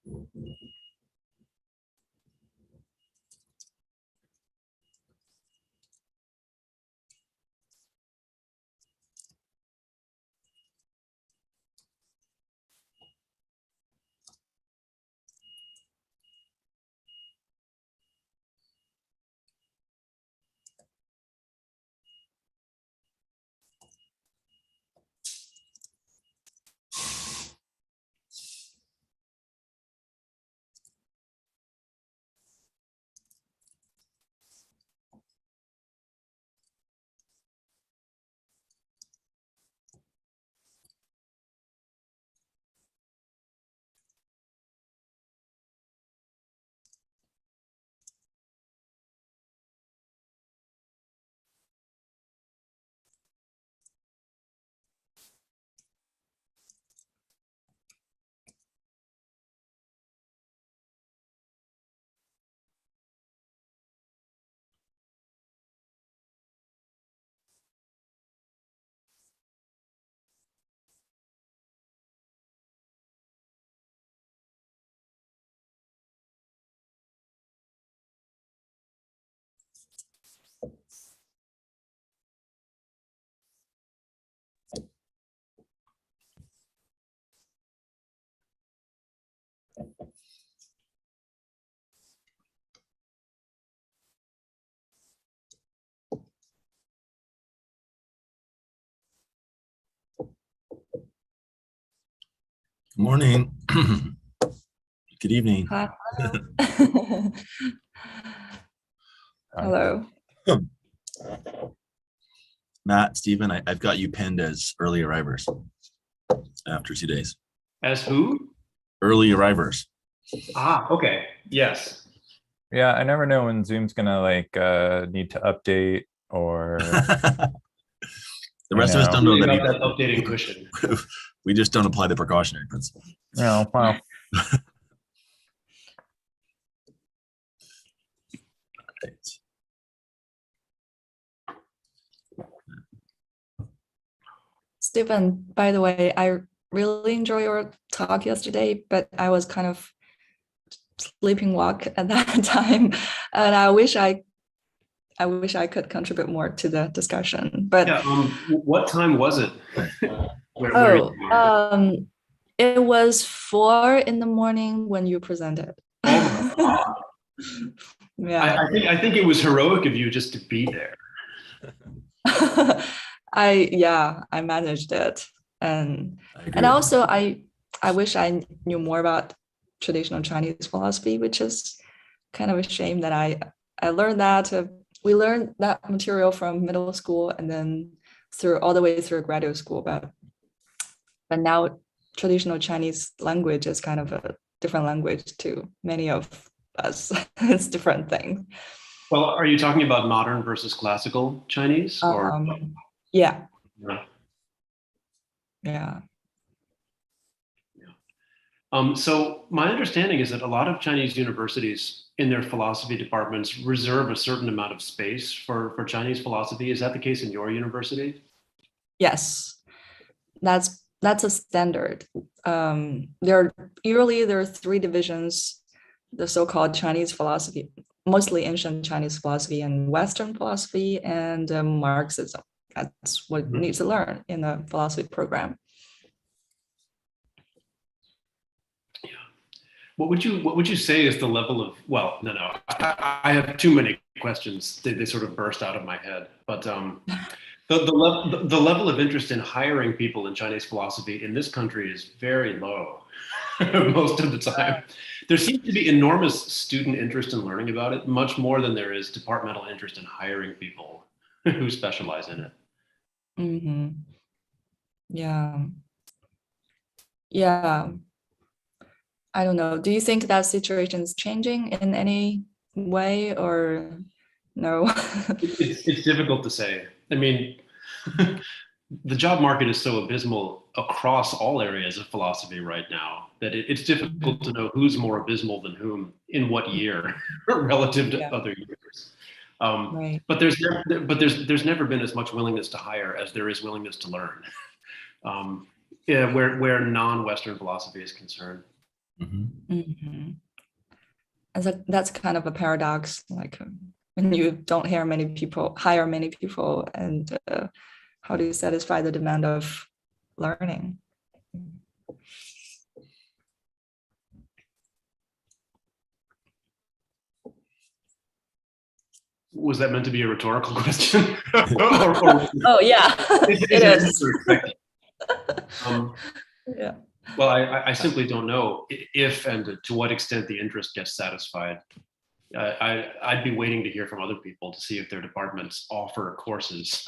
Good morning. Good evening. Hi. Hello. Matt, Stephen, I've got you pinned as early arrivers after 2 days. As who? Early arrivers. Ah, okay. Yes. Yeah, I never know when Zoom's gonna need to update or The rest of us don't know Really that about either. that updating cushion. We just don't apply the precautionary principle. no, well, Right. Stephen, by the way, I really enjoyed your talk yesterday, but I was kind of sleeping walk at that time, and I wish I could contribute more to the discussion. But Yeah. What time was it? Where it was 4 a.m. when you presented. Oh my God. Yeah. I think it was heroic of you just to be there. I managed it, and also I wish I knew more about traditional Chinese philosophy, which is kind of a shame that I learned that we learned that material from middle school and then all the way through graduate school, but now traditional Chinese language is kind of a different language to many of us. It's different thing. Well, are you talking about modern versus classical Chinese? Or yeah. So my understanding is that a lot of Chinese universities in their philosophy departments reserve a certain amount of space for Chinese philosophy. Is that the case in your university? Yes, that's a standard. There are 3 divisions: the so-called Chinese philosophy, mostly ancient Chinese philosophy, and Western philosophy, and Marxism. That's what you need to learn in a philosophy program. What would you say is the level of, well, no, I have too many questions. They sort of burst out of my head. But the level of interest in hiring people in Chinese philosophy in this country is very low most of the time. There seems to be enormous student interest in learning about it, much more than there is departmental interest in hiring people who specialize in it. Mm-hmm. Yeah. I don't know. Do you think that situation is changing in any way, or no? It's difficult to say. I mean, the job market is so abysmal across all areas of philosophy right now that it's difficult to know who's more abysmal than whom in what year relative to other years. Right. But there's never been as much willingness to hire as there is willingness to learn. Where non-Western philosophy is concerned. Mhm. And so that's kind of a paradox, like when you don't hire many people, and how do you satisfy the demand of learning? Was that meant to be a rhetorical question? Oh yeah, it is. Yeah. Well, I simply don't know if and to what extent the interest gets satisfied. I'd be waiting to hear from other people to see if their departments offer courses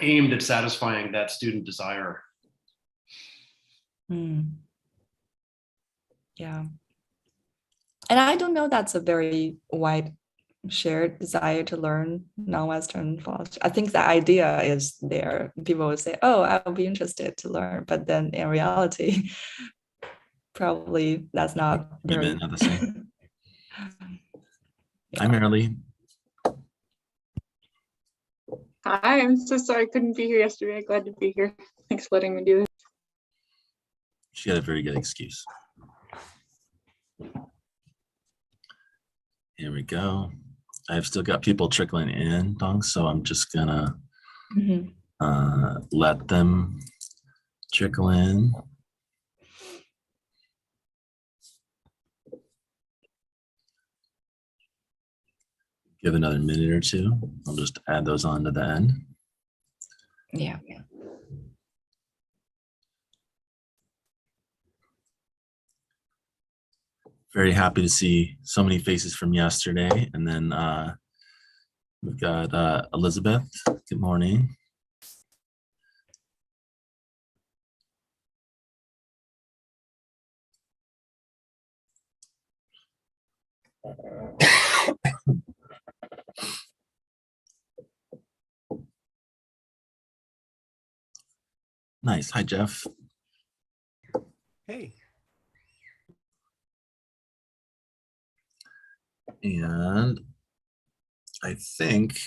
aimed at satisfying that student desire. Yeah. And I don't know that's a very wide shared desire to learn non-Western philosophy. I think the idea is there. People would say, oh, I would be interested to learn. But then in reality, probably that's not very... Not the same. Hi, Marilee. Hi, I'm so sorry I couldn't be here yesterday. Glad to be here. Thanks for letting me do this. She had a very good excuse. Here we go. I've still got people trickling in, Dong, so I'm just gonna let them trickle in. Give another minute or two. I'll just add those on to the end. Yeah. Very happy to see so many faces from yesterday. And then we've got Elizabeth. Good morning. Nice. Hi, Jeff. Hey. And I think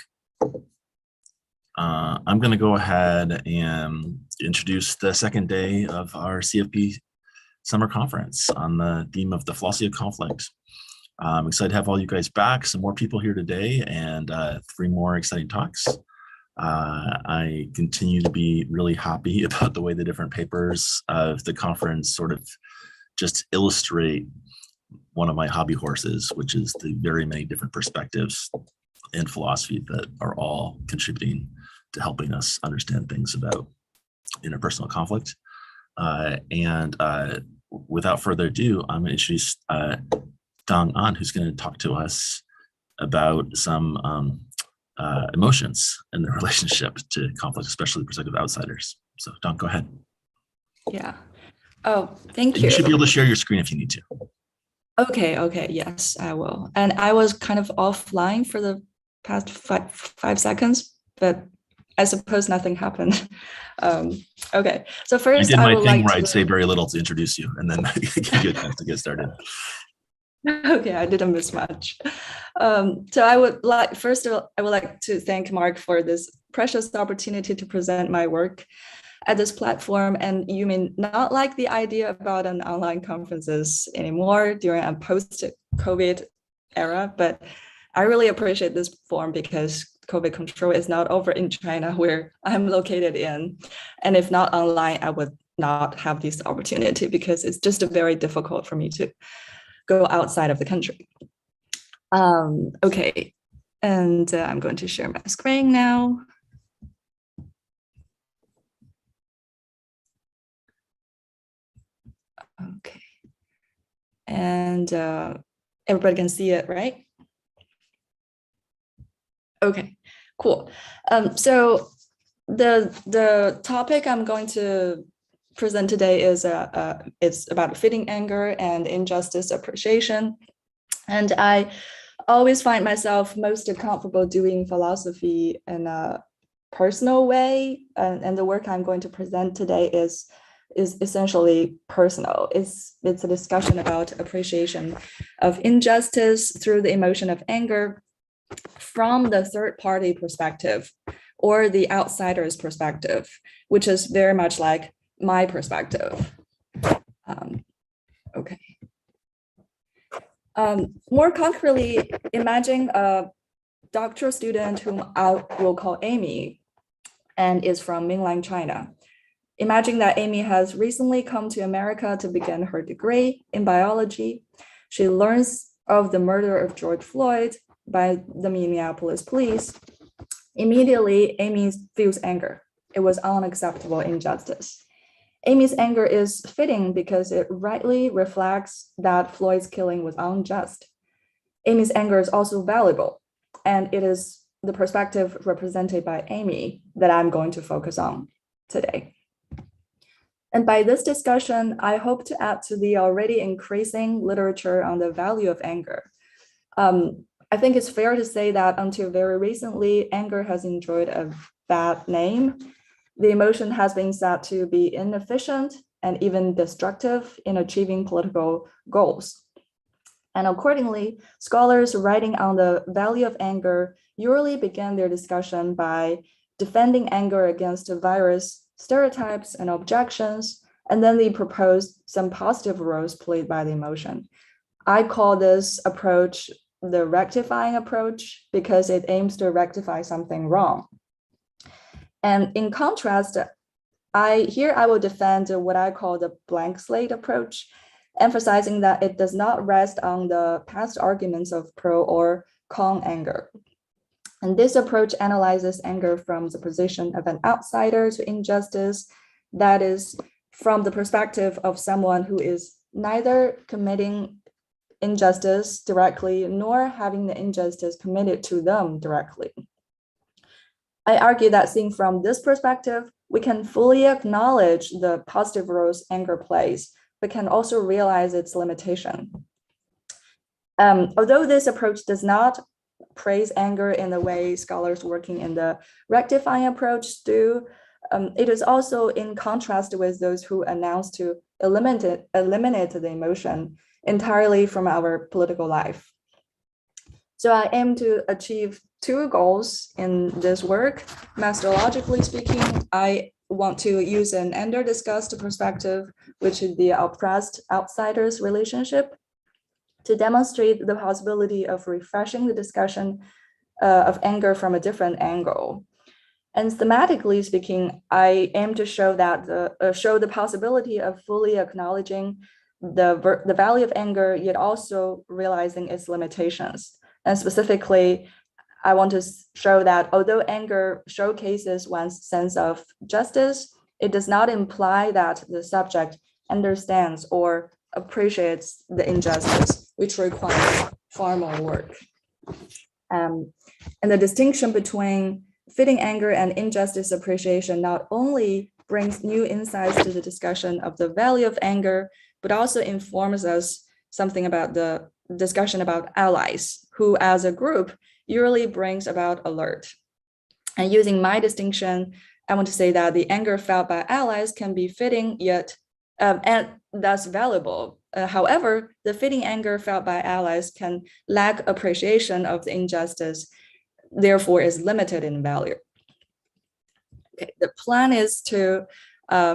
I'm going to go ahead and introduce the second day of our CFP summer conference on the theme of the philosophy of conflict. I'm excited to have all you guys back, some more people here today, and 3 more exciting talks. I continue to be really happy about the way the different papers of the conference sort of just illustrate one of my hobby horses, which is the very many different perspectives in philosophy that are all contributing to helping us understand things about interpersonal conflict. Without further ado, I'm going to introduce Dong An, who's going to talk to us about some emotions and their relationship to conflict, especially the perspective of outsiders. So Dong, go ahead. Yeah. Oh, thank you. You should be able to share your screen if you need to. Okay, yes, I will. And I was kind of offline for the past five seconds, but I suppose nothing happened. Okay, so first I did my would thing like where I'd say very little to introduce you, and then give you a chance to get started. Okay, I didn't miss much. So I would like, first of all, I would like to thank Mark for this precious opportunity to present my work at this platform. And you may not like the idea about an online conferences anymore during a post-COVID era, but I really appreciate this forum because COVID control is not over in China, where I'm located in. And if not online, I would not have this opportunity because it's just very difficult for me to go outside of the country. Okay, and I'm going to share my screen now. Okay, and everybody can see it, right? Okay, cool. So the topic I'm going to present today is it's about fitting anger and injustice appreciation. And I always find myself most comfortable doing philosophy in a personal way. And the work I'm going to present today is essentially personal. It's a discussion about appreciation of injustice through the emotion of anger from the third party perspective or the outsider's perspective, which is very much like my perspective. Okay, More concretely, imagine a doctoral student whom I will call Amy and is from mainland China. Imagine that Amy has recently come to America to begin her degree in biology. She learns of the murder of George Floyd by the Minneapolis police. Immediately, Amy feels anger. It was unacceptable injustice. Amy's anger is fitting because it rightly reflects that Floyd's killing was unjust. Amy's anger is also valuable, and it is the perspective represented by Amy that I'm going to focus on today. And by this discussion, I hope to add to the already increasing literature on the value of anger. I think it's fair to say that until very recently, anger has enjoyed a bad name. The emotion has been said to be inefficient and even destructive in achieving political goals. And accordingly, scholars writing on the value of anger usually begin their discussion by defending anger against various stereotypes and objections, and then they propose some positive roles played by the emotion. I call this approach the rectifying approach because it aims to rectify something wrong. And in contrast, I will defend what I call the blank slate approach, emphasizing that it does not rest on the past arguments of pro or con anger. And this approach analyzes anger from the position of an outsider to injustice, that is, from the perspective of someone who is neither committing injustice directly nor having the injustice committed to them directly. I argue that seen from this perspective, we can fully acknowledge the positive roles anger plays, but can also realize its limitation. Although this approach does not praise anger in the way scholars working in the rectifying approach do, it is also in contrast with those who announce to eliminate the emotion entirely from our political life. So I aim to achieve two goals in this work. Methodologically speaking, I want to use an under-discussed perspective, which is the oppressed outsiders relationship, to demonstrate the possibility of refreshing the discussion of anger from a different angle. And thematically speaking, I aim to show that show the possibility of fully acknowledging the value of anger, yet also realizing its limitations. And specifically, I want to show that although anger showcases one's sense of justice, it does not imply that the subject understands or appreciates the injustice, which requires far more work. And the distinction between fitting anger and injustice appreciation not only brings new insights to the discussion of the value of anger, but also informs us something about the discussion about allies, who as a group usually brings about alert. And using my distinction, I want to say that the anger felt by allies can be fitting yet, and thus valuable. However, the fitting anger felt by allies can lack appreciation of the injustice, therefore is limited in value. Okay, the plan is to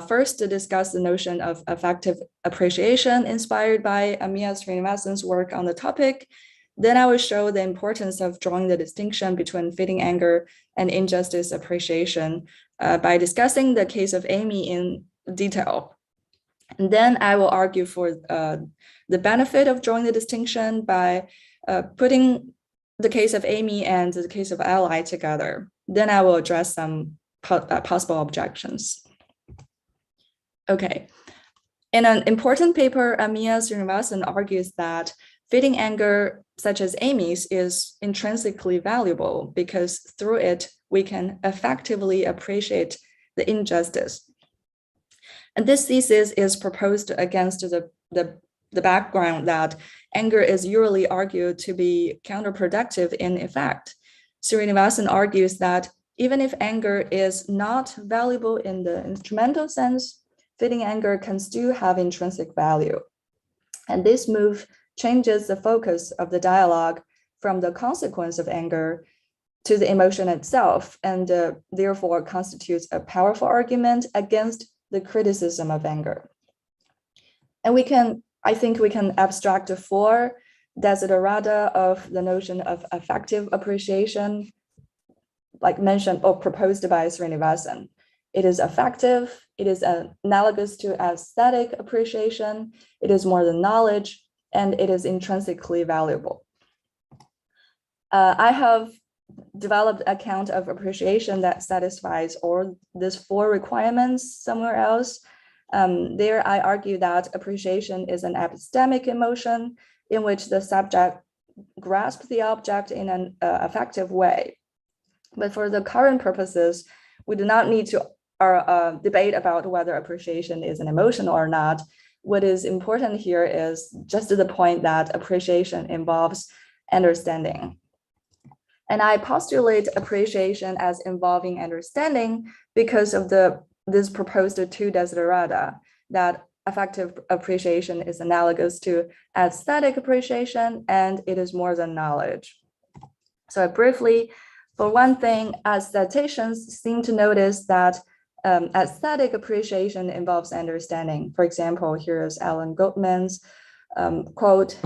first to discuss the notion of affective appreciation inspired by Amiya Srinivasan's work on the topic. Then I will show the importance of drawing the distinction between fitting anger and injustice appreciation by discussing the case of Amy in detail. And then I will argue for the benefit of drawing the distinction by putting the case of Amy and the case of ally together. Then I will address some possible objections. Okay, in an important paper, Amiya Srinivasan argues that fitting anger, such as Amy's, is intrinsically valuable because through it, we can effectively appreciate the injustice. And this thesis is proposed against the background that anger is usually argued to be counterproductive in effect. Srinivasan argues that even if anger is not valuable in the instrumental sense, fitting anger can still have intrinsic value. And this move changes the focus of the dialogue from the consequence of anger to the emotion itself, and therefore constitutes a powerful argument against the criticism of anger. And I think we can abstract four desiderata of the notion of affective appreciation, like mentioned or proposed by Srinivasan. It is affective, it is analogous to aesthetic appreciation, it is more than knowledge, and it is intrinsically valuable. I have developed an account of appreciation that satisfies all these 4 requirements somewhere else. There I argue that appreciation is an epistemic emotion in which the subject grasps the object in an affective way. But for the current purposes, we do not need to debate about whether appreciation is an emotion or not. What is important here is just the point that appreciation involves understanding. And I postulate appreciation as involving understanding because of this proposed 2 desiderata, that affective appreciation is analogous to aesthetic appreciation, and it is more than knowledge. So briefly, for one thing, aestheticians seem to notice that aesthetic appreciation involves understanding. For example, here is Alan Goldman's quote.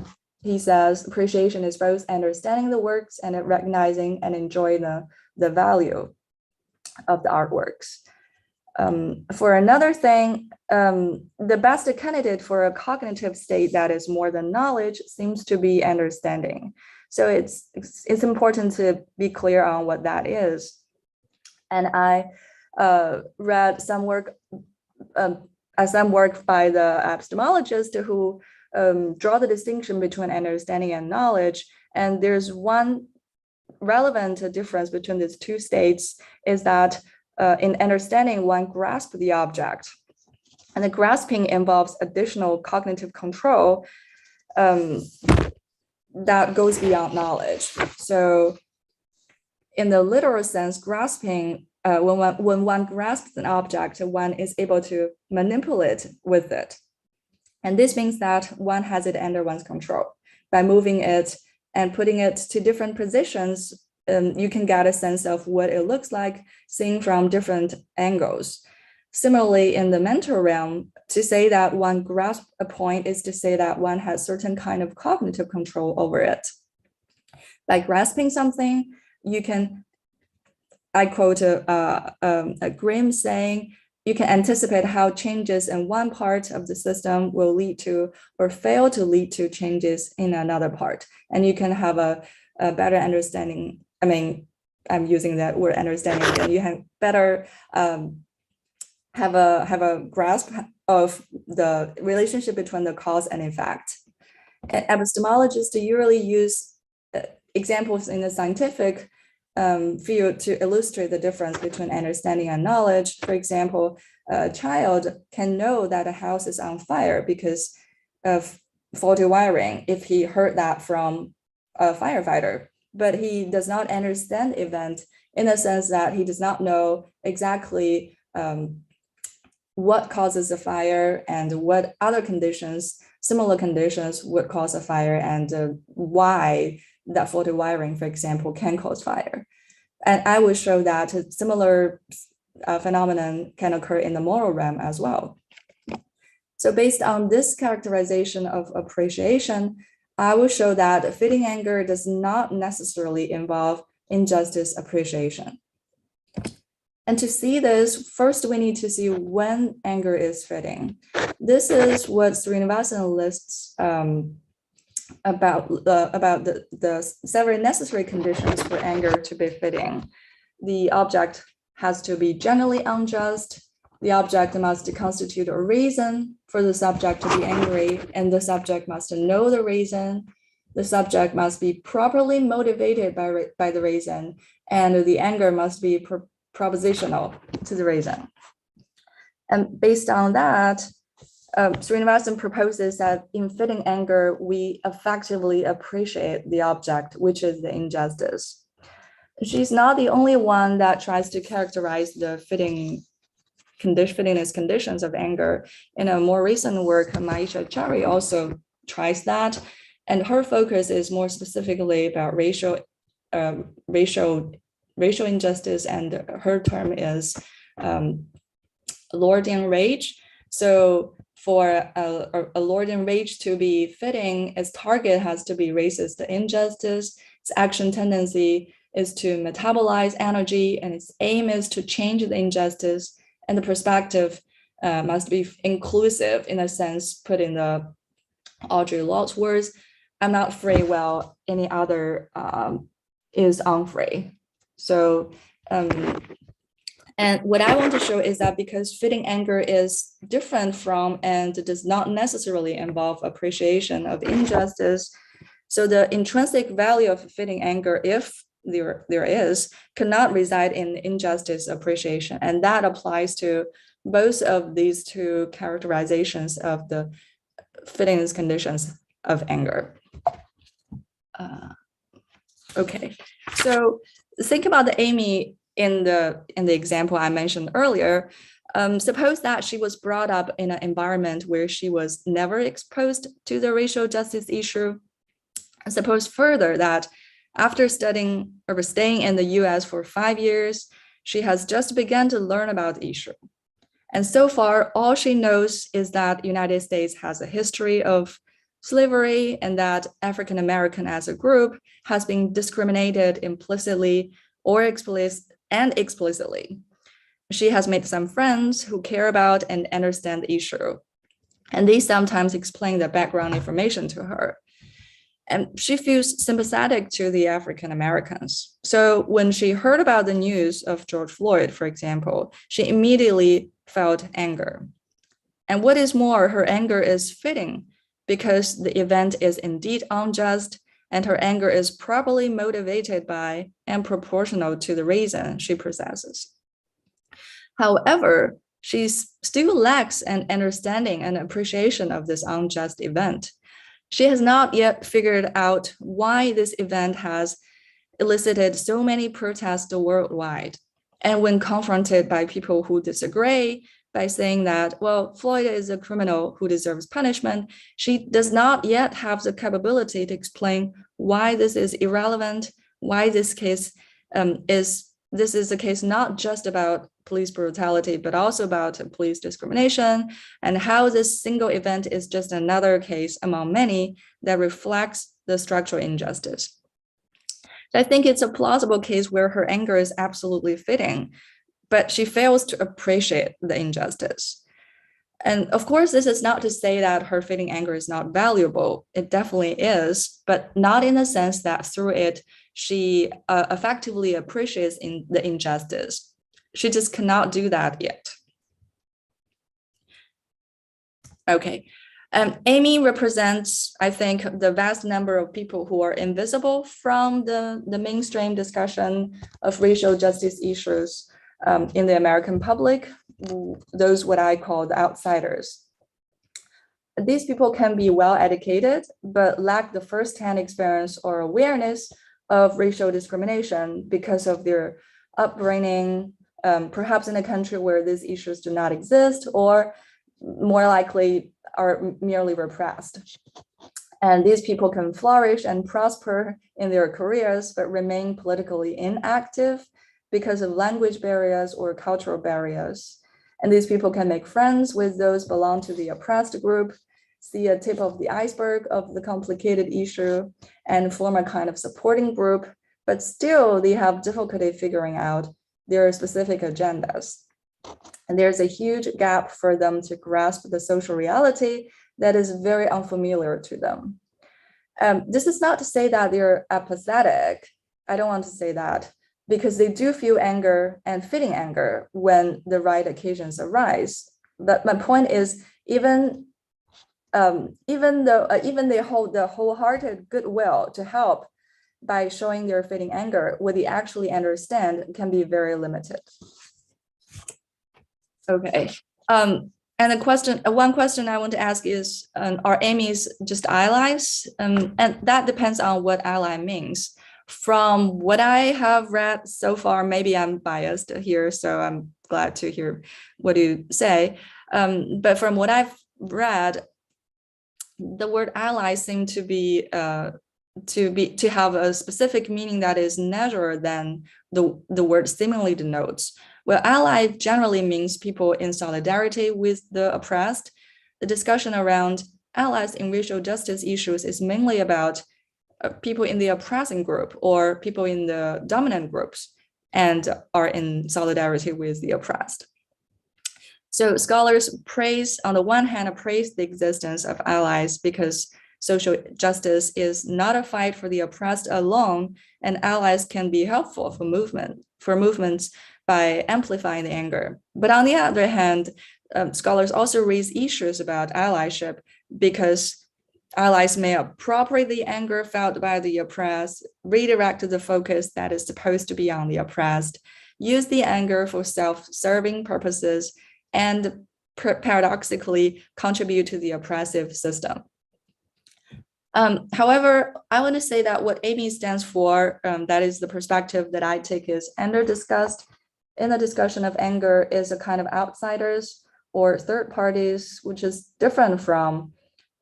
He says, appreciation is both understanding the works and recognizing and enjoying the value of the artworks. For another thing, the best candidate for a cognitive state that is more than knowledge seems to be understanding. So it's important to be clear on what that is. And I read some work by the epistemologist who draw the distinction between understanding and knowledge. And there's one relevant difference between these 2 states is that in understanding, one grasps the object, and the grasping involves additional cognitive control that goes beyond knowledge. So in the literal sense, grasping, when one grasps an object, one is able to manipulate with it. And this means that one has it under one's control. By moving it and putting it to different positions, you can get a sense of what it looks like seen from different angles. Similarly, in the mental realm, to say that one grasps a point is to say that one has certain kind of cognitive control over it. By grasping something, you can, I quote a Grimm saying, you can anticipate how changes in one part of the system will lead to or fail to lead to changes in another part. And you can have a better understanding. I mean, I'm using that word understanding, and you have better have a grasp of the relationship between the cause and effect. And epistemologists usually use examples in the scientific field to illustrate the difference between understanding and knowledge. For example, a child can know that a house is on fire because of faulty wiring if he heard that from a firefighter, but he does not understand the event in the sense that he does not know exactly what causes a fire and what other conditions, similar conditions would cause a fire, and why that faulty wiring, for example, can cause fire. And I will show that a similar phenomenon can occur in the moral realm as well. So based on this characterization of appreciation, I will show that fitting anger does not necessarily involve injustice appreciation. And to see this, first we need to see when anger is fitting. This is what Srinivasan lists about the several necessary conditions for anger to be fitting. The object has to be generally unjust. The object must constitute a reason for the subject to be angry, and the subject must know the reason. The subject must be properly motivated by the reason, and the anger must be propositional to the reason. And based on that, Srinivasan proposes that in fitting anger, we effectively appreciate the object, which is the injustice. She's not the only one that tries to characterize the fittingness conditions of anger. In a more recent work, Maisha Chari also tries that, and her focus is more specifically about racial injustice, and her term is lording rage. So for a lord in rage to be fitting, its target has to be racist injustice, its action tendency is to metabolize energy, and its aim is to change the injustice, and the perspective must be inclusive in a sense, put in the Audre Lorde's words, I'm not free while any other is unfree. So, and what I want to show is that because fitting anger is different from and does not necessarily involve appreciation of injustice, so the intrinsic value of fitting anger, if there is, cannot reside in injustice appreciation. And that applies to both of these two characterizations of the fitting conditions of anger. Okay, so think about the Amy in the example I mentioned earlier. Suppose that she was brought up in an environment where she was never exposed to the racial justice issue. Suppose further that after studying or staying in the US for 5 years, she has just begun to learn about the issue. And so far, all she knows is that the United States has a history of slavery and that African American as a group has been discriminated implicitly or explicitly. She has made some friends who care about and understand the issue, and they sometimes explain the background information to her. And she feels sympathetic to the African Americans. So when she heard about the news of George Floyd, for example, she immediately felt anger. And what is more, her anger is fitting because the event is indeed unjust, and her anger is properly motivated by and proportional to the reason she possesses. However, she still lacks an understanding and appreciation of this unjust event. She has not yet figured out why this event has elicited so many protests worldwide. And when confronted by people who disagree by saying that, well, Floyd is a criminal who deserves punishment, she does not yet have the capability to explain why this is irrelevant, why this case is a case not just about police brutality, but also about police discrimination, and how this single event is just another case among many that reflects the structural injustice. So I think it's a plausible case where her anger is absolutely fitting, but she fails to appreciate the injustice. And of course, this is not to say that her fitting anger is not valuable. It definitely is, but not in the sense that through it, she effectively appreciates the injustice. She just cannot do that yet. Okay, Amy represents, I think, the vast number of people who are invisible from the mainstream discussion of racial justice issues in the American public, those what I call the outsiders. These people can be well educated, but lack the firsthand experience or awareness of racial discrimination because of their upbringing, perhaps in a country where these issues do not exist, or more likely are merely repressed. And these people can flourish and prosper in their careers, but remain politically inactive because of language barriers or cultural barriers. And these people can make friends with those belong to the oppressed group, see a tip of the iceberg of the complicated issue, and form a kind of supporting group, but still they have difficulty figuring out their specific agendas. And there's a huge gap for them to grasp the social reality that is very unfamiliar to them. This is not to say that they're apathetic. I don't want to say that, because they do feel anger and fitting anger when the right occasions arise. But my point is, even they hold the wholehearted goodwill to help by showing their fitting anger, what they actually understand can be very limited. Okay, and one question I want to ask is, are Amy's just allies? And that depends on what ally means. From what I have read so far, maybe I'm biased here, so I'm glad to hear what you say. But from what I've read, the word ally seems to have a specific meaning that is narrower than the word seemingly denotes. Well, ally generally means people in solidarity with the oppressed, the discussion around allies in racial justice issues is mainly about people in the oppressing group or people in the dominant groups and are in solidarity with the oppressed. So scholars on the one hand, praise the existence of allies because social justice is not a fight for the oppressed alone, and allies can be helpful for movements by amplifying the anger. But on the other hand, scholars also raise issues about allyship because allies may appropriate the anger felt by the oppressed, redirect the focus that is supposed to be on the oppressed, use the anger for self-serving purposes, and paradoxically contribute to the oppressive system. However, I want to say that what Amy stands for, that is the perspective that I take, is discussed in the discussion of anger is a kind of outsiders or third parties, which is different from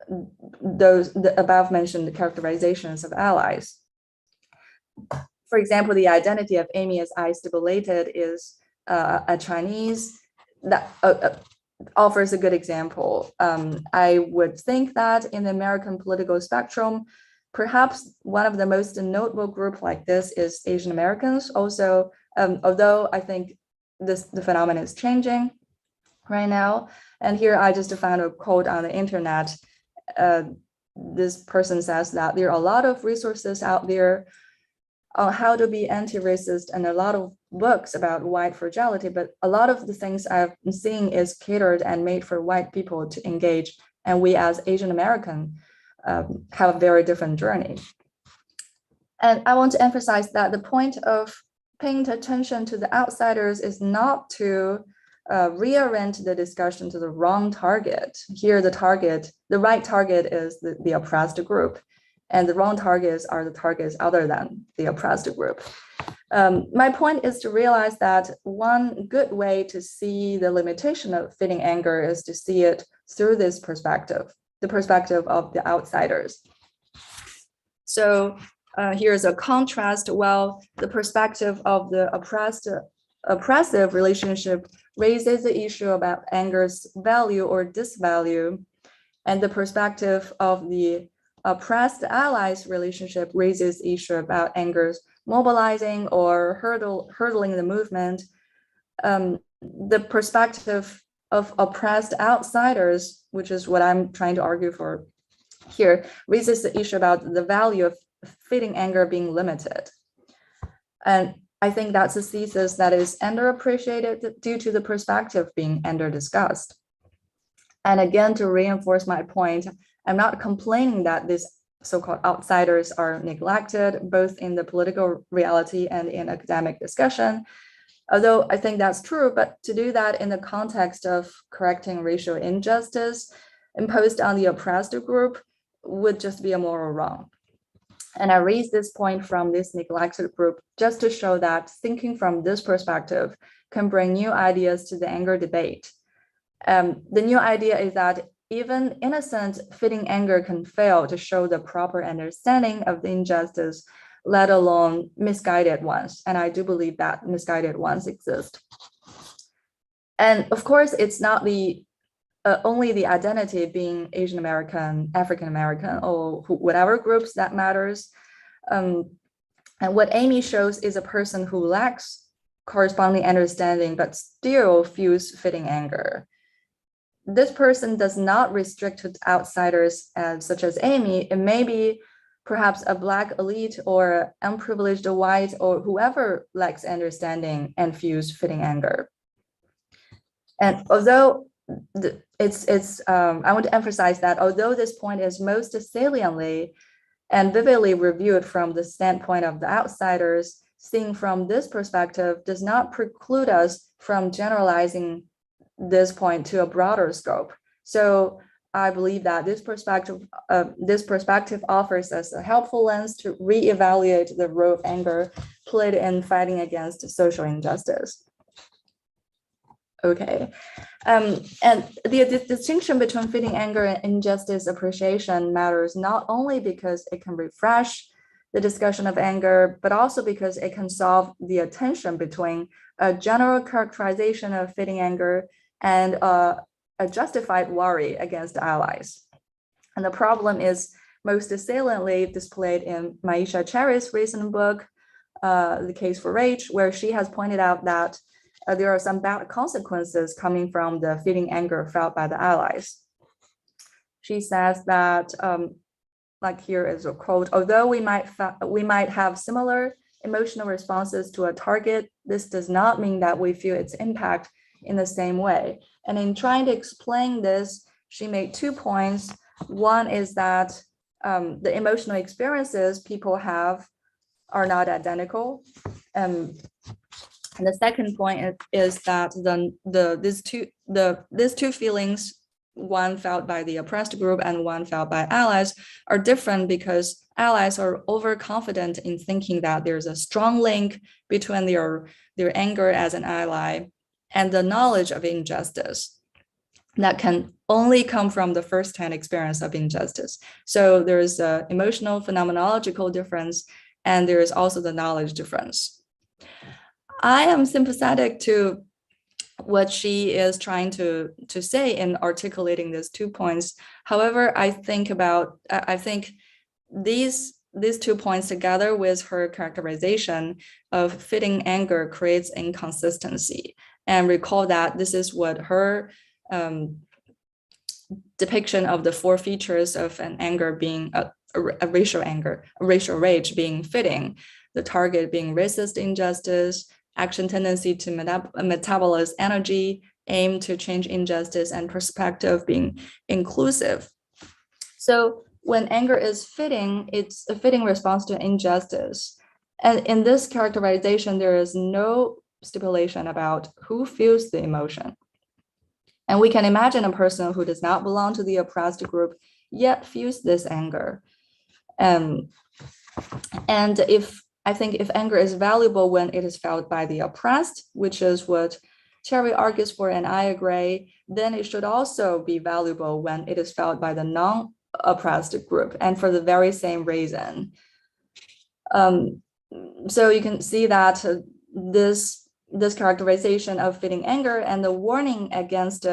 the above mentioned characterizations of allies. For example, the identity of Amy as I-stipulated is a Chinese that offers a good example. I would think that in the American political spectrum, perhaps one of the most notable group like this is Asian Americans. Also, although I think the phenomenon is changing right now. And here I just found a quote on the internet. This person says that there are a lot of resources out there on how to be anti-racist and a lot of books about white fragility, but a lot of the things I've seen is catered and made for white people to engage. And we as Asian American have a very different journey. And I want to emphasize that the point of paying attention to the outsiders is not to reorient the discussion to the wrong target. Here, the right target is the oppressed group, and the wrong targets are the targets other than the oppressed group. My point is to realize that one good way to see the limitation of fitting anger is to see it through this perspective, the perspective of the outsiders. So here's a contrast. Well, the perspective of the oppressive relationship raises the issue about anger's value or disvalue, and the perspective of the oppressed allies relationship raises issue about anger's mobilizing or hurdling the movement. The perspective of oppressed outsiders, which is what I'm trying to argue for here, raises the issue about the value of fitting anger being limited. And I think that's a thesis that is underappreciated due to the perspective being under-discussed. And again, to reinforce my point, I'm not complaining that these so-called outsiders are neglected, both in the political reality and in academic discussion, although I think that's true, but to do that in the context of correcting racial injustice imposed on the oppressed group would just be a moral wrong. And I raise this point from this neglected group just to show that thinking from this perspective can bring new ideas to the anger debate. The new idea is that even innocent fitting anger can fail to show the proper understanding of the injustice, let alone misguided ones. And I do believe that misguided ones exist. And of course, it's not the only the identity being Asian American, African American, or whatever groups that matters. And what Amy shows is a person who lacks corresponding understanding, but still feels fitting anger. This person does not restrict to outsiders such as Amy. It may be perhaps a Black elite or unprivileged white or whoever lacks understanding and feels fitting anger. And although I want to emphasize that although this point is most saliently and vividly reviewed from the standpoint of the outsiders, seeing from this perspective does not preclude us from generalizing this point to a broader scope. So I believe that this perspective offers us a helpful lens to reevaluate the role of anger played in fighting against social injustice. Okay, and the distinction between fitting anger and injustice appreciation matters not only because it can refresh the discussion of anger, but also because it can solve the tension between a general characterization of fitting anger and a justified worry against allies. And the problem is most saliently displayed in Maisha Cherry's recent book, The Case for Rage, where she has pointed out that there are some bad consequences coming from the feeling anger felt by the allies. She says that, like here is a quote, although we might have similar emotional responses to a target, this does not mean that we feel its impact in the same way. And in trying to explain this, she made 2 points. One is that the emotional experiences people have are not identical. And the second point is that these two feelings, one felt by the oppressed group and one felt by allies, are different because allies are overconfident in thinking that there's a strong link between their anger as an ally and the knowledge of injustice that can only come from the first-hand experience of injustice. So there's an emotional phenomenological difference, and there is also the knowledge difference. I am sympathetic to what she is trying to say in articulating these 2 points. However, I think these 2 points together with her characterization of fitting anger creates inconsistency. And recall that this is what her depiction of the 4 features of an anger being a racial rage being fitting, the target being racist injustice, action tendency to metabolize energy, aim to change injustice, and perspective being inclusive. So when anger is fitting, it's a fitting response to injustice. And in this characterization, there is no stipulation about who feels the emotion. And we can imagine a person who does not belong to the oppressed group yet feels this anger. And I think if anger is valuable when it is felt by the oppressed, which is what Cherry argues for, and I agree, then it should also be valuable when it is felt by the non-oppressed group, and for the very same reason. So you can see that this characterization of fitting anger and the warning against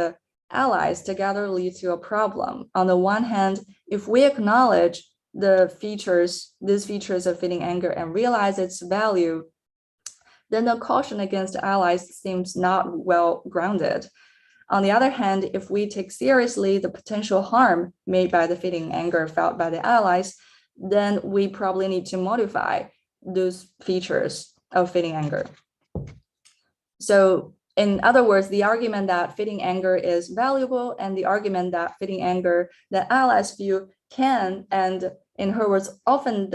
allies together lead to a problem. On the one hand, if we acknowledge these features of fitting anger and realize its value, then the caution against allies seems not well grounded. On the other hand, if we take seriously the potential harm made by the fitting anger felt by the allies, then we probably need to modify those features of fitting anger. So in other words, the argument that fitting anger is valuable and the argument that fitting anger that allies feel can, and in her words, often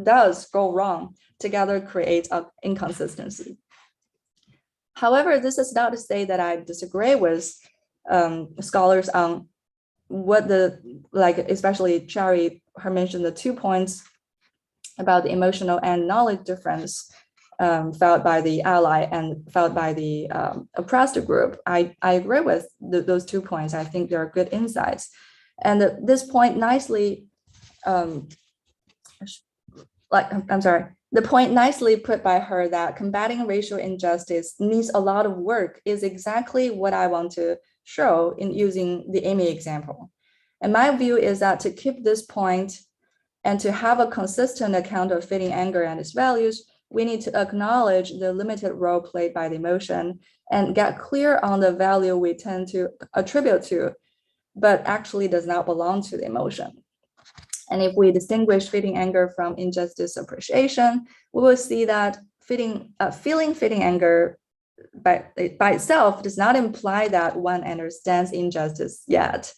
does go wrong, together create an inconsistency. However, this is not to say that I disagree with scholars on what especially Cherry, her mentioned the 2 points about the emotional and knowledge difference felt by the ally and felt by the oppressed group. I agree with those 2 points. I think there are good insights. And this point nicely, the point nicely put by her that combating racial injustice needs a lot of work is exactly what I want to show in using the Amy example. And my view is that to keep this point and to have a consistent account of fitting anger and its values, we need to acknowledge the limited role played by the emotion and get clear on the value we tend to attribute to, but actually does not belong to the emotion. And if we distinguish fitting anger from injustice appreciation, we will see that feeling fitting anger by itself does not imply that one understands injustice yet.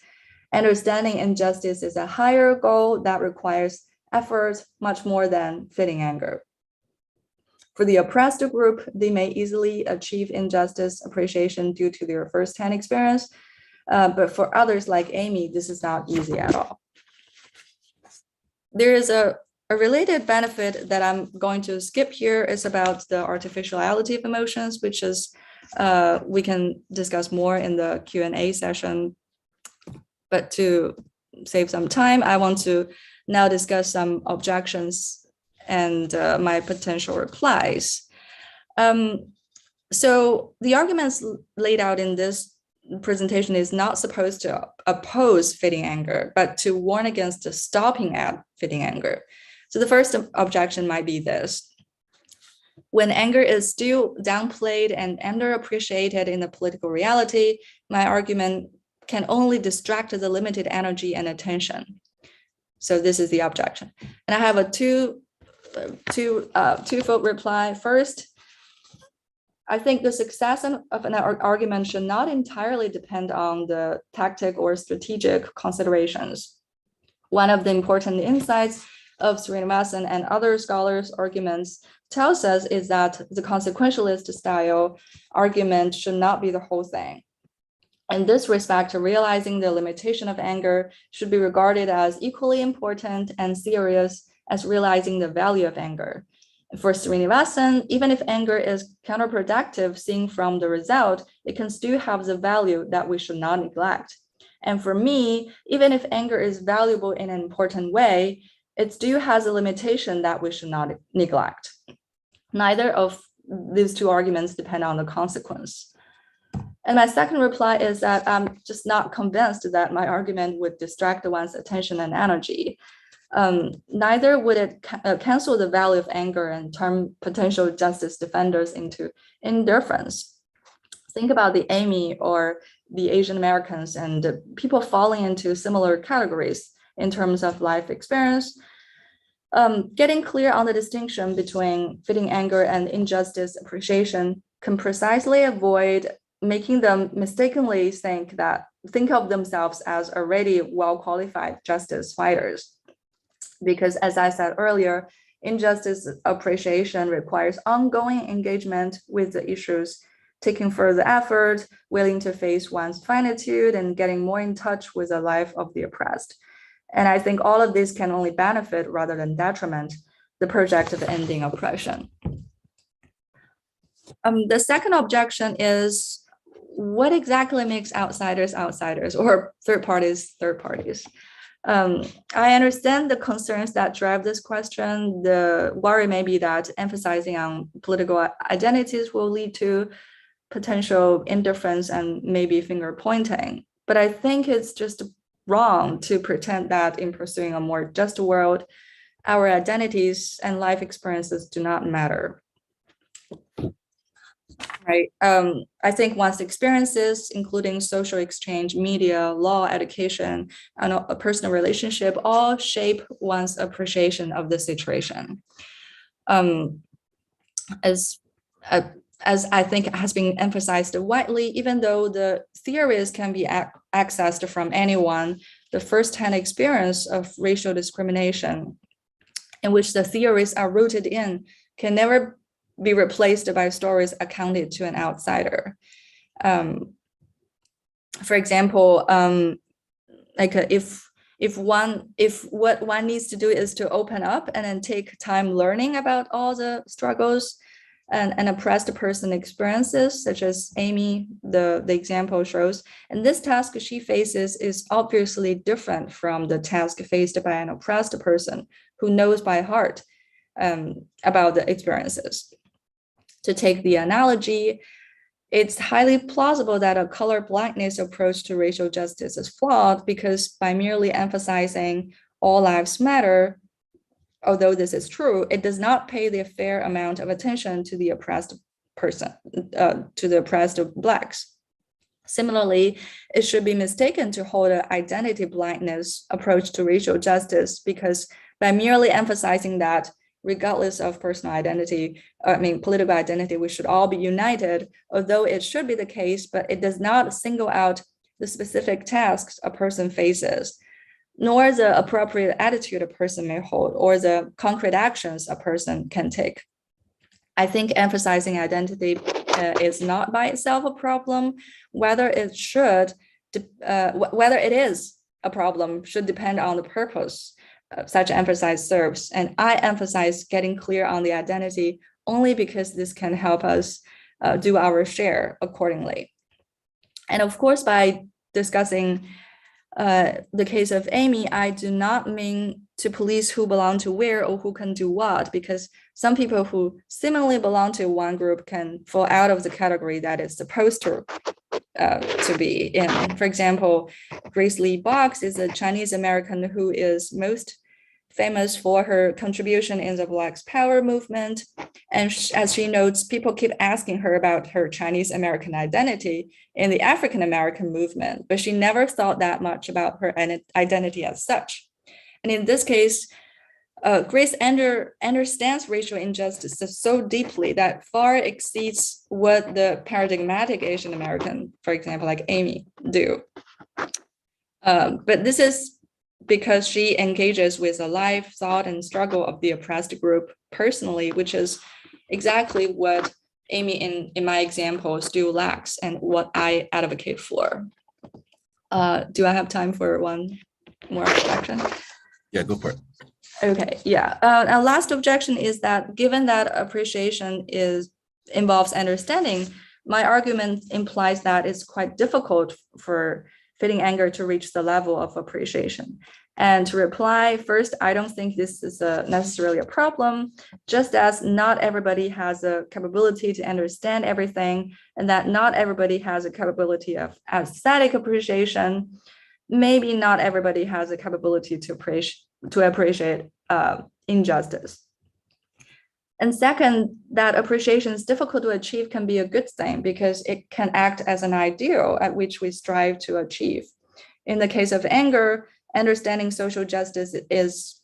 Understanding injustice is a higher goal that requires effort much more than fitting anger. For the oppressed group, they may easily achieve injustice appreciation due to their first-hand experience, but for others like Amy, this is not easy at all. There is a related benefit that I'm going to skip here is about the artificiality of emotions, which is we can discuss more in the Q&A session. But to save some time, I want to now discuss some objections and my potential replies. So the arguments laid out in this presentation is not supposed to oppose fitting anger, but to warn against stopping at fitting anger. So the first objection might be this. When anger is still downplayed and underappreciated in the political reality, my argument can only distract the limited energy and attention. So this is the objection. And I have a twofold reply. First, I think the success of an argument should not entirely depend on the tactic or strategic considerations. One of the important insights of Srinivasan and other scholars' arguments tells us is that the consequentialist style argument should not be the whole thing. In this respect, realizing the limitation of anger should be regarded as equally important and serious as realizing the value of anger. For Srinivasan, even if anger is counterproductive seen from the result, it can still have the value that we should not neglect. And for me, even if anger is valuable in an important way, it still has a limitation that we should not neglect. Neither of these two arguments depend on the consequence. And my second reply is that I'm just not convinced that my argument would distract one's attention and energy. Neither would it cancel the value of anger and turn potential justice defenders into indifference. Think about the Amy or the Asian Americans and the people falling into similar categories in terms of life experience. Getting clear on the distinction between fitting anger and injustice appreciation can precisely avoid making them mistakenly think of themselves as already well-qualified justice fighters. Because as I said earlier, injustice appreciation requires ongoing engagement with the issues, taking further effort, willing to face one's finitude, and getting more in touch with the life of the oppressed. And I think all of this can only benefit rather than detriment the project of ending oppression. The second objection is, what exactly makes outsiders outsiders or third parties third parties? I understand the concerns that drive this question. The worry may be that emphasizing on political identities will lead to potential indifference and maybe finger pointing. But I think it's just wrong to pretend that in pursuing a more just world, our identities and life experiences do not matter. Right. I think one's experiences, including social exchange, media, law, education, and a personal relationship, all shape one's appreciation of the situation. As I think has been emphasized widely, even though the theories can be accessed from anyone, the first-hand experience of racial discrimination in which the theories are rooted in can never be replaced by stories accounted to an outsider. For example, if what one needs to do is to open up and then take time learning about all the struggles and oppressed person experiences, such as Amy, the example shows, and this task she faces is obviously different from the task faced by an oppressed person who knows by heart about the experiences. To take the analogy, it's highly plausible that a colorblindness approach to racial justice is flawed because by merely emphasizing all lives matter, although this is true, it does not pay the fair amount of attention to the oppressed person, to the oppressed Blacks. Similarly, it should be mistaken to hold an identity blindness approach to racial justice because by merely emphasizing that regardless of personal identity, political identity, we should all be united, although it should be the case, but it does not single out the specific tasks a person faces, nor the appropriate attitude a person may hold, or the concrete actions a person can take. I think emphasizing identity is not by itself a problem. Whether it is a problem should depend on the purpose such emphasis serves. And I emphasize getting clear on the identity only because this can help us do our share accordingly. And of course, by discussing the case of Amy, I do not mean to police who belong to where or who can do what, because some people who seemingly belong to one group can fall out of the category that is supposed to to be in. For example, Grace Lee Boggs is a Chinese American who is most famous for her contribution in the Black Power movement. And as she notes, people keep asking her about her Chinese American identity in the African American movement, but she never thought that much about her identity as such. And in this case, Grace understands racial injustice so deeply that far exceeds what the paradigmatic Asian American, for example, like Amy, do. But this is because she engages with the life, thought, and struggle of the oppressed group personally, which is exactly what Amy in my example still lacks and what I advocate for. Do I have time for one more objection? Yeah, go for it. Okay, yeah. Our last objection is that given that appreciation involves understanding, my argument implies that it's quite difficult for fitting anger to reach the level of appreciation. And to reply, first, I don't think this is necessarily a problem, just as not everybody has a capability to understand everything, and that not everybody has a capability of aesthetic appreciation. Maybe not everybody has a capability to appreciate injustice. And second, that appreciation is difficult to achieve can be a good thing because it can act as an ideal at which we strive to achieve. In the case of anger, understanding social injustice is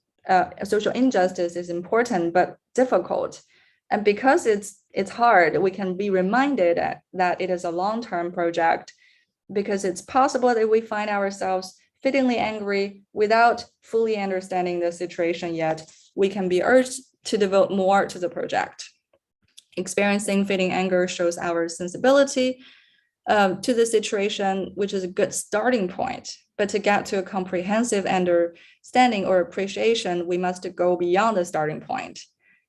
important but difficult. And because it's hard, we can be reminded that it is a long-term project, because it's possible that we find ourselves fittingly angry without fully understanding the situation yet. We can be urged to devote more to the project. Experiencing fitting anger shows our sensibility to the situation, which is a good starting point. But to get to a comprehensive understanding or appreciation, we must go beyond the starting point.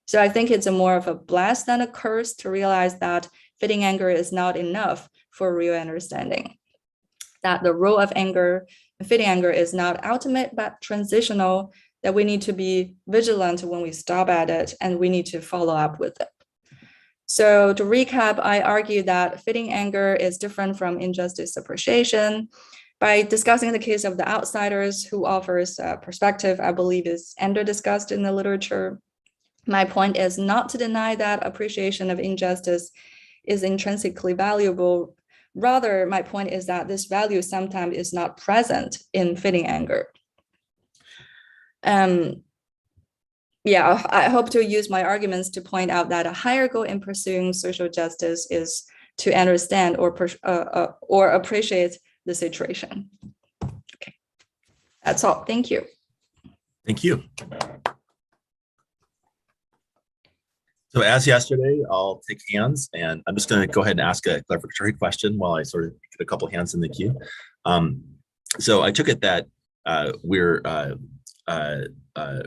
So I think it's more of a bless than a curse to realize that fitting anger is not enough for real understanding. That the role of anger, fitting anger, is not ultimate but transitional, that we need to be vigilant when we stop at it and we need to follow up with it. So to recap, I argue that fitting anger is different from injustice appreciation. By discussing the case of the outsiders who offers a perspective I believe is under-discussed in the literature, my point is not to deny that appreciation of injustice is intrinsically valuable. Rather, my point is that this value sometimes is not present in fitting anger. I hope to use my arguments to point out that a higher goal in pursuing social justice is to understand or appreciate the situation. Okay, that's all. Thank you. Thank you. So as yesterday, I'll take hands, and I'm just going to go ahead and ask a clarificatory question while I sort of get a couple hands in the queue. So I took it that we're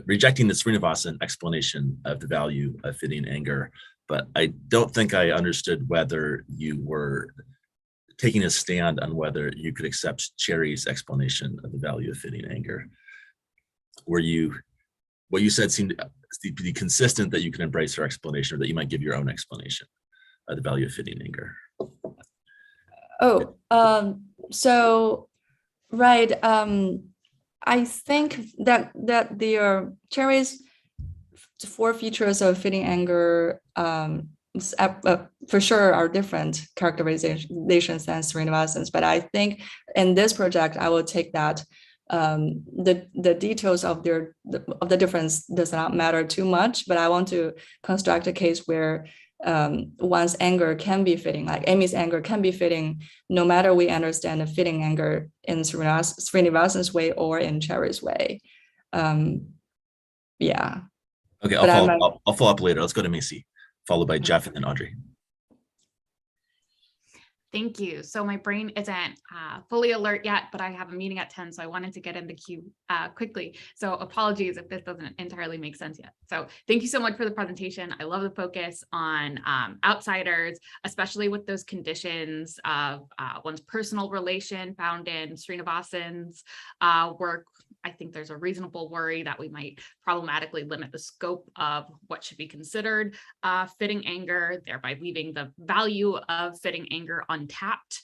rejecting the Srinivasan explanation of the value of fitting anger, but I don't think I understood whether you were taking a stand on whether you could accept Cherry's explanation of the value of fitting anger. What you said seemed to be consistent that you can embrace her explanation, or that you might give your own explanation of the value of fitting anger. So, right. I think that the Cherry's 4 features of fitting anger for sure are different characterizations than Srinivasan's, but I think in this project I will take that the details of the difference does not matter too much, but I want to construct a case where one's anger can be fitting, like Amy's anger can be fitting, no matter we understand the fitting anger in Srinivasan's way or in Cherry's way. Yeah. Okay, I'll follow up later. Let's go to Macy, followed by Jeff and then Audrey. Thank you. So my brain isn't fully alert yet, but I have a meeting at 10, so I wanted to get in the queue quickly. So apologies if this doesn't entirely make sense yet. So thank you so much for the presentation. I love the focus on outsiders, especially with those conditions of one's personal relation found in Srinivasan's work. I think there's a reasonable worry that we might problematically limit the scope of what should be considered fitting anger, thereby leaving the value of fitting anger unknown. Untapped.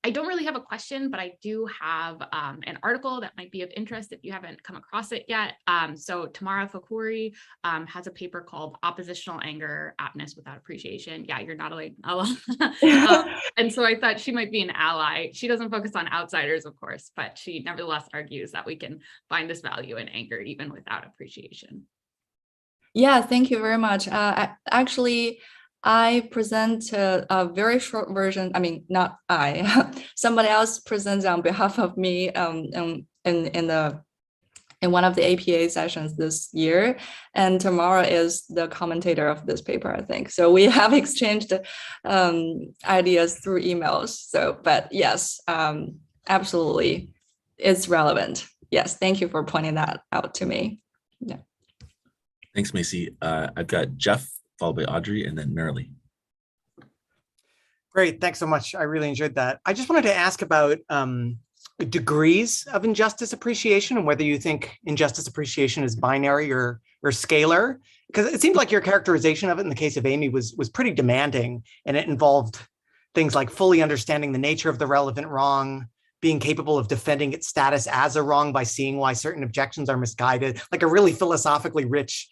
I don't really have a question, but I do have an article that might be of interest if you haven't come across it yet. So Tamara Fakuri has a paper called Oppositional Anger, Aptness Without Appreciation. Yeah, you're not alone. And so I thought she might be an ally. She doesn't focus on outsiders, of course, but she nevertheless argues that we can find this value in anger even without appreciation. Yeah, thank you very much. Actually, I present a very short version. I mean, not I. Somebody else presents on behalf of me in one of the APA sessions this year, and Tamara is the commentator of this paper, I think. So we have exchanged ideas through emails. So, but yes, absolutely, it's relevant. Yes, thank you for pointing that out to me. Yeah. Thanks, Macy. I've got Jeff, followed by Audrey, and then Marilee. Great, thanks so much. I really enjoyed that. I just wanted to ask about degrees of injustice appreciation and whether you think injustice appreciation is binary or scalar, because it seemed like your characterization of it in the case of Amy was pretty demanding, and it involved things like fully understanding the nature of the relevant wrong, being capable of defending its status as a wrong by seeing why certain objections are misguided, like a really philosophically rich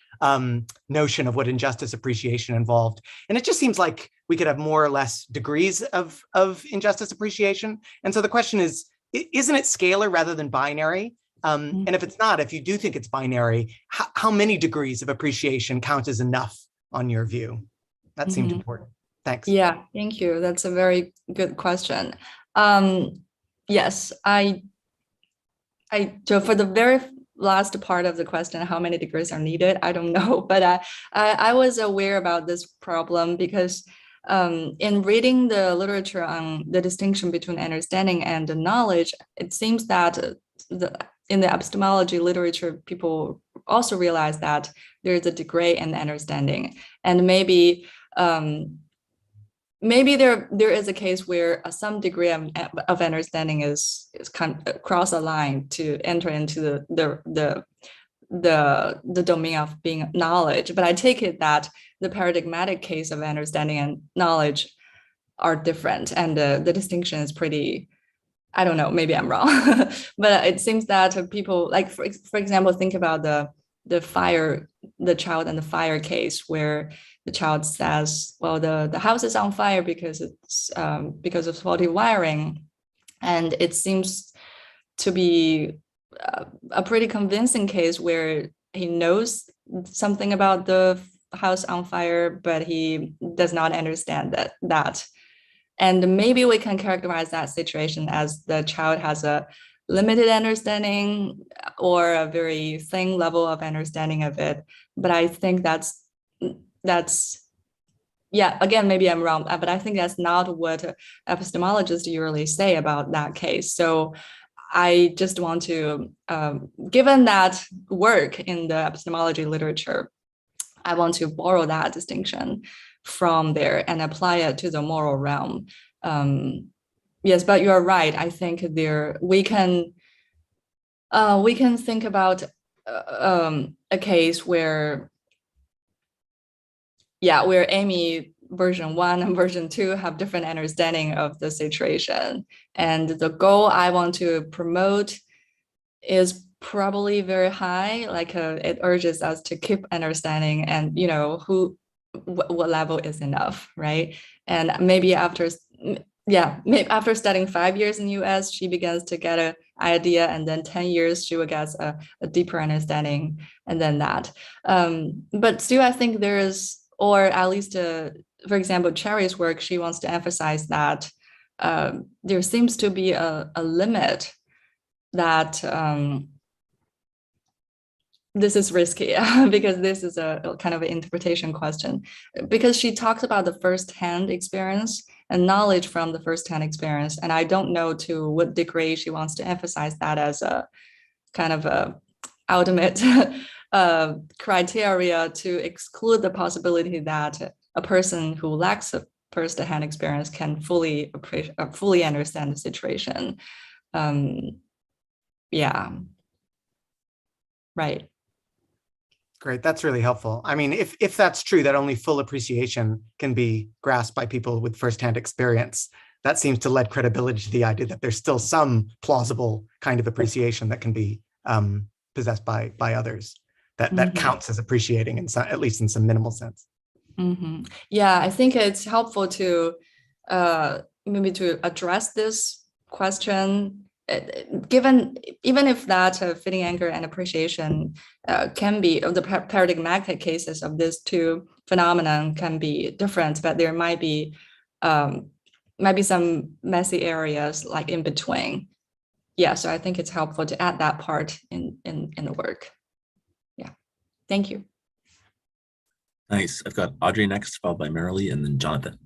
notion of what injustice appreciation involved. And it just seems like we could have more or less degrees of injustice appreciation. And so the question is, isn't it scalar rather than binary? And if it's not, if you do think it's binary, how many degrees of appreciation count as enough on your view? That seemed important. Thanks. Yeah, thank you. That's a very good question. Yes, so for the very last part of the question, how many degrees are needed? I don't know, but I was aware about this problem because in reading the literature on the distinction between understanding and knowledge, it seems that in the epistemology literature, people also realize that there's a degree in understanding, and maybe there is a case where some degree of understanding is cross a line to enter into the domain of being knowledge. But I take it that the paradigmatic case of understanding and knowledge are different, and the distinction is pretty, I don't know, maybe I'm wrong, but it seems that people, like for example, think about the child and the fire case, where the child says, well, the house is on fire because it's because of faulty wiring. And it seems to be a pretty convincing case where he knows something about the house on fire, but he does not understand that. And maybe we can characterize that situation as the child has a limited understanding or a very thin level of understanding of it. But I think that's yeah, again, maybe I'm wrong, but I think that's not what epistemologists usually say about that case. So I just want to, given that work in the epistemology literature, I want to borrow that distinction from there and apply it to the moral realm. Yes, but you're right. I think we can think about a case where Amy version 1 and version 2 have different understanding of the situation. And the goal I want to promote is probably very high, like it urges us to keep understanding and, what level is enough, right? And maybe after studying 5 years in US, she begins to get an idea, and then 10 years, she will get a deeper understanding, and then that. But still, I think there is, or at least, for example, Cherry's work, she wants to emphasize that there seems to be a limit that this is risky because this is a kind of an interpretation question, because she talks about the first-hand experience and knowledge from the first-hand experience. And I don't know to what degree she wants to emphasize that as a kind of a ultimate criteria to exclude the possibility that a person who lacks a first-hand experience can fully understand the situation. Yeah, right. Great. That's really helpful. I mean, if that's true, that only full appreciation can be grasped by people with firsthand experience, that seems to lend credibility to the idea that there's still some plausible kind of appreciation that can be possessed by others that counts as appreciating in some, at least in some minimal sense. Yeah, I think it's helpful to maybe to address this question, given even if that fitting anger and appreciation can be the paradigmatic cases of these two phenomenon can be different, but there might be some messy areas like in between. Yeah, so I think it's helpful to add that part in the work. Yeah, thank you. Nice. I've got Audrey next, followed by Marilee, and then Jonathan.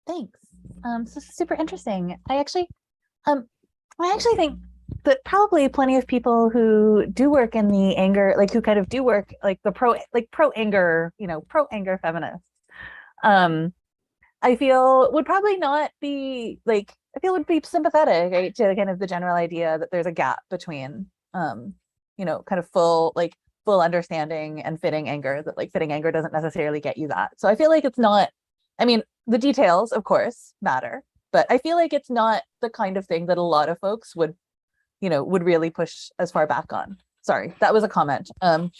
Thanks. So super interesting. I actually think that probably plenty of people who do work in the anger, like who kind of do work like the pro anger, pro anger feminists, I feel would probably not be like, I feel would be sympathetic, right, to kind of the general idea that there's a gap between, kind of full understanding and fitting anger, that like fitting anger doesn't necessarily get you that. So I feel like it's not, I mean, the details of course matter, but I feel like it's not the kind of thing that a lot of folks would really push as far back on. Sorry, that was a comment. So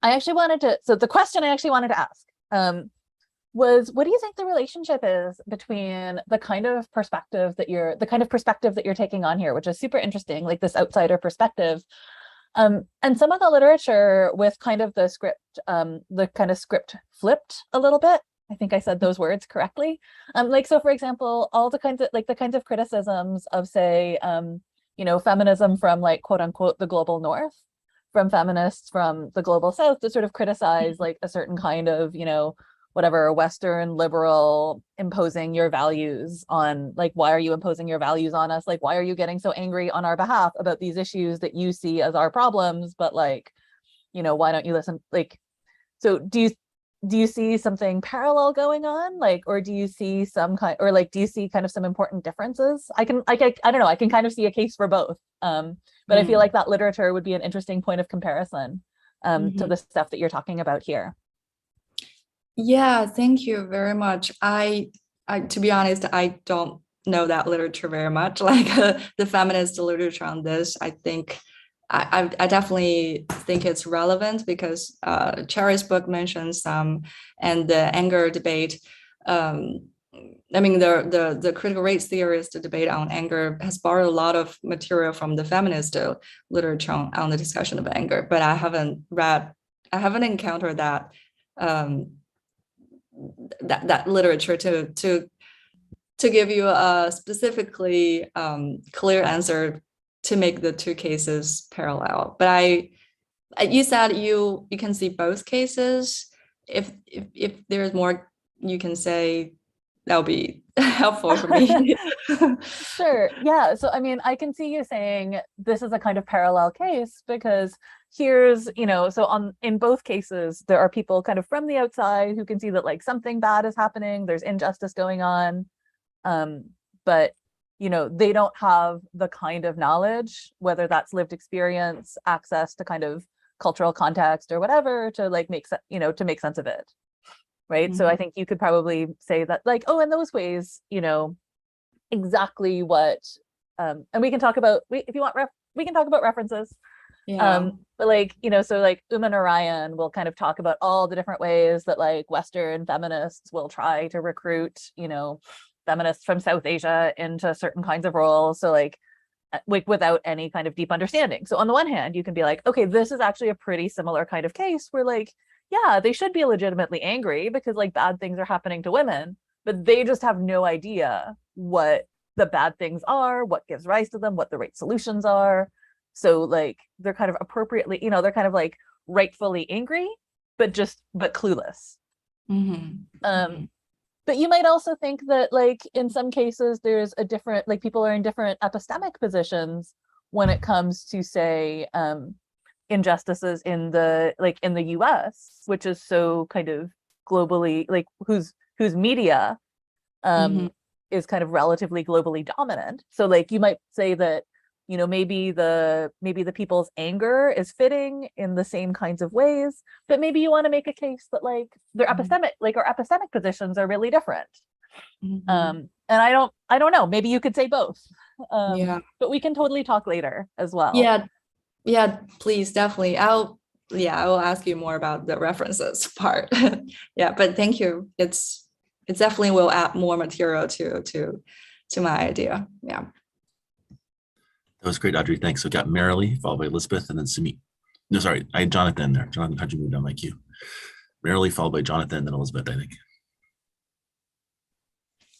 the question I actually wanted to ask was, what do you think the relationship is between the kind of perspective that you're taking on here, which is super interesting, like this outsider perspective, and some of the literature with kind of the script flipped a little bit. I think I said those words correctly. So for example, all the kinds of criticisms of, say, feminism from like quote unquote the global north, from feminists from the global south, that sort of criticize like a certain kind of, whatever Western liberal imposing your values on, like, why are you imposing your values on us? Like, why are you getting so angry on our behalf about these issues that you see as our problems? But like, why don't you listen? Like, so do you see something parallel going on? Like, or do you see do you see kind of some important differences? I don't know, I can kind of see a case for both. But I feel like that literature would be an interesting point of comparison to the stuff that you're talking about here. Yeah, thank you very much. I to be honest, I don't know that literature very much, like the feminist literature on this. I think I definitely think it's relevant because Cherry's book mentions some, and the anger debate. I mean, the critical race theorist debate on anger has borrowed a lot of material from the feminist literature on the discussion of anger, but I haven't encountered that that literature to give you a specifically clear answer to make the two cases parallel. But you said you can see both cases. If there's more you can say, that'll be helpful for me. Sure. Yeah. So I mean, I can see you saying this is a kind of parallel case because here's, in both cases, there are people kind of from the outside who can see that like something bad is happening, there's injustice going on. But they don't have the kind of knowledge, whether that's lived experience, access to kind of cultural context or whatever, to like make sense of it. Right. So I think you could probably say that, like, oh, in those ways, exactly what, and we can talk about, if you want, we can talk about references. Yeah. But like, so like Uma Narayan will kind of talk about all the different ways that like Western feminists will try to recruit, feminists from South Asia into certain kinds of roles. So like without any kind of deep understanding. So on the one hand, you can be like, okay, this is actually a pretty similar kind of case where like, yeah, they should be legitimately angry because like bad things are happening to women, but they just have no idea what the bad things are, what gives rise to them, what the right solutions are. So like they're kind of appropriately, they're kind of like rightfully angry, but clueless. But you might also think that like in some cases there's a different, like people are in different epistemic positions when it comes to, say, injustices in the US, which is so kind of globally, like whose media is kind of relatively globally dominant. So like you might say that maybe the people's anger is fitting in the same kinds of ways, but maybe you want to make a case that like their epistemic, like our epistemic positions are really different. And I don't know, maybe you could say both. But we can totally talk later as well. Yeah, please, definitely. I will ask you more about the references part. Yeah, but thank you. It definitely will add more material to my idea. Yeah. That was great, Audrey. Thanks. So we got Marilee, followed by Elizabeth, and then Sumit. No, sorry, I had Jonathan there. Jonathan, how'd you move down my queue? Marilee, followed by Jonathan, then Elizabeth, I think.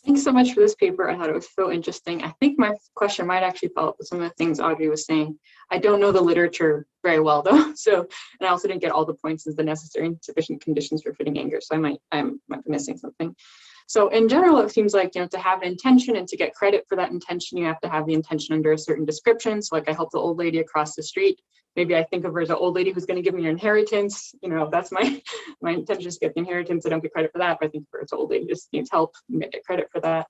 Thanks so much for this paper. I thought it was so interesting. I think my question might actually follow up with some of the things Audrey was saying. I don't know the literature very well though. So, and I also didn't get all the points as the necessary and sufficient conditions for fitting anger. So I might be missing something. So in general, it seems like, to have an intention and to get credit for that intention, you have to have the intention under a certain description. So like I helped the old lady across the street. Maybe I think of her as an old lady who's going to give me your inheritance. That's my intention is to get the inheritance. I don't get credit for that. But I think of her as an old lady just needs help. You get credit for that.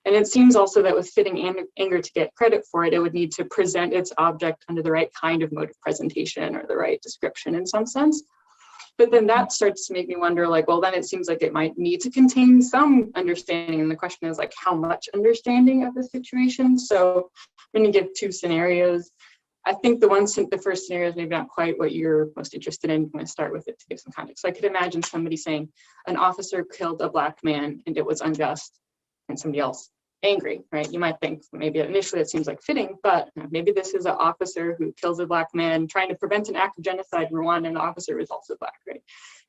And it seems also that with fitting anger to get credit for it, it would need to present its object under the right kind of mode of presentation or the right description in some sense. But then that starts to make me wonder, like, well, then it seems like it might need to contain some understanding. And the question is like, how much understanding of the situation? So I'm going to give two scenarios. I think the first scenario is maybe not quite what you're most interested in. I'm going to start with it to give some context. So I could imagine somebody saying an officer killed a Black man and it was unjust, and somebody else angry, right? You might think maybe initially it seems like fitting, but maybe this is an officer who kills a Black man trying to prevent an act of genocide in Rwanda, and the officer was also Black, right?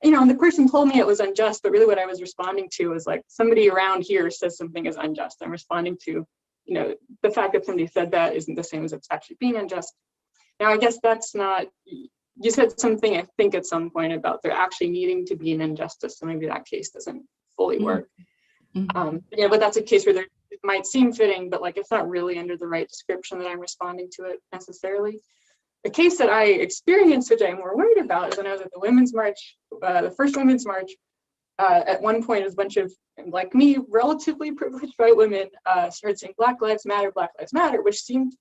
And the person told me it was unjust, but really what I was responding to was like, somebody around here says something is unjust. I'm responding to, the fact that somebody said that isn't the same as it's actually being unjust. Now, I guess that's not, you said something, I think at some point about there actually needing to be an injustice. So maybe that case doesn't fully work. But that's a case where it might seem fitting, but like it's not really under the right description that I'm responding to it necessarily. The case that I experienced, which I'm more worried about, is when I was at the Women's March, the first Women's March. At one point, a bunch of, like me, relatively privileged white women started saying Black Lives Matter, which seemed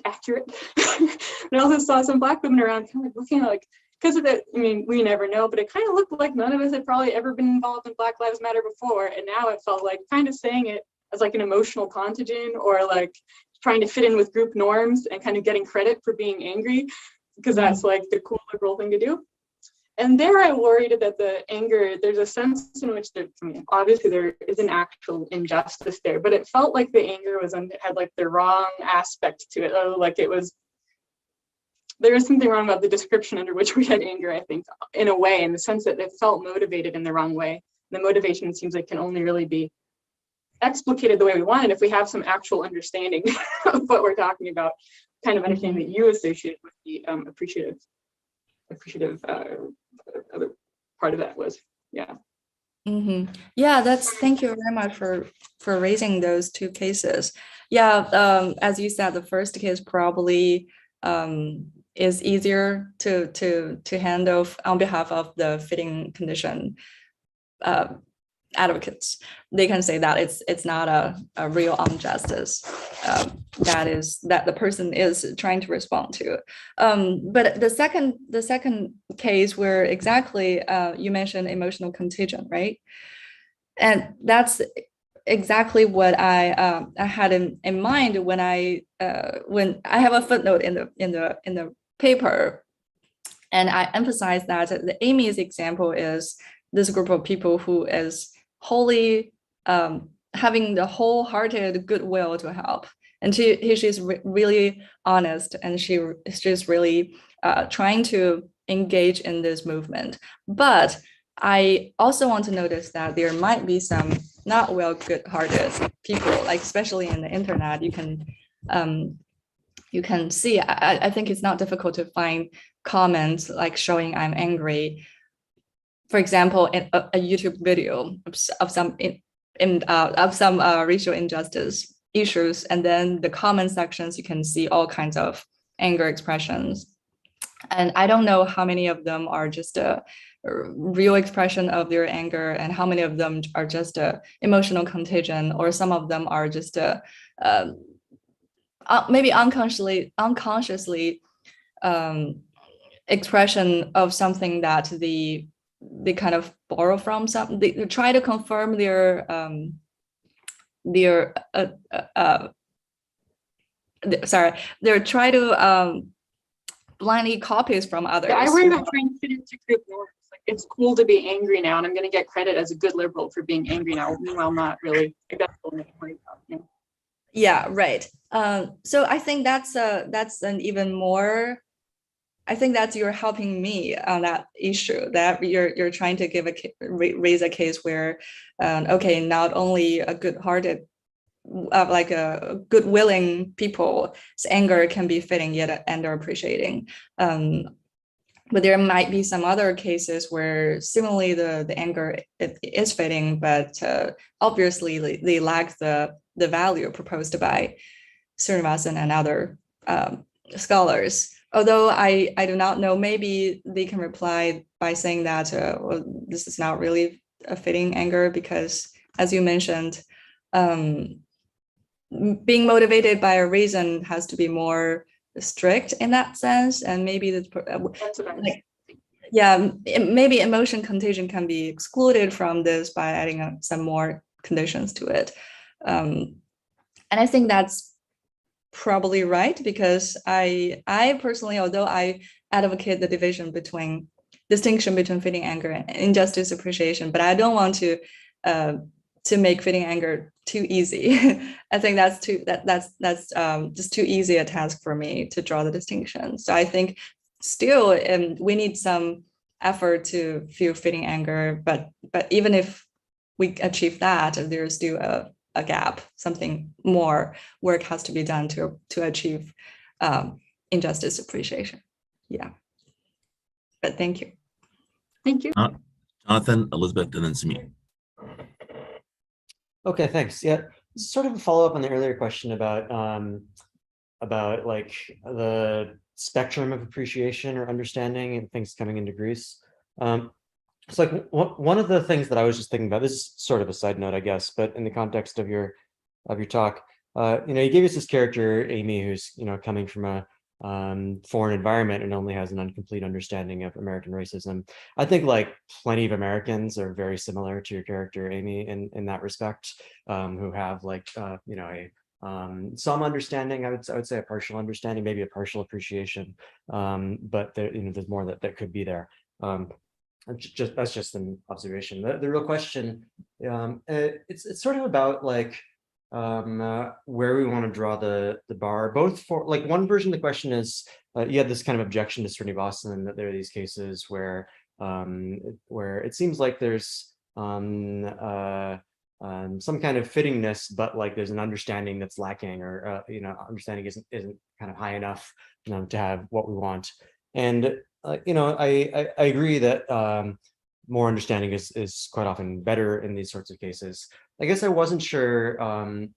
accurate. I also saw some Black women around kind of looking like, because of that, we never know, but it kind of looked like none of us had probably ever been involved in Black Lives Matter before. And now it felt like kind of saying it as like an emotional contagion, or like trying to fit in with group norms and kind of getting credit for being angry, because that's like the cool liberal thing to do. And there I worried that the anger, there's a sense in which obviously there is an actual injustice there, but it felt like the anger had like the wrong aspect to it. Like there was something wrong about the description under which we had anger, I think, in a way, in the sense that it felt motivated in the wrong way. The motivation, it seems like, can only really be explicated the way we want it if we have some actual understanding of what we're talking about, kind of understanding that you associate with the appreciative other part of that was, yeah. Thank you very much for raising those two cases. As you said, the first case probably is easier to handle on behalf of the fitting condition advocates. They can say that it's not a real injustice that the person is trying to respond to. But the second case where exactly you mentioned emotional contagion, right? And that's exactly what I had in mind when I have a footnote in the paper, and I emphasize that the Amy's example is this group of people who is wholly having the wholehearted goodwill to help, and she's really honest, and she's really trying to engage in this movement. But I also want to notice that there might be some not good-hearted people, like especially in the internet. You can see. I think it's not difficult to find comments like showing I'm angry. For example, in a YouTube video of some racial injustice issues, and then the comment sections, you can see all kinds of anger expressions. And I don't know how many of them are just a real expression of their anger, and how many of them are just a emotional contagion, or some of them are just maybe unconsciously expression of something that they kind of borrow from some. They try to confirm their they try to blindly copies from others. Yeah, I worry about trying to fit into group norms. Like, it's cool to be angry now, and I'm going to get credit as a good liberal for being angry now. Meanwhile, not really. Like, that's the only worry about, you know? Yeah, right. So I think that's an even more. I think that you're helping me on that issue, that you're trying to raise a case where, okay, not only a good-hearted, like a good-willing people's anger can be fitting yet underappreciating. But there might be some other cases where similarly the anger is fitting, but obviously they lack the value proposed by Srinivasan and other scholars. Although I do not know, maybe they can reply by saying that well, this is not really a fitting anger because, as you mentioned, being motivated by a reason has to be more strict in that sense, and maybe maybe emotion contagion can be excluded from this by adding some more conditions to it, and I think that's probably right, because I personally, although I advocate the distinction between fitting anger and injustice appreciation, but I don't want to make fitting anger too easy. I think that's just too easy a task for me to draw the distinction. So I think still we need some effort to feel fitting anger, but even if we achieve that, there's still a gap, something more work has to be done to achieve injustice appreciation. Yeah, but thank you. Thank you. Jonathan, Elizabeth, and then Sumi. Okay, thanks. Yeah, sort of a follow-up on the earlier question about like the spectrum of appreciation or understanding and things coming into Greece. It's like one of the things that I was just thinking about, this is sort of a side note, I guess, but in the context of your talk, you gave us this character, Amy, who's, coming from a foreign environment and only has an incomplete understanding of American racism. I think like plenty of Americans are very similar to your character, Amy, in that respect, who have like, some understanding, I would say a partial understanding, maybe a partial appreciation, but there, there's more that could be there. That's just an observation. The real question, it's sort of about like where we want to draw the bar, both for like one version of the question is you had this kind of objection to Srinivasan, that there are these cases where it seems like there's some kind of fittingness, but like there's an understanding that's lacking, or understanding isn't kind of high enough to have what we want. And I agree that more understanding is quite often better in these sorts of cases. I guess I wasn't sure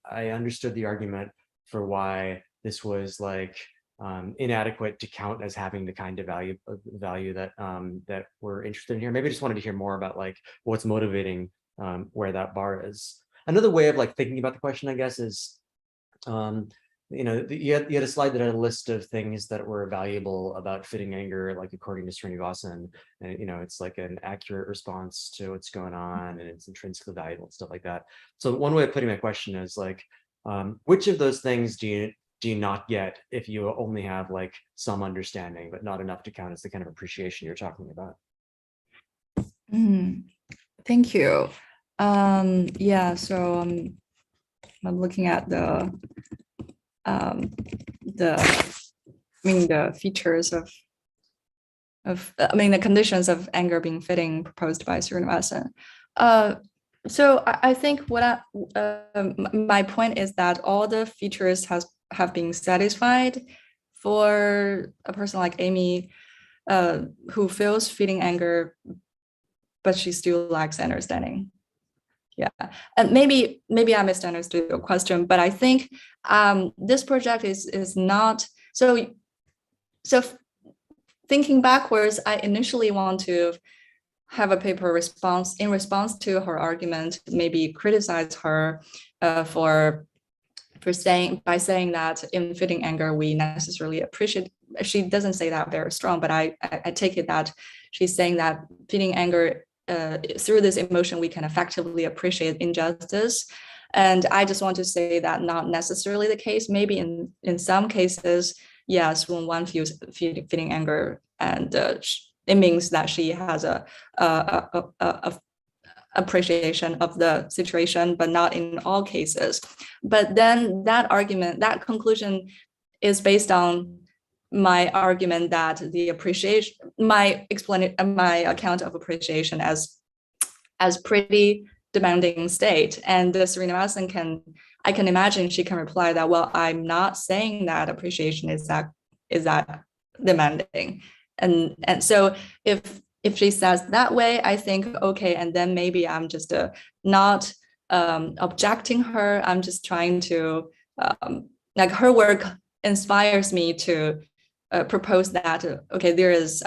I understood the argument for why this was like inadequate to count as having the kind of value that we're interested in here. Maybe I just wanted to hear more about like what's motivating where that bar is. Another way of like thinking about the question, I guess, is you had a slide that had a list of things that were valuable about fitting anger, like according to Srinivasan, and it's like an accurate response to what's going on, and it's intrinsically valuable and stuff like that. So one way of putting my question is like, which of those things do you not get if you only have like some understanding, but not enough to count as the kind of appreciation you're talking about? Thank you. Yeah, so I'm looking at the features of the conditions of anger being fitting proposed by Srinivasan. So I think my point is that all the features have been satisfied for a person like Amy, who feels fitting anger, but she still lacks understanding. Yeah, and maybe I misunderstood your question, but I think this project is not so. Thinking backwards, I initially want to have a paper in response to her argument, maybe criticize her for by saying that in fitting anger, we necessarily appreciate. She doesn't say that very strong, but I take it that she's saying that feeling anger through this emotion, we can effectively appreciate injustice. And I just want to say that not necessarily the case. Maybe in some cases, yes, when one feels feeling anger, and it means that she has a appreciation of the situation, but not in all cases. But then that conclusion is based on my argument that the appreciation, my account of appreciation as pretty demanding state. And Serena Madison I can imagine she can reply that, well, I'm not saying that appreciation is that demanding. And so if she says that way, I think, okay, and then maybe I'm just not objecting her. I'm just trying to, like, her work inspires me to propose that, okay, there is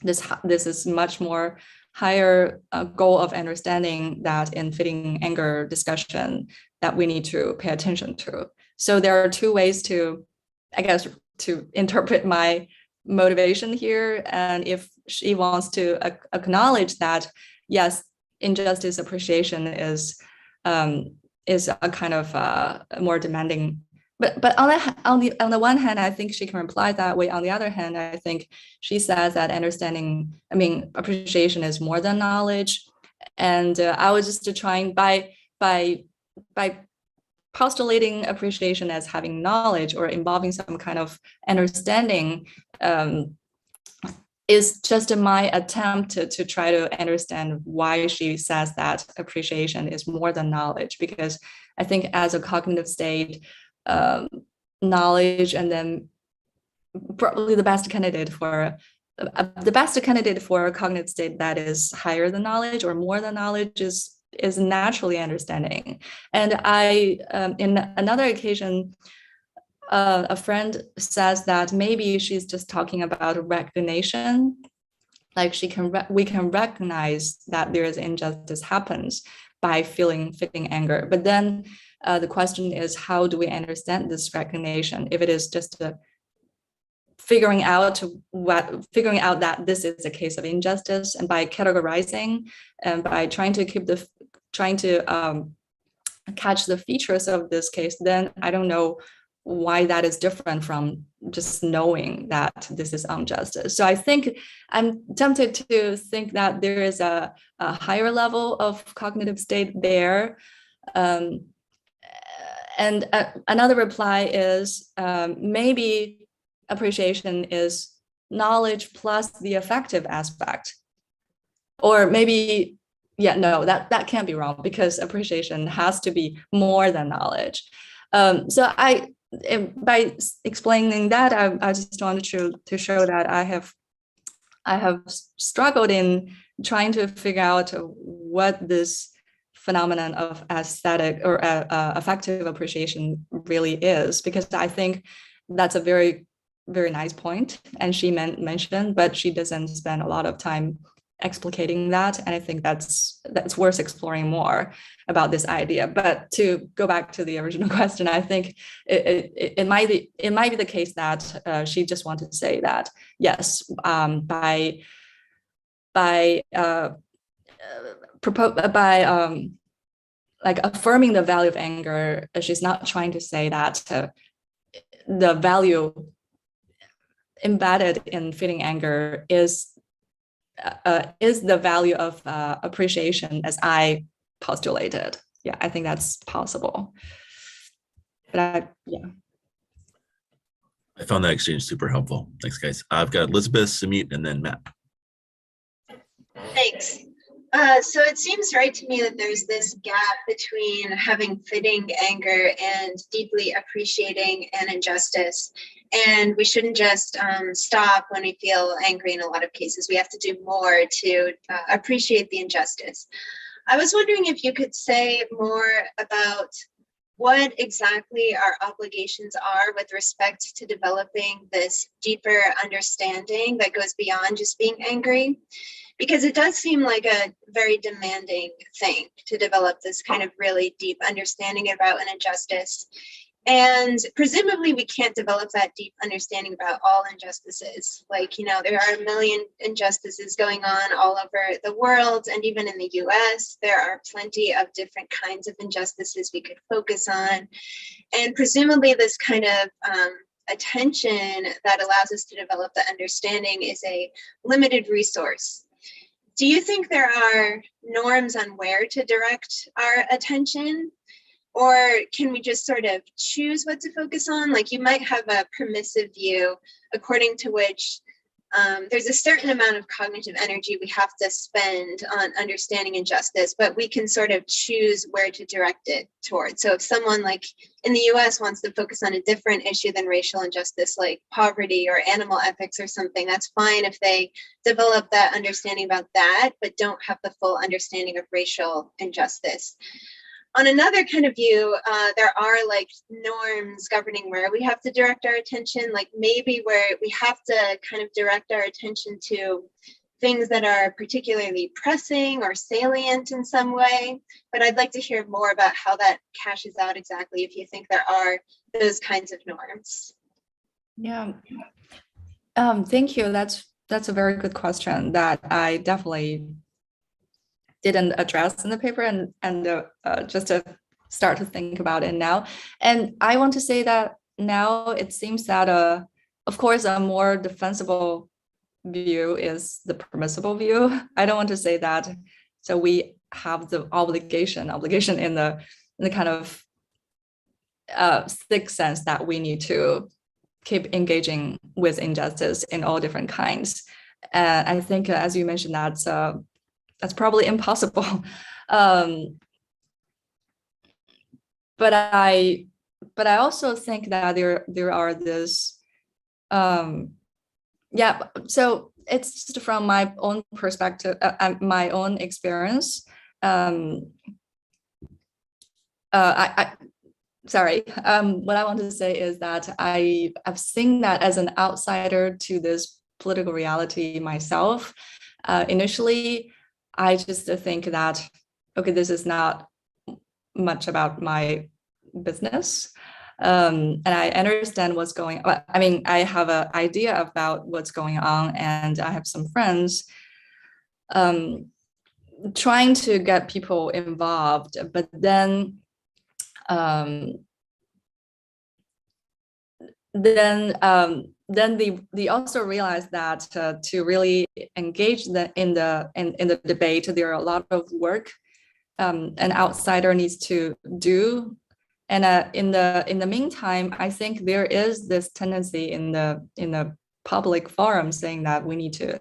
this is much more higher goal of understanding that in fitting anger discussion that we need to pay attention to. So there are two ways to, I guess, to interpret my motivation here. And if she wants to acknowledge that, yes, injustice appreciation is a kind of more demanding. But on the one hand, I think she can reply that way. On the other hand, I think she says that appreciation is more than knowledge. And I was just trying by postulating appreciation as having knowledge or involving some kind of understanding is just my attempt to try to understand why she says that appreciation is more than knowledge. Because I think as a cognitive state, knowledge, and then probably the best candidate for a cognitive state that is higher than knowledge or more than knowledge is naturally understanding. And I, in another occasion, a friend says that maybe she's just talking about recognition, like we can recognize that there is injustice happens by fitting anger. But then the question is, how do we understand this recognition? If it is just figuring out that this is a case of injustice, and by categorizing and by trying to catch the features of this case, then I don't know why that is different from just knowing that this is injustice. So I think I'm tempted to think that there is a higher level of cognitive state there. And another reply is maybe appreciation is knowledge plus the affective aspect. Or maybe, that can't be wrong, because appreciation has to be more than knowledge. So by explaining that, I just wanted to show that I have struggled in trying to figure out what this phenomenon of aesthetic or affective appreciation really is, because I think that's a very, very nice point, and she mentioned, but she doesn't spend a lot of time explicating that, and I think that's worth exploring more about this idea. But to go back to the original question, I think it might be the case that she just wanted to say that, yes, by affirming the value of anger, she's not trying to say that the value embedded in feeling anger is the value of appreciation as I postulated. Yeah, I think that's possible. But I found that exchange super helpful. Thanks, guys. I've got Elizabeth, Samit, and then Matt. Thanks. So it seems right to me that there's this gap between having fitting anger and deeply appreciating an injustice. And we shouldn't just stop when we feel angry in a lot of cases. We have to do more to appreciate the injustice. I was wondering if you could say more about what exactly our obligations are with respect to developing this deeper understanding that goes beyond just being angry. because it does seem like a very demanding thing to develop this kind of really deep understanding about an injustice. And presumably we can't develop that deep understanding about all injustices. Like, you know, there are a million injustices going on all over the world, and even in the US, there are plenty of different kinds of injustices we could focus on. And presumably this kind of attention that allows us to develop the understanding is a limited resource. Do you think there are norms on where to direct our attention? Or can we just sort of choose what to focus on? Like, you might have a permissive view according to which there's a certain amount of cognitive energy we have to spend on understanding injustice, but we can sort of choose where to direct it towards. So if someone like in the US wants to focus on a different issue than racial injustice, like poverty or animal ethics or something, that's fine if they develop that understanding about that, but don't have the full understanding of racial injustice. On another kind of view, there are like norms governing where we have to direct our attention, like maybe where we have to kind of direct our attention to things that are particularly pressing or salient in some way. But I'd like to hear more about how that cashes out exactly, if you think there are those kinds of norms. Yeah, thank you. That's a very good question that I definitely didn't address in the paper, and just to start to think about it now. And I want to say that now it seems that of course a more defensible view is the permissible view. I don't want to say that. So we have the obligation in the kind of thick sense that we need to keep engaging with injustice in all different kinds. And I think, as you mentioned, that's probably impossible. But I also think that there are this, yeah. So it's just from my own perspective, my own experience. Sorry. What I want to say is that I've seen that as an outsider to this political reality myself. Initially, I just think that, okay, this is not much about my business. And I understand what's going on. I mean, I have an idea about what's going on, and I have some friends trying to get people involved, but then they also realize that to really engage in the debate, there are a lot of work an outsider needs to do. And in the meantime, I think there is this tendency in the public forum saying that we need to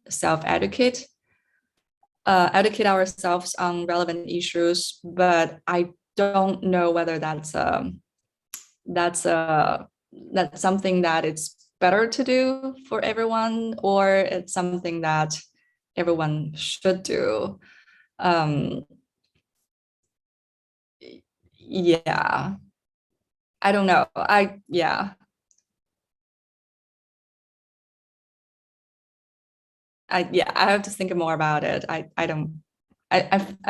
self-educate, educate ourselves on relevant issues. But I don't know whether that's something that it's better to do for everyone, or it's something that everyone should do. Yeah, I don't know. I have to think more about it. I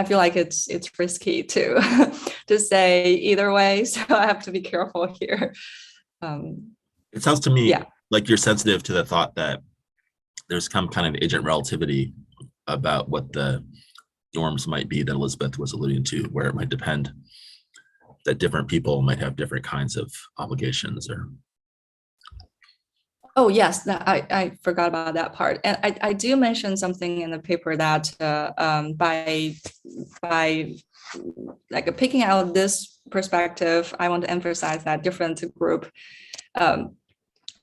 feel like it's risky to to say either way, so I have to be careful here. It sounds to me like you're sensitive to the thought that there's some kind of agent relativity about what the norms might be that Elizabeth was alluding to, where it might depend that different people might have different kinds of obligations. Or oh yes, I forgot about that part. And I do mention something in the paper that by like picking out this perspective, I want to emphasize that different group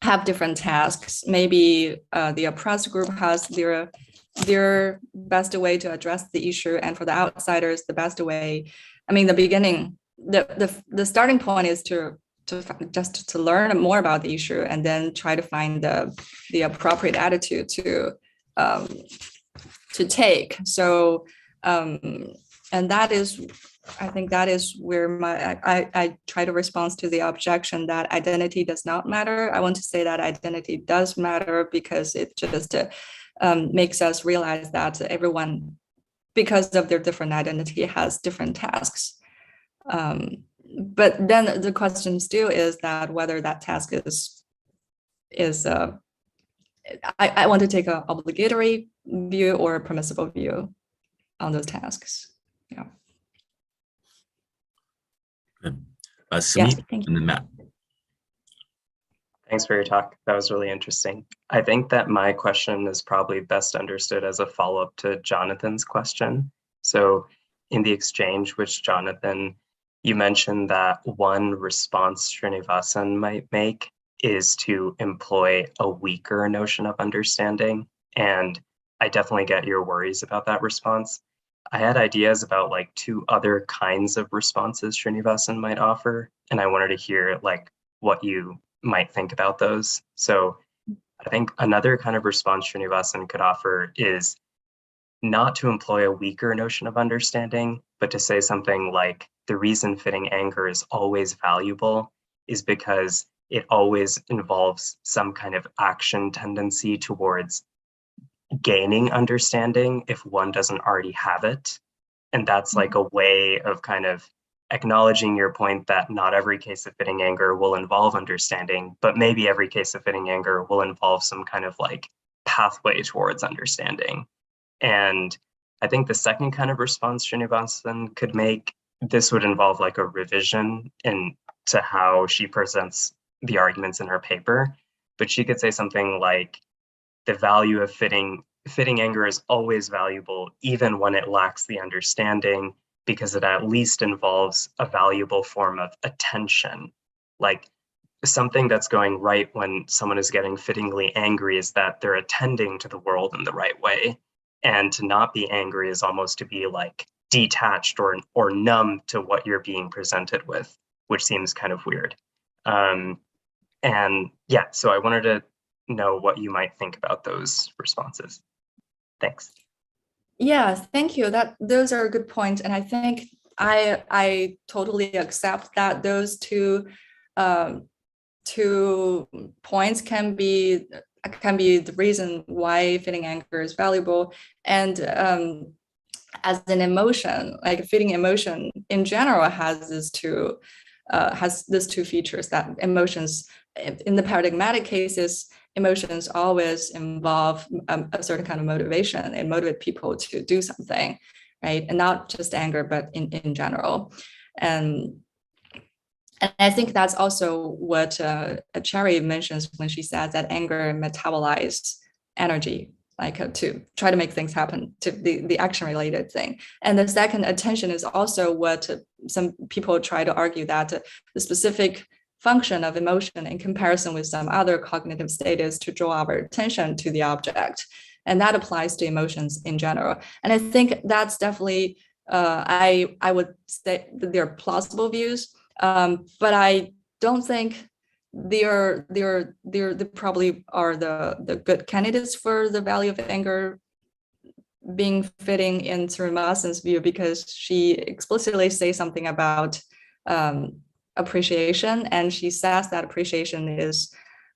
have different tasks. Maybe the oppressed group has their best way to address the issue, and for the outsiders, the best way. I mean, the beginning, the starting point is to learn more about the issue, and then try to find the appropriate attitude to take. So, and that is, I think that is where I try to respond to the objection that identity does not matter. I want to say that identity does matter, because it just makes us realize that everyone, because of their different identity, has different tasks. But then the question still is that whether that task is I want to take an obligatory view or a permissible view on those tasks. Yeah. Good. Yes, Samit, thank you. and then Matt. Thanks for your talk. That was really interesting. I think that my question is probably best understood as a follow-up to Jonathan's question. So in the exchange with Jonathan, you mentioned that one response Srinivasan might make is to employ a weaker notion of understanding. And I definitely get your worries about that response. I had ideas about like 2 other kinds of responses Srinivasan might offer, and I wanted to hear like what you might think about those. So I think another kind of response Srinivasan could offer is not to employ a weaker notion of understanding, but to say something like the reason fitting anger is always valuable is because it always involves some kind of action tendency towards gaining understanding if one doesn't already have it. And that's like a way of kind of acknowledging your point that not every case of fitting anger will involve understanding, but maybe every case of fitting anger will involve some kind of like pathway towards understanding. And I think the second kind of response Srinivasan could make, this would involve like a revision into how she presents the arguments in her paper, but she could say something like the value of fitting anger is always valuable, even when it lacks the understanding, because it at least involves a valuable form of attention. Like something that's going right when someone is getting fittingly angry is that they're attending to the world in the right way. And to not be angry is almost to be like detached or numb to what you're being presented with, which seems kind of weird. And yeah, so I wanted to know what you might think about those responses. Thanks. Yeah, thank you. Those are good points, and I think I totally accept that those two points can be the reason why fitting anger is valuable. And as an emotion, like fitting emotion in general has these two features, that emotions in the paradigmatic cases, emotions always involve a certain kind of motivation and motivate people to do something, right? And not just anger, but in general. And I think that's also what Cherry mentions when she says that anger metabolizes energy, like to try to make things happen, to the action-related thing. And the second, attention, is also what some people try to argue, that the specific function of emotion in comparison with some other cognitive state is to draw our attention to the object. And that applies to emotions in general. And I think that's definitely, I would say that they're plausible views, but I don't think they probably are the good candidates for the value of anger being fitting in Srinivasan's view, because she explicitly says something about appreciation, and she says that appreciation is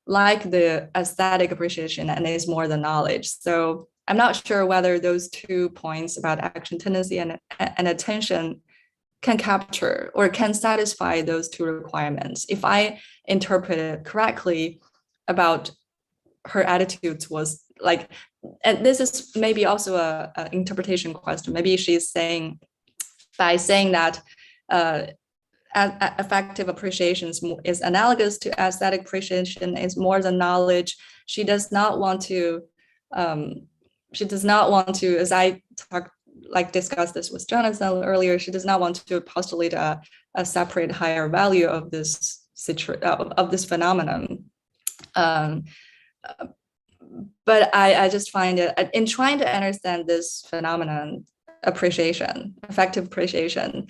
like the aesthetic appreciation and is more than knowledge. So I'm not sure whether those 2 points about action tendency and attention can capture or can satisfy those 2 requirements. If I interpret it correctly about her attitudes was like, and this is maybe also a interpretation question. Maybe she's saying, by saying that affective appreciation is analogous to aesthetic appreciation, is more than knowledge. She does not want to, as I discussed this with Jonathan earlier, she does not want to postulate a separate higher value of this phenomenon. But I just find it, in trying to understand this phenomenon, affective appreciation,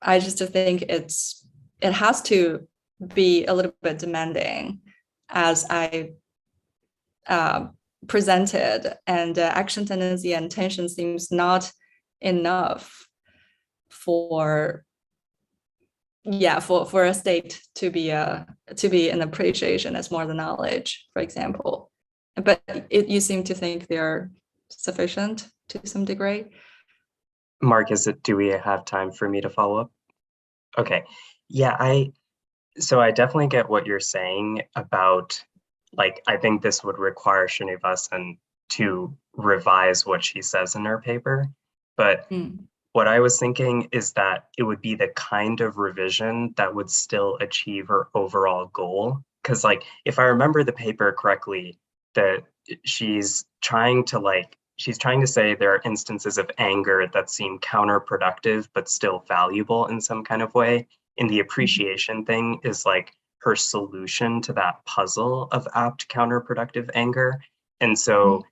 I just think it has to be a little bit demanding, as I presented, and action tendency and tension seems not enough for a state to be an appreciation as more than knowledge, for example. but you seem to think they're sufficient to some degree. Mark, do we have time for me to follow up? Okay. Yeah, so I definitely get what you're saying about, like, I think this would require Srinivasan to revise what she says in her paper. But what I was thinking is that it would be the kind of revision that would still achieve her overall goal. Because, like, if I remember the paper correctly, that she's trying to say there are instances of anger that seem counterproductive but still valuable in some kind of way. And the appreciation thing is like her solution to that puzzle of apt counterproductive anger. And so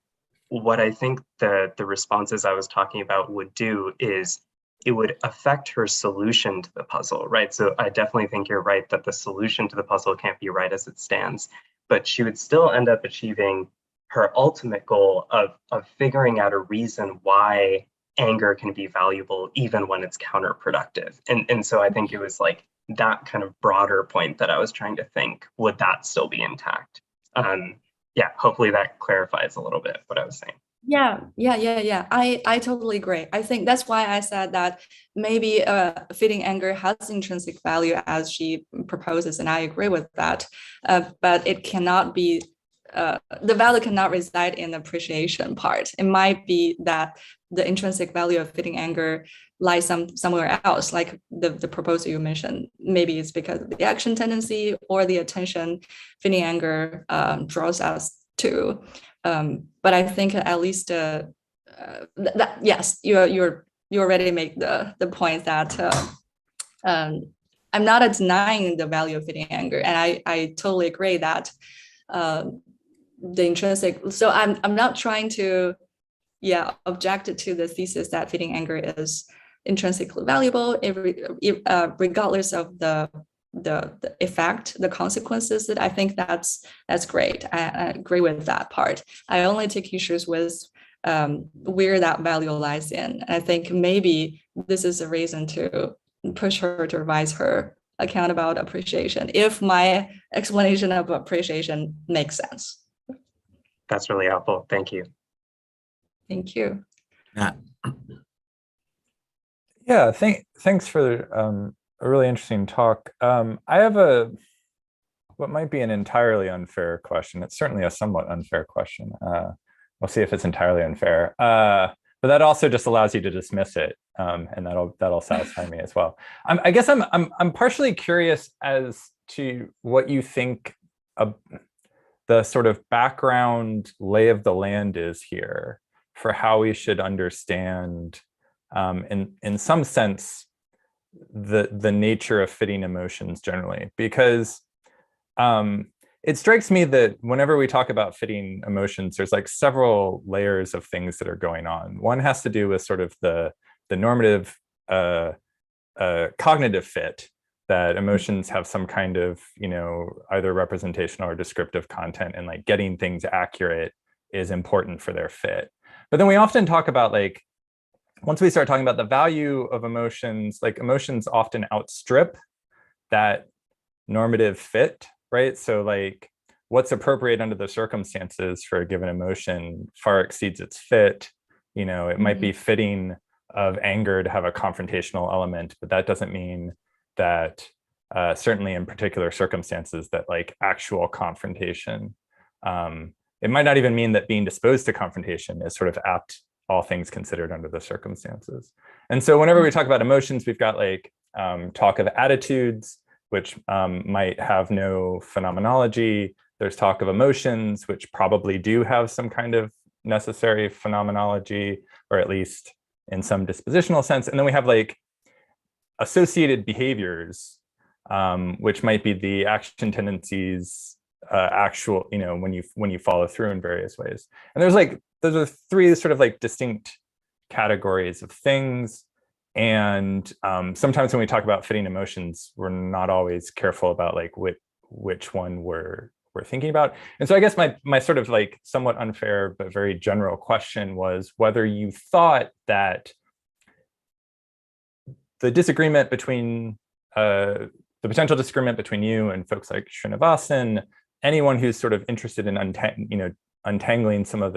what I think the responses I was talking about would do is it would affect her solution to the puzzle, right? So I definitely think you're right that the solution to the puzzle can't be right as it stands, but she would still end up achieving her ultimate goal of figuring out a reason why anger can be valuable even when it's counterproductive. And so I think it was like that kind of broader point that I was trying to think, would that still be intact? Yeah, hopefully that clarifies a little bit what I was saying. Yeah. I totally agree. I think that's why I said that maybe fitting anger has intrinsic value as she proposes, and I agree with that. But it cannot be, the value cannot reside in the appreciation part. It might be that the intrinsic value of fitting anger lies somewhere else, like the proposal you mentioned. Maybe it's because of the action tendency or the attention fitting anger draws us to. But I think at least yes, you already make the point that I'm not denying the value of fitting anger, and I totally agree that the intrinsic. So I'm not trying to object to the thesis that fitting anger is intrinsically valuable, regardless of the effect, the consequences. That I think that's great. I agree with that part. I only take issues with where that value lies in. I think maybe this is a reason to push her to revise her account about appreciation, if my explanation of appreciation makes sense. That's really helpful. Thank you. Thank you. Yeah, thanks for a really interesting talk. I have what might be an entirely unfair question. It's certainly a somewhat unfair question. We'll see if it's entirely unfair. But that also just allows you to dismiss it, and that'll satisfy me as well. I guess I'm partially curious as to what you think the sort of background lay of the land is here for how we should understand, in some sense, the nature of fitting emotions generally, because it strikes me that whenever we talk about fitting emotions, there's like several layers of things that are going on. One has to do with sort of the normative cognitive fit, that emotions have some kind of, either representational or descriptive content, and like getting things accurate is important for their fit. But then we often talk about, like, once we start talking about the value of emotions, like emotions often outstrip that normative fit, right? So like what's appropriate under the circumstances for a given emotion far exceeds its fit. It might be fitting of anger to have a confrontational element, but that doesn't mean that certainly in particular circumstances that like actual confrontation, it might not even mean that being disposed to confrontation is sort of apt, all things considered under the circumstances. And so whenever we talk about emotions, we've got like talk of attitudes, which might have no phenomenology. There's talk of emotions, which probably do have some kind of necessary phenomenology, or at least in some dispositional sense. And then we have like associated behaviors, which might be the action tendencies, actual, when you follow through in various ways. And those are three sort of like distinct categories of things. And sometimes when we talk about fitting emotions, we're not always careful about like which one we're thinking about. And so I guess my sort of like somewhat unfair but very general question was whether you thought that the disagreement between the potential disagreement between you and folks like Srinivasan, anyone who's sort of interested in untangling some of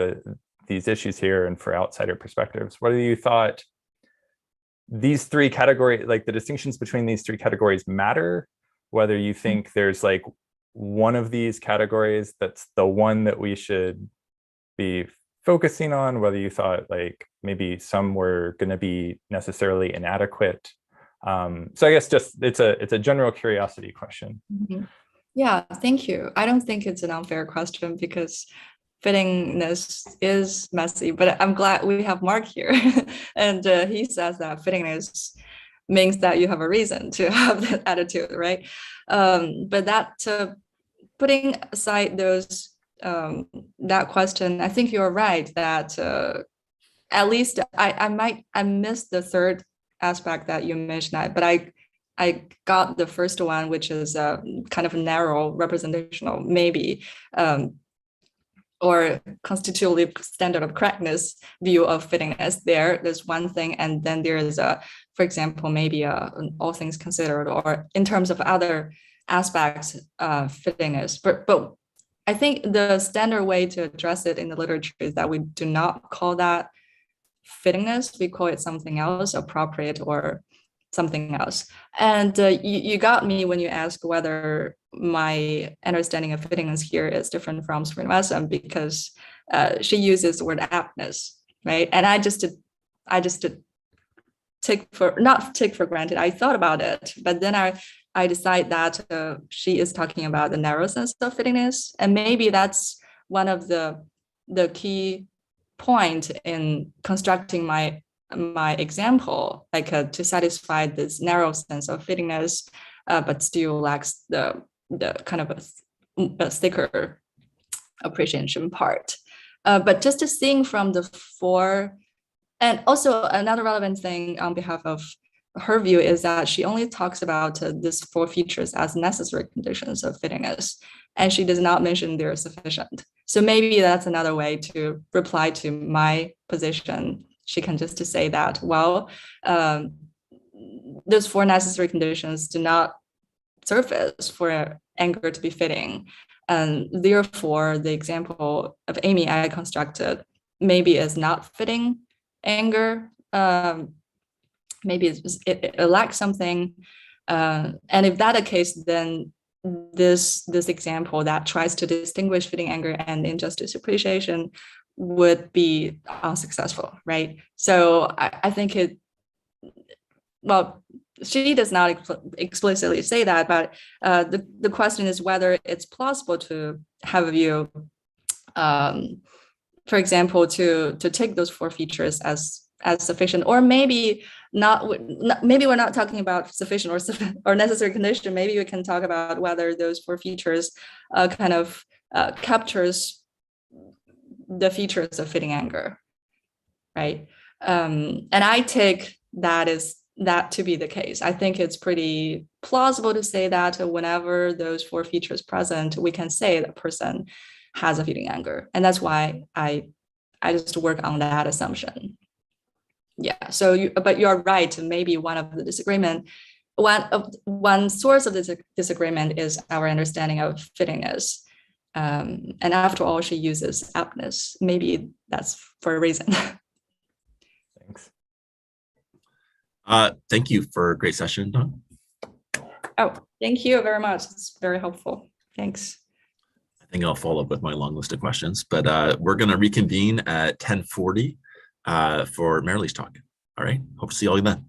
these issues here and for outsider perspectives, whether you thought these three categories, like the distinctions between these three categories matter, whether you think there's like one of these categories that's the one that we should be focusing on, whether you thought like maybe some were going to be necessarily inadequate. So I guess just it's a general curiosity question. Mm-hmm. Yeah, thank you. I don't think it's an unfair question because fittingness is messy, but I'm glad we have Mark here. And he says that fittingness means that you have a reason to have that attitude, right? But that putting aside those that question, I think you're right that at least I missed the third aspect that you mentioned, but I got the first one, which is kind of a narrow representational, maybe, or constitutive standard of correctness view of fittingness. There's one thing, and then there is for example, maybe all things considered, or in terms of other aspects of fittingness. But I think the standard way to address it in the literature is that we do not call that fittingness. We call it something else, appropriate or something else. And you got me when you ask whether my understanding of fittingness here is different from Srinivasan, because she uses the word aptness, right? And I just not take for granted. I thought about it, but then I decide that she is talking about the narrow sense of fittingness, and maybe that's one of the key point in constructing my example, like to satisfy this narrow sense of fittingness, but still lacks the kind of a thicker appreciation part. But just to seeing from the four, and also another relevant thing on behalf of her view is that she only talks about these four features as necessary conditions of fittingness, and she does not mention they're sufficient. So maybe that's another way to reply to my position. She can just say that, well, those four necessary conditions do not surface for anger to be fitting. And therefore, the example of Amy I constructed maybe is not fitting anger. Maybe it lacks something. And if that's the case, then this example that tries to distinguish fitting anger and injustice appreciation would be unsuccessful, right? So I think well, she does not explicitly say that, but the question is whether it's plausible to have a view, for example, to take those four features as sufficient, or maybe not. Maybe we're not talking about sufficient or necessary condition. Maybe we can talk about whether those four features kind of captures the features of fitting anger, right? And I take that to be the case. I think it's pretty plausible to say that whenever those four features present, we can say that person has a fitting anger, and that's why I just work on that assumption. Yeah. So, but you're right. Maybe one source of this disagreement is our understanding of fittingness. And after all, she uses aptness. Maybe that's for a reason. Thanks. Thank you for a great session, Don. Oh, thank you very much. It's very helpful. Thanks. I think I'll follow up with my long list of questions, but we're going to reconvene at 10:40 for Marilee's talk. All right. Hope to see all you then.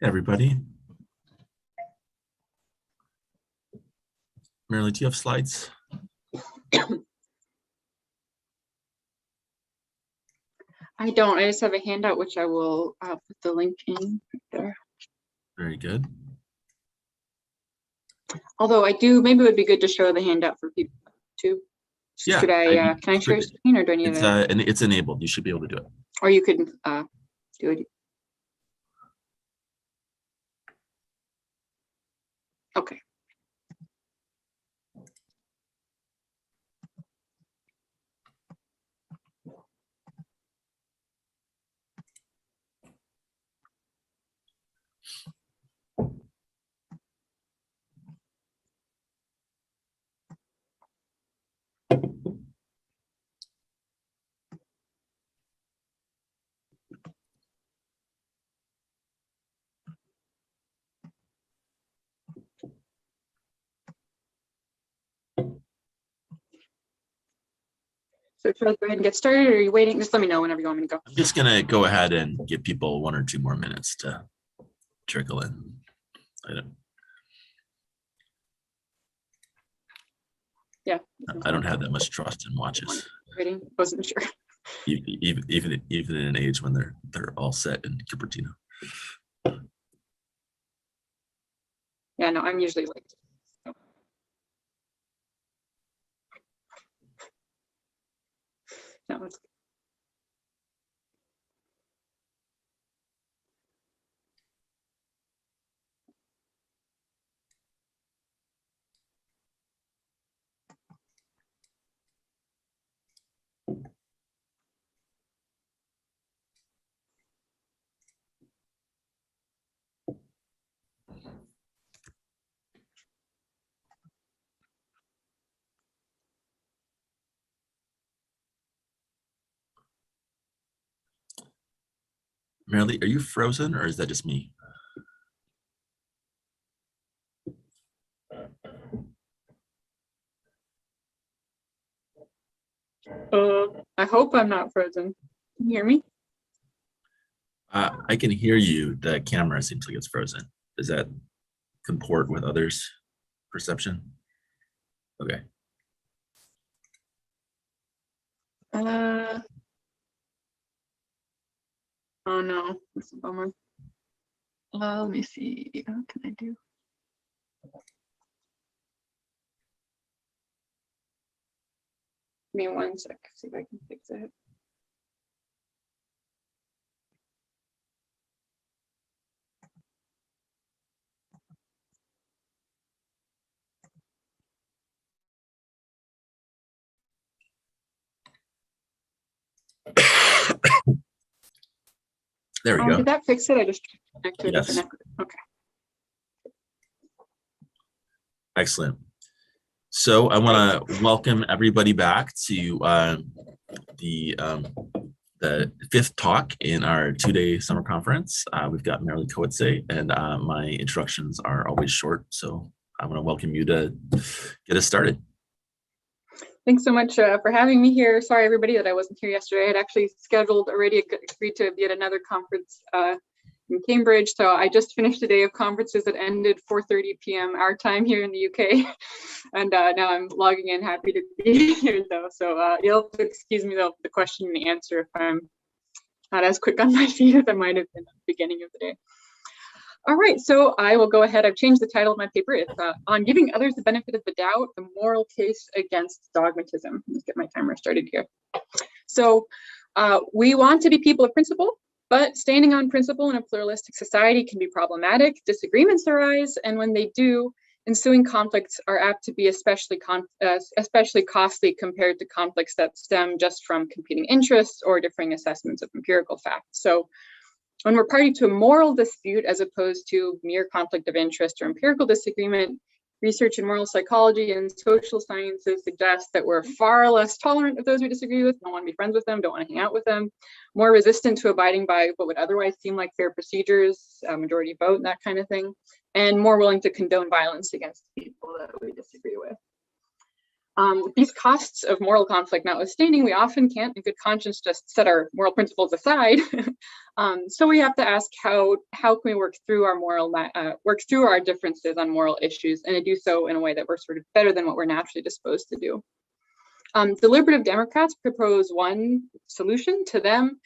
Everybody. Marilyn, do you have slides? I don't. I just have a handout, which I will put the link in there. Very good. Although I do, maybe it would be good to show the handout for people too. Yeah. Should I, can I share screen, or do I need it's enabled. You should be able to do it. Or you could do it. Okay. So should I go ahead and get started, or are you waiting? Just let me know whenever you want me to go. I'm just going to go ahead and give people 1 or 2 more minutes to trickle in. I don't have that much trust in watches. Waiting, wasn't sure. Even in an age when they're all set in Cupertino. Yeah, no, I'm usually late. No, it's Marilee, are you frozen or is that just me? I hope I'm not frozen. Can you hear me? I can hear you. The camera seems like it's frozen. Does that comport with others' perception? Okay. Oh no, that's a bummer. Let me see. What can I do? Give me 1 sec, see if I can fix it. There we go. Did that fix it? I just connected to a different network. Okay. Excellent. So I want to welcome everybody back to the 5th talk in our 2-day summer conference. We've got Marilee Coetzee, and my introductions are always short, so I want to welcome you to get us started. Thanks so much for having me here. Sorry, everybody, that I wasn't here yesterday. I had actually scheduled already, agreed to be at another conference in Cambridge. So I just finished a day of conferences that ended 4:30 p.m. our time here in the UK. And now I'm logging in, happy to be here though. So you'll have to excuse me though, the question and the answer if I'm not as quick on my feet as I might have been at the beginning of the day. All right, so I will go ahead. I've changed the title of my paper. It's on giving others the benefit of the doubt, the moral case against dogmatism. Let's get my timer started here. So we want to be people of principle, but standing on principle in a pluralistic society can be problematic. Disagreements arise, and when they do, ensuing conflicts are apt to be especially costly compared to conflicts that stem just from competing interests or differing assessments of empirical facts. So when we're party to a moral dispute as opposed to mere conflict of interest or empirical disagreement, research in moral psychology and social sciences suggests that we're far less tolerant of those we disagree with, don't want to be friends with them, don't want to hang out with them, more resistant to abiding by what would otherwise seem like fair procedures, majority vote, and that kind of thing, and more willing to condone violence against people that we disagree with. These costs of moral conflict notwithstanding, we often can't in good conscience just set our moral principles aside. So we have to ask how can we work through our differences on moral issues, and to do so in a way that we're sort of better than what we're naturally disposed to do. Deliberative Democrats propose one solution. To them,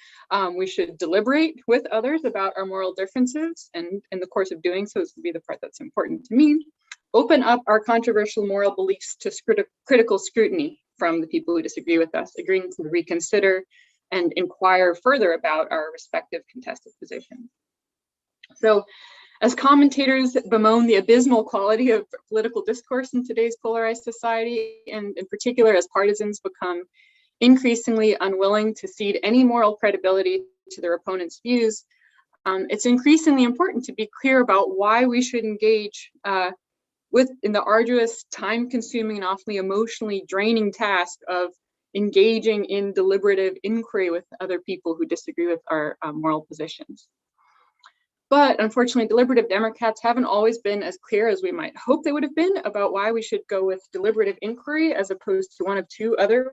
we should deliberate with others about our moral differences, and in the course of doing so, this would be the part that's important to me, open up our controversial moral beliefs to critical scrutiny from the people who disagree with us, agreeing to reconsider and inquire further about our respective contested positions. So, as commentators bemoan the abysmal quality of political discourse in today's polarized society, and in particular as partisans become increasingly unwilling to cede any moral credibility to their opponents' views, it's increasingly important to be clear about why we should engage in the arduous, time-consuming, and often emotionally draining task of engaging in deliberative inquiry with other people who disagree with our moral positions. But unfortunately, deliberative Democrats haven't always been as clear as we might hope they would have been about why we should go with deliberative inquiry as opposed to one of two other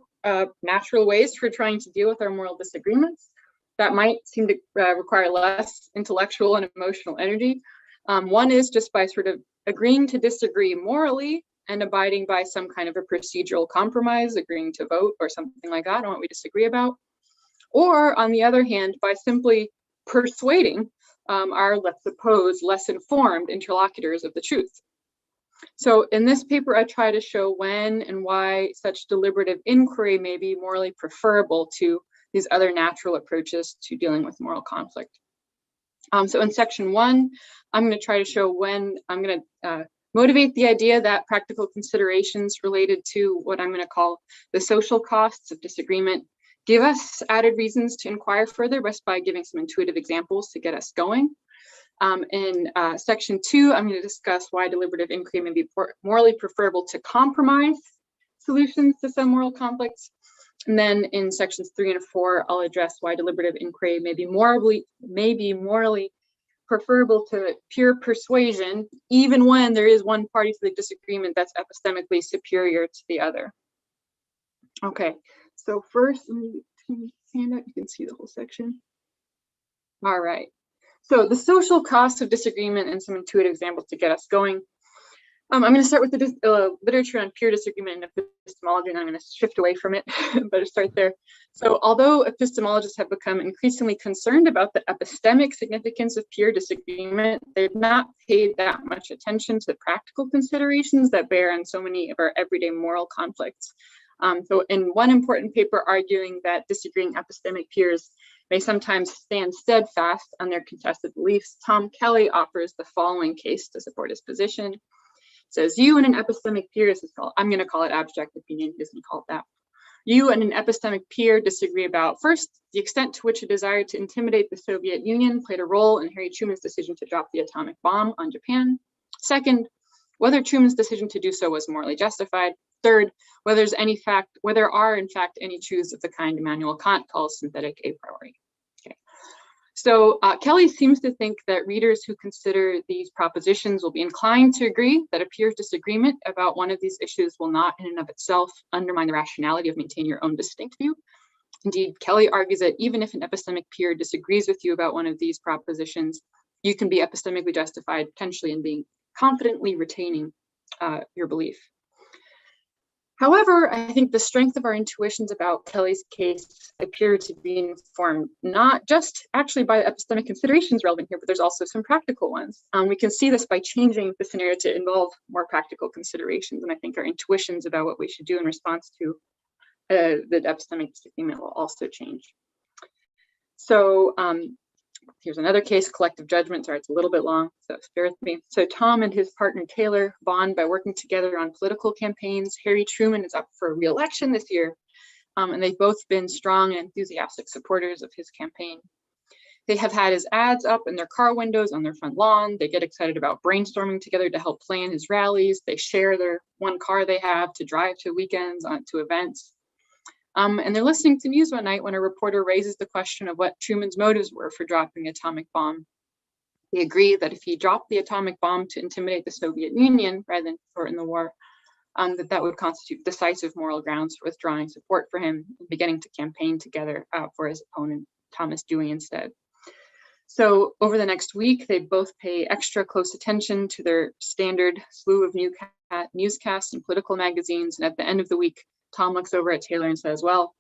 natural ways for trying to deal with our moral disagreements that might seem to require less intellectual and emotional energy. One is just by sort of agreeing to disagree morally and abiding by some kind of a procedural compromise, agreeing to vote or something like that on what we disagree about. Or on the other hand, by simply persuading our, let's suppose, less informed interlocutors of the truth. So in this paper, I try to show when and why such deliberative inquiry may be morally preferable to these other natural approaches to dealing with moral conflict. So in section 1, I'm going to try to show when I'm going to motivate the idea that practical considerations related to what I'm going to call the social costs of disagreement give us added reasons to inquire further just by giving some intuitive examples to get us going. In section 2, I'm going to discuss why deliberative inquiry may be morally preferable to compromise solutions to some moral conflicts. And then in sections 3 and 4, I'll address why deliberative inquiry may be morally preferable to pure persuasion, even when there is one party to the disagreement that's epistemically superior to the other. Okay, so first, let me stand up, you can see the whole section. All right, so the social costs of disagreement and some intuitive examples to get us going. I'm going to start with the literature on pure disagreement and epistemology, and I'm going to shift away from it, but to start there. So although epistemologists have become increasingly concerned about the epistemic significance of pure disagreement, they've not paid that much attention to the practical considerations that bear on so many of our everyday moral conflicts. So in one important paper arguing that disagreeing epistemic peers may sometimes stand steadfast on their contested beliefs, Tom Kelly offers the following case to support his position. Says you and an epistemic peer, I'm going to call it abstract opinion, he doesn't call it that. You and an epistemic peer disagree about, first, the extent to which a desire to intimidate the Soviet Union played a role in Harry Truman's decision to drop the atomic bomb on Japan. Second, whether Truman's decision to do so was morally justified. Third, whether there are in fact any truths of the kind Immanuel Kant calls synthetic a priori. Okay. So Kelly seems to think that readers who consider these propositions will be inclined to agree that a pure disagreement about one of these issues will not in and of itself undermine the rationality of maintaining your own distinct view. Indeed, Kelly argues that even if an epistemic peer disagrees with you about one of these propositions, you can be epistemically justified potentially in being confidently retaining your belief. However, I think the strength of our intuitions about Kelly's case appear to be informed not just actually by epistemic considerations relevant here, but there's also some practical ones. We can see this by changing the scenario to involve more practical considerations, and I think our intuitions about what we should do in response to the epistemic disagreement will also change. So here's another case, collective judgment. Sorry, it's a little bit long, so bear with me. So Tom and his partner Taylor bond by working together on political campaigns. Harry Truman is up for re-election this year, and they've both been strong and enthusiastic supporters of his campaign. They have had his ads up in their car windows on their front lawn. They get excited about brainstorming together to help plan his rallies. They share their one car they have to drive to weekends, to events. And they're listening to news one night when a reporter raises the question of what Truman's motives were for dropping the atomic bomb. They agree that if he dropped the atomic bomb to intimidate the Soviet Union rather than shorten the war, that would constitute decisive moral grounds for withdrawing support for him and beginning to campaign together for his opponent, Thomas Dewey, instead. So over the next week, they both pay extra close attention to their standard slew of newscasts and political magazines. And at the end of the week, Tom looks over at Taylor and says, well,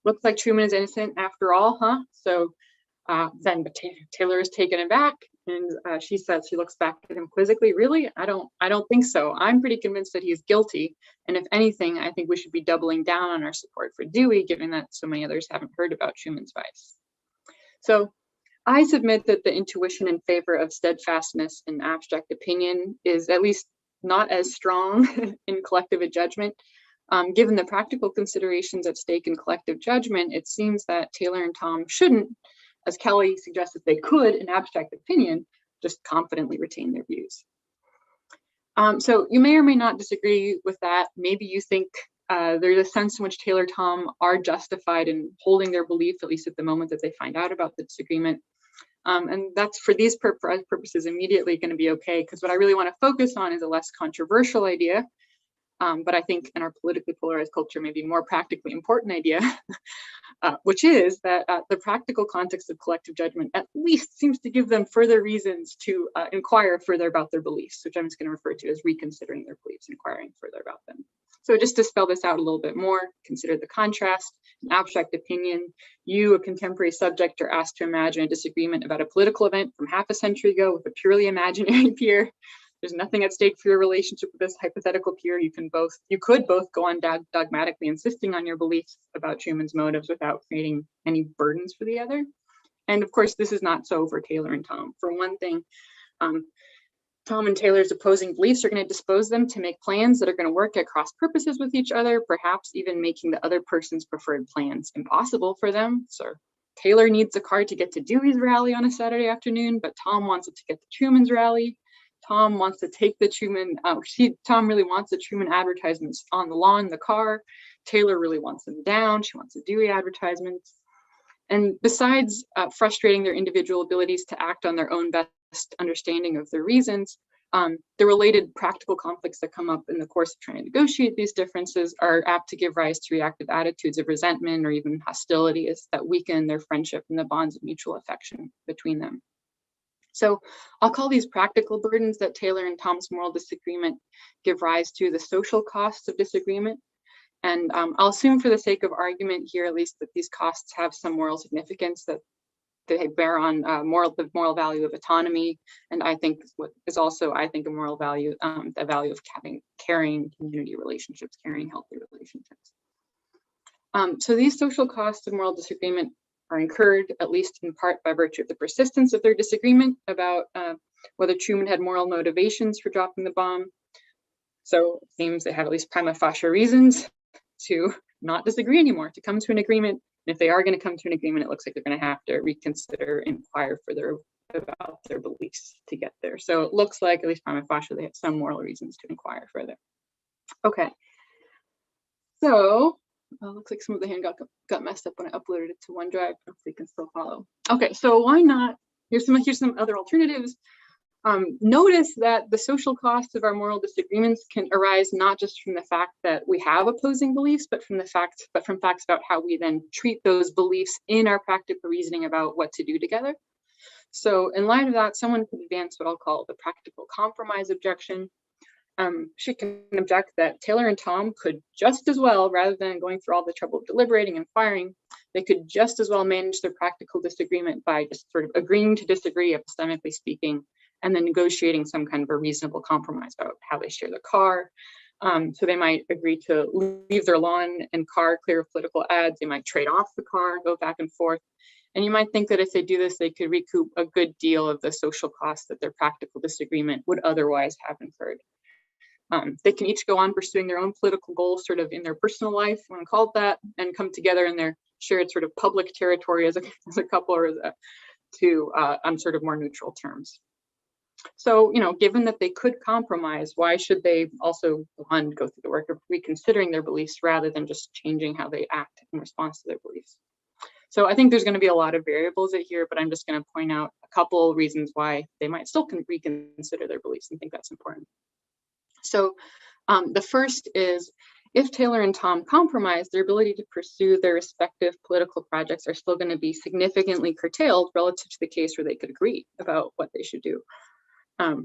looks like Truman is innocent after all, huh? So then Taylor is taken aback, and she says, she looks back at him quizzically, really? I don't think so. I'm pretty convinced that he is guilty. And if anything, I think we should be doubling down on our support for Dewey, given that so many others haven't heard about Truman's vice. So I submit that the intuition in favor of steadfastness in abstract opinion is at least not as strong in collective judgment. Given the practical considerations at stake in collective judgment, it seems that Taylor and Tom shouldn't, as Kelly suggested they could in abstract opinion, just confidently retain their views. So you may or may not disagree with that. Maybe you think there's a sense in which Taylor and Tom are justified in holding their belief, at least at the moment that they find out about the disagreement. And that's, for these purposes, immediately going to be okay, because what I really want to focus on is a less controversial idea, but I think in our politically polarized culture, maybe more practically important idea, which is that the practical context of collective judgment at least seems to give them further reasons to inquire further about their beliefs, which I'm just going to refer to as reconsidering their beliefs, inquiring further about them. So just to spell this out a little bit more, consider the contrast. In abstract opinion, you, a contemporary subject, are asked to imagine a disagreement about a political event from half a century ago with a purely imaginary peer. There's nothing at stake for your relationship with this hypothetical peer. You could both go on dogmatically insisting on your beliefs about Truman's motives without creating any burdens for the other. And of course, this is not so for Taylor and Tom. For one thing, Tom and Taylor's opposing beliefs are going to dispose them to make plans that are going to work at cross purposes with each other, perhaps even making the other person's preferred plans impossible for them. So Taylor needs a car to get to Dewey's rally on a Saturday afternoon, but Tom wants it to get to Truman's rally. Tom wants to take the Truman, Tom really wants the Truman advertisements on the lawn in the car. Taylor really wants them down. She wants the Dewey advertisements. And besides frustrating their individual abilities to act on their own best understanding of their reasons, the related practical conflicts that come up in the course of trying to negotiate these differences are apt to give rise to reactive attitudes of resentment or even hostility that weaken their friendship and the bonds of mutual affection between them. So I'll call these practical burdens that Taylor and Tom's moral disagreement give rise to the social costs of disagreement. And I'll assume for the sake of argument here, at least, that these costs have some moral significance, that they bear on the moral value of autonomy. And I think what is also, I think, a moral value, the value of having caring community relationships, caring healthy relationships. So these social costs of moral disagreement are incurred, at least in part, by virtue of the persistence of their disagreement about whether Truman had moral motivations for dropping the bomb. So it seems they have at least prima facie reasons to not disagree anymore, to come to an agreement. And if they are going to come to an agreement, it looks like they're going to have to reconsider, inquire further about their beliefs to get there. So it looks like, at least prima facie, they have some moral reasons to inquire further. Okay. So looks like some of the hand got messed up when I uploaded it to OneDrive. Hopefully you can still follow. Okay, so why not? Here's some other alternatives. Notice that the social costs of our moral disagreements can arise not just from the fact that we have opposing beliefs, but from facts about how we then treat those beliefs in our practical reasoning about what to do together. So in light of that, someone could advance what I'll call the practical compromise objection. She can object that Taylor and Tom could just as well, rather than going through all the trouble of deliberating and firing, they could just as well manage their practical disagreement by just sort of agreeing to disagree, epistemically speaking, and then negotiating some kind of a reasonable compromise about how they share the car. So they might agree to leave their lawn and car clear of political ads. They might trade off the car, go back and forth. And you might think that if they do this, they could recoup a good deal of the social costs that their practical disagreement would otherwise have incurred. They can each go on pursuing their own political goals sort of in their personal life, when called that, and come together in their shared sort of public territory as a couple, or on sort of more neutral terms. So, given that they could compromise, why should they also go through the work of reconsidering their beliefs rather than just changing how they act in response to their beliefs? So I think there's going to be a lot of variables here, but I'm just going to point out a couple reasons why they might still reconsider their beliefs and think that's important. So The first is, if Taylor and Tom compromise, their ability to pursue their respective political projects are still going to be significantly curtailed relative to the case where they could agree about what they should do.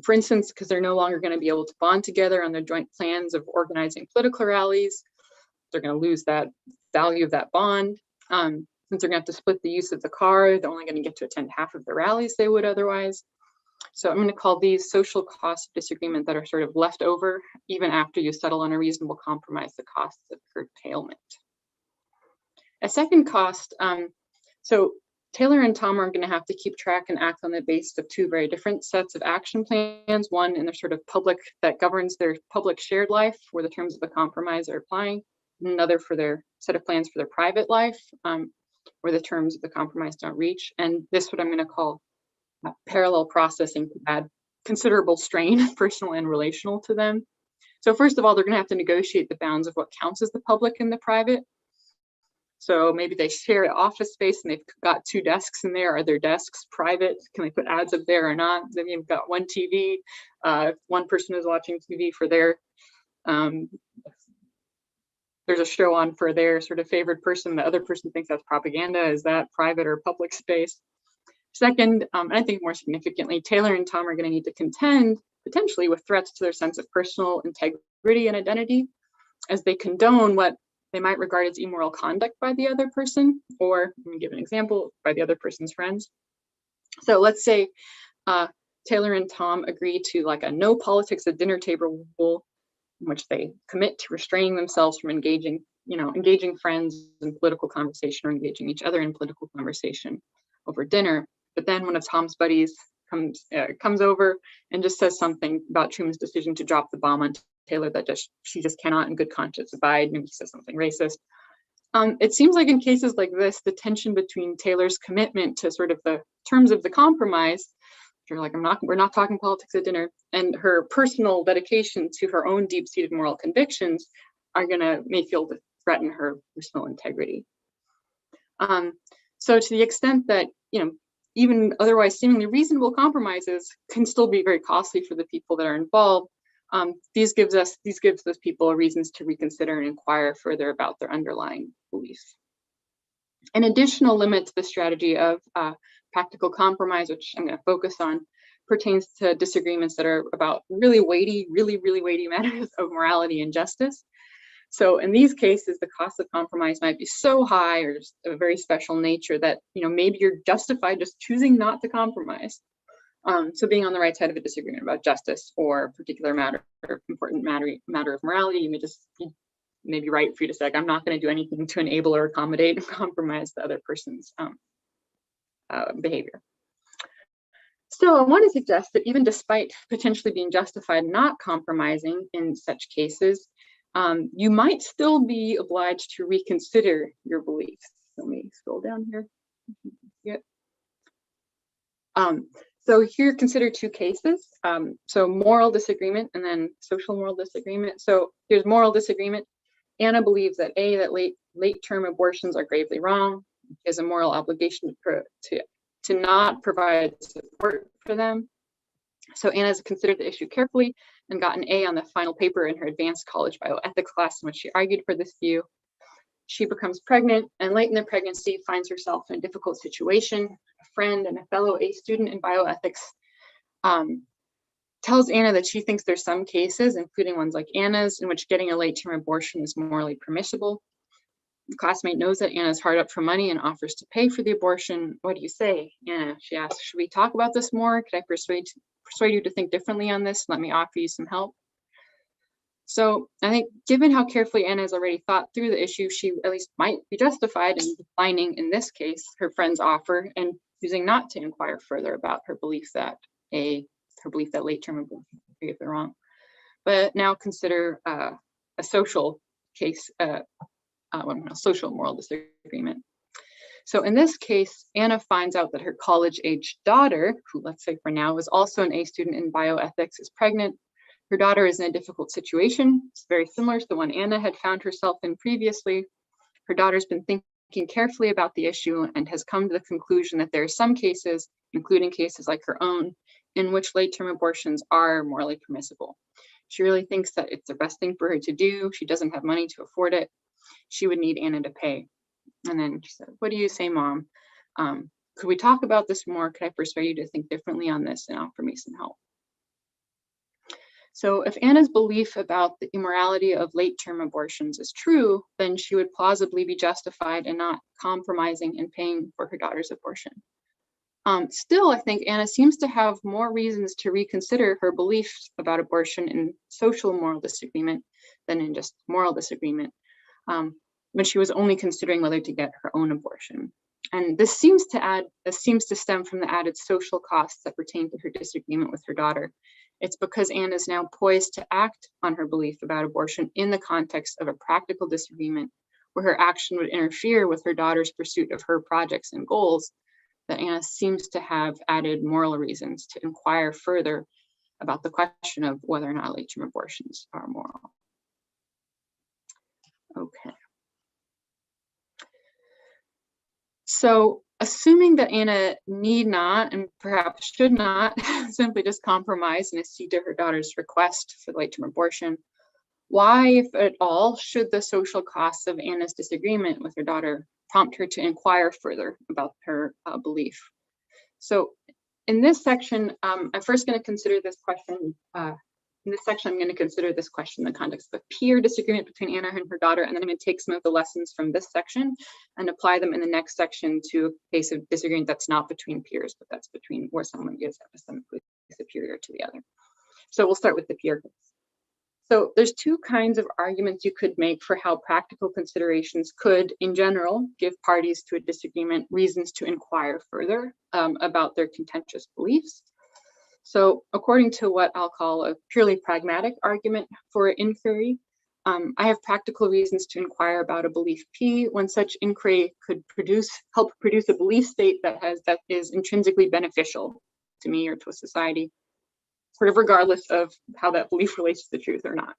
For instance, because they're no longer going to be able to bond together on their joint plans of organizing political rallies. They're going to lose that value of that bond. Since they're going to have to split the use of the car, they're only going to get to attend half of the rallies they would otherwise. So I'm going to call these social costs of disagreement that are sort of left over even after you settle on a reasonable compromise, the costs of curtailment. A second cost, so Taylor and Tom are going to have to keep track and act on the basis of two very different sets of action plans, one in their sort of public that governs their public shared life where the terms of the compromise are applying, and another for their set of plans for their private life where the terms of the compromise don't reach. And this what I'm going to call parallel processing to add considerable strain, personal and relational to them. So first of all, they're going to have to negotiate the bounds of what counts as the public and the private. So maybe they share an office space and they've got 2 desks in there. Are their desks private? Can they put ads up there or not? Then you've got one TV. One person is watching TV for their, there's a show on for their sort of favored person. The other person thinks that's propaganda. Is that private or public space? Second, and I think more significantly, Taylor and Tom are going to need to contend potentially with threats to their sense of personal integrity and identity as they condone what they might regard as immoral conduct by the other person, or let me give an example, by the other person's friends. So let's say Taylor and Tom agree to like a no politics at dinner table rule in which they commit to restraining themselves from engaging friends in political conversation or engaging each other in political conversation over dinner. But then one of Tom's buddies comes over and just says something about Truman's decision to drop the bomb on Taylor that she just cannot in good conscience abide. Maybe he says something racist. It seems like in cases like this, the tension between Taylor's commitment to sort of the terms of the compromise, you're like, we're not talking politics at dinner, and her personal dedication to her own deep-seated moral convictions may feel to threaten her personal integrity. So to the extent that, even otherwise seemingly reasonable compromises can still be very costly for the people that are involved, these gives those people reasons to reconsider and inquire further about their underlying beliefs. An additional limit to the strategy of practical compromise, which I'm going to focus on, pertains to disagreements that are about really weighty matters of morality and justice. So in these cases, the cost of compromise might be so high or just of a very special nature that, maybe you're justified just choosing not to compromise. So being on the right side of a disagreement about justice or a particular matter, or important matter of morality, you may be right for you to say, like, I'm not going to do anything to enable or accommodate and compromise the other person's behavior. So I want to suggest that even despite potentially being justified not compromising in such cases, you might still be obliged to reconsider your beliefs. Let me scroll down here. Yep. So here, consider 2 cases. So moral disagreement and then social moral disagreement. So here's moral disagreement. Anna believes that that late-term abortions are gravely wrong. She has a moral obligation to not provide support for them. So Anna's considered the issue carefully and got an A on the final paper in her advanced college bioethics class in which she argued for this view. She becomes pregnant, and late in the pregnancy finds herself in a difficult situation. A friend and a fellow A student in bioethics tells Anna that she thinks there's some cases, including ones like Anna's, in which getting a late-term abortion is morally permissible. The classmate knows that Anna's hard up for money and offers to pay for the abortion. What do you say, Anna? She asks, should we talk about this more? Could I persuade you to think differently on this? Let me offer you some help. So I think given how carefully Anna has already thought through the issue, she at least might be justified in declining, in this case, her friend's offer and choosing not to inquire further about her belief that late-term abortion is wrong. But now consider a social case, social moral disagreement. So in this case, Anna finds out that her college-age daughter, who let's say for now is also an A student in bioethics, is pregnant. Her daughter is in a difficult situation. It's very similar to the one Anna had found herself in previously. Her daughter's been thinking carefully about the issue and has come to the conclusion that there are some cases, including cases like her own, in which late-term abortions are morally permissible. She really thinks that it's the best thing for her to do. She doesn't have money to afford it. She would need Anna to pay. And then she said, what do you say, Mom? Could we talk about this more? Could I persuade you to think differently on this and offer me some help? So if Anna's belief about the immorality of late-term abortions is true, then she would plausibly be justified in not compromising and paying for her daughter's abortion. Still, I think Anna seems to have more reasons to reconsider her beliefs about abortion in social moral disagreement than in just moral disagreement, when she was only considering whether to get her own abortion. And this seems to stem from the added social costs that pertain to her disagreement with her daughter. It's because Anna is now poised to act on her belief about abortion in the context of a practical disagreement where her action would interfere with her daughter's pursuit of her projects and goals, that Anna seems to have added moral reasons to inquire further about the question of whether or not late-term abortions are moral. Okay. So assuming that Anna need not and perhaps should not simply just compromise and accede to her daughter's request for late-term abortion, why, if at all, should the social costs of Anna's disagreement with her daughter prompt her to inquire further about her belief? So in this section, I'm first going to consider this question. In this section, I'm going to consider this question in the context of a peer disagreement between Anna and her daughter, and then I'm going to take some of the lessons from this section and apply them in the next section to a case of disagreement that's not between peers, but that's between where someone is epistemically superior to the other. So we'll start with the peer case. So there's two kinds of arguments you could make for how practical considerations could, in general, give parties to a disagreement reasons to inquire further about their contentious beliefs. So according to what I'll call a purely pragmatic argument for inquiry, I have practical reasons to inquire about a belief P when such inquiry could help produce a belief state that is intrinsically beneficial to me or to a society, sort of regardless of how that belief relates to the truth or not.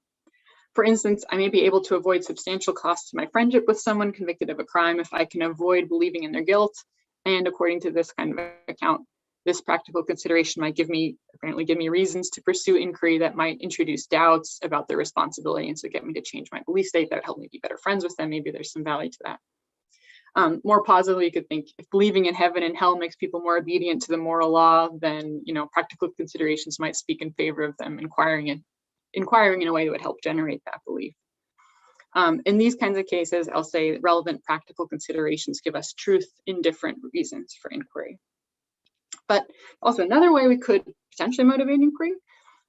For instance, I may be able to avoid substantial costs to my friendship with someone convicted of a crime if I can avoid believing in their guilt. And according to this kind of account, this practical consideration might apparently give me reasons to pursue inquiry that might introduce doubts about their responsibility and so get me to change my belief state. That would help me be better friends with them. Maybe there's some value to that. More positively, you could think if believing in heaven and hell makes people more obedient to the moral law, then practical considerations might speak in favor of them inquiring in a way that would help generate that belief. In these kinds of cases, I'll say relevant practical considerations give us truth indifferent reasons for inquiry. But also another way we could potentially motivate inquiry,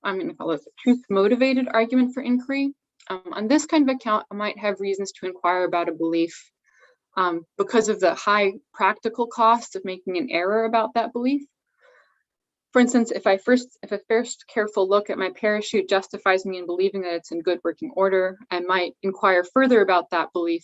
I'm going to call this a truth-motivated argument for inquiry. On this kind of account, I might have reasons to inquire about a belief because of the high practical cost of making an error about that belief. For instance, if a first careful look at my parachute justifies me in believing that it's in good working order, I might inquire further about that belief.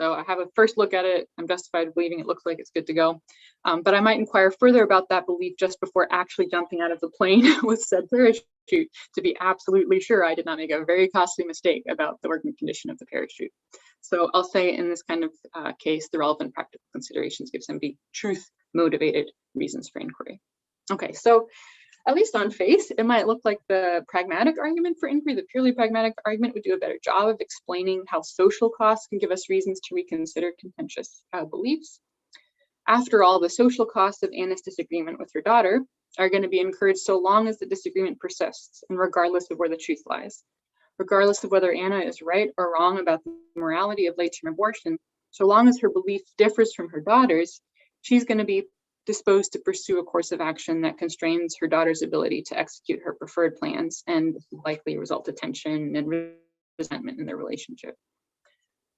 So I have a first look at it, I'm justified in believing it looks like it's good to go. But I might inquire further about that belief just before actually jumping out of the plane with said parachute to be absolutely sure I did not make a very costly mistake about the working condition of the parachute. So I'll say in this kind of case, the relevant practical considerations give some truth-motivated reasons for inquiry. Okay, so at least on face, it might look like the pragmatic argument for inquiry, the purely pragmatic argument would do a better job of explaining how social costs can give us reasons to reconsider contentious beliefs. After all, the social costs of Anna's disagreement with her daughter are going to be incurred so long as the disagreement persists and regardless of where the truth lies. Regardless of whether Anna is right or wrong about the morality of late-term abortion, so long as her belief differs from her daughter's, she's going to be disposed to pursue a course of action that constrains her daughter's ability to execute her preferred plans and likely result to tension and resentment in their relationship.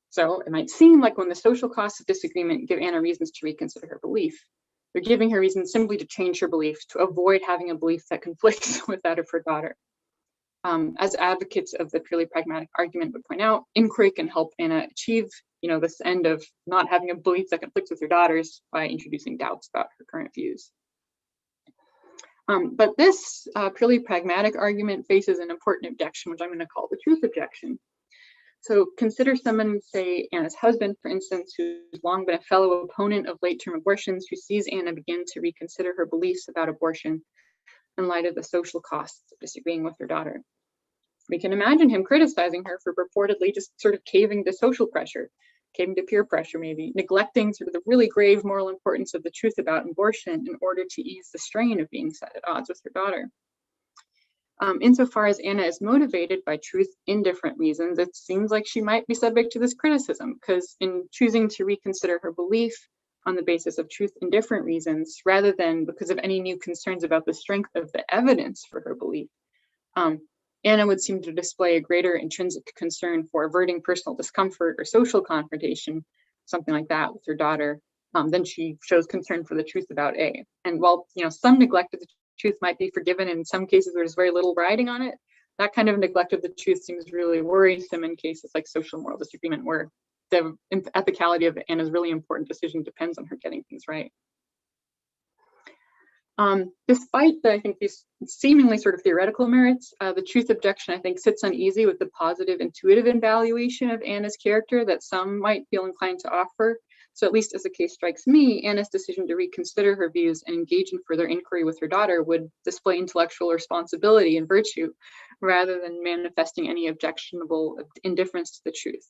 So it might seem like when the social costs of disagreement give Anna reasons to reconsider her belief, they're giving her reasons simply to change her belief, to avoid having a belief that conflicts with that of her daughter. As advocates of the purely pragmatic argument would point out, inquiry can help Anna achieve this end of not having a belief that conflicts with her daughters by introducing doubts about her current views. But this purely pragmatic argument faces an important objection, which I'm going to call the truth objection. So consider someone, say Anna's husband, for instance, who's long been a fellow opponent of late-term abortions, who sees Anna begin to reconsider her beliefs about abortion in light of the social costs of disagreeing with her daughter. We can imagine him criticizing her for purportedly just sort of caving to social pressure, caving to peer pressure, maybe neglecting sort of the really grave moral importance of the truth about abortion in order to ease the strain of being set at odds with her daughter. Insofar as Anna is motivated by truth indifferent reasons, it seems like she might be subject to this criticism, because in choosing to reconsider her belief on the basis of truth indifferent reasons, rather than because of any new concerns about the strength of the evidence for her belief, Anna would seem to display a greater intrinsic concern for averting personal discomfort or social confrontation, something like that, with her daughter, than she shows concern for the truth about A. And while some neglect of the truth might be forgiven in some cases where there's very little riding on it, that kind of neglect of the truth seems really worrisome in cases like social moral disagreement, where the ethicality of Anna's really important decision depends on her getting things right. Despite I think these seemingly sort of theoretical merits, the truth objection I think sits uneasy with the positive intuitive evaluation of Anna's character that some might feel inclined to offer. So at least as the case strikes me, Anna's decision to reconsider her views and engage in further inquiry with her daughter would display intellectual responsibility and virtue, rather than manifesting any objectionable indifference to the truth.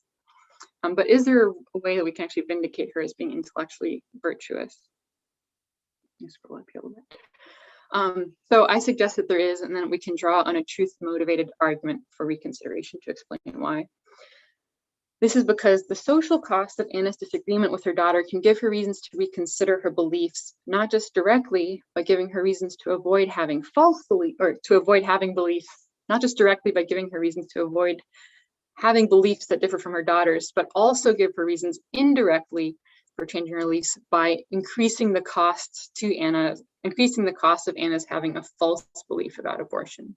But is there a way that we can actually vindicate her as being intellectually virtuous? Let me scroll up here a little bit. So I suggest that there is, and then we can draw on a truth-motivated argument for reconsideration to explain why. This is because the social cost of Anna's disagreement with her daughter can give her reasons to reconsider her beliefs, not just directly by giving her reasons to avoid having false belief, or to avoid having beliefs, not just directly by giving her reasons to avoid having beliefs that differ from her daughter's, but also give her reasons indirectly for changing her beliefs by increasing the costs to Anna, increasing the cost of Anna's having a false belief about abortion.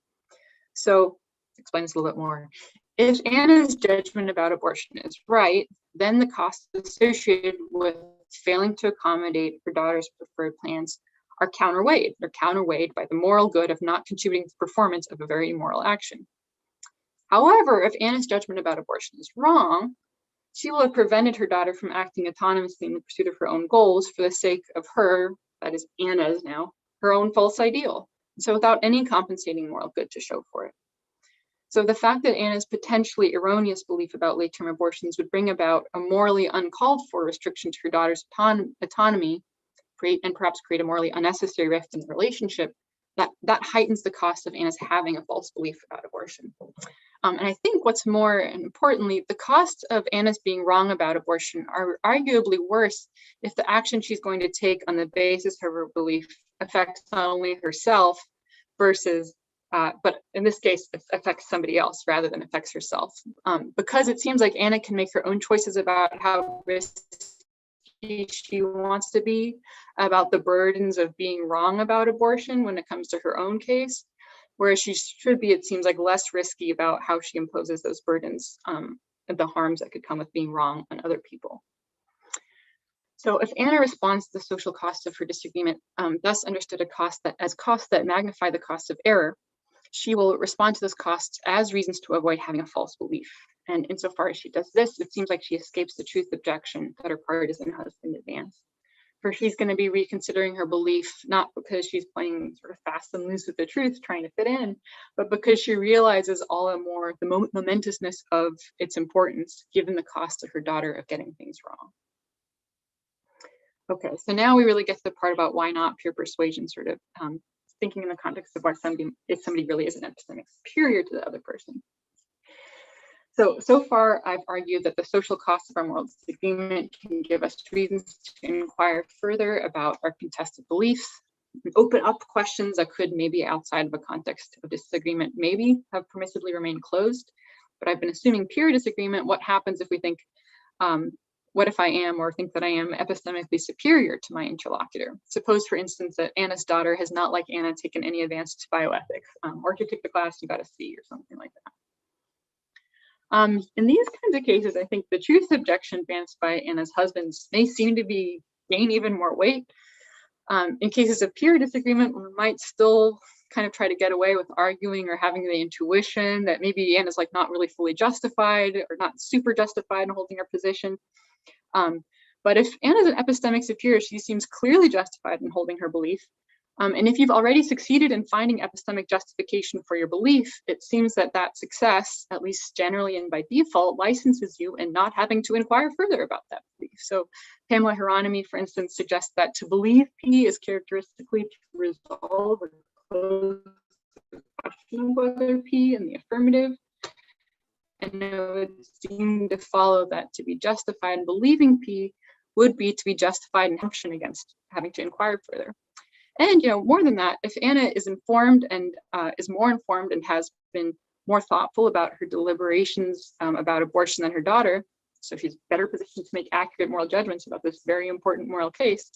So, explain this a little bit more. If Anna's judgment about abortion is right, then the costs associated with failing to accommodate her daughter's preferred plans are counterweighed. They're counterweighed by the moral good of not contributing to the performance of a very immoral action. However, if Anna's judgment about abortion is wrong, she will have prevented her daughter from acting autonomously in the pursuit of her own goals for the sake of her, that is Anna's now, her own false ideal. So without any compensating moral good to show for it. So the fact that Anna's potentially erroneous belief about late-term abortions would bring about a morally uncalled for restriction to her daughter's autonomy, and perhaps create a morally unnecessary rift in the relationship, that heightens the cost of Anna's having a false belief about abortion. And I think what's more importantly, the costs of Anna's being wrong about abortion are arguably worse if the action she's going to take on the basis of her belief affects not only herself versus but in this case, it affects somebody else rather than affects herself. Because it seems like Anna can make her own choices about how risky she wants to be, about the burdens of being wrong about abortion when it comes to her own case, whereas she should be, it seems like, less risky about how she imposes those burdens and the harms that could come with being wrong on other people. So if Anna responds to the social cost of her disagreement, thus understood as costs that magnify the cost of error, she will respond to those costs as reasons to avoid having a false belief. And insofar as she does this, it seems like she escapes the truth objection that her partisan husband advanced. For she's going to be reconsidering her belief, not because she's playing sort of fast and loose with the truth, trying to fit in, but because she realizes all the more the momentousness of its importance, given the cost of her daughter of getting things wrong. Okay, so now we really get to the part about why not pure persuasion, sort of thinking in the context of why if somebody really is an epistemic superior to the other person. So far, I've argued that the social cost of our moral disagreement can give us reasons to inquire further about our contested beliefs, and open up questions that could maybe outside of a context of disagreement maybe have permissibly remained closed. But I've been assuming pure disagreement. What happens if we think, what if I am or think that I am epistemically superior to my interlocutor? Suppose, for instance, that Anna's daughter has not, like Anna, taken any advanced bioethics, or if you take the class, you got a C or something like that. In these kinds of cases, I think the truth objection advanced by Anna's husbands may seem to gain even more weight. In cases of pure disagreement, we might still kind of try to get away with arguing or having the intuition that maybe Anna's like not really fully justified or not super justified in holding her position. But if Anna's an epistemic superior, she seems clearly justified in holding her belief. And if you've already succeeded in finding epistemic justification for your belief, it seems that that success, at least generally and by default, licenses you in not having to inquire further about that belief. So Pamela Hieronymi, for instance, suggests that to believe P is characteristically to resolve or close the question of whether P in the affirmative. And it would seem to follow that to be justified in believing P would be to be justified in action against having to inquire further. And more than that, if Anna is informed and is more informed and has been more thoughtful about her deliberations about abortion than her daughter, so she's better positioned to make accurate moral judgments about this very important moral case,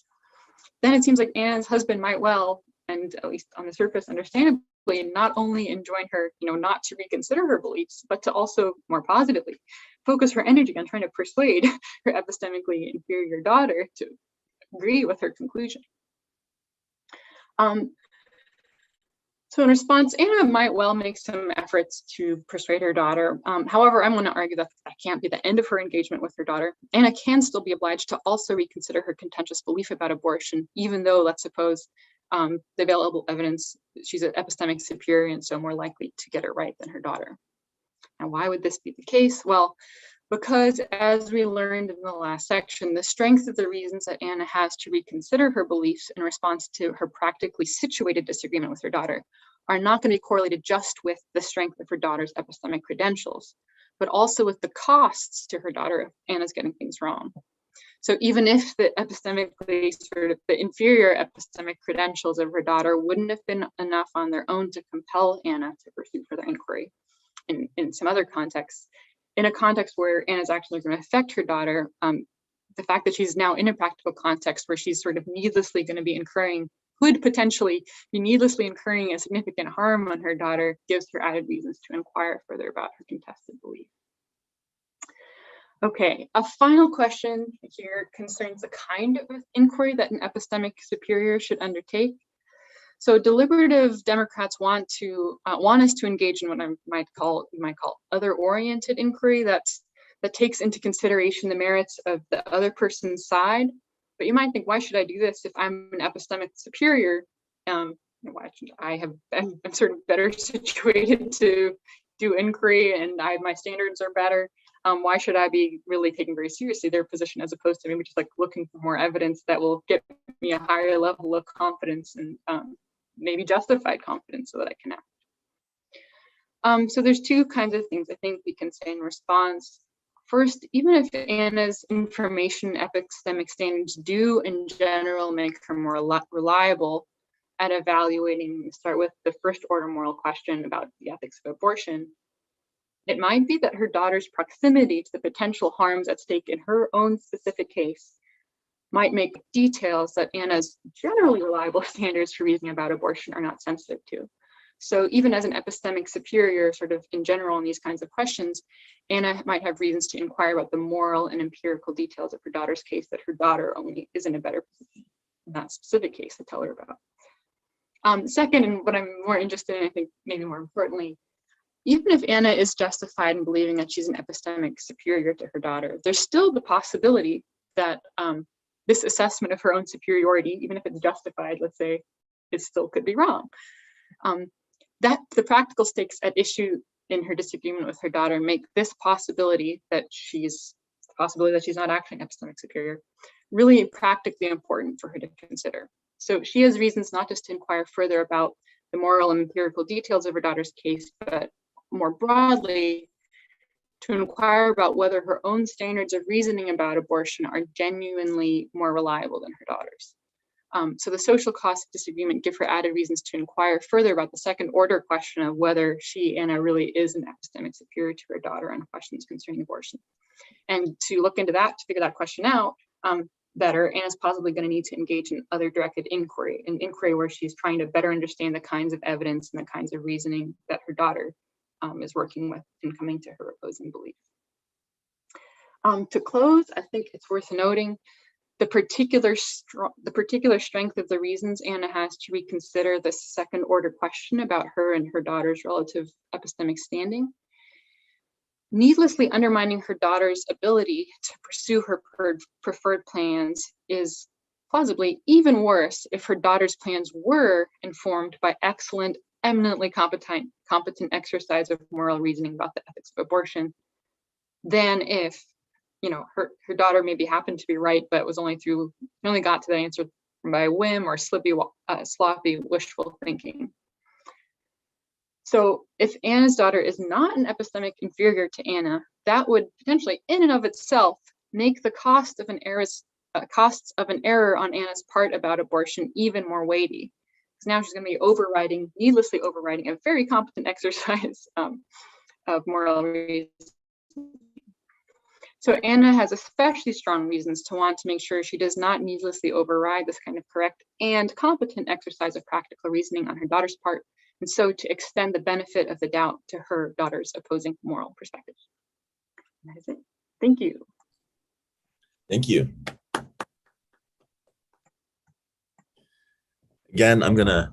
then it seems like Anna's husband might well, and at least on the surface, understandably, not only enjoin her, not to reconsider her beliefs, but to also more positively focus her energy on trying to persuade her epistemically inferior daughter to agree with her conclusion. So in response, Anna might well make some efforts to persuade her daughter. However, I'm going to argue that that can't be the end of her engagement with her daughter. Anna can still be obliged to also reconsider her contentious belief about abortion, even though, let's suppose, the available evidence, she's an epistemic superior and so more likely to get it right than her daughter. Now, why would this be the case? Well, because as we learned in the last section, the strength of the reasons that Anna has to reconsider her beliefs in response to her practically situated disagreement with her daughter are not going to be correlated just with the strength of her daughter's epistemic credentials, but also with the costs to her daughter if Anna's getting things wrong. So even if the epistemically sort of the inferior epistemic credentials of her daughter wouldn't have been enough on their own to compel Anna to pursue further inquiry in some other contexts, in a context where Anna's actually going to affect her daughter, the fact that she's now in a practical context where she's sort of needlessly going to be could potentially be needlessly incurring a significant harm on her daughter gives her added reasons to inquire further about her contested belief. Okay, a final question here concerns the kind of inquiry that an epistemic superior should undertake. So deliberative Democrats want us to engage in what you might call other-oriented inquiry that takes into consideration the merits of the other person's side. But you might think, why should I do this if I'm an epistemic superior? Why should I'm sort of better situated to do inquiry, and my standards are better. Why should I be really taking very seriously their position as opposed to maybe just like looking for more evidence that will get me a higher level of confidence and maybe justified confidence so that I can act. So there's two kinds of things I think we can say in response. First, even if Anna's information epistemic standards do in general make her more reliable at evaluating, start with the first order moral question about the ethics of abortion, it might be that her daughter's proximity to the potential harms at stake in her own specific case might make details that Anna's generally reliable standards for reasoning about abortion are not sensitive to. So even as an epistemic superior, sort of in general in these kinds of questions, Anna might have reasons to inquire about the moral and empirical details of her daughter's case that her daughter only is in a better position in that specific case to tell her about. Second, and what I'm more interested in, I think maybe more importantly, even if Anna is justified in believing that she's an epistemic superior to her daughter, there's still the possibility that this assessment of her own superiority, even if it's justified, let's say, it still could be wrong. That the practical stakes at issue in her disagreement with her daughter make this possibility that she's not actually an epistemic superior really practically important for her to consider. So she has reasons not just to inquire further about the moral and empirical details of her daughter's case, but more broadly to inquire about whether her own standards of reasoning about abortion are genuinely more reliable than her daughter's. So the social costs of disagreement give her added reasons to inquire further about the second order question of whether she, Anna, really is an epistemic superior to her daughter on questions concerning abortion. And to look into that, to figure that question out better, Anna's possibly going to need to engage in other directed inquiry, an inquiry where she's trying to better understand the kinds of evidence and the kinds of reasoning that her daughter is working with in coming to her opposing belief. To close, I think it's worth noting the particular strength of the reasons Anna has to reconsider the second order question about her and her daughter's relative epistemic standing. Needlessly undermining her daughter's ability to pursue her preferred plans is plausibly even worse if her daughter's plans were informed by excellent, eminently competent exercise of moral reasoning about the ethics of abortion, than if, you know, her daughter maybe happened to be right, but was only got to the answer by whim or sloppy wishful thinking. So if Anna's daughter is not an epistemic inferior to Anna, that would potentially in and of itself make the costs of an error on Anna's part about abortion even more weighty. Because now she's going to be needlessly overriding a very competent exercise of moral reasoning. So Anna has especially strong reasons to want to make sure she does not needlessly override this kind of correct and competent exercise of practical reasoning on her daughter's part, and so to extend the benefit of the doubt to her daughter's opposing moral perspective. That is it. Thank you. Thank you. Again, I'm going to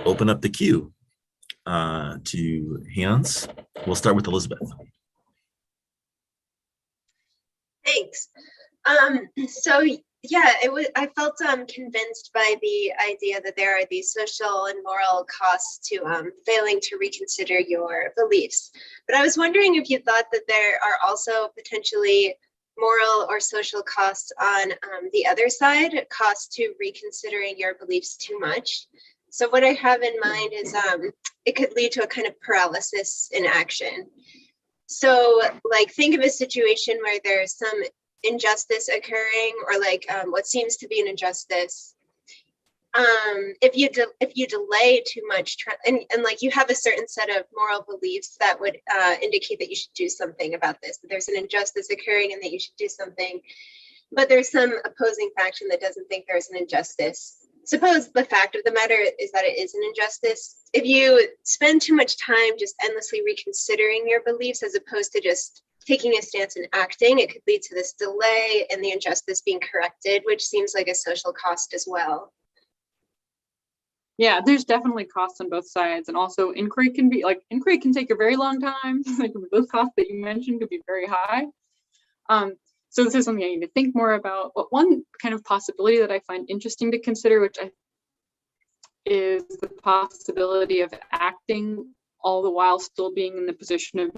open up the queue to hands. We'll start with Elizabeth. Thanks. So yeah, I felt convinced by the idea that there are these social and moral costs to failing to reconsider your beliefs. But I was wondering if you thought that there are also potentially moral or social costs on the other side, costs to reconsidering your beliefs too much. So what I have in mind is it could lead to a kind of paralysis in action. So like think of a situation where there's some injustice occurring, or like what seems to be an injustice. If you delay too much and like you have a certain set of moral beliefs that would indicate that you should do something about this, that there's an injustice occurring and that you should do something, but there's some opposing faction that doesn't think there's an injustice. Suppose the fact of the matter is that it is an injustice. If you spend too much time just endlessly reconsidering your beliefs as opposed to just taking a stance and acting, it could lead to this delay and the injustice being corrected, which seems like a social cost as well. Yeah, there's definitely costs on both sides, and also inquiry can take a very long time. Like those costs that you mentioned could be very high. So this is something I need to think more about. But one kind of possibility that I find interesting to consider, is the possibility of acting all the while still being in the position of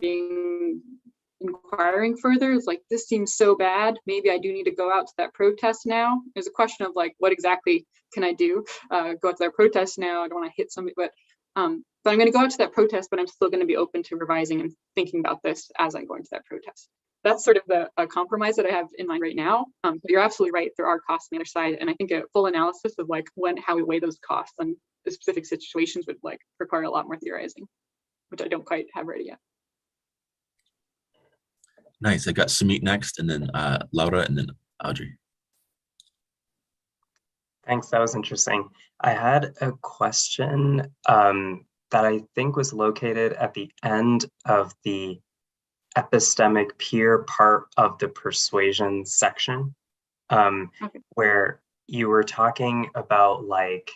inquiring further. It's like, this seems so bad, maybe I do need to go out to that protest now. There's a question of like, what exactly can I do? Go out to that protest now. I don't want to hit somebody, but I'm going to go out to that protest, but I'm still going to be open to revising and thinking about this as I'm going to that protest. That's sort of a compromise that I have in mind right now. But you're absolutely right, there are costs on the other side, and I think a full analysis of like how we weigh those costs on the specific situations would like require a lot more theorizing, which I don't quite have ready yet. Nice. I got Sumit next, and then Laura, and then Audrey. Thanks, that was interesting. I had a question that I think was located at the end of the epistemic peer part of the persuasion section, where you were talking about like,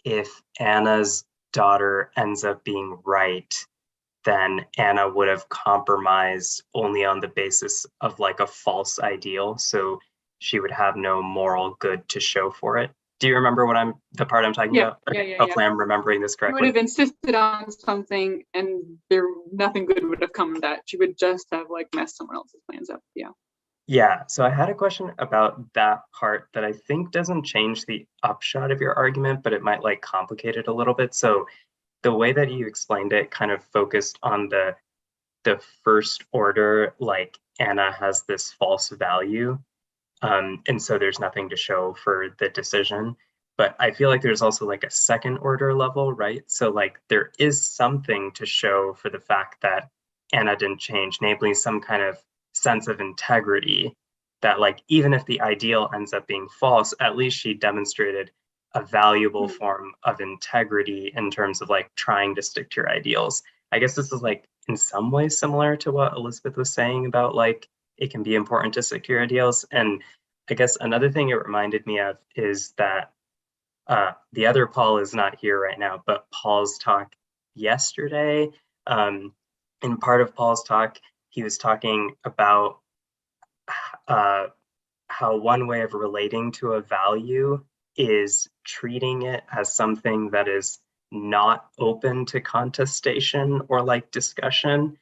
if Anna's daughter ends up being right, then Anna would have compromised only on the basis of like a false ideal. So she would have no moral good to show for it. Do you remember the part I'm talking about? Hopefully I'm remembering this correctly. She would have insisted on something and nothing good would have come of that. She would just have like messed someone else's plans up. Yeah, so I had a question about that part that I think doesn't change the upshot of your argument, but it might like complicate it a little bit. So the way that you explained it kind of focused on the first order, like Anna has this false value. And so there's nothing to show for the decision. But I feel like there's also like a second order level, right? So like there is something to show for the fact that Anna didn't change, namely some kind of sense of integrity that like, even if the ideal ends up being false, at least she demonstrated a valuable form of integrity in terms of like trying to stick to your ideals. I guess this is like in some ways similar to what Elizabeth was saying about like, it can be important to secure ideals. And I guess another thing it reminded me of is that the other Paul is not here right now, but Paul's talk yesterday, in part of Paul's talk, he was talking about how one way of relating to a value is treating it as something that is not open to contestation or like discussion.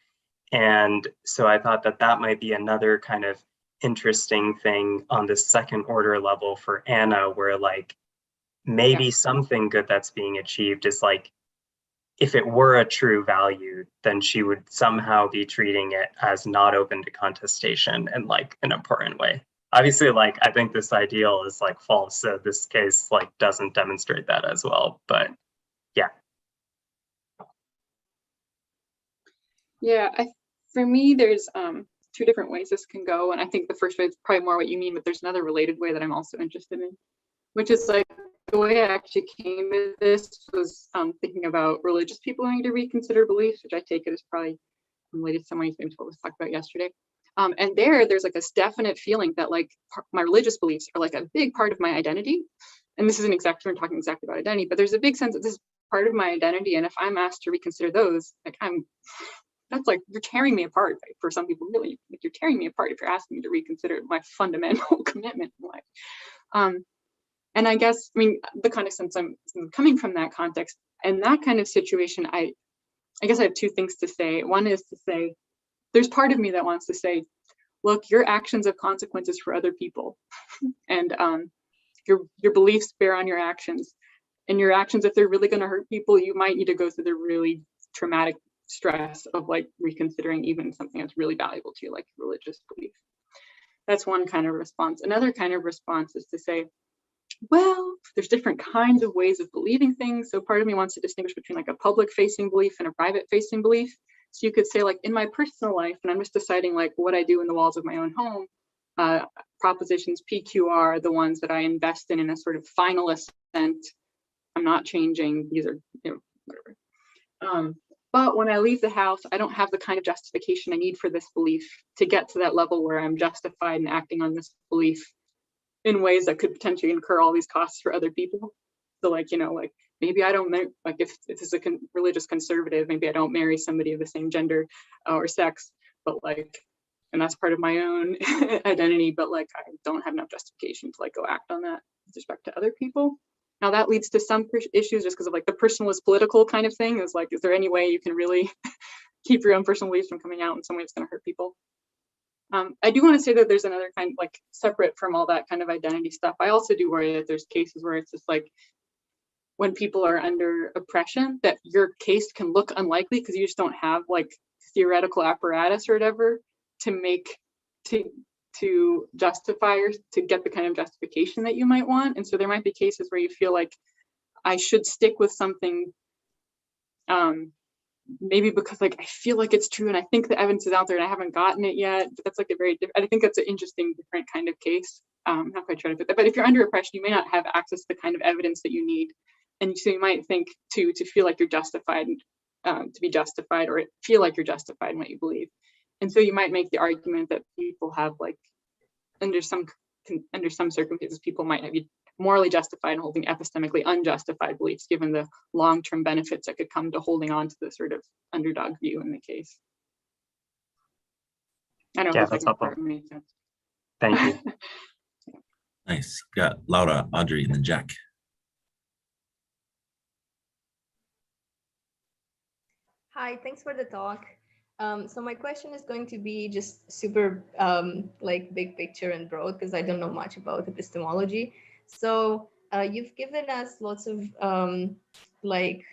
And so I thought that that might be another kind of interesting thing on the second order level for Anna, where like maybe something good that's being achieved is like, if it were a true value, then she would somehow be treating it as not open to contestation in like an important way. Obviously, like, I think this ideal is like false, so this case like doesn't demonstrate that as well, but yeah. Yeah, for me, there's two different ways this can go. And I think the first way is probably more what you mean, but there's another related way that I'm also interested in, which is like the way I actually came to this was thinking about religious people wanting to reconsider beliefs, which I take it as probably related to someone who's maybe what we talked about yesterday. And there's like this definite feeling that like my religious beliefs are like a big part of my identity. And this isn't exactly, we're talking exactly about identity, but there's a big sense that this is part of my identity. And if I'm asked to reconsider those, like that's like, you're tearing me apart. Like, for some people, really, like, you're tearing me apart if you're asking me to reconsider my fundamental commitment in life. And I guess, I mean, the kind of sense I'm coming from that context, and that kind of situation, I guess I have two things to say. One is to say, there's part of me that wants to say, look, your actions have consequences for other people. And your beliefs bear on your actions. And your actions, if they're really going to hurt people, you might need to go through the really traumatic stress of like reconsidering even something that's really valuable to you, like religious belief. That's one kind of response. Another kind of response is to say, well, there's different kinds of ways of believing things. So part of me wants to distinguish between like a public facing belief and a private facing belief. So you could say, like, in my personal life, and I'm just deciding like what I do in the walls of my own home, propositions PQ are the ones that I invest in a sort of final assent. I'm not changing, these are, whatever. But when I leave the house, I don't have the kind of justification I need for this belief to get to that level where I'm justified in acting on this belief in ways that could potentially incur all these costs for other people. So like, like maybe I don't, like if this is a religious conservative, maybe I don't marry somebody of the same gender or sex, but like, and that's part of my own identity, but like I don't have enough justification to like go act on that with respect to other people. Now that leads to some issues just because of like the personalist political kind of thing is like, is there any way you can really keep your own personal beliefs from coming out in some way that's going to hurt people? I do want to say that there's another kind, like separate from all that kind of identity stuff. I also do worry that there's cases where it's just like when people are under oppression, that your case can look unlikely because you just don't have like theoretical apparatus or whatever to make, to justify or to get the kind of justification that you might want. And so there might be cases where you feel like I should stick with something maybe because like I feel like it's true and I think the evidence is out there and I haven't gotten it yet. But that's like a very different, I think that's an interesting different kind of case. I'm not quite trying to put that, but if you're under oppression, you may not have access to the kind of evidence that you need. And so you might think to feel like you're justified, to be justified, or feel like you're justified in what you believe. And so you might make the argument that people have like, under some circumstances, people might be morally justified in holding epistemically unjustified beliefs, given the long-term benefits that could come to holding on to the sort of underdog view in the case. I don't know if that's helpful. Thank you. Nice. We've got Laura, Audrey, and then Jack. Hi, thanks for the talk. So my question is going to be just super like big picture and broad because I don't know much about epistemology. So you've given us lots of like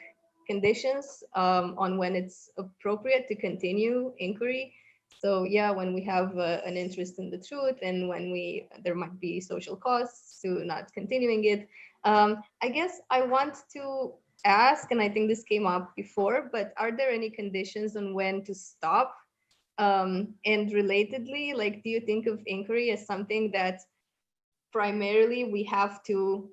conditions on when it's appropriate to continue inquiry. So yeah, when we have an interest in the truth and when there might be social costs to not continuing it. I guess I want to ask, and I think this came up before, but are there any conditions on when to stop? And relatedly, like, do you think of inquiry as something that primarily we have to,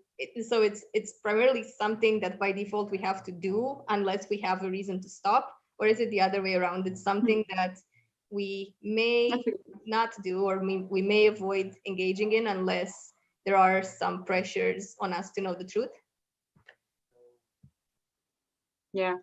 so it's primarily something that by default we have to do unless we have a reason to stop? Or is it the other way around? It's something that we may not do, or we may avoid engaging in unless there are some pressures on us to know the truth? Yeah.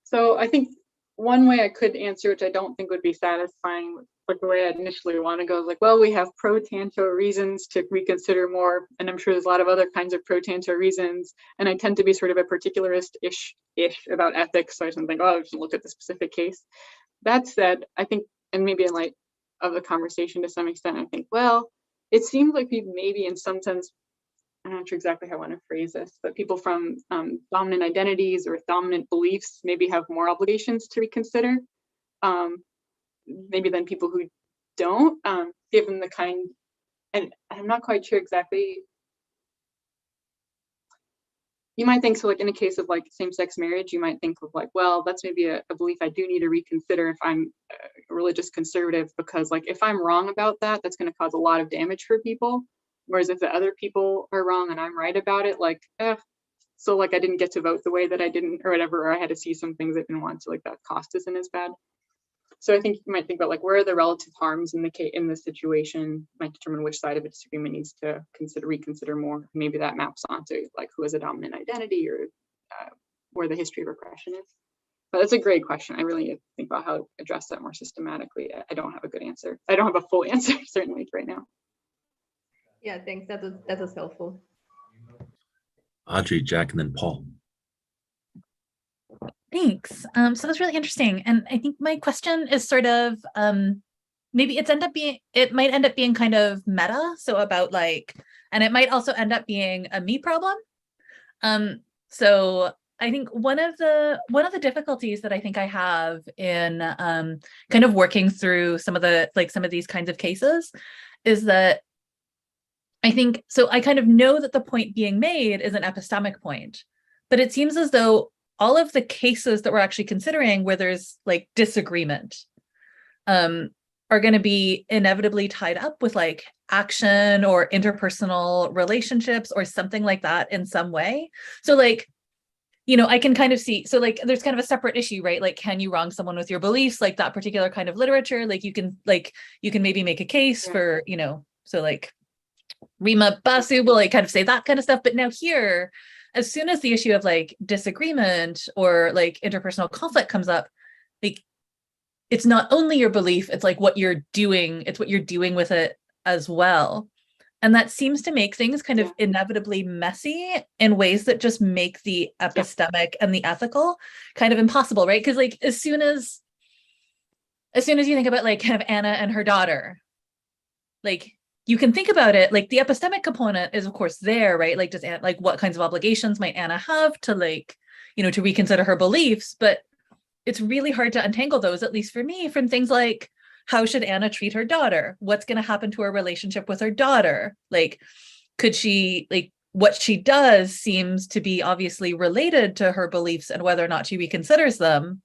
So I think one way I could answer, which I don't think would be satisfying, like the way I initially want to go, is like, well, we have pro tanto reasons to reconsider more, and I'm sure there's a lot of other kinds of pro tanto reasons, and I tend to be sort of a particularist-ish about ethics, so I just think, oh, I just look at the specific case. That said, I think, and maybe in light of the conversation to some extent, I think, well, it seems like we maybe in some sense, I'm not sure exactly how I want to phrase this, but people from dominant identities or dominant beliefs maybe have more obligations to reconsider, maybe than people who don't, given the kind, and I'm not quite sure exactly. You might think, so like in a case of like same-sex marriage, you might think of like, well, that's maybe a belief I do need to reconsider if I'm a religious conservative, because like if I'm wrong about that, that's going to cause a lot of damage for people. Whereas if the other people are wrong and I'm right about it, like, so like I didn't get to vote the way that I didn't, or whatever, or I had to see some things I didn't want to, like that cost isn't as bad. So I think you might think about like where are the relative harms in the situation might determine which side of a disagreement needs to reconsider more. Maybe that maps onto like who has a dominant identity or where the history of repression is. But that's a great question. I really think about how to address that more systematically. I don't have a good answer. I don't have a full answer certainly right now. Yeah, thanks. That was helpful. Audrey, Jack, and then Paul. Thanks. So that's really interesting. And I think my question is sort of, maybe it might end up being kind of meta. So about like, and it might also end up being a me problem. So I think one of the difficulties that I think I have in kind of working through some of these kinds of cases is that I think, so I kind of know that the point being made is an epistemic point, but it seems as though all of the cases that we're actually considering where there's like disagreement are going to be inevitably tied up with like action or interpersonal relationships or something like that in some way. So like, you know, I can kind of see, so like there's kind of a separate issue, right? Like, can you wrong someone with your beliefs? Like that particular kind of literature, like you can maybe make a case for, you know, so like Rima Basu will like kind of say that kind of stuff. But now here, as soon as the issue of like disagreement or like interpersonal conflict comes up, like it's not only your belief, it's like what you're doing, it's what you're doing with it as well. And that seems to make things kind of inevitably messy in ways that just make the epistemic and the ethical kind of impossible, right? Because like as soon as you think about like kind of Anna and her daughter, like you can think about it, like the epistemic component is of course there, right? Like like what kinds of obligations might Anna have to like, you know, to reconsider her beliefs, but it's really hard to untangle those, at least for me, from things like how should Anna treat her daughter? What's going to happen to her relationship with her daughter? Like, could she, like what she does seems to be obviously related to her beliefs and whether or not she reconsiders them.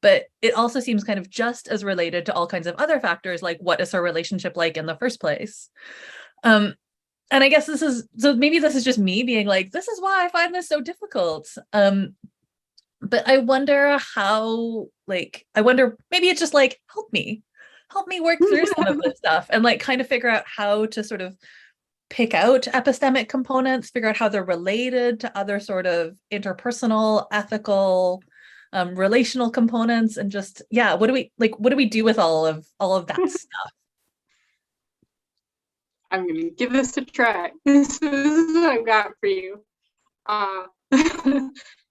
But it also seems kind of just as related to all kinds of other factors, like what is her relationship like in the first place? And I guess maybe this is just me being like, this is why I find this so difficult. But I wonder maybe it's just like, help me work through some of this stuff and like kind of figure out how to sort of pick out epistemic components, figure out how they're related to other sort of interpersonal, ethical, relational components, and just what do we do with all of that stuff? I'm gonna give this a try. This is what I've got for you.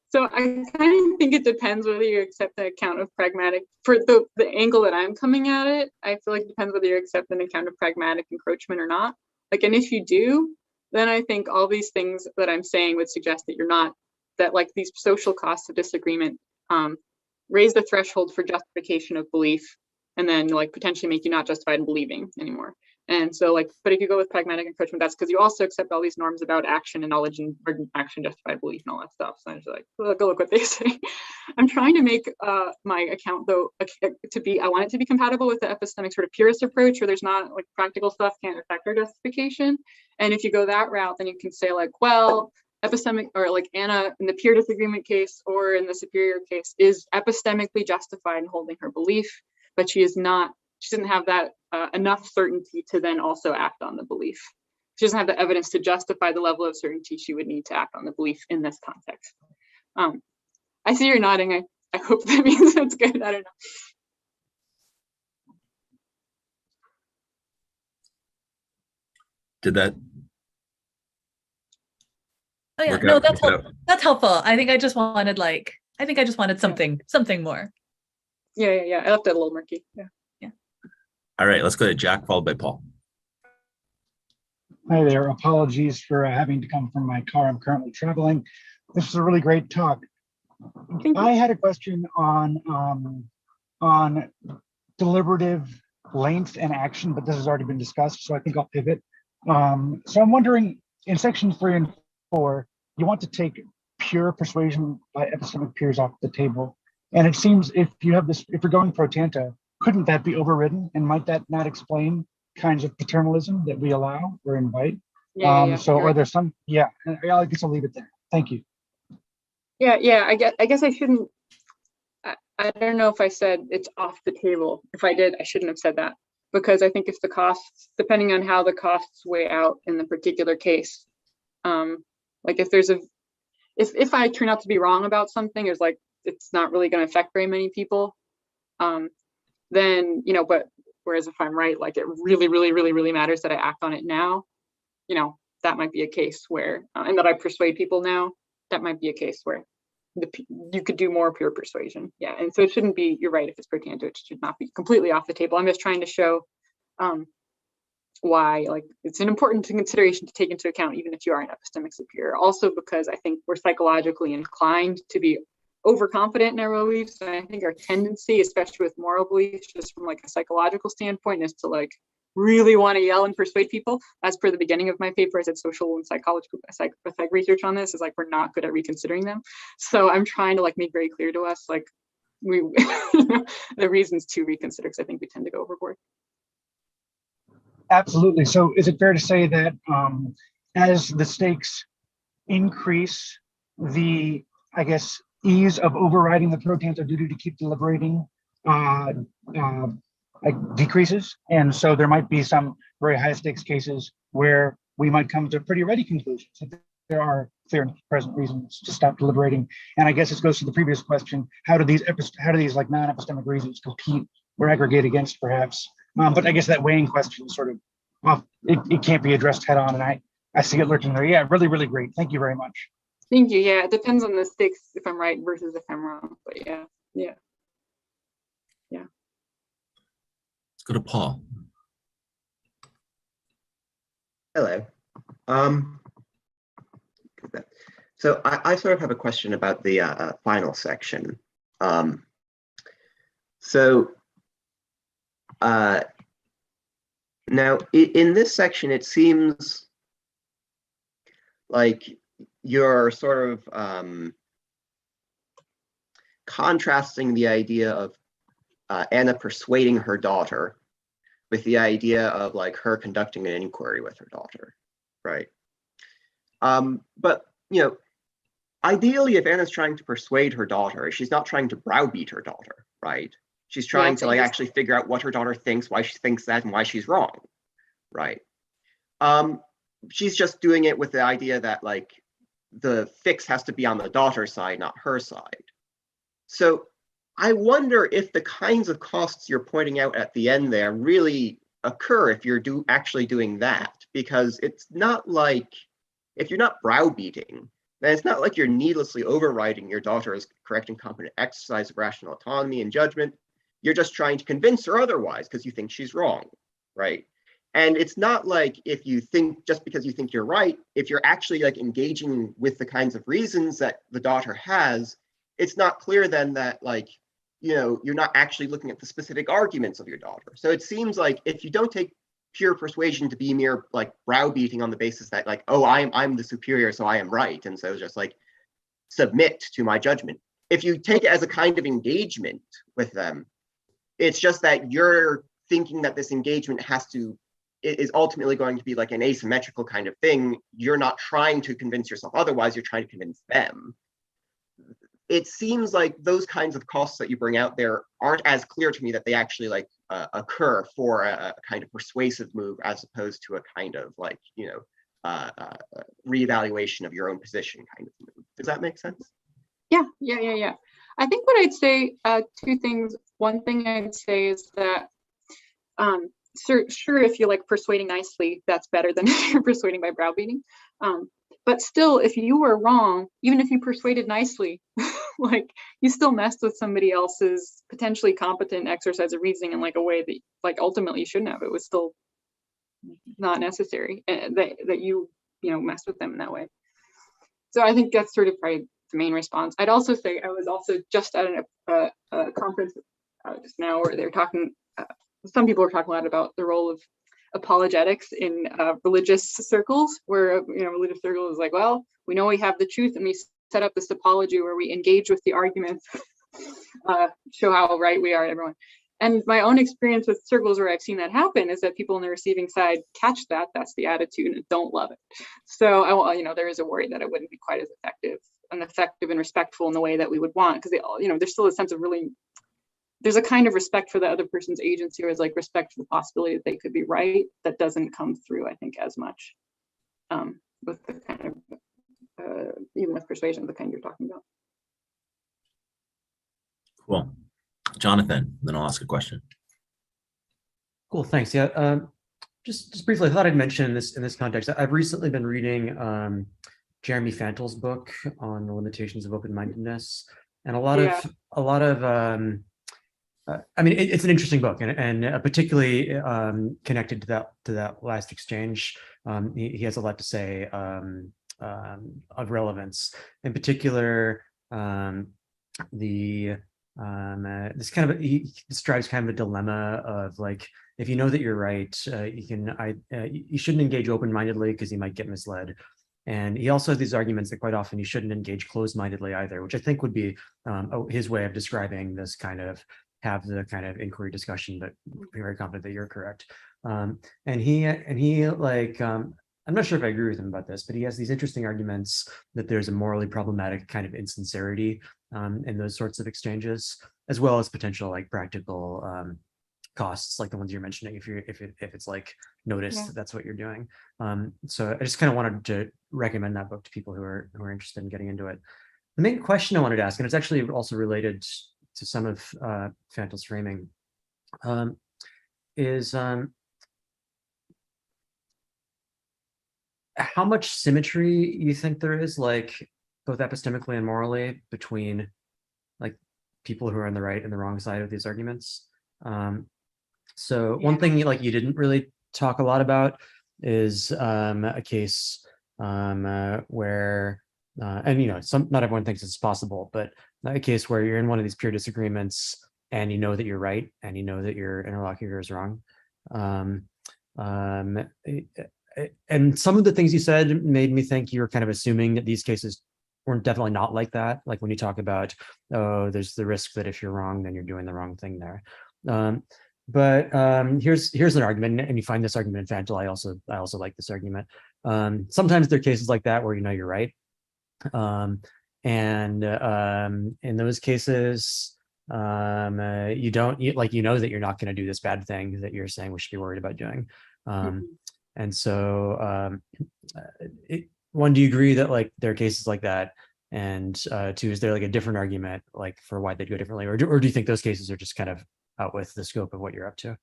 So I kind of think it depends whether you accept the account of pragmatic, for the angle that I'm coming at it, I feel like it depends whether you accept an account of pragmatic encroachment or not. Like, and if you do, then I think all these things that I'm saying would suggest that you're not, that like these social costs of disagreement raise the threshold for justification of belief and then like potentially make you not justified in believing anymore. And so like, but if you go with pragmatic encroachment, that's because you also accept all these norms about action and knowledge and action justified belief and all that stuff. So I'm just like, well, go look what they say. I'm trying to make my account though I want it to be compatible with the epistemic sort of purist approach where there's not like practical stuff can't affect our justification. And if you go that route, then you can say like, well, epistemic or like Anna in the pure disagreement case or in the superior case is epistemically justified in holding her belief, but she doesn't have that enough certainty to then also act on the belief. She doesn't have the evidence to justify the level of certainty she would need to act on the belief in this context. I see you're nodding. I hope that means that's good. I don't know. Did that? Oh yeah, work no, out? that's helpful. I think I just wanted something more. Yeah. I left it a little murky. Yeah. All right, let's go to Jack, followed by Paul. Hi there. Apologies for having to come from my car. I'm currently traveling. This is a really great talk. I had a question on deliberative length and action, but this has already been discussed, so I think I'll pivot. So I'm wondering, in section 3 and 4, you want to take pure persuasion by epistemic peers off the table. And it seems if you're going pro tanto, couldn't that be overridden? And might that not explain kinds of paternalism that we allow or invite? So are there some, I guess I'll leave it there. Thank you. Yeah, I guess I shouldn't, I don't know if I said it's off the table. If I did, I shouldn't have said that, because I think if the costs, depending on how the costs weigh out in the particular case, like if I turn out to be wrong about something, it's not really going to affect very many people, then, but whereas if I'm right, like it really, really, really, really matters that I act on it now, that might be a case where, and that I persuade people now, that might be a case where you could do more pure persuasion. Yeah, and so it shouldn't be, you're right, if it's pro tanto, it should not be completely off the table. I'm just trying to show why it's an important consideration to take into account, even if you are an epistemic superior. Also because I think we're psychologically inclined to be overconfident in our beliefs. And I think our tendency, especially with moral beliefs, just from a psychological standpoint, is to really want to yell and persuade people. As per the beginning of my paper, I said social and psychological psych research on this is we're not good at reconsidering them. So I'm trying to make very clear to us we the reasons to reconsider, because I think we tend to go overboard. Absolutely. So is it fair to say that as the stakes increase, the, I guess, ease of overriding the pro tanto duty to keep deliberating decreases? And so there might be some very high stakes cases where we might come to pretty ready conclusions. There are clear and present reasons to stop deliberating. And I guess this goes to the previous question: how do these non-epistemic reasons compete or aggregate against, perhaps? But I guess that weighing question is sort of it can't be addressed head on, and I see it lurking there. Yeah, really, really great. Thank you very much. Thank you. Yeah, it depends on the stakes if I'm right versus if I'm wrong. But yeah. Let's go to Paul. Hello. So I sort of have a question about the final section. Now in this section, it seems like you're sort of contrasting the idea of Anna persuading her daughter with the idea of her conducting an inquiry with her daughter, right? But ideally, if Anna's trying to persuade her daughter, she's not trying to browbeat her daughter, right? She's trying to actually figure out what her daughter thinks, why she thinks that, and why she's wrong, right? She's just doing it with the idea that the fix has to be on the daughter's side, not her side. So I wonder if the kinds of costs you're pointing out at the end there really occur if you're actually doing that, because it's not if you're not browbeating, then it's not you're needlessly overriding your daughter's correct and competent exercise of rational autonomy and judgment. You're just trying to convince her otherwise because you think she's wrong, right? And it's not if you think, just because you think you're right, if you're actually engaging with the kinds of reasons that the daughter has, it's not clear then that you're not actually looking at the specific arguments of your daughter. So it seems if you don't take pure persuasion to be mere browbeating on the basis that oh, I'm the superior, so I am right, and so just submit to my judgment. If you take it as a kind of engagement with them, it's just that you're thinking that this engagement is ultimately going to be an asymmetrical kind of thing. You're not trying to convince yourself otherwise, you're trying to convince them. It seems like those kinds of costs that you bring out there aren't as clear to me that they actually occur for a kind of persuasive move, as opposed to a kind of reevaluation of your own position kind of move. Does that make sense? Yeah. I think what I'd say, two things. One thing I'd say is that, sure, if you're like persuading nicely, that's better than if you're persuading by browbeating. But still, if you were wrong, even if you persuaded nicely, like you still messed with somebody else's potentially competent exercise of reasoning in like a way that like ultimately you shouldn't have. It was still not necessary that you messed with them in that way. So I think that's sort of probably the main response. I'd also say I was also just at a conference just now where they're talking, some people were talking a lot about the role of apologetics in religious circles, where religious circle is like, well, we know we have the truth and we set up this apology where we engage with the arguments, show how right we are, everyone. And my own experience with circles where I've seen that happen is that people on the receiving side catch that, that's the attitude, and don't love it. So there is a worry that it wouldn't be quite as effective and respectful in the way that we would want, because there's still a sense of really, there's a kind of respect for the other person's agency, or is like respect for the possibility that they could be right, that doesn't come through, I think, as much with the kind of even with persuasion of the kind you're talking about. Cool. Jonathan, then I'll ask a question. Cool, thanks. Yeah, just briefly, I thought I'd mention in this context, I've recently been reading Jeremy Fantel's book on the limitations of open-mindedness, and a lot of I mean, it's an interesting book, and particularly connected to that last exchange. He has a lot to say of relevance, in particular. This kind of, he describes kind of a dilemma of like, if you know that you're right, you shouldn't engage open-mindedly because you might get misled. And he also has these arguments that quite often you shouldn't engage closed-mindedly either, which I think would be his way of describing this kind of, have the kind of inquiry discussion, but be very confident that you're correct. And he like, I'm not sure if I agree with him about this, but he has these interesting arguments that there's a morally problematic kind of insincerity in those sorts of exchanges, as well as potential like practical costs, like the ones you're mentioning, if it's like noticed that that's what you're doing. So I just kind of wanted to recommend that book to people who are interested in getting into it. The main question I wanted to ask, and it's actually also related to some of Fantel's framing, is how much symmetry you think there is, like both epistemically and morally, between like people who are on the right and the wrong side of these arguments. So one thing like you didn't really talk a lot about is a case where, and not everyone thinks it's possible, but a case where you're in one of these pure disagreements and you know that you're right and you know that your interlocutor is wrong. And some of the things you said made me think you were kind of assuming that these cases were definitely not like that. Like when you talk about, oh, there's the risk that if you're wrong, then you're doing the wrong thing there. But here's an argument, and you find this argument in Fantel. I also like this argument. Sometimes there are cases like that where you know you're right, and in those cases, you don't know that you're not going to do this bad thing that you're saying we should be worried about doing. And so, one, do you agree that like there are cases like that? And two, is there like a different argument like for why they'd go differently, or do you think those cases are just kind of out with the scope of what you're up to?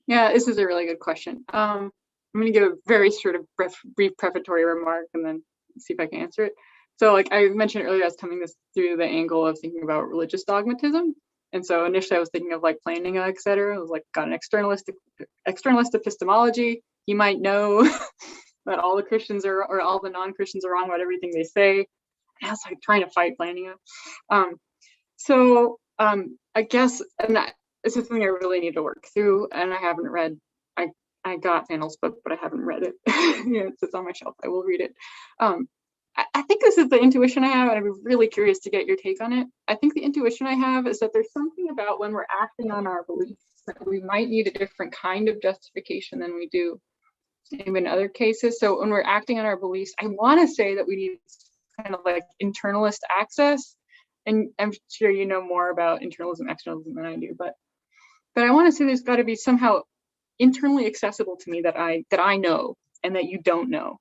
Yeah, this is a really good question. I'm going to give a very sort of brief prefatory remark and then see if I can answer it. So like I mentioned earlier, I was coming this through the angle of thinking about religious dogmatism. And so initially I was thinking of like Plantinga, et cetera. It was like got an externalist epistemology. You might know that all the Christians are, or all the non-Christians are wrong about everything they say. And I was like trying to fight Plantinga. I guess, and it's something I really need to work through, and I haven't read. I got Fantel's book, but I haven't read it. It sits on my shelf. I will read it. I think this is the intuition I have, and I'd be really curious to get your take on it. I think the intuition I have is that there's something about when we're acting on our beliefs that we might need a different kind of justification than we do in other cases. So when we're acting on our beliefs, I want to say that we need kind of like internalist access. And I'm sure you know more about internalism, externalism than I do, but I want to say there's got to be somehow internally accessible to me that I know and that you don't know.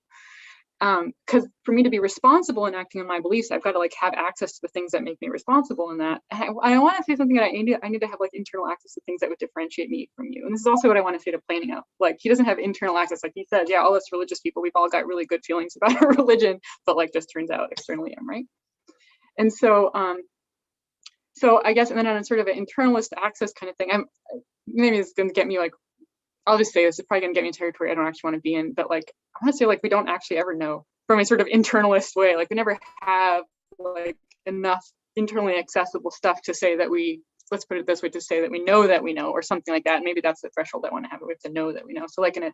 Because for me to be responsible in acting on my beliefs, I've got to like have access to the things that make me responsible in that. And I want to say something that I need to have like internal access to things that would differentiate me from you. And this is also what I want to say to Planning. Like, he doesn't have internal access. Like he said, yeah, all us religious people, we've all got really good feelings about our religion, but like just turns out externally I'm right. And so, so I guess, and then on sort of an internalist access kind of thing, maybe it's going to get me like, I'll just say this is probably going to get me in territory I don't actually want to be in, but like, I want to say like, we don't actually ever know from a sort of internalist way. Like we never have like enough internally accessible stuff to say that let's put it this way, to say that we know, or something like that. Maybe that's the threshold I want to have. We have to know that we know. So like in a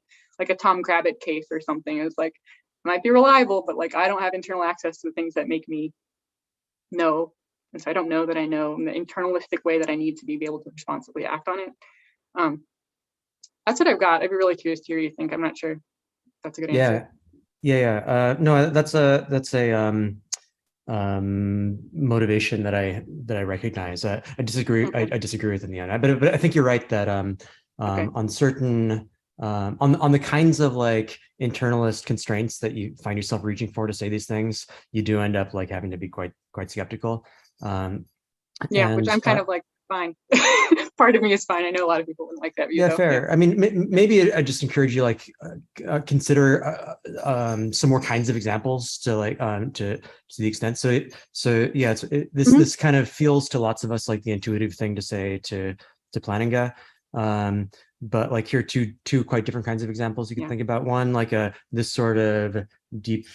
Tom Kravitz case or something, it's like, it might be reliable, but like, I don't have internal access to the things that make me know. And so I don't know that I know in the internalistic way that I need to be able to responsibly act on it. That's what I've got. I'd be really curious to hear you think. I'm not sure if that's a good answer. No, that's a motivation that I recognize. I disagree. Okay. I disagree with in the end, but I think you're right that Okay. on certain on the kinds of like internalist constraints that you find yourself reaching for to say these things, you do end up like having to be quite skeptical. Which I'm kind of like fine. Part of me is fine. I know a lot of people wouldn't like that view. Yeah, though. fair. Yeah. I mean, maybe I just encourage you like consider some more kinds of examples to like to the extent. So yeah, this kind of feels to lots of us like the intuitive thing to say to Planninga. But like here are two quite different kinds of examples you can think about. One, like this sort of deep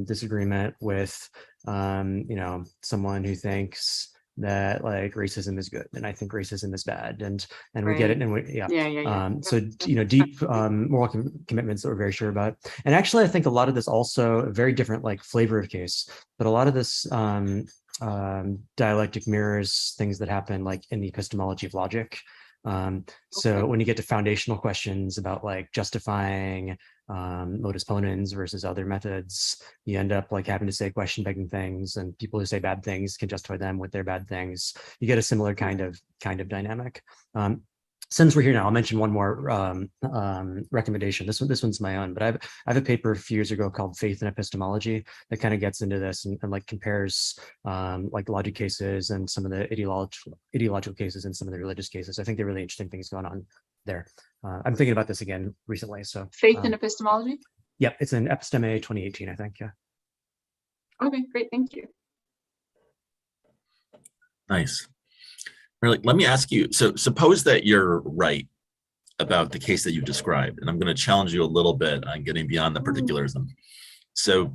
disagreement with someone who thinks that like racism is good and I think racism is bad, and we get it, and we so deep moral commitments that we're very sure about. And actually I think a lot of this also a very different like flavor of case, but a lot of this dialectic mirrors things that happen like in the epistemology of logic. So when you get to foundational questions about like justifying modus ponens versus other methods, you end up like having to say question begging things, and people who say bad things can justify them with their bad things. You get a similar kind of dynamic. Since we're here now, I'll mention one more recommendation. This one's my own, but I have a paper a few years ago called Faith in Epistemology that kind of gets into this and like compares like logic cases and some of the ideological cases and some of the religious cases. I think they're really interesting things going on there. I'm thinking about this again recently. So Faith in Epistemology? Yep, it's in Episteme 2018, I think. Yeah. Okay, great, thank you. Nice. Really, let me ask you, so suppose that you're right about the case that you described, and I'm going to challenge you a little bit on getting beyond the particularism. So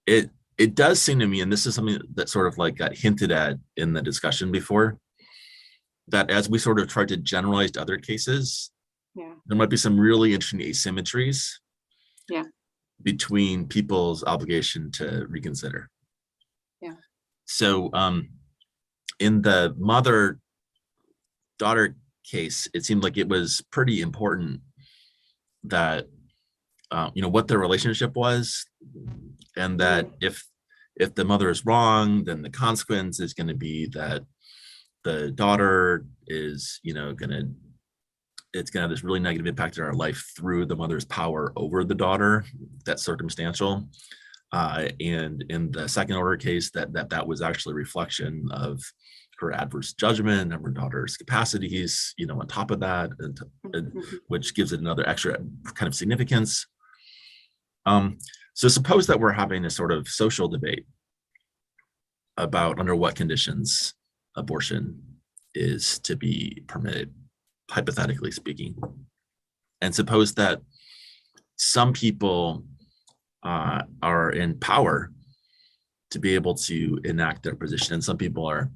it does seem to me, and this is something that sort of like got hinted at in the discussion before, that as we sort of tried to generalize to other cases, there might be some really interesting asymmetries between people's obligation to reconsider. Yeah. So in the mother-daughter case, it seemed like it was pretty important that what their relationship was, and that if the mother is wrong, then the consequence is going to be that the daughter is it's going to have this really negative impact in our life through the mother's power over the daughter. That's circumstantial. And in the second order case, that was actually a reflection of her adverse judgment of her daughter's capacities, on top of that, and which gives it another extra kind of significance. So suppose that we're having a sort of social debate about under what conditions abortion is to be permitted, hypothetically speaking. And suppose that some people are in power to be able to enact their position, and some people are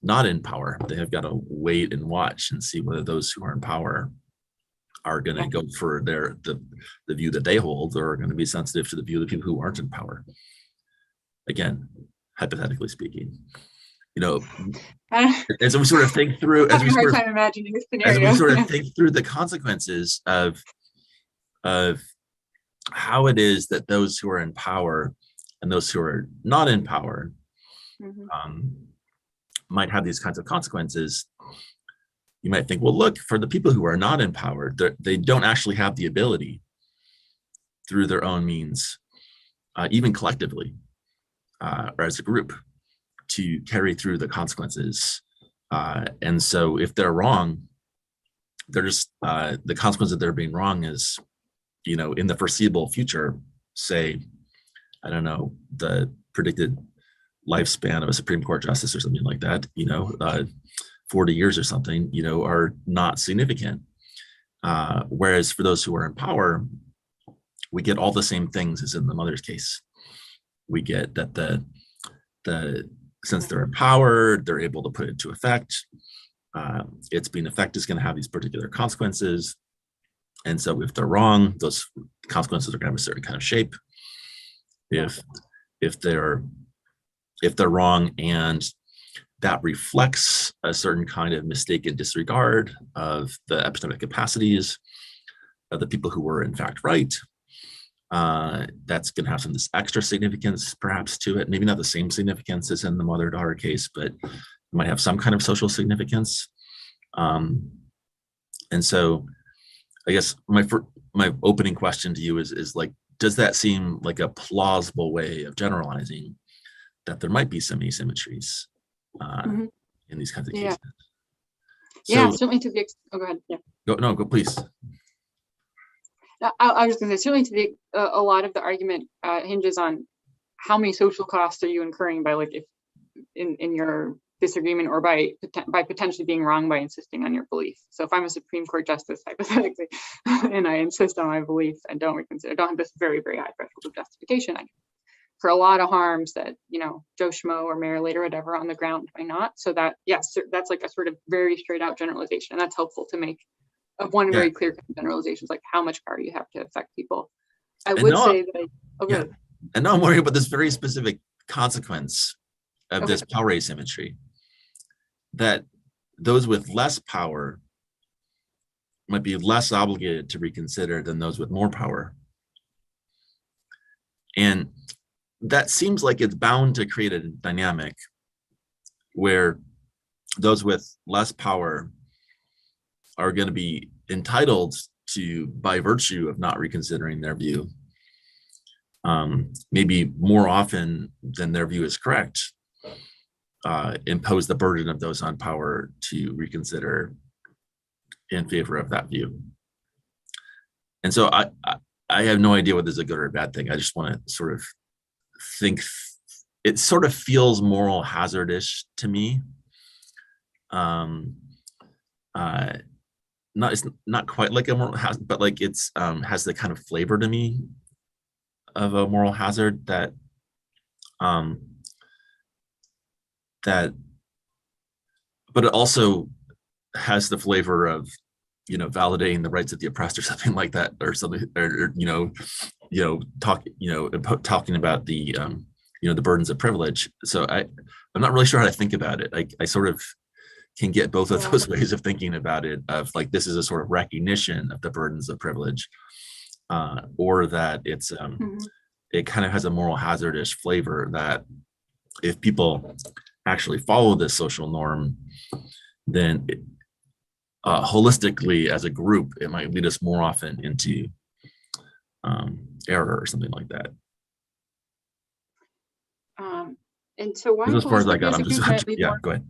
not in power. They have got to wait and watch and see whether those who are in power are going to go for the view that they hold, or are going to be sensitive to the view of the people who aren't in power. Again, hypothetically speaking, as we sort of think through, as we sort of think through the consequences of how it is that those who are in power and those who are not in power might have these kinds of consequences. You might think, well, look, for the people who are not in power, they don't actually have the ability through their own means, even collectively or as a group, to carry through the consequences. And so if they're wrong, they're just, the consequence of their being wrong is, in the foreseeable future, say, I don't know, the predicted lifespan of a Supreme Court justice or something like that, 40 years or something, are not significant. Whereas for those who are in power, we get all the same things as in the mother's case. We get that since they're in power, they're able to put it into effect. Its being effect is going to have these particular consequences. And so if they're wrong, those consequences are going to have a certain kind of shape. If they're wrong and that reflects a certain kind of mistaken disregard of the epistemic capacities of the people who were in fact right, that's going to have some this extra significance perhaps to it. Maybe not the same significance as in the mother-daughter case, but it might have some kind of social significance. And so I guess my opening question to you is like, does that seem like a plausible way of generalizing that there might be some asymmetries in these kinds of cases? Yeah, certainly to the go ahead. Yeah. Go please. I was going to say, certainly to the a lot of the argument hinges on how many social costs are you incurring by, like, if in your disagreement, or by potentially being wrong by insisting on your belief. So if I'm a Supreme Court justice, hypothetically, and I insist on my belief and don't have this very, very high threshold of justification, for a lot of harms that, Joe Schmo or Mayor Later, whatever, on the ground might not. So that, yes, that's like a sort of very straight out generalization. And that's helpful to make one very clear generalizations, like how much power you have to affect people. I would say that, and now I'm worried about this very specific consequence of this power asymmetry, that those with less power might be less obligated to reconsider than those with more power. And that seems like it's bound to create a dynamic where those with less power are going to be entitled to, by virtue of not reconsidering their view, maybe more often than their view is correct, impose the burden of those on power to reconsider in favor of that view. And so I have no idea whether this is a good or a bad thing. I just want to sort of think, it sort of feels moral hazardish to me. It's not quite like a moral hazard, but like it's has the kind of flavor to me of a moral hazard that but it also has the flavor of, validating the rights of the oppressed or something like that, or something, or talking about the the burdens of privilege. So I'm not really sure how to think about it. I sort of can get both of those ways of thinking about it, of like, this is a sort of recognition of the burdens of privilege, or that it's it kind of has a moral hazardish flavor, that if people actually follow this social norm, then holistically as a group, it might lead us more often into error or something like that. And so why? As far as I got, go ahead.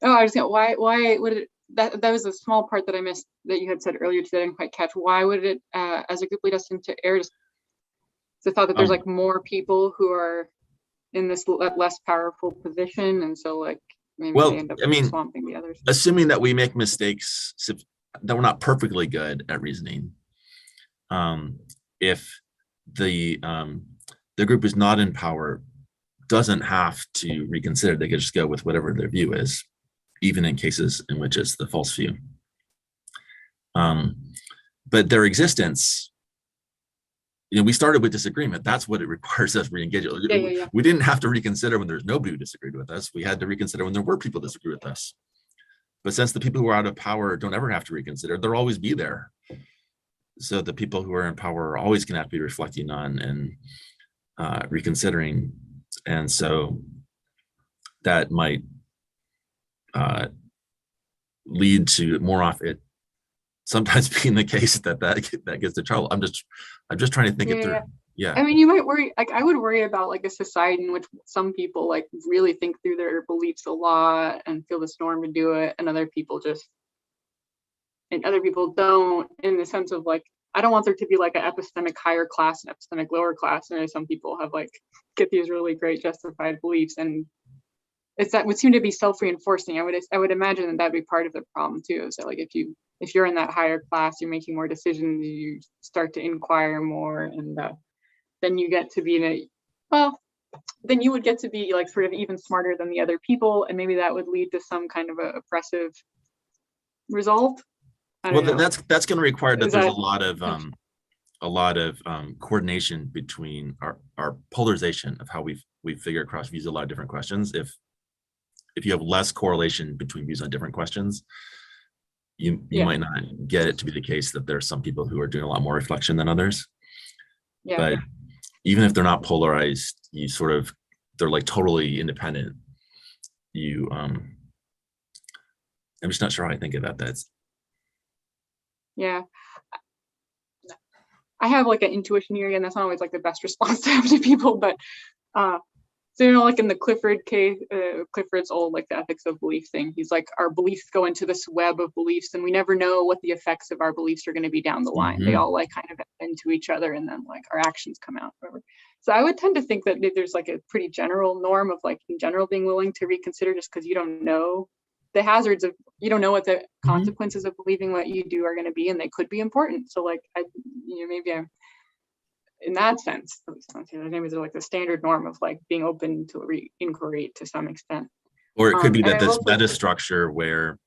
Oh, I was going, why would it, that was a small part that I missed that you had said earlier today, I didn't quite catch. Why would it, as a group, lead us into error? The thought that there's like more people who are in this less powerful position, and so like maybe they end up swamping the others. Assuming that we make mistakes, that we're not perfectly good at reasoning, if the group is not in power, doesn't have to reconsider, they could just go with whatever their view is, even in cases in which it's the false view. But their existence, we started with disagreement. That's what it requires us to re-engage. We didn't have to reconsider when there's nobody who disagreed with us. We had to reconsider when there were people who disagree with us. But since the people who are out of power don't ever have to reconsider, they'll always be there. So the people who are in power are always going to have to be reflecting on and reconsidering. And so that might lead to more often, sometimes being the case that gets to trouble. I'm just trying to think it through. Yeah. I mean, you might worry, like I would worry about like a society in which some people like really think through their beliefs a lot and feel this norm to do it, and other people don't, in the sense of like, I don't want there to be like an epistemic higher class and epistemic lower class. And some people have like get these really great justified beliefs, and that would seem to be self-reinforcing. I would imagine that that'd be part of the problem too. So like if you're in that higher class, you're making more decisions, you start to inquire more, and then you get to be then you would get to be like sort of even smarter than the other people, and maybe that would lead to some kind of a oppressive result. Well, that's going to require that there's a lot of coordination between our polarization of how we figure across views a lot of different questions. If you have less correlation between views on different questions, you might not get it to be the case that there are some people who are doing a lot more reflection than others. Yeah. But even if they're not polarized, they're like totally independent. I'm just not sure how I think about that. Yeah. I have like an intuition here, and that's not always like the best response to have to people, but so like in the Clifford case, Clifford's old like the ethics of belief thing, he's like, our beliefs go into this web of beliefs, and we never know what the effects of our beliefs are going to be down the line. They all like kind of into each other, and then like our actions come out, whatever. So I would tend to think that there's like a pretty general norm of like in general being willing to reconsider, just because you don't know the hazards of, you don't know what the consequences of believing what you do are going to be, and they could be important. So like maybe I'm in that sense, at least maybe there's like the standard norm of like being open to inquiry to some extent. Or it could be that this meta structure where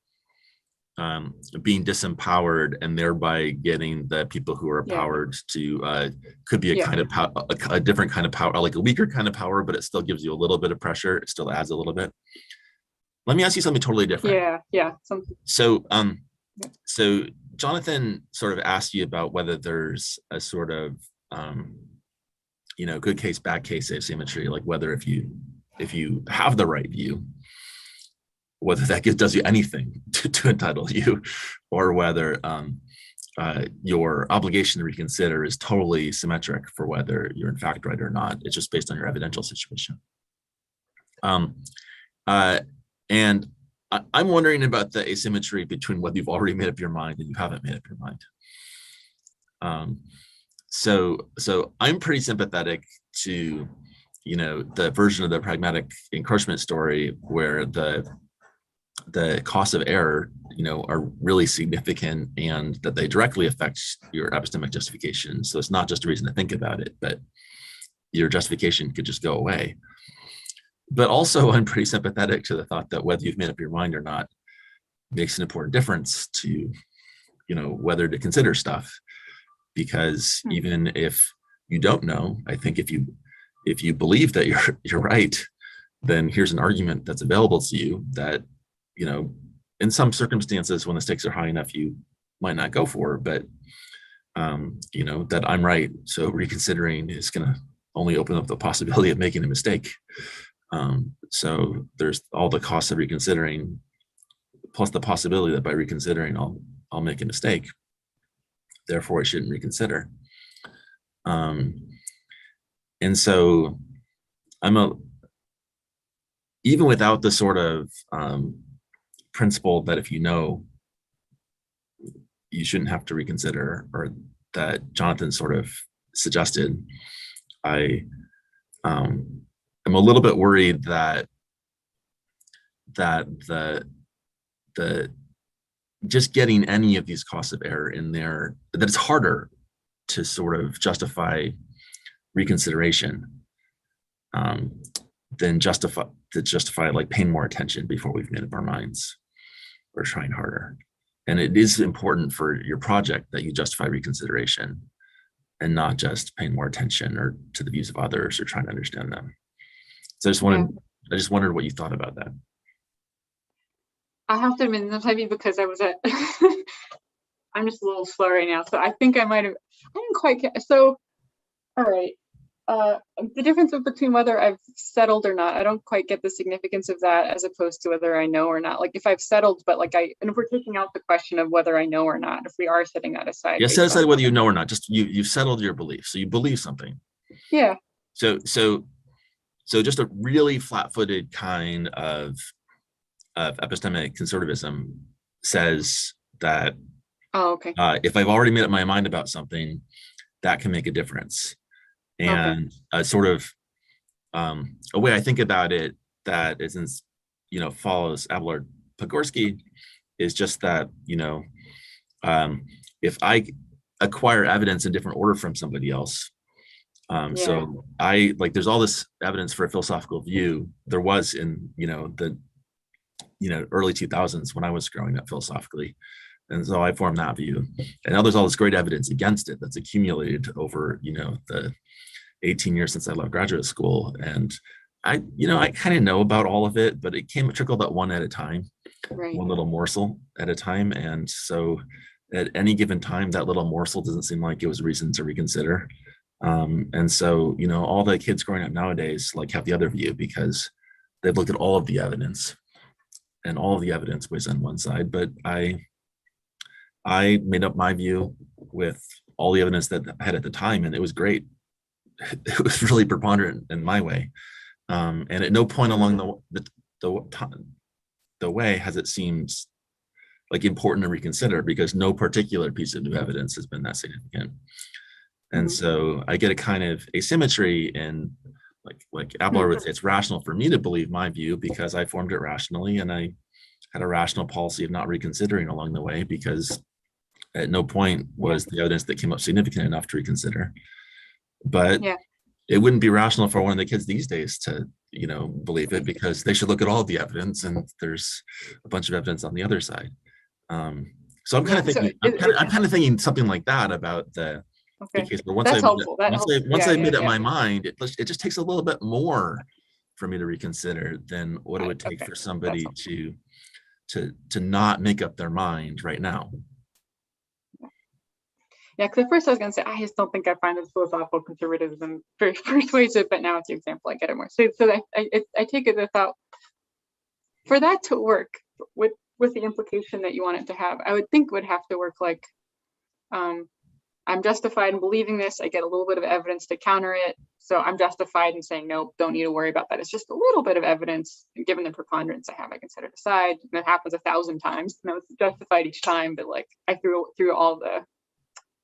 being disempowered and thereby getting the people who are empowered to could be a kind of a different kind of power, like a weaker kind of power, but it still gives you a little bit of pressure. It still adds a little bit. Let me ask you something totally different. So Jonathan sort of asked you about whether there's a sort of good case, bad case asymmetry, like whether if you have the right view, whether that does you anything to entitle you, or whether your obligation to reconsider is totally symmetric for whether you're in fact right or not. It's just based on your evidential situation. And I'm wondering about the asymmetry between whether you've already made up your mind and you haven't made up your mind. So I'm pretty sympathetic to, the version of the pragmatic encroachment story where the costs of error, are really significant, and that they directly affect your epistemic justification. So it's not just a reason to think about it, but your justification could just go away. But also, I'm pretty sympathetic to the thought that whether you've made up your mind or not makes an important difference to, whether to consider stuff. Because even if you don't know, I think if you believe that you're right, then here's an argument that's available to you that, in some circumstances when the stakes are high enough, you might not go for, but that I'm right. So reconsidering is going to only open up the possibility of making a mistake. So there's all the costs of reconsidering, plus the possibility that by reconsidering, I'll make a mistake. Therefore, I shouldn't reconsider. And so even without the sort of principle that if you know, you shouldn't have to reconsider, or that Jonathan sort of suggested, I'm a little bit worried that the just getting any of these costs of error in there, that it's harder to sort of justify reconsideration than justify like paying more attention before we've made up our minds or trying harder. And it is important for your project that you justify reconsideration and not just paying more attention or to the views of others or trying to understand them. So I just wondered what you thought about that. I have to admit, that's maybe because I was I'm just a little slow right now. So I think I didn't quite get, so, all right. The difference between whether I've settled or not, I don't quite get the significance of that as opposed to whether I know or not. Like if I've settled, but like and if we're taking out the question of whether I know or not, if we are setting that aside. Yeah, set aside whether you know or not, just you've settled your belief. So you believe something. Yeah. So just a really flat-footed kind of epistemic conservatism says that okay. If I've already made up my mind about something, that can make a difference. And sort of a way I think about it that isn't, follows Abelard Pogorsky is just that, if I acquire evidence in different order from somebody else, so there's all this evidence for a philosophical view. There was in, the, early 2000s when I was growing up philosophically. And so I formed that view. And now there's all this great evidence against it that's accumulated over, the 18 years since I left graduate school. And I kind of know about all of it, but it trickled out one at a time, one little morsel at a time. And so at any given time, that little morsel doesn't seem like it was reason to reconsider. And so, all the kids growing up nowadays have the other view because they've looked at all of the evidence and all of the evidence was on one side, but I made up my view with all the evidence that I had at the time, and it was great. It was really preponderant in my way. And at no point along the way has it seemed important to reconsider because no particular piece of new evidence has been that significant. And so I get a kind of asymmetry in like Abelard would say, it's rational for me to believe my view because I formed it rationally and I had a rational policy of not reconsidering along the way because at no point was the evidence that came up significant enough to reconsider. But it wouldn't be rational for one of the kids these days to, believe it because they should look at all of the evidence and there's a bunch of evidence on the other side. So I'm kind of thinking, I'm kind of thinking something like that about the case. But once I made up my mind, it just takes a little bit more for me to reconsider than what it would take for somebody to not make up their mind right now. Yeah, because at first I was going to say, I just don't think I find this philosophical conservatism very persuasive, but now it's the example, I get it more. So I take it the thought, for that to work with the implication that you want it to have, I would think would have to work like, I'm justified in believing this, I get a little bit of evidence to counter it, so I'm justified in saying, nope, don't need to worry about that. It's just a little bit of evidence, and given the preponderance I have, I can set it aside. And it happens 1,000 times, and I was justified each time, but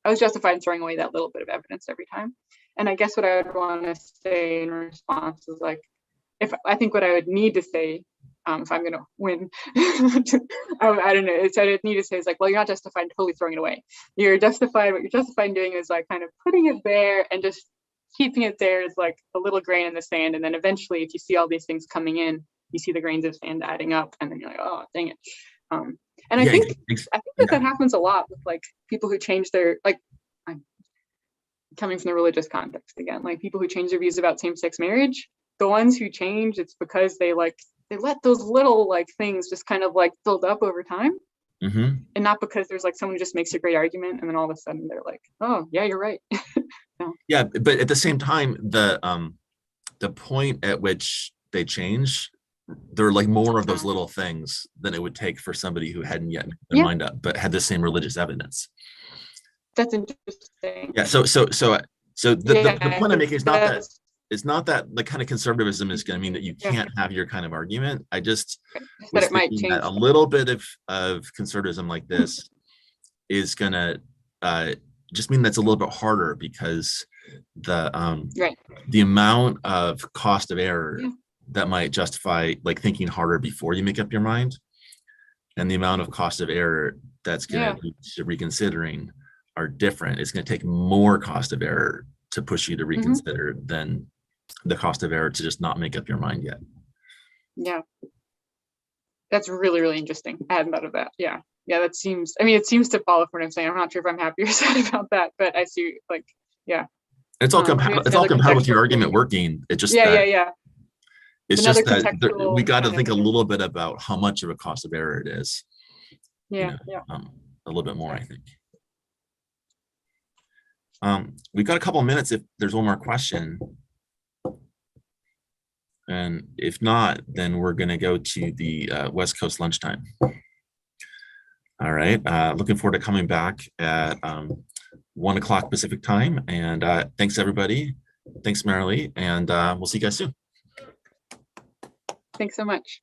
I was justified in throwing away that little bit of evidence every time. And I guess what I would want to say in response is I think what I would need to say, if I'm going to win, I don't know, I'd need to say is well, you're not justified in totally throwing it away. What you're justified in doing is kind of putting it there and just keeping it there is a little grain in the sand. And then eventually, if you see all these things coming in, you see the grains of sand adding up, and then you're like, oh, dang it. And I think that happens a lot with people who change their I'm coming from the religious context again, people who change their views about same-sex marriage. The ones who change, it's because they let those little things just kind of build up over time, and not because there's someone who just makes a great argument and then all of a sudden they're oh yeah, you're right. No. Yeah, but at the same time, the point at which they change, there are more of those little things than it would take for somebody who hadn't yet made their mind up but had the same religious evidence. That's interesting. Yeah. So the point I'm making is not that the kind of conservatism is going to mean that you can't have your kind of argument. I just was thinking that a little bit of conservatism like this is going to just mean that's a little bit harder because the amount of cost of error that might justify thinking harder before you make up your mind, and the amount of cost of error that's going to lead to reconsidering are different. It's going to take more cost of error to push you to reconsider than the cost of error to just not make up your mind yet. Yeah, that's really, really interesting. I hadn't thought of that. Yeah, that seems, it seems to follow from what I'm saying. I'm not sure if I'm happy or sad about that, but I see it's all compatible with your argument working. It just it's just that we got to think a little bit about how much of a cost of error it is. A little bit more, I think. We've got a couple of minutes if there's one more question. And if not, then we're going to go to the West Coast lunchtime. All right. Looking forward to coming back at 1 o'clock Pacific time. And thanks, everybody. Thanks, Marilee. And we'll see you guys soon. Thanks so much.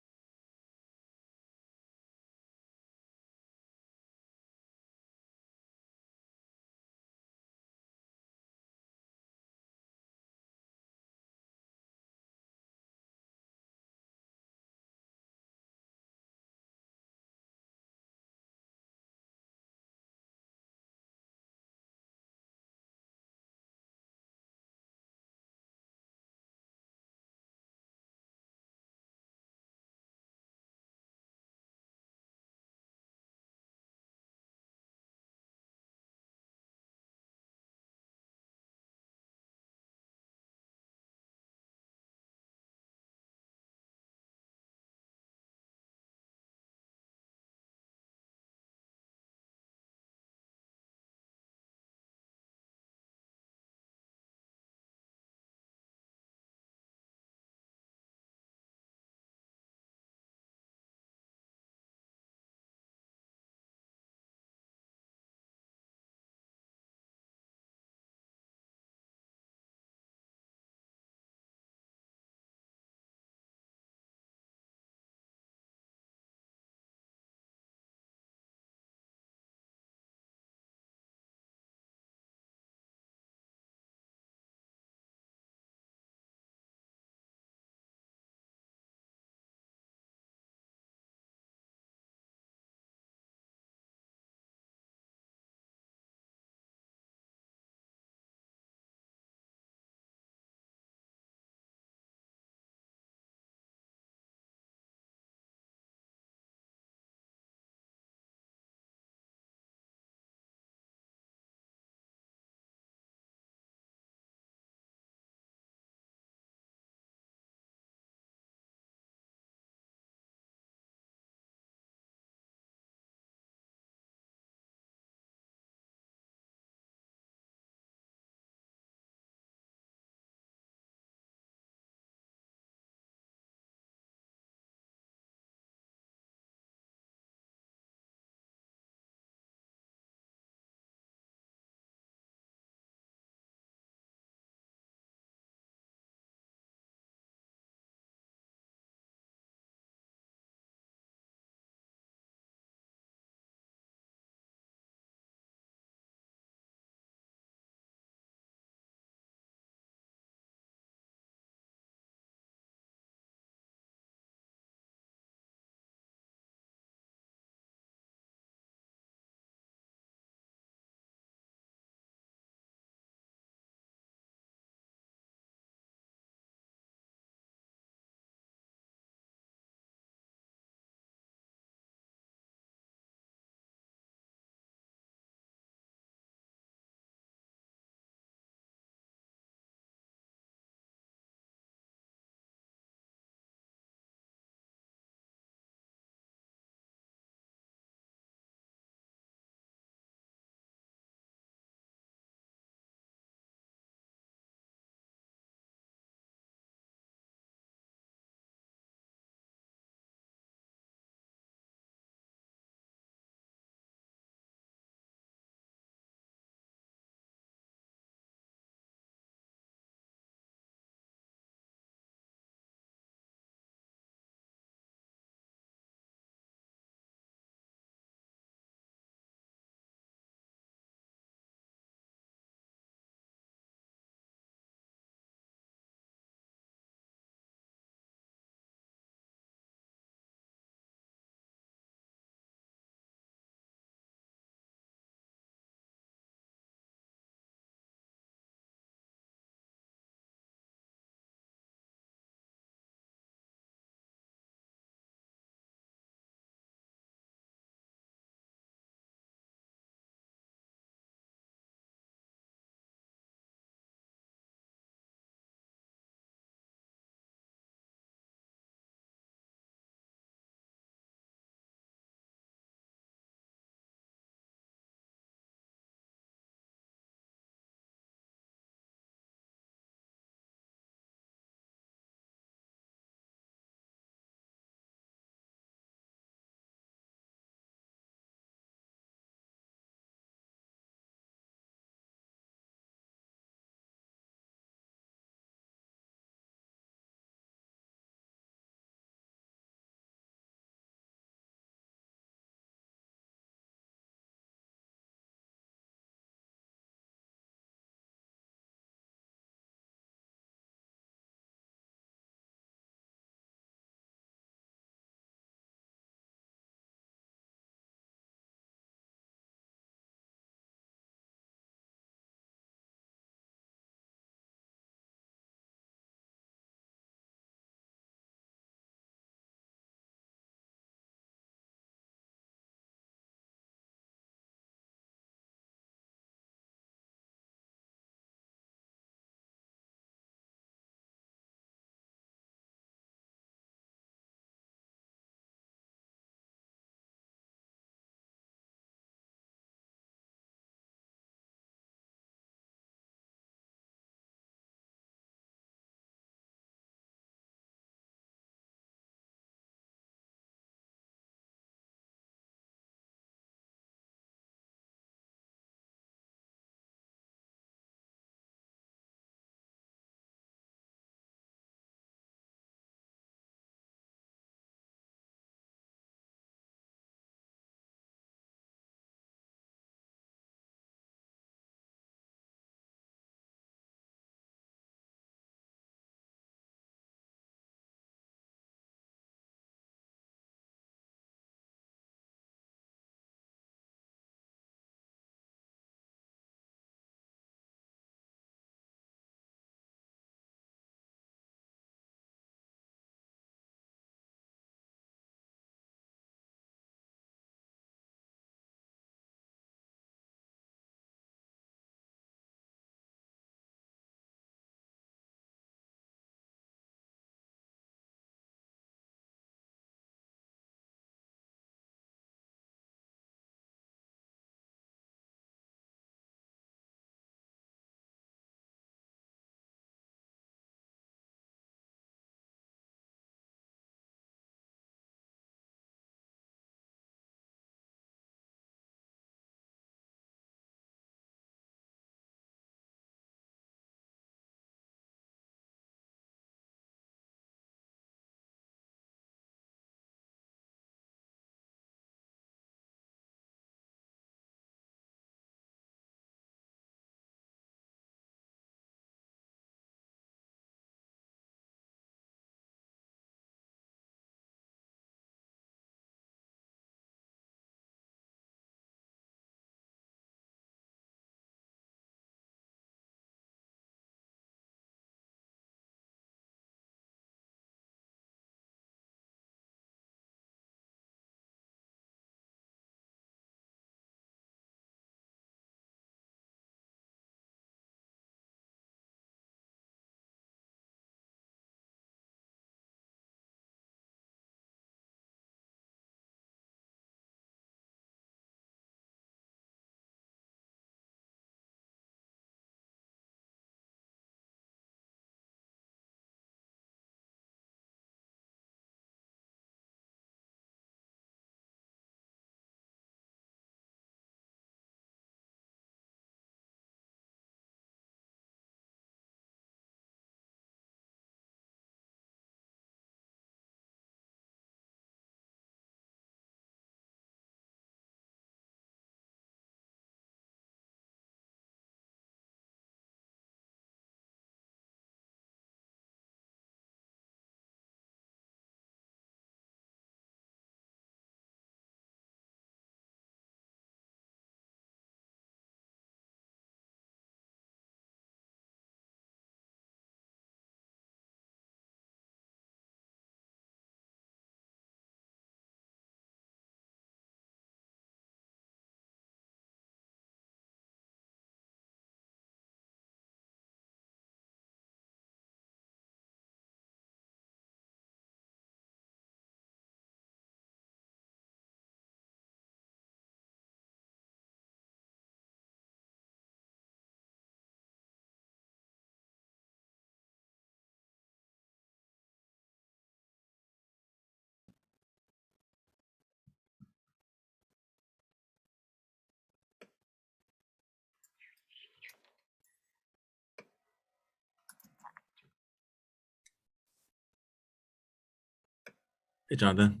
Hey, Jonathan.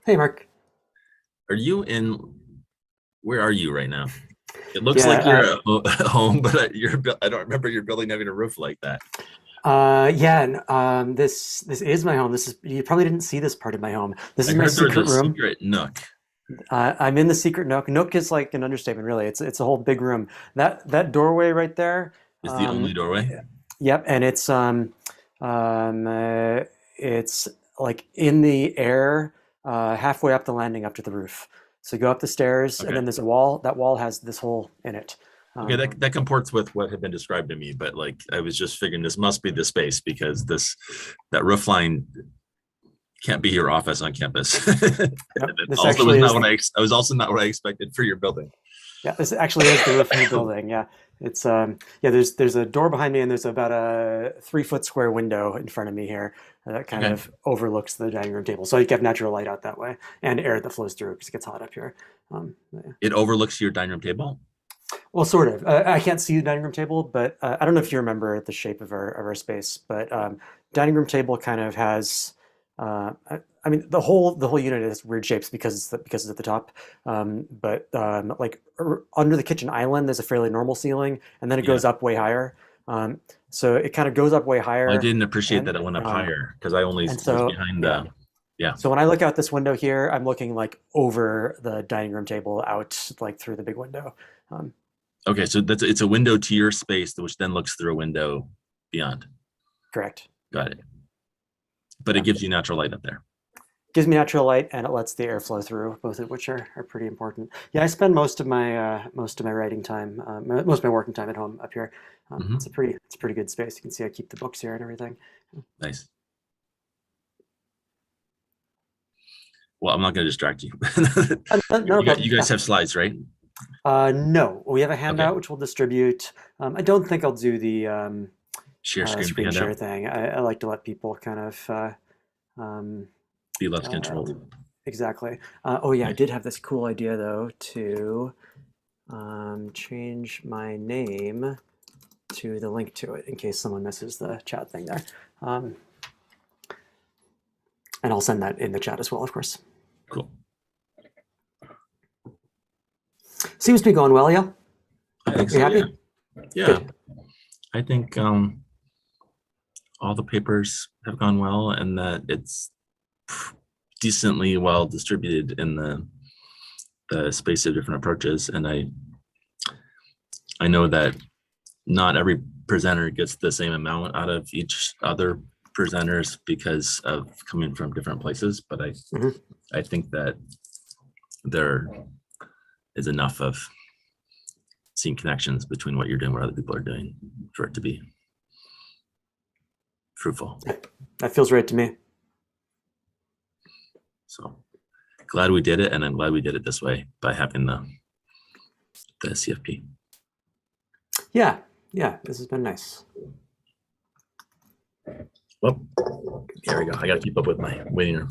Hey, Mark. Are you in? Where are you right now? It looks Yeah, like you're at home, but I don't remember your building having a roof like that. This is my home. You probably didn't see this part of my home. This I is my heard there secret was a room. secret nook. I'm in the secret nook. Nook is like an understatement, really. It's a whole big room. That doorway right there Is the only doorway? Yep, and it's like in the air, halfway up the landing up to the roof. So you go up the stairs, and then there's a wall. That wall has this hole in it. Okay, that comports with what had been described to me, but like I was just figuring this must be the space because that roof line can't be your office on campus. I was also not what I expected for your building. Yeah, this actually is the roof of the building. Yeah, it's there's a door behind me, and there's about a 3-foot square window in front of me here that kind of overlooks the dining room table. So you get natural light out that way and air that flows through because it gets hot up here. It overlooks your dining room table? Well, sort of. I can't see the dining room table, but I don't know if you remember the shape of our space, but dining room table kind of has. I mean, the whole unit has weird shapes because it's at the top. But like under the kitchen island, there's a fairly normal ceiling, and then it goes up way higher. So it kind of goes up way higher. I didn't appreciate that it went up higher because I only was behind the. Yeah. So when I look out this window here, I'm looking like over the dining room table out like through the big window. Okay, so it's a window to your space, which then looks through a window beyond. Correct. Got it. But it gives you natural light up there. Gives me natural light, and it lets the air flow through, both of which are pretty important. Yeah, I spend most of my writing time, most of my working time at home up here. It's a pretty good space. You can see I keep the books here and everything. Nice. Well, I'm not going to distract you. You guys have slides, right? No, we have a handout which we'll distribute. I don't think I'll do the share screen share thing. I like to let people kind of be left controlled. Exactly. Oh yeah, I did have this cool idea though to change my name to the link to it in case someone misses the chat thing there. And I'll send that in the chat as well, of course. Cool. Seems to be going well, yeah? I think so, happy? Yeah. I think all the papers have gone well and that it's decently well distributed in the space of different approaches. And I know that not every presenter gets the same amount out of each other presenters because of coming from different places, but I think that there is enough of seeing connections between what you're doing, what other people are doing for it to be fruitful. That feels right to me. So glad we did it, and I'm glad we did it this way by having the CFP. Yeah, this has been nice. Well, here we go. I got to keep up with my waiting room.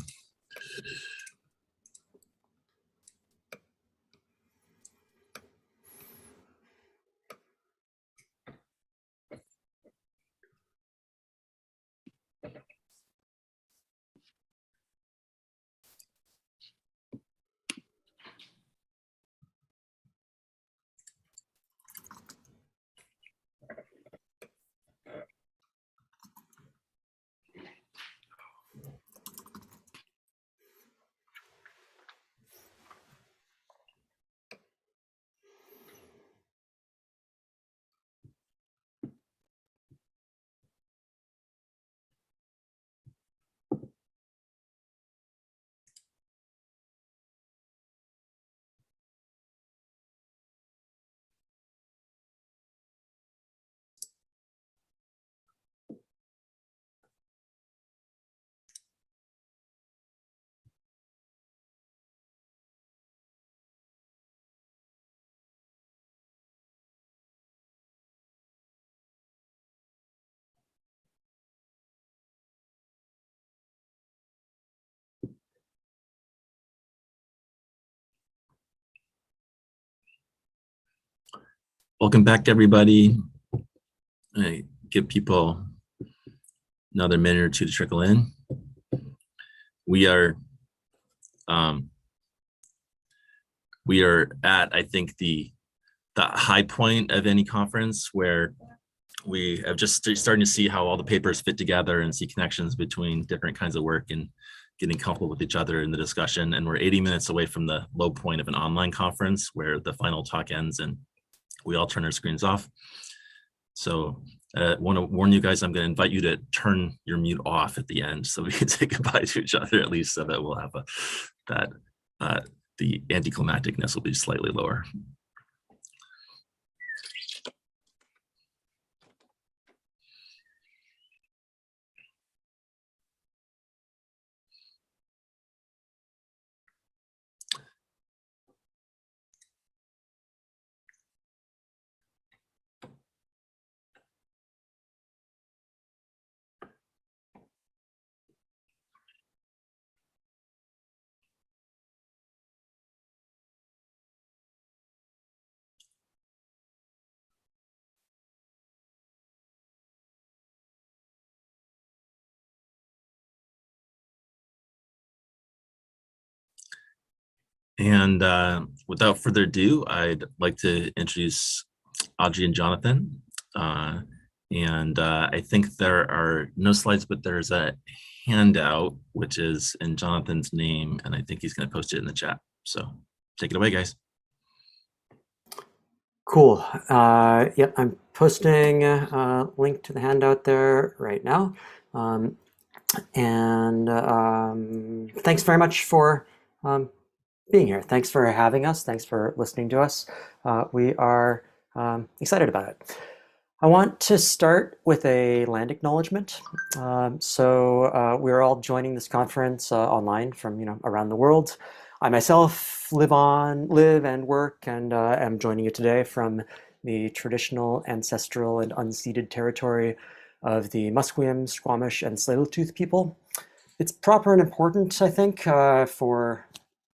Welcome back, everybody. I give people another minute or two to trickle in. We are we are at, I think, the high point of any conference, where we have just starting to see how all the papers fit together and see connections between different kinds of work and getting comfortable with each other in the discussion. And we're 80 minutes away from the low point of an online conference where the final talk ends and we all turn our screens off. So I want to warn you guys, I'm going to invite you to turn your mute off at the end so we can say goodbye to each other, at least, so that we'll have the anticlimacticness will be slightly lower. And without further ado, I'd like to introduce Audrey and Jonathan. I think there are no slides, but there's a handout, which is in Jonathan's name, and I think he's going to post it in the chat. So take it away, guys. Cool. Yep, I'm posting a link to the handout there right now. Thanks very much for being here. Thanks for having us. Thanks for listening to us. We are excited about it. I want to start with a land acknowledgement. We're all joining this conference online from around the world. I myself live and work and am joining you today from the traditional, ancestral, and unceded territory of the Musqueam, Squamish, and Tsleil-Waututh people. It's proper and important, I think, for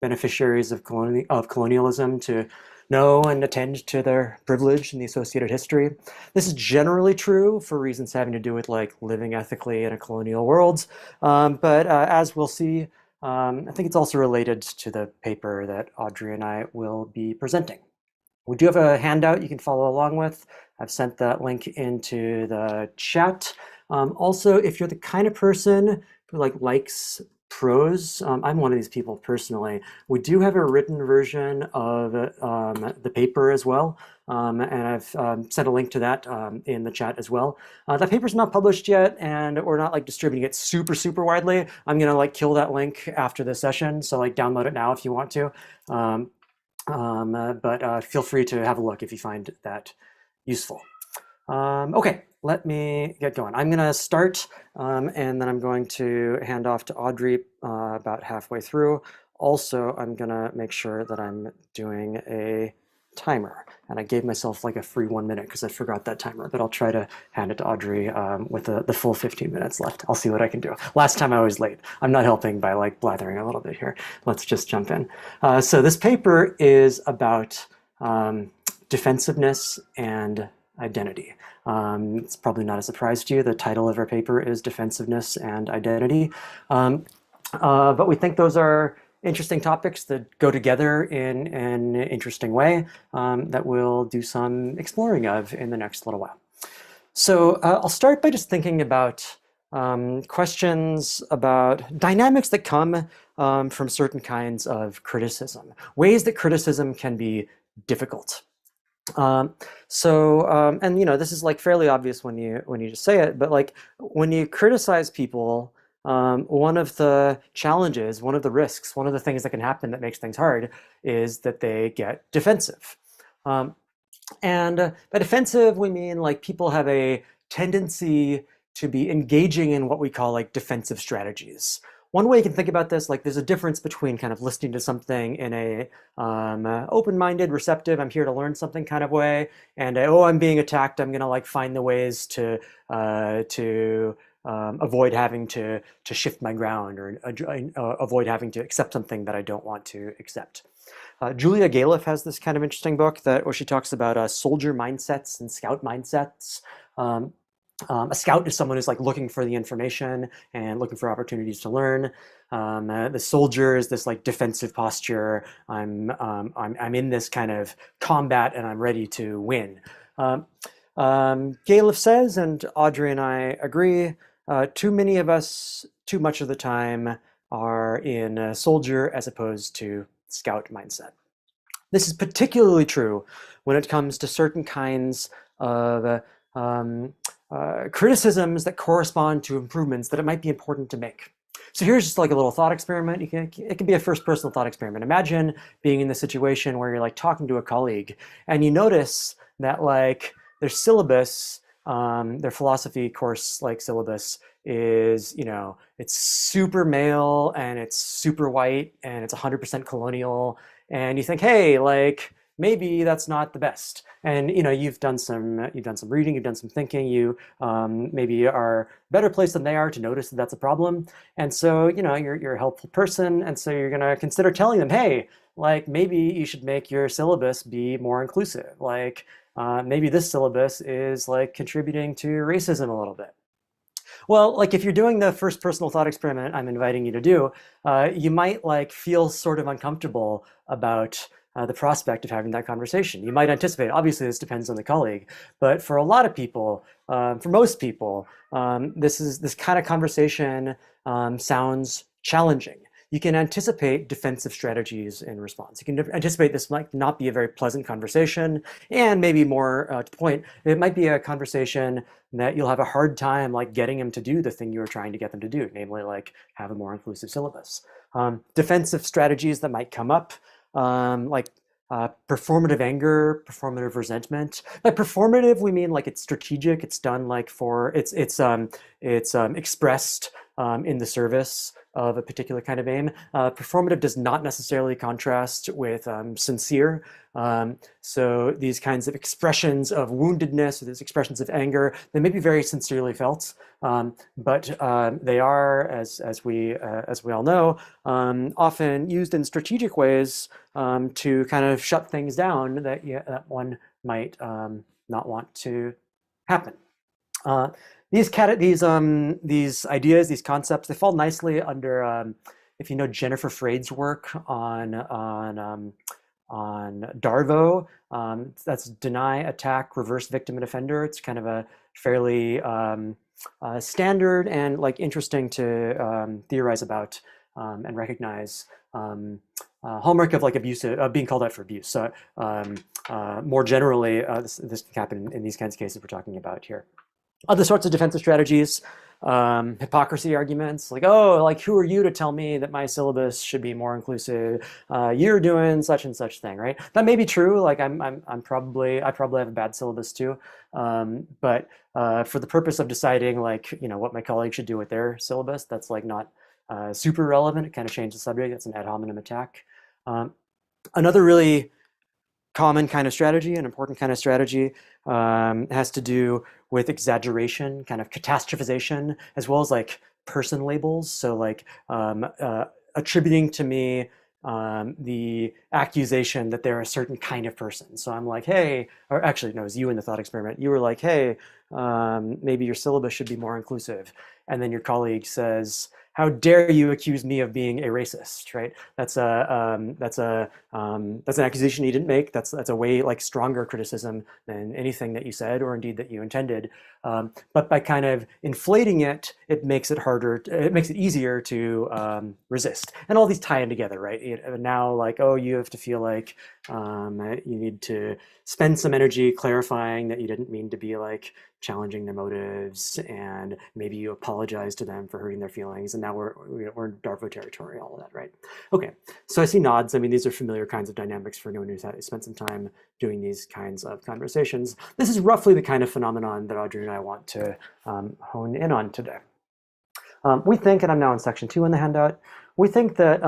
beneficiaries of colonialism to know and attend to their privilege and the associated history. This is generally true for reasons having to do with living ethically in a colonial world. But as we'll see, I think it's also related to the paper that Audrey and I will be presenting. We do have a handout you can follow along with. I've sent that link into the chat. Also, if you're the kind of person who likes prose, I'm one of these people personally. We do have a written version of the paper as well, and I've sent a link to that in the chat as well. That paper's not published yet, and we're not distributing it super widely. I'm gonna kill that link after the session, so download it now if you want to. But feel free to have a look if you find that useful. Okay, let me get going. I'm going to start, and then I'm going to hand off to Audrey about halfway through. Also, I'm going to make sure that I'm doing a timer. And I gave myself a free 1 minute because I forgot that timer, but I'll try to hand it to Audrey with the full 15 minutes left. I'll see what I can do. Last time I was late. I'm not helping by blathering a little bit here. Let's just jump in. So this paper is about defensiveness and identity. It's probably not a surprise to you. The title of our paper is Defensiveness and Identity. But we think those are interesting topics that go together in an interesting way that we'll do some exploring of in the next little while. So I'll start by just thinking about questions about dynamics that come from certain kinds of criticism, ways that criticism can be difficult. And this is fairly obvious when you just say it, but when you criticize people, one of the challenges, one of the risks, one of the things that can happen that makes things hard is that they get defensive. And by defensive, we mean people have a tendency to be engaging in what we call defensive strategies. One way you can think about this, there's a difference between kind of listening to something in a open-minded, receptive, I'm here to learn something kind of way, and oh, I'm being attacked, I'm gonna find the ways to avoid having to shift my ground or avoid having to accept something that I don't want to accept. Julia Galef has this kind of interesting book where she talks about soldier mindsets and scout mindsets. A scout is someone who's like looking for the information and looking for opportunities to learn. The soldier is this like defensive posture. I'm in this kind of combat and I'm ready to win. Galef says, and Audrey and I agree, too many of us, too much of the time, are in a soldier as opposed to scout mindset. This is particularly true when it comes to certain kinds of criticisms that correspond to improvements that it might be important to make. So here's just like a little thought experiment. It can be a first personal thought experiment. Imagine being in the situation where you're like talking to a colleague and you notice that like their syllabus, their philosophy course like syllabus is, you know, it's super male and it's super white and it's 100% colonial. And you think, hey, like maybe that's not the best. And you know, you've done some reading, you've done some thinking, you maybe are better placed than they are to notice that that's a problem. And so, you know, you're a helpful person, and so you're gonna consider telling them, hey, like maybe you should make your syllabus be more inclusive. Like maybe this syllabus is like contributing to racism a little bit. Well, like if you're doing the first personal thought experiment I'm inviting you to do, you might like feel sort of uncomfortable about the prospect of having that conversation. You might anticipate, obviously this depends on the colleague, but for a lot of people, for most people, this kind of conversation sounds challenging. You can anticipate defensive strategies in response. You can anticipate this might not be a very pleasant conversation, and maybe more to the point, it might be a conversation that you'll have a hard time like getting them to do the thing you were trying to get them to do, namely like have a more inclusive syllabus. Defensive strategies that might come up, like performative anger, performative resentment. By performative, we mean like it's strategic. It's done like for it's expressed in the service of a particular kind of aim. Performative does not necessarily contrast with sincere. So these kinds of expressions of woundedness, or these expressions of anger, they may be very sincerely felt, but they are, as we all know, often used in strategic ways to kind of shut things down that one might not want to happen. These ideas, these concepts, they fall nicely under, if you know Jennifer Freyd's work on DARVO, that's deny, attack, reverse victim and offender. It's kind of a fairly standard and like interesting to theorize about and recognize hallmark of like abuse, being called out for abuse. So more generally, this can happen in these kinds of cases we're talking about here. Other sorts of defensive strategies, hypocrisy arguments, like, oh, like who are you to tell me that my syllabus should be more inclusive? You're doing such and such thing, right? That may be true. Like I probably have a bad syllabus too, but for the purpose of deciding, like, you know, what my colleagues should do with their syllabus, that's like not super relevant. It kind of changes the subject. That's an ad hominem attack. Another really common kind of strategy, an important kind of strategy, has to do with exaggeration, kind of catastrophization, as well as like person labels. So like attributing to me the accusation that they're a certain kind of person. So I'm like, hey, or actually, no, it was you in the thought experiment. You were like, hey, maybe your syllabus should be more inclusive. And then your colleague says, how dare you accuse me of being a racist, right? That's an accusation you didn't make. That's a way like stronger criticism than anything that you said or indeed that you intended. But by kind of inflating it, it makes it harder. It makes it easier to resist. And all these tie in together, right? Now, like, oh, you have to feel like you need to spend some energy clarifying that you didn't mean to be like challenging their motives, and maybe you apologize to them for hurting their feelings, and now we're in DARVO territory, all of that, right? Okay, so I see nods. I mean, these are familiar kinds of dynamics for anyone who's spent some time doing these kinds of conversations. This is roughly the kind of phenomenon that Audrey and I want to hone in on today. We think, and I'm now in section 2 in the handout, we think that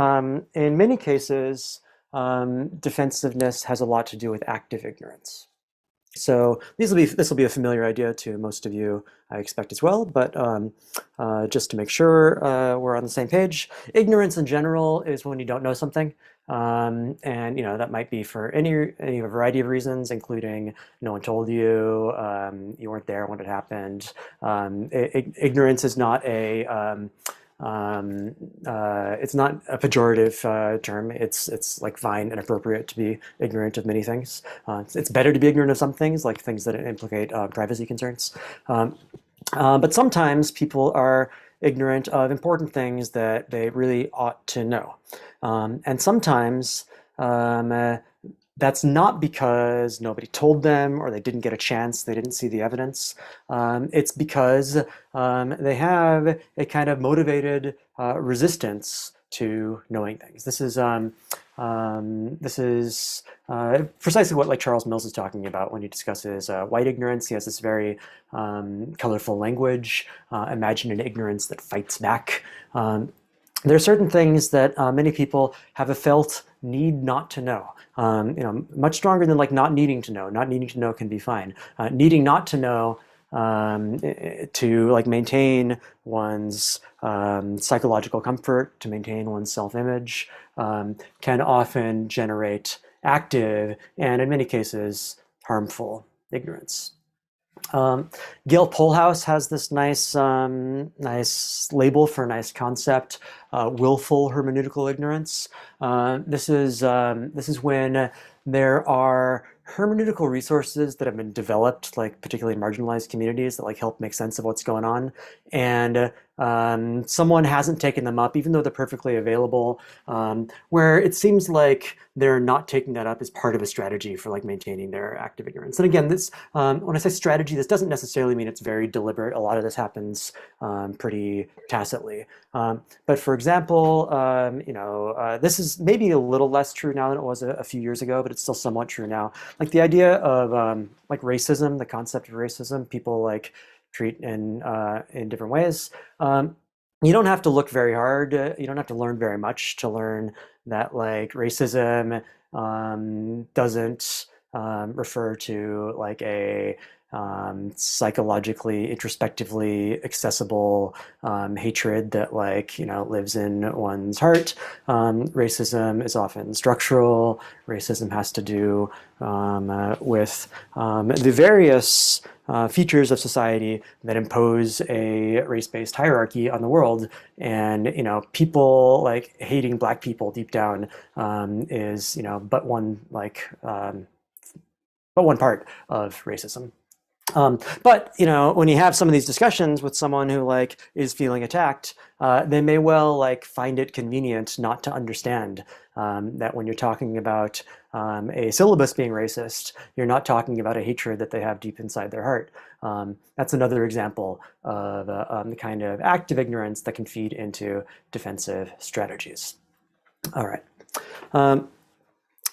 in many cases, defensiveness has a lot to do with active ignorance. So this will be a familiar idea to most of you, I expect as well. But just to make sure we're on the same page, ignorance in general is when you don't know something, and that might be for any variety of reasons, including no one told you, you weren't there when it happened. Ignorance is not it's not a pejorative term. It's like fine and appropriate to be ignorant of many things. It's better to be ignorant of some things, like things that implicate privacy concerns. But sometimes people are ignorant of important things that they really ought to know. And sometimes that's not because nobody told them or they didn't get a chance, they didn't see the evidence. It's because they have a kind of motivated resistance to knowing things. This is precisely what like Charles Mills is talking about when he discusses white ignorance. He has this very colorful language. Imagine an ignorance that fights back. There are certain things that many people have a felt need not to know. Much stronger than like not needing to know. Not needing to know can be fine. Needing not to know to like maintain one's psychological comfort, to maintain one's self-image, can often generate active and in many cases harmful ignorance. Gail Polhouse has this nice label for a nice concept, willful hermeneutical ignorance. This is when there are hermeneutical resources that have been developed, like particularly in marginalized communities, that like help make sense of what's going on, and someone hasn't taken them up, even though they're perfectly available, where it seems like they're not taking that up as part of a strategy for like maintaining their active ignorance. And again, this when I say strategy, this doesn't necessarily mean it's very deliberate. A lot of this happens pretty tacitly. But for example, this is maybe a little less true now than it was a few years ago, but it's still somewhat true now. Like the idea of like racism, the concept of racism, people like treat in different ways. You don't have to look very hard. You don't have to learn very much to learn that like racism doesn't refer to like a psychologically, introspectively accessible hatred that like, lives in one's heart. Racism is often structural. Racism has to do with the various features of society that impose a race-based hierarchy on the world. And, people like hating Black people deep down is, but one part of racism. But when you have some of these discussions with someone who like is feeling attacked, they may well like find it convenient not to understand that when you're talking about a syllabus being racist, you're not talking about a hatred that they have deep inside their heart. That's another example of the kind of active ignorance that can feed into defensive strategies. All right.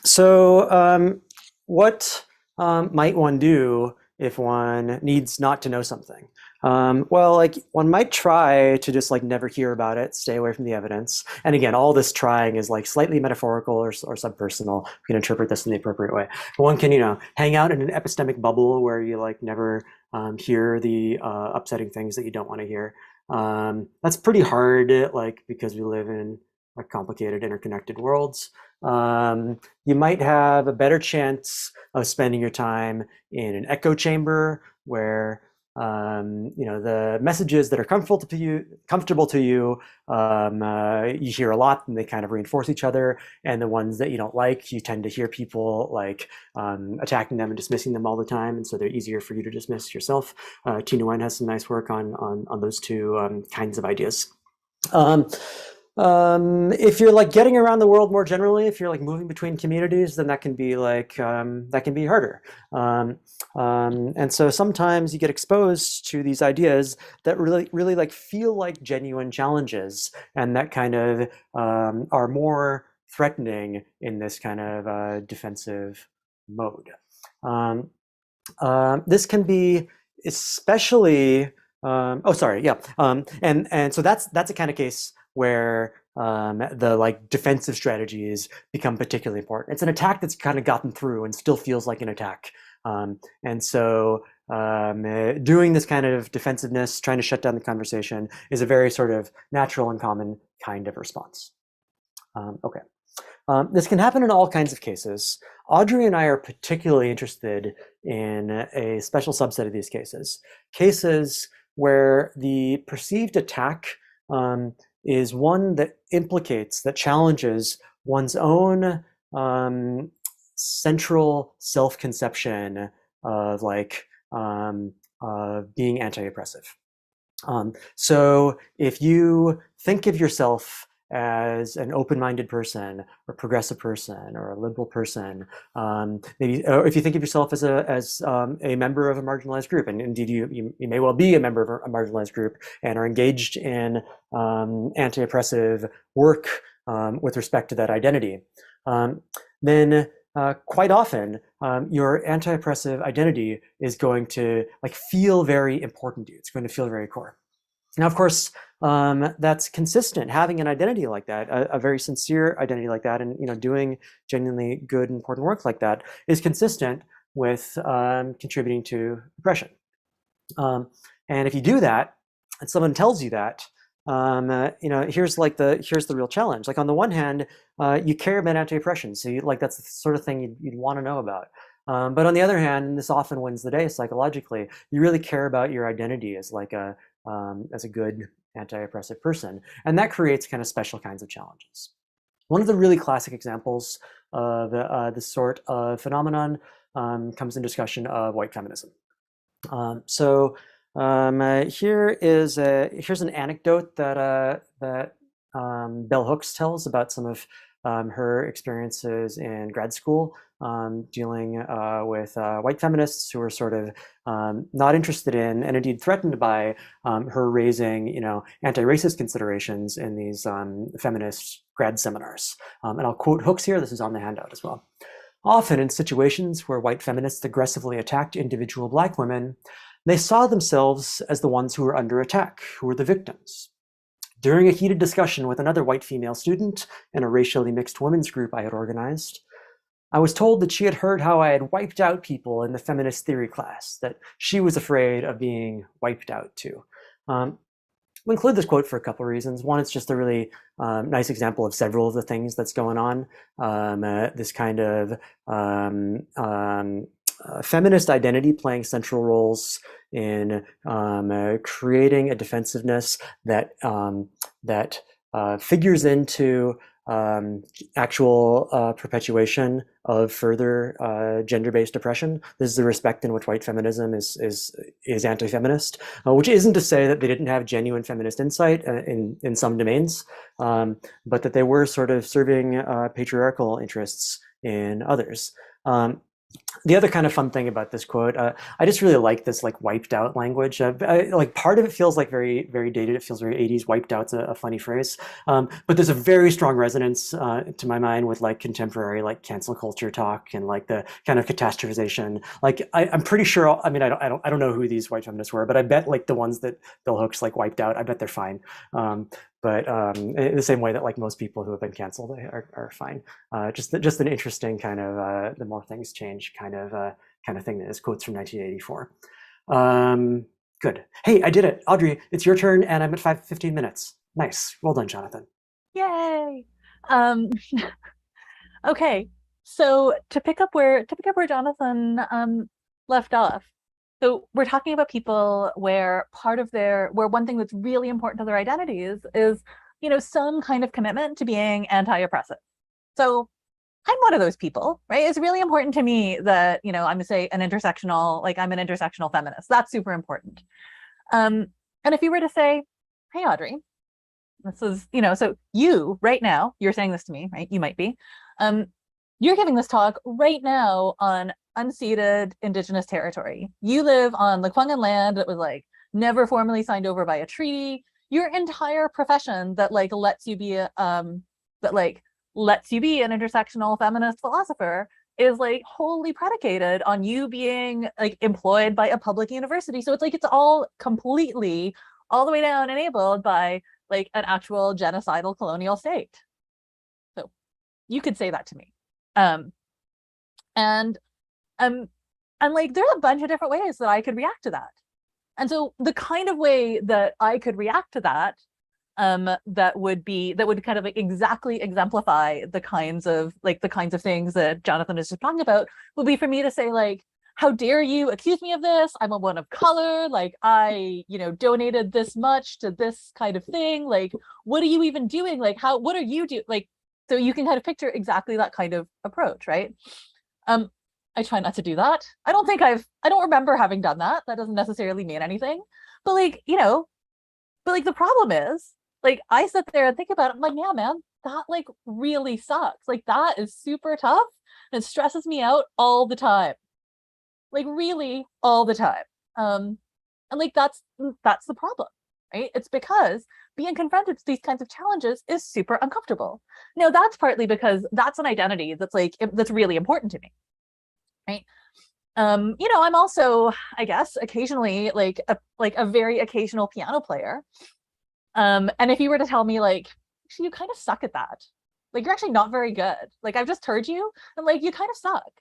So what might one do if one needs not to know something? Well, like one might try to just like never hear about it, stay away from the evidence. And again, all this trying is like slightly metaphorical or subpersonal. You can interpret this in the appropriate way. But one can, hang out in an epistemic bubble where you like never hear the upsetting things that you don't want to hear. That's pretty hard, like because we live in like complicated, interconnected worlds. You might have a better chance of spending your time in an echo chamber where the messages that are comfortable to you, you hear a lot and they kind of reinforce each other, and the ones that you don't like, you tend to hear people like attacking them and dismissing them all the time, and so they're easier for you to dismiss yourself. Tina Nguyen has some nice work on those two kinds of ideas. If you're like getting around the world more generally, if you're like moving between communities, then that can be like that can be harder. And so sometimes you get exposed to these ideas that really like feel like genuine challenges, and that kind of are more threatening in this kind of defensive mode. This can be especially and so that's a kind of case where the like defensive strategies become particularly important. It's an attack that's kind of gotten through and still feels like an attack. And so doing this kind of defensiveness, trying to shut down the conversation, is a very sort of natural and common kind of response. Okay. This can happen in all kinds of cases. Audrey and I are particularly interested in a special subset of these cases. Cases where the perceived attack is one that implicates, that challenges one's own central self-conception of like being anti-oppressive. So if you think of yourself as an open-minded person or progressive person or a liberal person, maybe, or if you think of yourself as a member of a marginalized group, and indeed you may well be a member of a marginalized group and are engaged in anti-oppressive work with respect to that identity, then quite often your anti-oppressive identity is going to like feel very important to you. It's going to feel very core. Now, of course, that's consistent. Having an identity like that, a very sincere identity like that, and doing genuinely good, important work like that is consistent with contributing to oppression. And if you do that, and someone tells you that, here's the real challenge. Like on the one hand, you care about anti-oppression, so that's the sort of thing you'd want to know about. But on the other hand, and this often wins the day psychologically, you really care about your identity as like a good anti-oppressive person, and that creates kind of special kinds of challenges. One of the really classic examples of this sort of phenomenon comes in discussion of white feminism. Here's an anecdote that Bell Hooks tells about some of her experiences in grad school, dealing with white feminists who were sort of not interested in, and indeed threatened by, her raising, anti-racist considerations in these feminist grad seminars. And I'll quote Hooks here. This is on the handout as well. Often in situations where white feminists aggressively attacked individual Black women, they saw themselves as the ones who were under attack, who were the victims. During a heated discussion with another white female student in a racially mixed women's group I had organized, I was told that she had heard how I had wiped out people in the feminist theory class, that she was afraid of being wiped out too. We'll include this quote for a couple of reasons. One, it's just a really nice example of several of the things that's going on. This kind of feminist identity playing central roles in creating a defensiveness that figures into actual perpetuation of further gender-based oppression. This is the respect in which white feminism is anti-feminist, which isn't to say that they didn't have genuine feminist insight in some domains, but that they were sort of serving patriarchal interests in others. The other kind of fun thing about this quote, I just really like this like wiped out language. Like part of it feels like very, very dated. It feels very 80s. Wiped out's a funny phrase. But there's a very strong resonance to my mind with like contemporary like cancel culture talk and like the kind of catastrophization. Like I'm pretty sure, I mean, I don't know who these white feminists were, but I bet like the ones that Bell Hooks like wiped out, I bet they're fine. But in the same way that like most people who have been canceled are fine. Just an interesting kind of the more things change kind of thing. That is quotes from 1984. Good. Hey, I did it. Audrey, it's your turn, and I'm at 15 minutes. Nice. Well done, Jonathan. Yay. Okay. So to pick up where Jonathan left off. So we're talking about people where where one thing that's really important to their identities is, some kind of commitment to being anti-oppressive. So I'm one of those people, right? It's really important to me that, I'm an intersectional feminist. That's super important. And if you were to say, hey, Audrey, this is, so you right now, you're saying this to me, right? You might be. You're giving this talk right now on unceded Indigenous territory. You live on Lekwungen land that was like never formally signed over by a treaty. Your entire profession that like lets you be an intersectional feminist philosopher is like wholly predicated on you being like employed by a public university. So it's like it's all completely all the way down enabled by like an actual genocidal colonial state. So you could say that to me. And like, there's a bunch of different ways that I could react to that. And so the kind of way that I could react to that, that would kind of like exactly exemplify the kinds of things that Jonathan is just talking about, would be for me to say like, how dare you accuse me of this? I'm a woman of color. Like I, donated this much to this kind of thing. Like, what are you even doing? Like, what are you doing? Like, so you can kind of picture exactly that kind of approach, right? I try not to do that. I don't remember having done that. That doesn't necessarily mean anything. But like, the problem is, like, I sit there and think about it. I'm like, yeah, man, that like really sucks. Like that is super tough and it stresses me out all the time. Like really all the time. And like that's the problem, right? It's because being confronted to these kinds of challenges is super uncomfortable. Now that's partly because that's an identity that's really important to me, right? I'm also, I guess, occasionally like a very occasional piano player. And if you were to tell me like, actually, you kind of suck at that, like you're actually not very good. Like I've just heard you and like you kind of suck.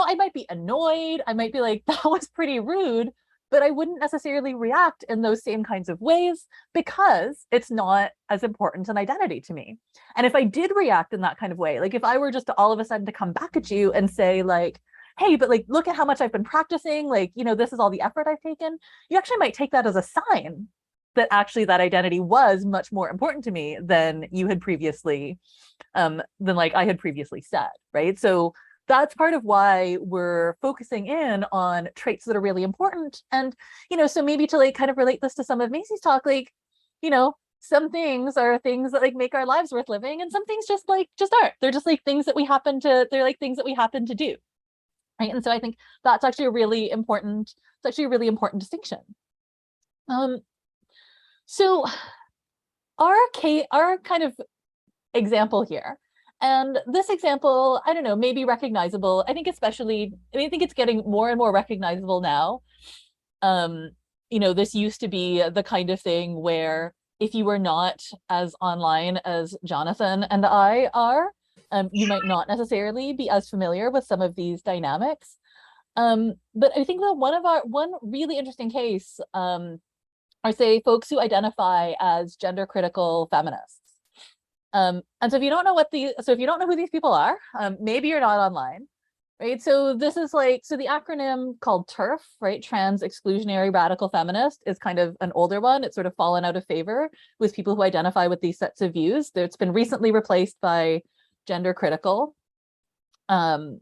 I might be annoyed. I might be like, that was pretty rude, but I wouldn't necessarily react in those same kinds of ways because it's not as important an identity to me. And if I did react in that kind of way, like if I were just to all of a sudden to come back at you and say like, hey, but like, look at how much I've been practicing. Like, this is all the effort I've taken. You actually might take that as a sign that actually that identity was much more important to me than you had previously, than like I had previously said, right? So that's part of why we're focusing in on traits that are really important. And, so maybe to like kind of relate this to some of Macy's talk, like, some things are things that like make our lives worth living. And some things just aren't. They're just like things that we happen to do. Right. And so I think that's actually a really important distinction. So our kind of example here, and this example, I don't know, maybe recognizable. I think it's getting more and more recognizable now. This used to be the kind of thing where if you were not as online as Jonathan and I are, you might not necessarily be as familiar with some of these dynamics. But I think that one really interesting case are, say, folks who identify as gender critical feminists. And so if you don't know who these people are, maybe you're not online, right? So this is so the acronym called TERF, right? Trans Exclusionary Radical Feminist, is kind of an older one. It's sort of fallen out of favor with people who identify with these sets of views. It's been recently replaced by gender critical. And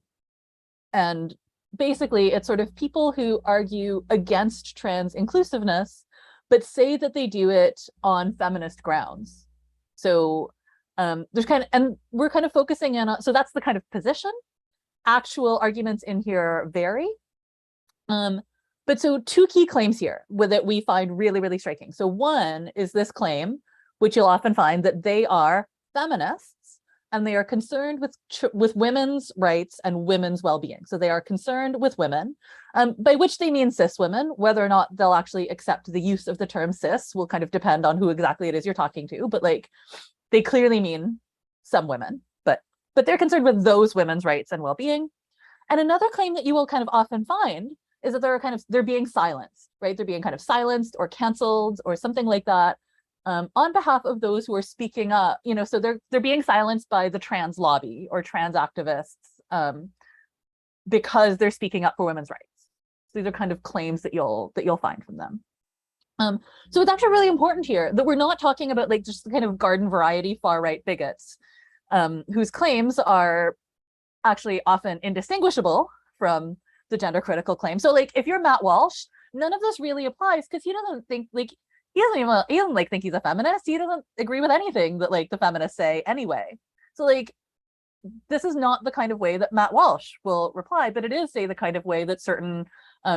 basically it's sort of people who argue against trans inclusiveness, but say that they do it on feminist grounds. So we're kind of focusing in on, so that's the kind of position. Actual arguments in here vary. But so two key claims here that we find really, really striking. So one is this claim, which you'll often find, that they are feminists and they are concerned with women's rights and women's well-being. So they are concerned with women, by which they mean cis women. Whether or not they'll actually accept the use of the term cis will kind of depend on who exactly it is you're talking to, but like they clearly mean some women, but they're concerned with those women's rights and well-being. And another claim that you will kind of often find is that they're being silenced, right? They're being kind of silenced or canceled or something like that, on behalf of those who are speaking up, so they're being silenced by the trans lobby or trans activists, because they're speaking up for women's rights. So these are kind of claims that you'll find from them. So it's actually really important here that we're not talking about like just the kind of garden variety far right bigots, whose claims are actually often indistinguishable from the gender critical claim. So like if you're Matt Walsh, none of this really applies because he doesn't think like he doesn't like think he's a feminist. He doesn't agree with anything that like the feminists say anyway. So like this is not the kind of way that Matt Walsh will reply, but it is, say, the kind of way that certain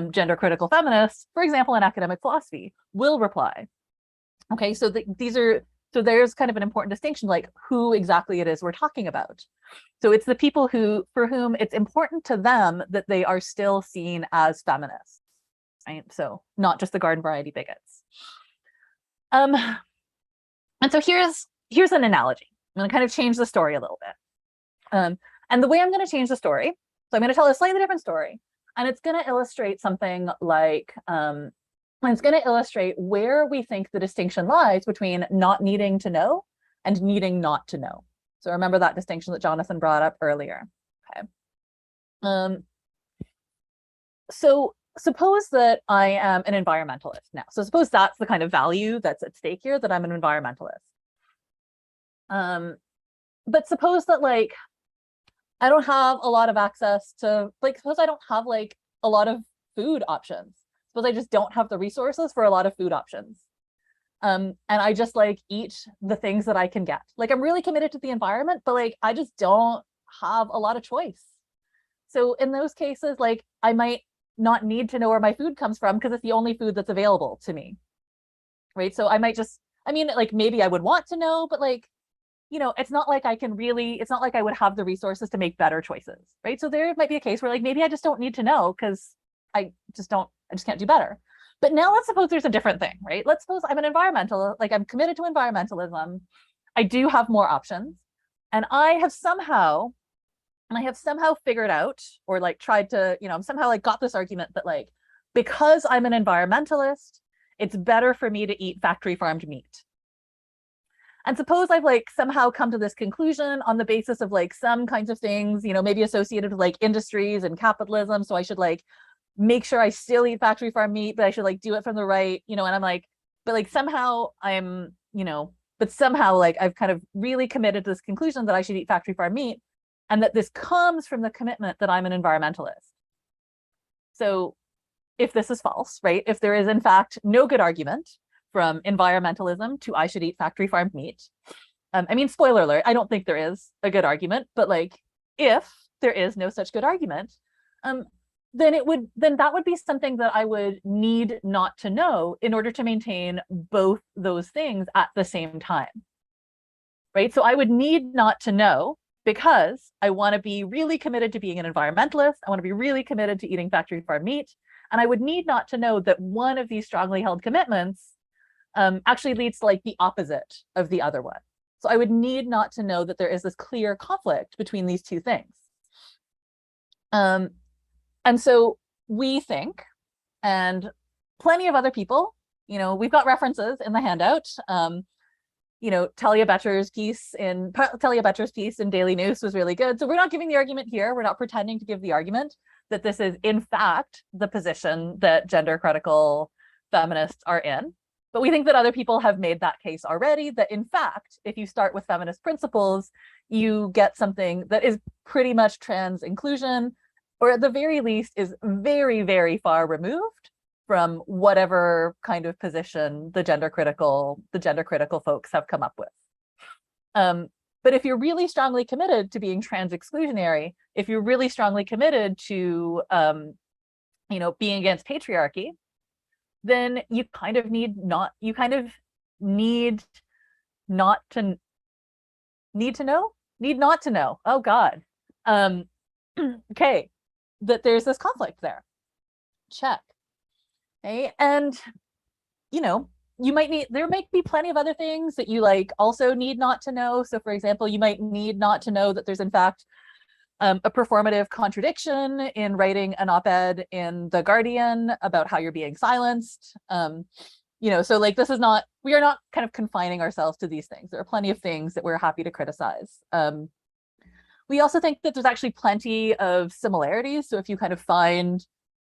gender critical feminists, for example, in academic philosophy, will reply. Okay, so there's kind of an important distinction, like who exactly it is we're talking about. So it's the people for whom it's important to them that they are still seen as feminists, right? So not just the garden variety bigots. And so here's an analogy. I'm going to kind of change the story a little bit. And the way I'm going to change the story, so I'm going to tell a slightly different story. And it's going to illustrate something like, it's going to illustrate where we think the distinction lies between not needing to know and needing not to know. So remember that distinction that Jonathan brought up earlier. Okay. So suppose that I am an environmentalist now. So suppose that's the kind of value that's at stake here, that I'm an environmentalist. But suppose that like, I don't have a lot of access to, like, suppose I don't have like a lot of food options. Suppose I just don't have the resources for a lot of food options. And I just like eat the things that I can get. Like I'm really committed to the environment, but like I just don't have a lot of choice. So in those cases, like I might not need to know where my food comes from because it's the only food that's available to me. Right. So I might just, I mean, like maybe I would want to know, but like, you know, it's not like I can really, it's not like I would have the resources to make better choices. Right. So there might be a case where like maybe I just don't need to know because I just can't do better. But now let's suppose there's a different thing, right? Let's suppose I'm an environmental, like I'm committed to environmentalism. I do have more options. And I have somehow figured out, or like tried to, you know, somehow like got this argument that like, because I'm an environmentalist, it's better for me to eat factory farmed meat. And suppose I've like somehow come to this conclusion on the basis of like some kinds of things, you know, maybe associated with like industries and capitalism. So I should like make sure I still eat factory farm meat, but I should like do it from the right, you know, and I'm like, but like somehow I'm, you know, but somehow like I've kind of really committed to this conclusion that I should eat factory farm meat, and that this comes from the commitment that I'm an environmentalist. So if this is false, right? If there is in fact no good argument from environmentalism to I should eat factory farmed meat. I mean, spoiler alert, I don't think there is a good argument, but like if there is no such good argument, then that would be something that I would need not to know in order to maintain both those things at the same time. Right? So I would need not to know because I want to be really committed to being an environmentalist. I want to be really committed to eating factory farmed meat. And I would need not to know that one of these strongly held commitments actually leads to like the opposite of the other one. So I would need not to know that there is this clear conflict between these two things. And so we think, and plenty of other people, you know, we've got references in the handout. You know, Talia Betcher's piece in Daily News was really good. So we're not giving the argument here. We're not pretending to give the argument that this is in fact the position that gender critical feminists are in. But we think that other people have made that case already, that in fact, if you start with feminist principles, you get something that is pretty much trans inclusion, or at the very least is very, very far removed from whatever kind of position the gender critical folks have come up with. But if you're really strongly committed to being trans exclusionary, if you're really strongly committed to you know, being against patriarchy, then you kind of need not to know. Oh God. Okay, that there's this conflict there. Check. Okay, and you know, there might be plenty of other things that you like also need not to know. So for example, you might need not to know that there's in fact a performative contradiction in writing an op-ed in The Guardian about how you're being silenced. You know, so like we are not kind of confining ourselves to these things. There are plenty of things that we're happy to criticize. We also think that there's actually plenty of similarities. So if you kind of find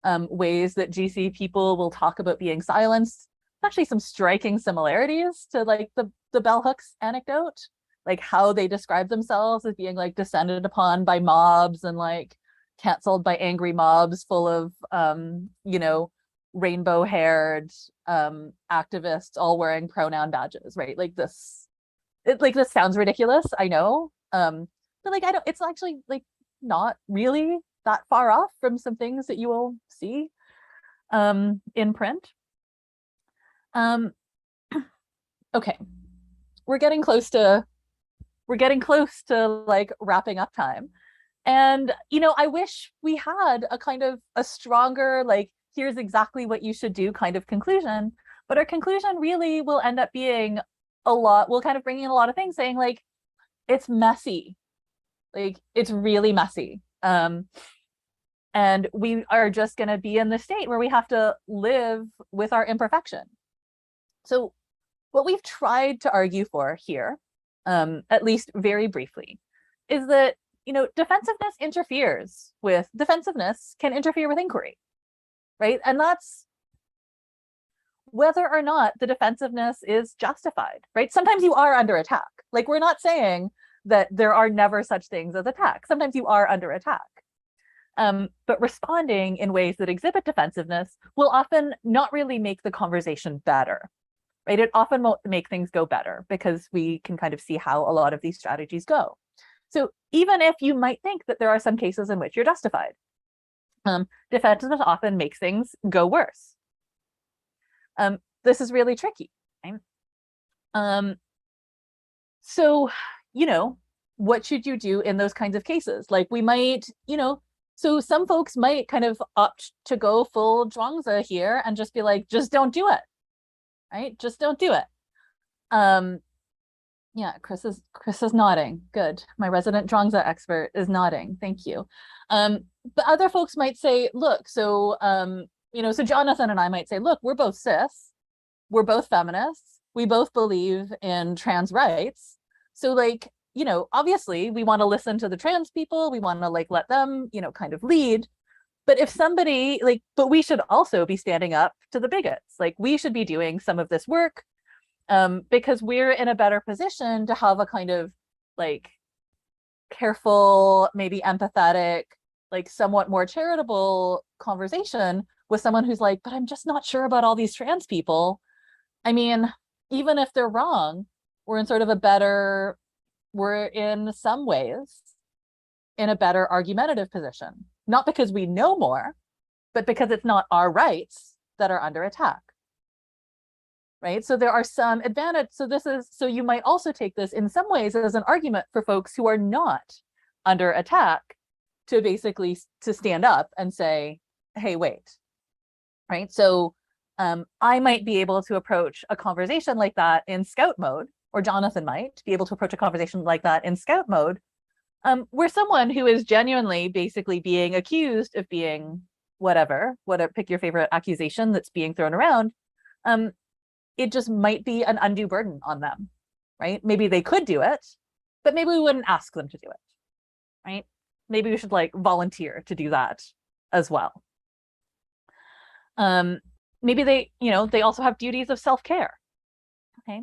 ways that GC people will talk about being silenced, actually some striking similarities to like the bell hooks anecdote, like how they describe themselves as being like descended upon by mobs and like canceled by angry mobs full of you know, rainbow haired activists all wearing pronoun badges, right? Like this sounds ridiculous, I know, but like it's actually like not really that far off from some things that you will see in print. Okay, we're getting close to like wrapping up time. And, you know, I wish we had a kind of a stronger, like, here's exactly what you should do kind of conclusion. But our conclusion really will end up being we'll kind of bring in a lot of things saying like, it's messy. Like, it's really messy. And we are just going to be in the state where we have to live with our imperfection. So what we've tried to argue for here, at least very briefly, is that, defensiveness can interfere with inquiry, right? And that's whether or not the defensiveness is justified, right? Sometimes you are under attack. Like, we're not saying that there are never such things as attack. Sometimes you are under attack. But responding in ways that exhibit defensiveness will often not really make the conversation better, right? It often won't make things go better because we can kind of see how a lot of these strategies go. So even if you might think that there are some cases in which you're justified, defensiveness often makes things go worse. This is really tricky, right? So, what should you do in those kinds of cases? Like, we might, so some folks might kind of opt to go full zhuangzi here and just be like, just don't do it, right? Just don't do it. Yeah, Chris is nodding. Good. My resident zhuangzi expert is nodding. Thank you. But other folks might say, look, so so Jonathan and I might say, look, we're both cis, we're both feminists, we both believe in trans rights. So, like, obviously we want to listen to the trans people, we want to let them, kind of lead. But if somebody but we should also be standing up to the bigots. Like, we should be doing some of this work because we're in a better position to have a kind of careful, maybe empathetic, somewhat more charitable conversation with someone who's like, but I'm just not sure about all these trans people. I mean, even if they're wrong, we're in some ways in a better argumentative position, not because we know more, but because it's not our rights that are under attack, right? So there are some advantage. So you might also take this in some ways as an argument for folks who are not under attack to basically to stand up and say, hey, wait, right? So I might be able to approach a conversation like that in scout mode, or Jonathan might be able to approach a conversation like that in scout mode, where someone who is genuinely basically being accused of being whatever, pick your favorite accusation that's being thrown around, it just might be an undue burden on them, right? Maybe they could do it, but maybe we wouldn't ask them to do it, right? Maybe we should volunteer to do that as well. Maybe they also have duties of self-care, okay?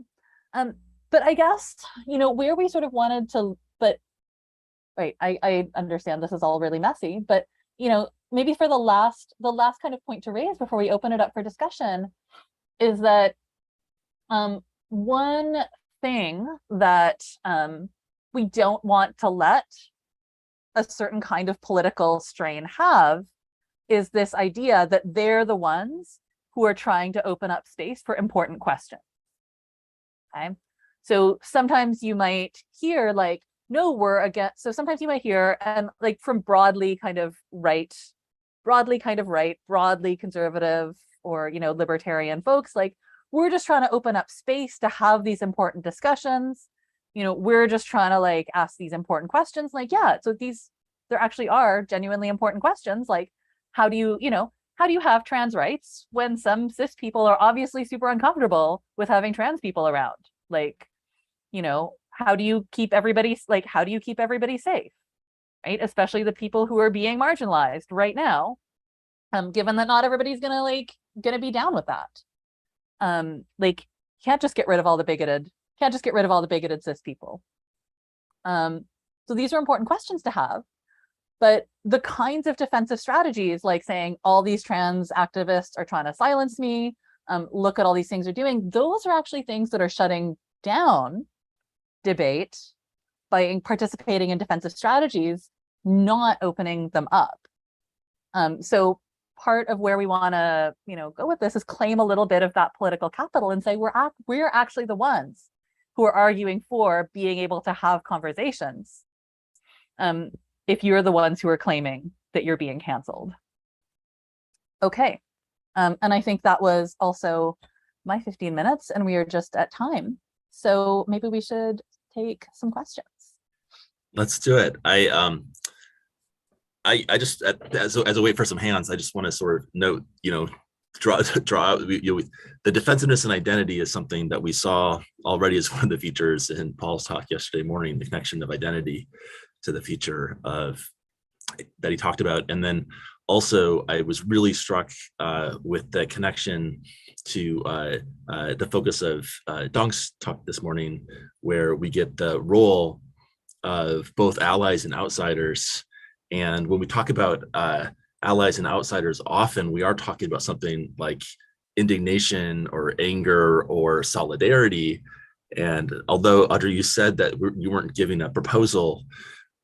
But I guess, where we sort of wanted to, but right, I understand this is all really messy, but, maybe for the last kind of point to raise before we open it up for discussion is that one thing that we don't want to let a certain kind of political strain have is this idea that they're the ones who are trying to open up space for important questions. Okay, so sometimes you might hear no, we're against. So sometimes you might hear from broadly right, broadly conservative, or libertarian folks, we're just trying to open up space to have these important discussions. We're just trying to ask these important questions. Yeah, so there actually are genuinely important questions. How do you have trans rights when some cis people are obviously super uncomfortable with having trans people around? How do you keep everybody safe, right? Especially the people who are being marginalized right now, given that not everybody's gonna be down with that. Can't just get rid of all the bigoted cis people. So these are important questions to have, but the kinds of defensive strategies, saying all these trans activists are trying to silence me, look at all these things they're doing, those are actually things that are shutting down debate by participating in defensive strategies, not opening them up. So part of where we want to go with this is claim a little bit of that political capital and say we're actually the ones who are arguing for being able to have conversations, if you're the ones who are claiming that you're being canceled. Okay, and I think that was also my 15 minutes, and we are just at time. So maybe we should take some questions. Let's do it. I just, as a wait for some hands, I just want to sort of note, draw out, the defensiveness and identity is something that we saw already as one of the features in Paul's talk yesterday morning, the connection of identity to the feature of that he talked about. And then also I was really struck with the connection to the focus of Dong's talk this morning, where we get the role of both allies and outsiders. And when we talk about allies and outsiders, often we are talking about something like indignation or anger or solidarity. And although, Audrey, you said that you weren't giving a proposal,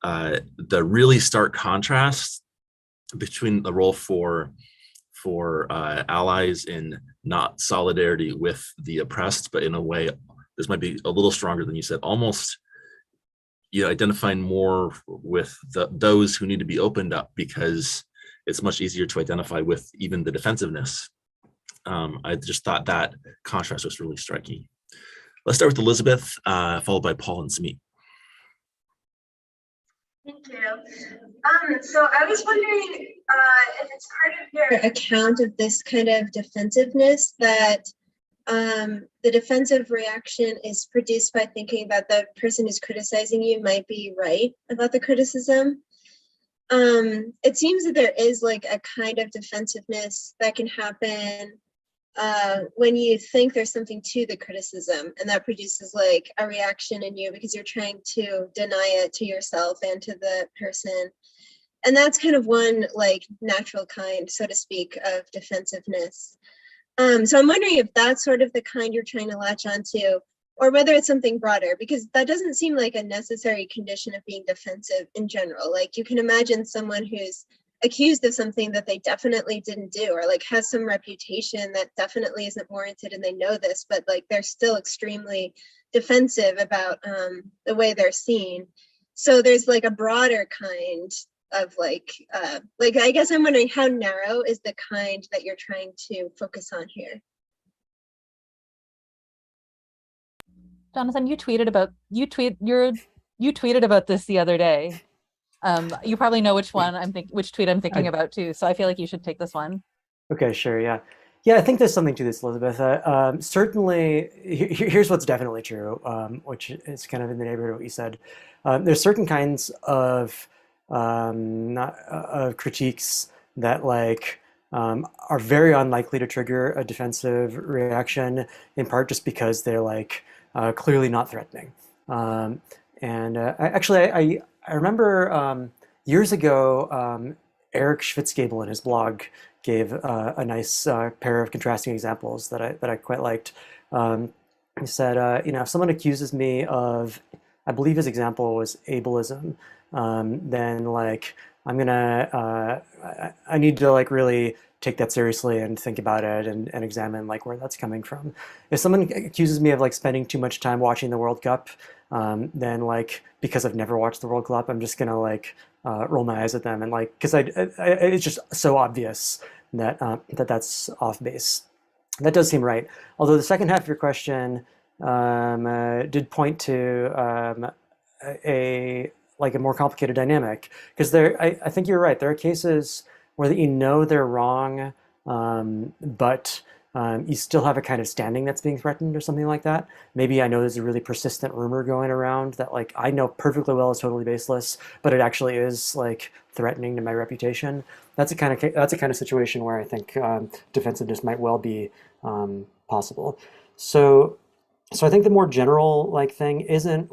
the really stark contrast between the role for allies in not solidarity with the oppressed, but in a way, this might be a little stronger than you said, almost identifying more with those who need to be opened up, because it's much easier to identify with even the defensiveness. I just thought that contrast was really striking. Let's start with Elizabeth, followed by Paul and Samit. Thank you. So I was wondering if it's part of your account of this kind of defensiveness that the defensive reaction is produced by thinking that the person who's criticizing you might be right about the criticism. It seems that there is like a kind of defensiveness that can happen when you think there's something to the criticism, and that produces like a reaction in you because you're trying to deny it to yourself and to the person. And that's kind of one like natural kind, so to speak, of defensiveness. So I'm wondering if that's sort of the kind you're trying to latch onto, or whether it's something broader, because that doesn't seem like a necessary condition of being defensive in general. Like you can imagine someone who's accused of something that they definitely didn't do, or like has some reputation that definitely isn't warranted and they know this, but like they're still extremely defensive about the way they're seen. So there's like a broader kind of like I guess I'm wondering, how narrow is the kind that you're trying to focus on here? Jonathan, you tweeted about this the other day. You probably know which tweet I'm thinking about too. So I feel like you should take this one. Okay, sure, yeah. Yeah, I think there's something to this, Elizabeth. Certainly, here's what's definitely true, which is kind of in the neighborhood of what you said. There's certain kinds of critiques that are very unlikely to trigger a defensive reaction, in part just because they're clearly not threatening. I remember years ago, Eric Schwitzgebel in his blog gave a nice pair of contrasting examples that I quite liked. He said, if someone accuses me of, I believe his example was ableism, then I need to really take that seriously and think about it and examine where that's coming from. If someone accuses me of spending too much time watching the World Cup, then because I've never watched the World Cup, I'm just gonna roll my eyes at them and because it's just so obvious that that's off base. That does seem right. Although the second half of your question did point to a more complicated dynamic, because I think you're right. There are cases where they're wrong, but you still have a kind of standing that's being threatened or something like that. Maybe I know there's a really persistent rumor going around that I know perfectly well is totally baseless, but it actually is threatening to my reputation. That's a kind of situation where I think defensiveness might well be possible. So I think the more general thing isn't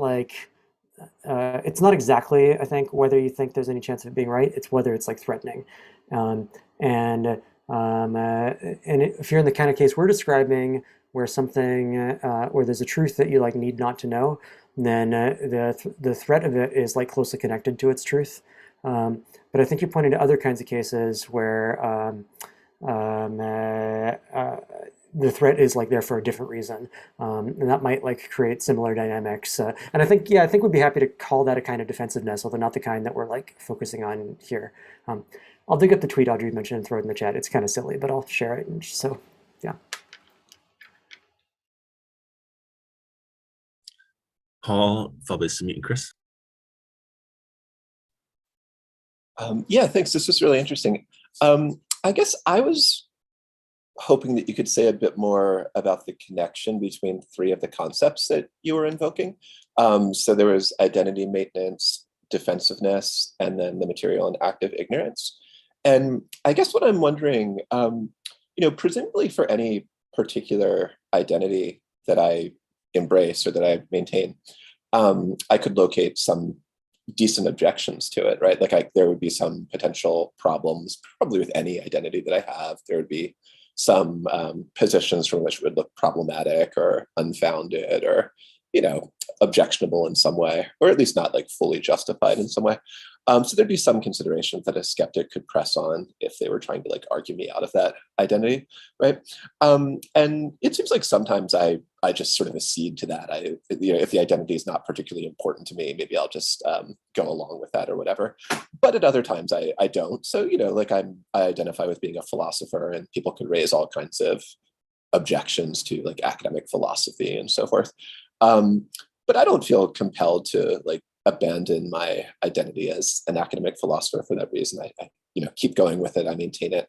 it's not exactly, I think, whether you think there's any chance of it being right. It's whether it's threatening. And if you're in the kind of case we're describing, where something, where there's a truth that you need not to know, then the threat of it is closely connected to its truth. But I think you're pointing to other kinds of cases where the threat is there for a different reason, and that might create similar dynamics. And I think we'd be happy to call that a kind of defensiveness, although not the kind that we're focusing on here. I'll dig up the tweet Audrey mentioned and throw it in the chat. It's kind of silly, but I'll share it. And so, yeah. Paul, followed by Samit and Chris. Yeah, thanks. This was really interesting. I guess I was hoping that you could say a bit more about the connection between three of the concepts that you were invoking. So there was identity maintenance, defensiveness, and then the material and active ignorance. And I guess what I'm wondering, presumably for any particular identity that I embrace or that I maintain, I could locate some decent objections to it, right? Like there would be some potential problems, probably with any identity that I have. There would be some positions from which it would look problematic or unfounded or, objectionable in some way, or at least not like fully justified in some way. So there'd be some considerations that a skeptic could press on if they were trying to like argue me out of that identity, right? And it seems like sometimes I just sort of accede to that. If the identity is not particularly important to me, maybe I'll just go along with that or whatever. But at other times I don't. So, like I identify with being a philosopher, and people can raise all kinds of objections to like academic philosophy and so forth. But I don't feel compelled to like abandon my identity as an academic philosopher for that reason. I keep going with it. I maintain it.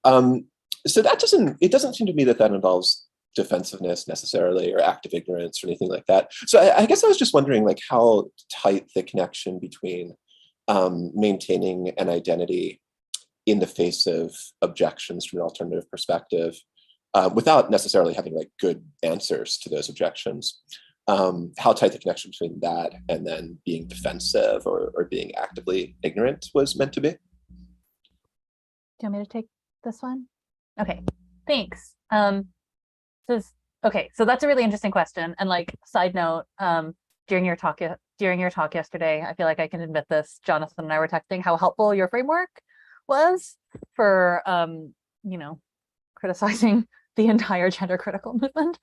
So it doesn't seem to me that involves defensiveness necessarily or active ignorance or anything like that. So I guess I was just wondering like how tight the connection between maintaining an identity in the face of objections from an alternative perspective, without necessarily having like good answers to those objections. How tight the connection between that and then being defensive or being actively ignorant was meant to be. Do you want me to take this one? Okay, thanks. So that's a really interesting question. And like side note, during your talk yesterday, I feel like I can admit this, Jonathan and I were texting how helpful your framework was for criticizing the entire gender critical movement.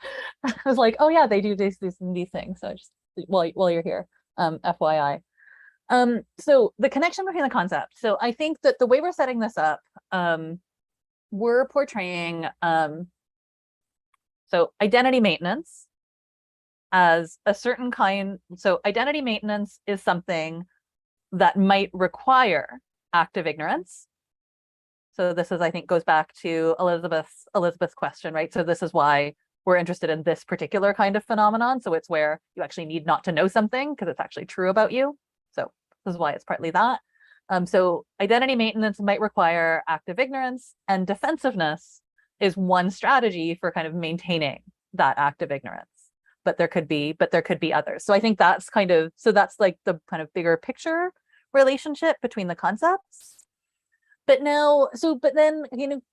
I was like, oh yeah, they do these things. So just while you're here, FYI. So the connection between the concepts. So I think that the way we're setting this up, we're portraying so identity maintenance as a certain kind. So identity maintenance is something that might require active ignorance. So this is, I think, goes back to Elizabeth's question, right? So this is why we're interested in this particular kind of phenomenon. So it's where you actually need not to know something because it's actually true about you. So this is why it's partly that. So identity maintenance might require active ignorance, and defensiveness is one strategy for kind of maintaining that active ignorance. But there could be others. So I think that's that's like the kind of bigger picture relationship between the concepts. But then,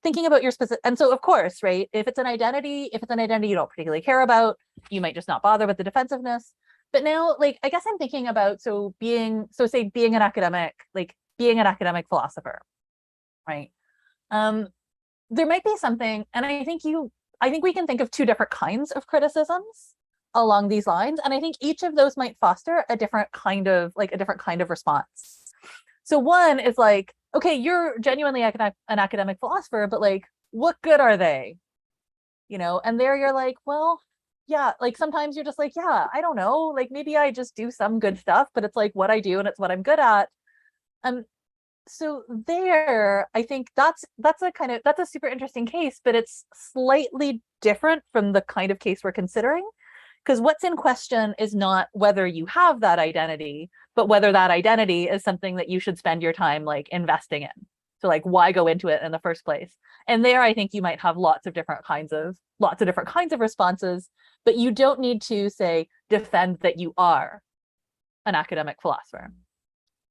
thinking about your specific, and so of course, right, if it's an identity you don't particularly care about, you might just not bother with the defensiveness. But now, like, I guess I'm thinking about, being an academic, like being an academic philosopher, right? There might be something, and I think we can think of two different kinds of criticisms along these lines. And I think each of those might foster a different kind of response. So one is like, okay, you're genuinely an academic philosopher, but like, what good are they? And there you're like, well, yeah, like sometimes you're just like, yeah, I don't know, like maybe I just do some good stuff, but it's like what I do and it's what I'm good at. So there, I think that's a super interesting case, but it's slightly different from the kind of case we're considering. Because what's in question is not whether you have that identity, but whether that identity is something that you should spend your time like investing in. So like, why go into it in the first place? And there, I think you might have lots of different kinds of responses, but you don't need to say defend that you are an academic philosopher.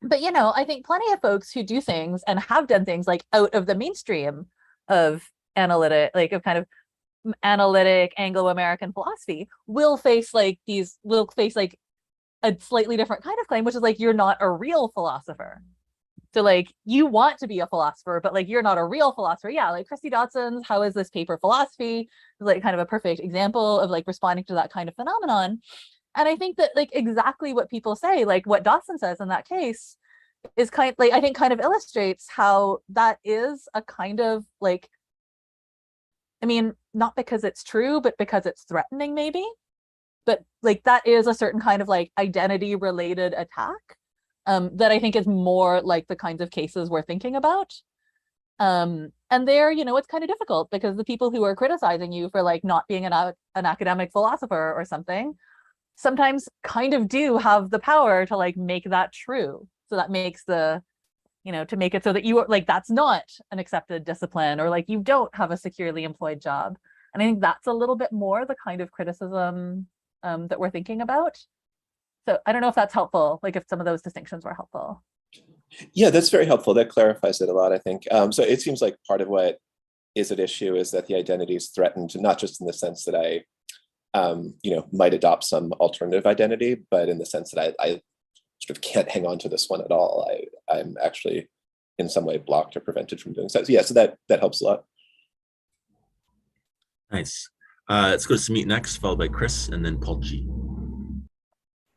But I think plenty of folks who do things and have done things like out of the mainstream of analytic Anglo-American philosophy will face a slightly different kind of claim, which is like, you're not a real philosopher. So like, you want to be a philosopher, but like, you're not a real philosopher. Yeah, like Christy Dodson's How Is This Paper Philosophy is like kind of a perfect example of like responding to that kind of phenomenon. And I think that like exactly what people say, like what Dodson says in that case is kind of illustrates how that is a kind of like, I mean, not because it's true, but because it's threatening maybe, but like that is a certain kind of like identity related attack. that I think is more like the kinds of cases we're thinking about. And there, it's kind of difficult because the people who are criticizing you for like not being an academic philosopher or something sometimes kind of do have the power to like make that true. So that makes to make it so that you are like, that's not an accepted discipline, or like you don't have a securely employed job. And I think that's a little bit more the kind of criticism that we're thinking about. So I don't know if that's helpful, like if some of those distinctions were helpful. Yeah, that's very helpful. That clarifies it a lot, I think. So it seems like part of what is at issue is that the identity is threatened, not just in the sense that I might adopt some alternative identity, but in the sense that I sort of can't hang on to this one at all. I'm actually in some way blocked or prevented from doing so. Yeah, so that helps a lot. Nice. Let's go to Samit next, followed by Chris, and then Paul G.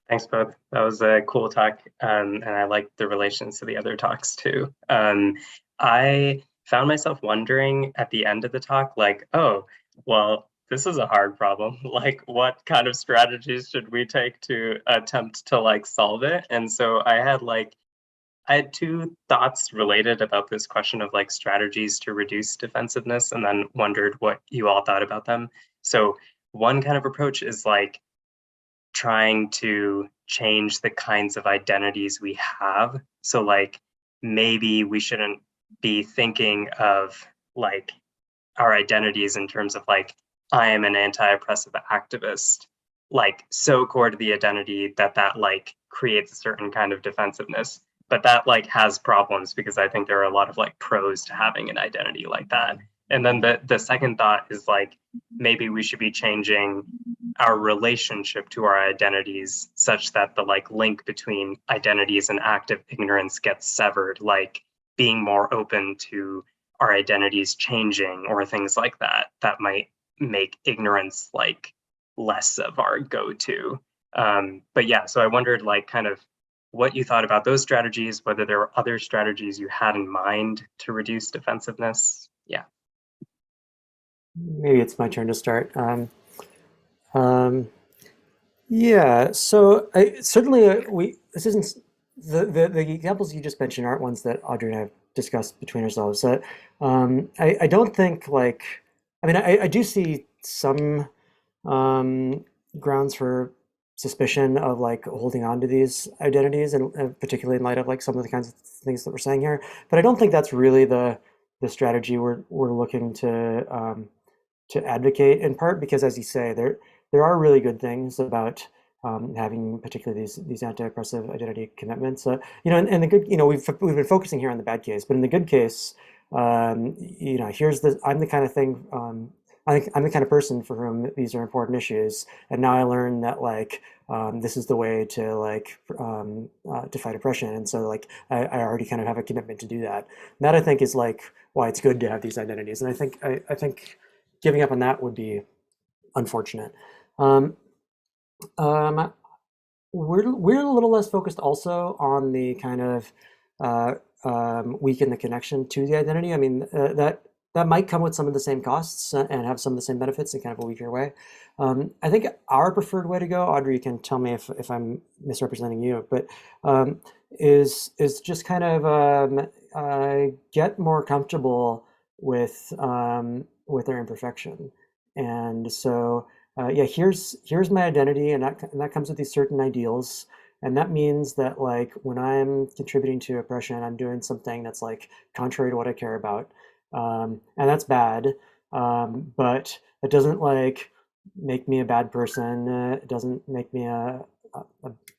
Thanks both. That was a cool talk, and I liked the relations to the other talks too. I found myself wondering at the end of the talk, like, oh, well, this is a hard problem. Like, what kind of strategies should we take to attempt to like solve it? And so I had two thoughts related about this question of like strategies to reduce defensiveness, and then wondered what you all thought about them. So one kind of approach is like trying to change the kinds of identities we have. So like maybe we shouldn't be thinking of like our identities in terms of like, I am an anti-oppressive activist, like so core to the identity that like creates a certain kind of defensiveness. But that like has problems because I think there are a lot of like pros to having an identity like that. And then the second thought is like, maybe we should be changing our relationship to our identities such that the like link between identities and active ignorance gets severed, like being more open to our identities changing or things like that, that might make ignorance like less of our go-to. But yeah, so I wondered like kind of what you thought about those strategies, whether there were other strategies you had in mind to reduce defensiveness. Yeah. Maybe it's my turn to start. Yeah, so this isn't, the examples you just mentioned aren't ones that Audrey and I have discussed between ourselves. I don't think like, I mean, I do see some grounds for suspicion of like holding on to these identities, and particularly in light of like some of the kinds of things that we're saying here. But I don't think that's really the strategy we're looking to advocate, in part because, as you say, there are really good things about having particularly these anti-oppressive identity commitments. And the good, we've been focusing here on the bad case, but in the good case, I'm the kind of thing. I think I'm the kind of person for whom these are important issues, and now I learn that like this is the way to like to fight oppression, and so like I already kind of have a commitment to do that. And that I think is like why it's good to have these identities, and I think giving up on that would be unfortunate. We're a little less focused also on the kind of weaken the connection to the identity. I mean that might come with some of the same costs and have some of the same benefits in kind of a weaker way. I think our preferred way to go, Audrey, you can tell me if I'm misrepresenting you, but is just kind of get more comfortable with their imperfection. And so, yeah, here's my identity, and that comes with these certain ideals. And that means that like when I'm contributing to oppression, I'm doing something that's like contrary to what I care about. And that's bad, but it doesn't like make me a bad person. It doesn't make me a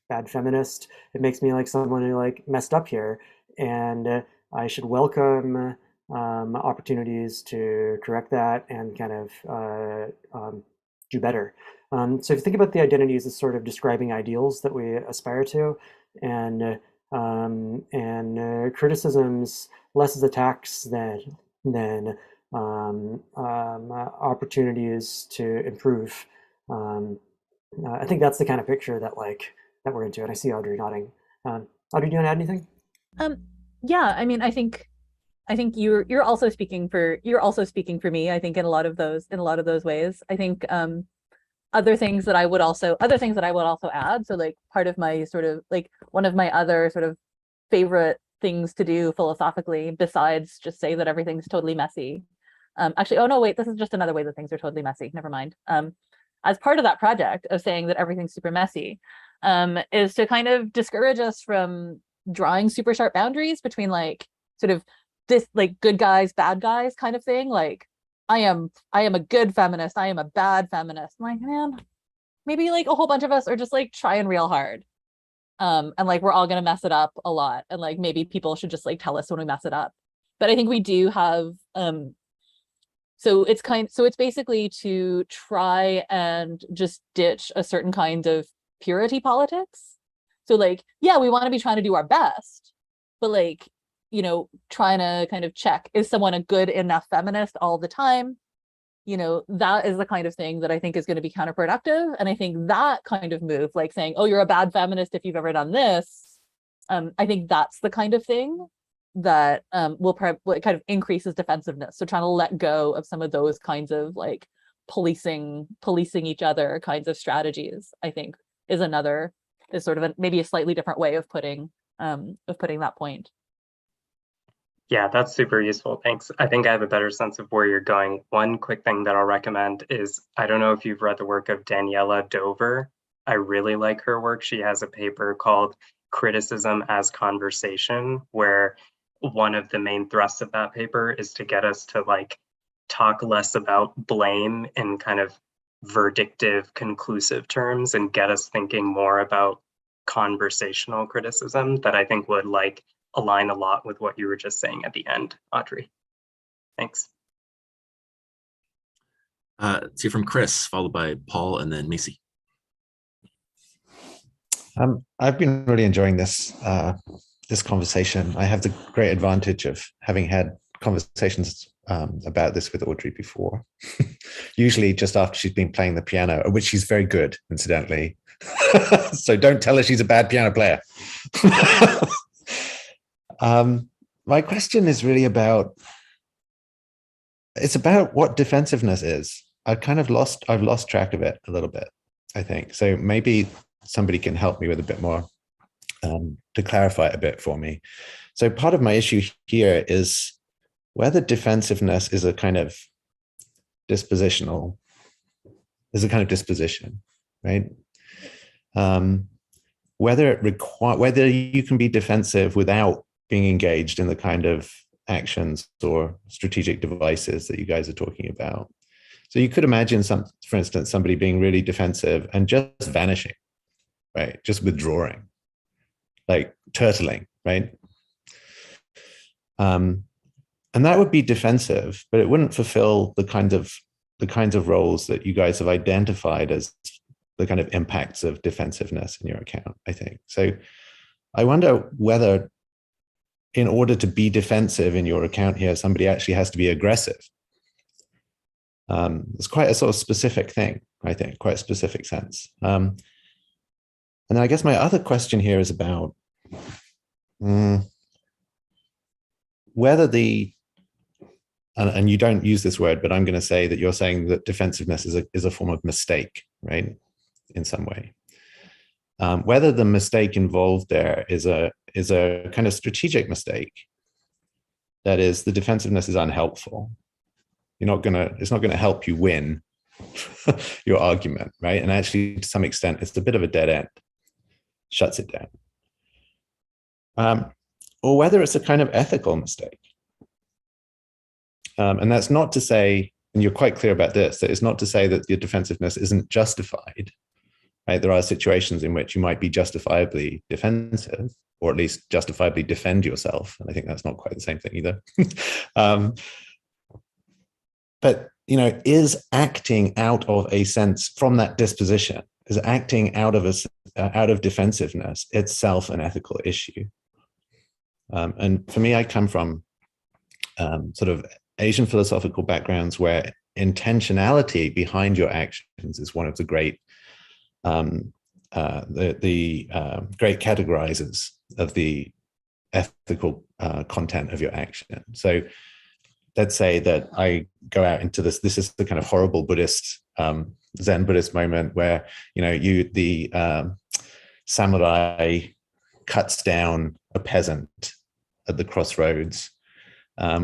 bad feminist. It makes me like someone who like messed up here, and I should welcome opportunities to correct that and kind of do better. So if you think about the identities as sort of describing ideals that we aspire to, and criticisms less as attacks than opportunities to improve. I think that's the kind of picture that we're into, and I see Audrey nodding. Audrey, do you want to add anything? Yeah, I mean, I think you're also speaking for me. I think in a lot of those ways. I think other things that I would also add. So like part of my sort of like one of my other sort of favorite things to do philosophically, besides just say that everything's totally messy. Actually, oh no, wait, this is just another way that things are totally messy. Never mind. As part of that project of saying that everything's super messy, is to kind of discourage us from drawing super sharp boundaries between like sort of this like good guys, bad guys kind of thing. Like I am a good feminist, I am a bad feminist. I'm like, man, maybe like a whole bunch of us are just like trying real hard. And like we're all gonna mess it up a lot. And like maybe people should just like tell us when we mess it up. But I think we do have so it's basically to try and just ditch a certain kind of purity politics. So like, yeah, we want to be trying to do our best, but like, you know, trying to kind of check, is someone a good enough feminist all the time? You know, that is the kind of thing that I think is going to be counterproductive. And I think that kind of move, like saying, oh, you're a bad feminist if you've ever done this, I think that's the kind of thing that will kind of increases defensiveness. So trying to let go of some of those kinds of like policing each other kinds of strategies, I think is sort of maybe a slightly different way of putting that point. Yeah, that's super useful. Thanks. I think I have a better sense of where you're going. One quick thing that I'll recommend is, I don't know if you've read the work of Daniela Dover. I really like her work. She has a paper called Criticism as Conversation, where one of the main thrusts of that paper is to get us to like talk less about blame in kind of verdictive, conclusive terms and get us thinking more about conversational criticism that I think would like align a lot with what you were just saying at the end, Audrey. Thanks. Let's hear from Chris, followed by Paul and then Macy. I've been really enjoying this conversation. I have the great advantage of having had conversations about this with Audrey before, usually just after she's been playing the piano, which she's very good, incidentally. So don't tell her she's a bad piano player. My question is really about what defensiveness is. I've lost track of it a little bit, I think. So maybe somebody can help me with a bit more to clarify it a bit for me. So part of my issue here is whether defensiveness is a kind of disposition, right? Whether you can be defensive without being engaged in the kind of actions or strategic devices that you guys are talking about. So you could imagine for instance, somebody being really defensive and just vanishing, right? Just withdrawing, like turtling, right? And that would be defensive, but it wouldn't fulfill the kinds of roles that you guys have identified as the kind of impacts of defensiveness in your account, I think. So I wonder whether in order to be defensive in your account here, somebody actually has to be aggressive. It's quite a sort of specific thing, I think, quite a specific sense. And then I guess my other question here is about whether and you don't use this word, but I'm going to say that you're saying that defensiveness is a form of mistake, right? In some way. Whether the mistake involved there is a kind of strategic mistake. That is, the defensiveness is unhelpful. It's not gonna help you win your argument, right? And actually, to some extent, it's a bit of a dead end. Shuts it down. Or whether it's a kind of ethical mistake. And that's not to say, and you're quite clear about this, that it's not to say that your defensiveness isn't justified. Right? There are situations in which you might be justifiably defensive, or at least justifiably defend yourself. And I think that's not quite the same thing either. But, is acting out of a sense from that disposition, is acting out of defensiveness itself an ethical issue? And for me, I come from sort of Asian philosophical backgrounds where intentionality behind your actions is one of the great great categorizers of the ethical content of your action. So let's say that I go out into this is the kind of horrible Buddhist Zen Buddhist moment where, you know, the samurai cuts down a peasant at the crossroads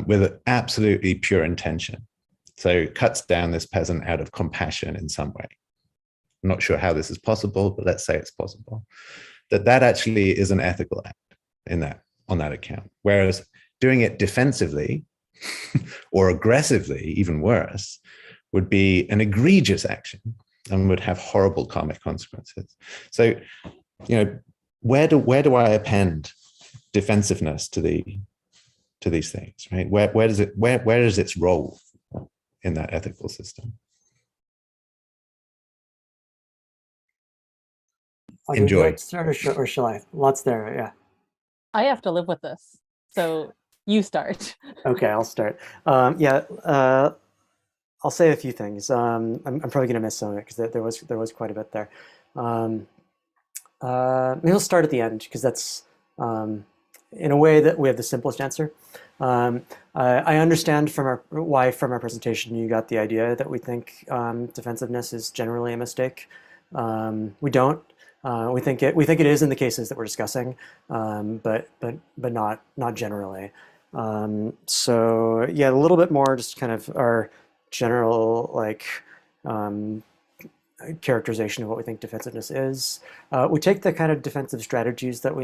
with absolutely pure intention. So cuts down this peasant out of compassion in some way. I'm not sure how this is possible, but let's say it's possible. That actually is an ethical act on that account. Whereas doing it defensively or aggressively, even worse, would be an egregious action and would have horrible karmic consequences. So, you know, where do I append defensiveness to these things, right? Where is its role in that ethical system? Enjoy. Start or shall I? Lots there, yeah. I have to live with this, so you start. Okay, I'll start. I'll say a few things. I'm probably going to miss some of it because there was quite a bit there. Maybe I'll start at the end because that's in a way that we have the simplest answer. I understand from our presentation you got the idea that we think defensiveness is generally a mistake. We don't. We think it is in the cases that we're discussing, but not generally. So yeah, a little bit more just kind of our general characterization of what we think defensiveness is. We take the kind of defensive strategies that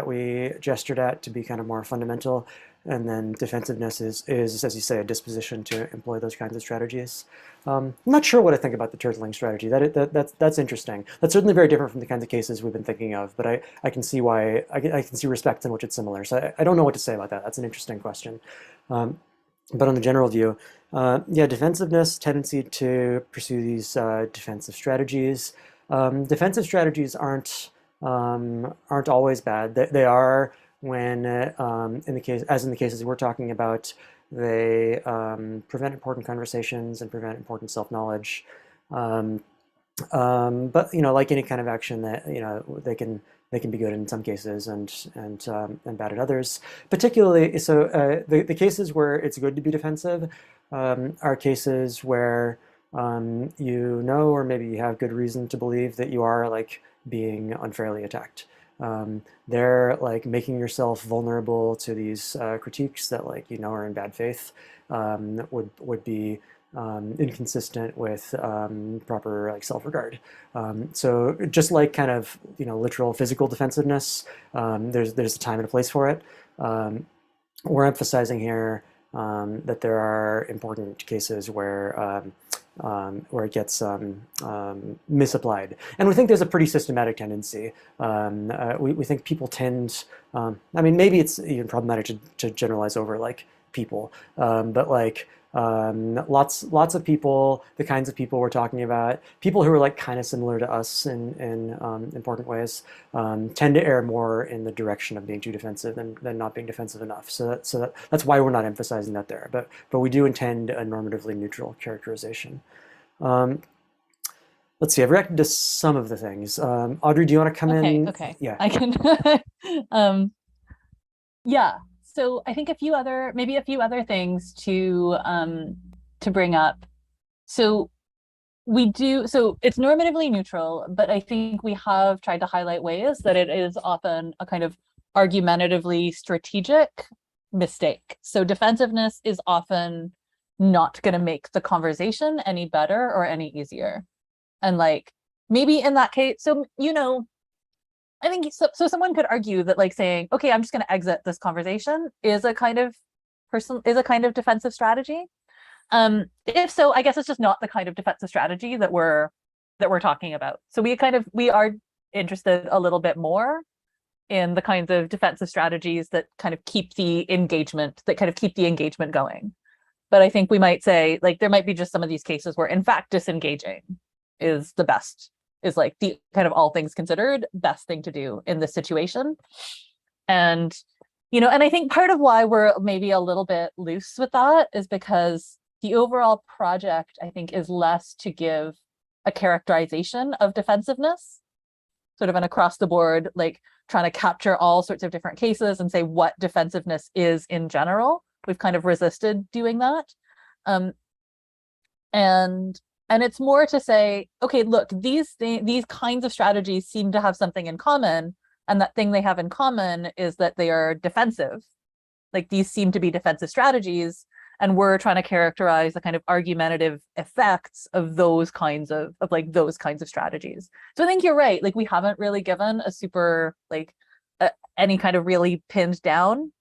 we gestured at to be kind of more fundamental, and then defensiveness is, as you say, a disposition to employ those kinds of strategies. I'm not sure what I think about the turtling strategy. That's interesting. That's certainly very different from the kinds of cases we've been thinking of, but I can see why, I can see respects in which it's similar. So I don't know what to say about that. That's an interesting question. But on the general view, yeah, defensiveness, tendency to pursue these defensive strategies. Defensive strategies aren't always bad. They are when, in the cases we're talking about, they prevent important conversations and prevent important self-knowledge. But you know, like any kind of action, that they can be good in some cases and bad in others. Particularly, so the cases where it's good to be defensive are cases where you know, or maybe you have good reason to believe that you are being unfairly attacked. They're making yourself vulnerable to these critiques that are in bad faith would be inconsistent with proper self-regard. So just like kind of literal physical defensiveness, there's a time and a place for it. We're emphasizing here that there are important cases where it gets misapplied. And we think there's a pretty systematic tendency. We think people tend, I mean, maybe it's even problematic to generalize over people, but lots of people, the kinds of people we're talking about, people who are kind of similar to us in important ways, tend to err more in the direction of being too defensive than not being defensive enough. So that's why we're not emphasizing that there. But we do intend a normatively neutral characterization. Let's see, I've reacted to some of the things. Audrey, do you want to come in? Okay. Yeah. I can. Yeah. So I think maybe a few other things to bring up. So it's normatively neutral, but I think we have tried to highlight ways that it is often a kind of argumentatively strategic mistake. So defensiveness is often not going to make the conversation any better or any easier. And maybe in that case, so I think so someone could argue that saying, okay, I'm just going to exit this conversation is a kind of defensive strategy. If so, I guess it's just not the kind of defensive strategy that we're talking about. So we are interested a little bit more in the kinds of defensive strategies that kind of keep the engagement going. But I think we might say there might be just some of these cases where in fact disengaging is the best, is the kind of all things considered best thing to do in this situation. And, and I think part of why we're maybe a little bit loose with that is because the overall project, I think, is less to give a characterization of defensiveness, sort of an across the board, trying to capture all sorts of different cases and say what defensiveness is in general. We've kind of resisted doing that. And And it's more to say, okay, look, these kinds of strategies seem to have something in common. And that thing they have in common is that they are defensive. Like these seem to be defensive strategies. And we're trying to characterize the kind of argumentative effects of those kinds of strategies. So I think you're right. Like we haven't really given a super any kind of really pinned down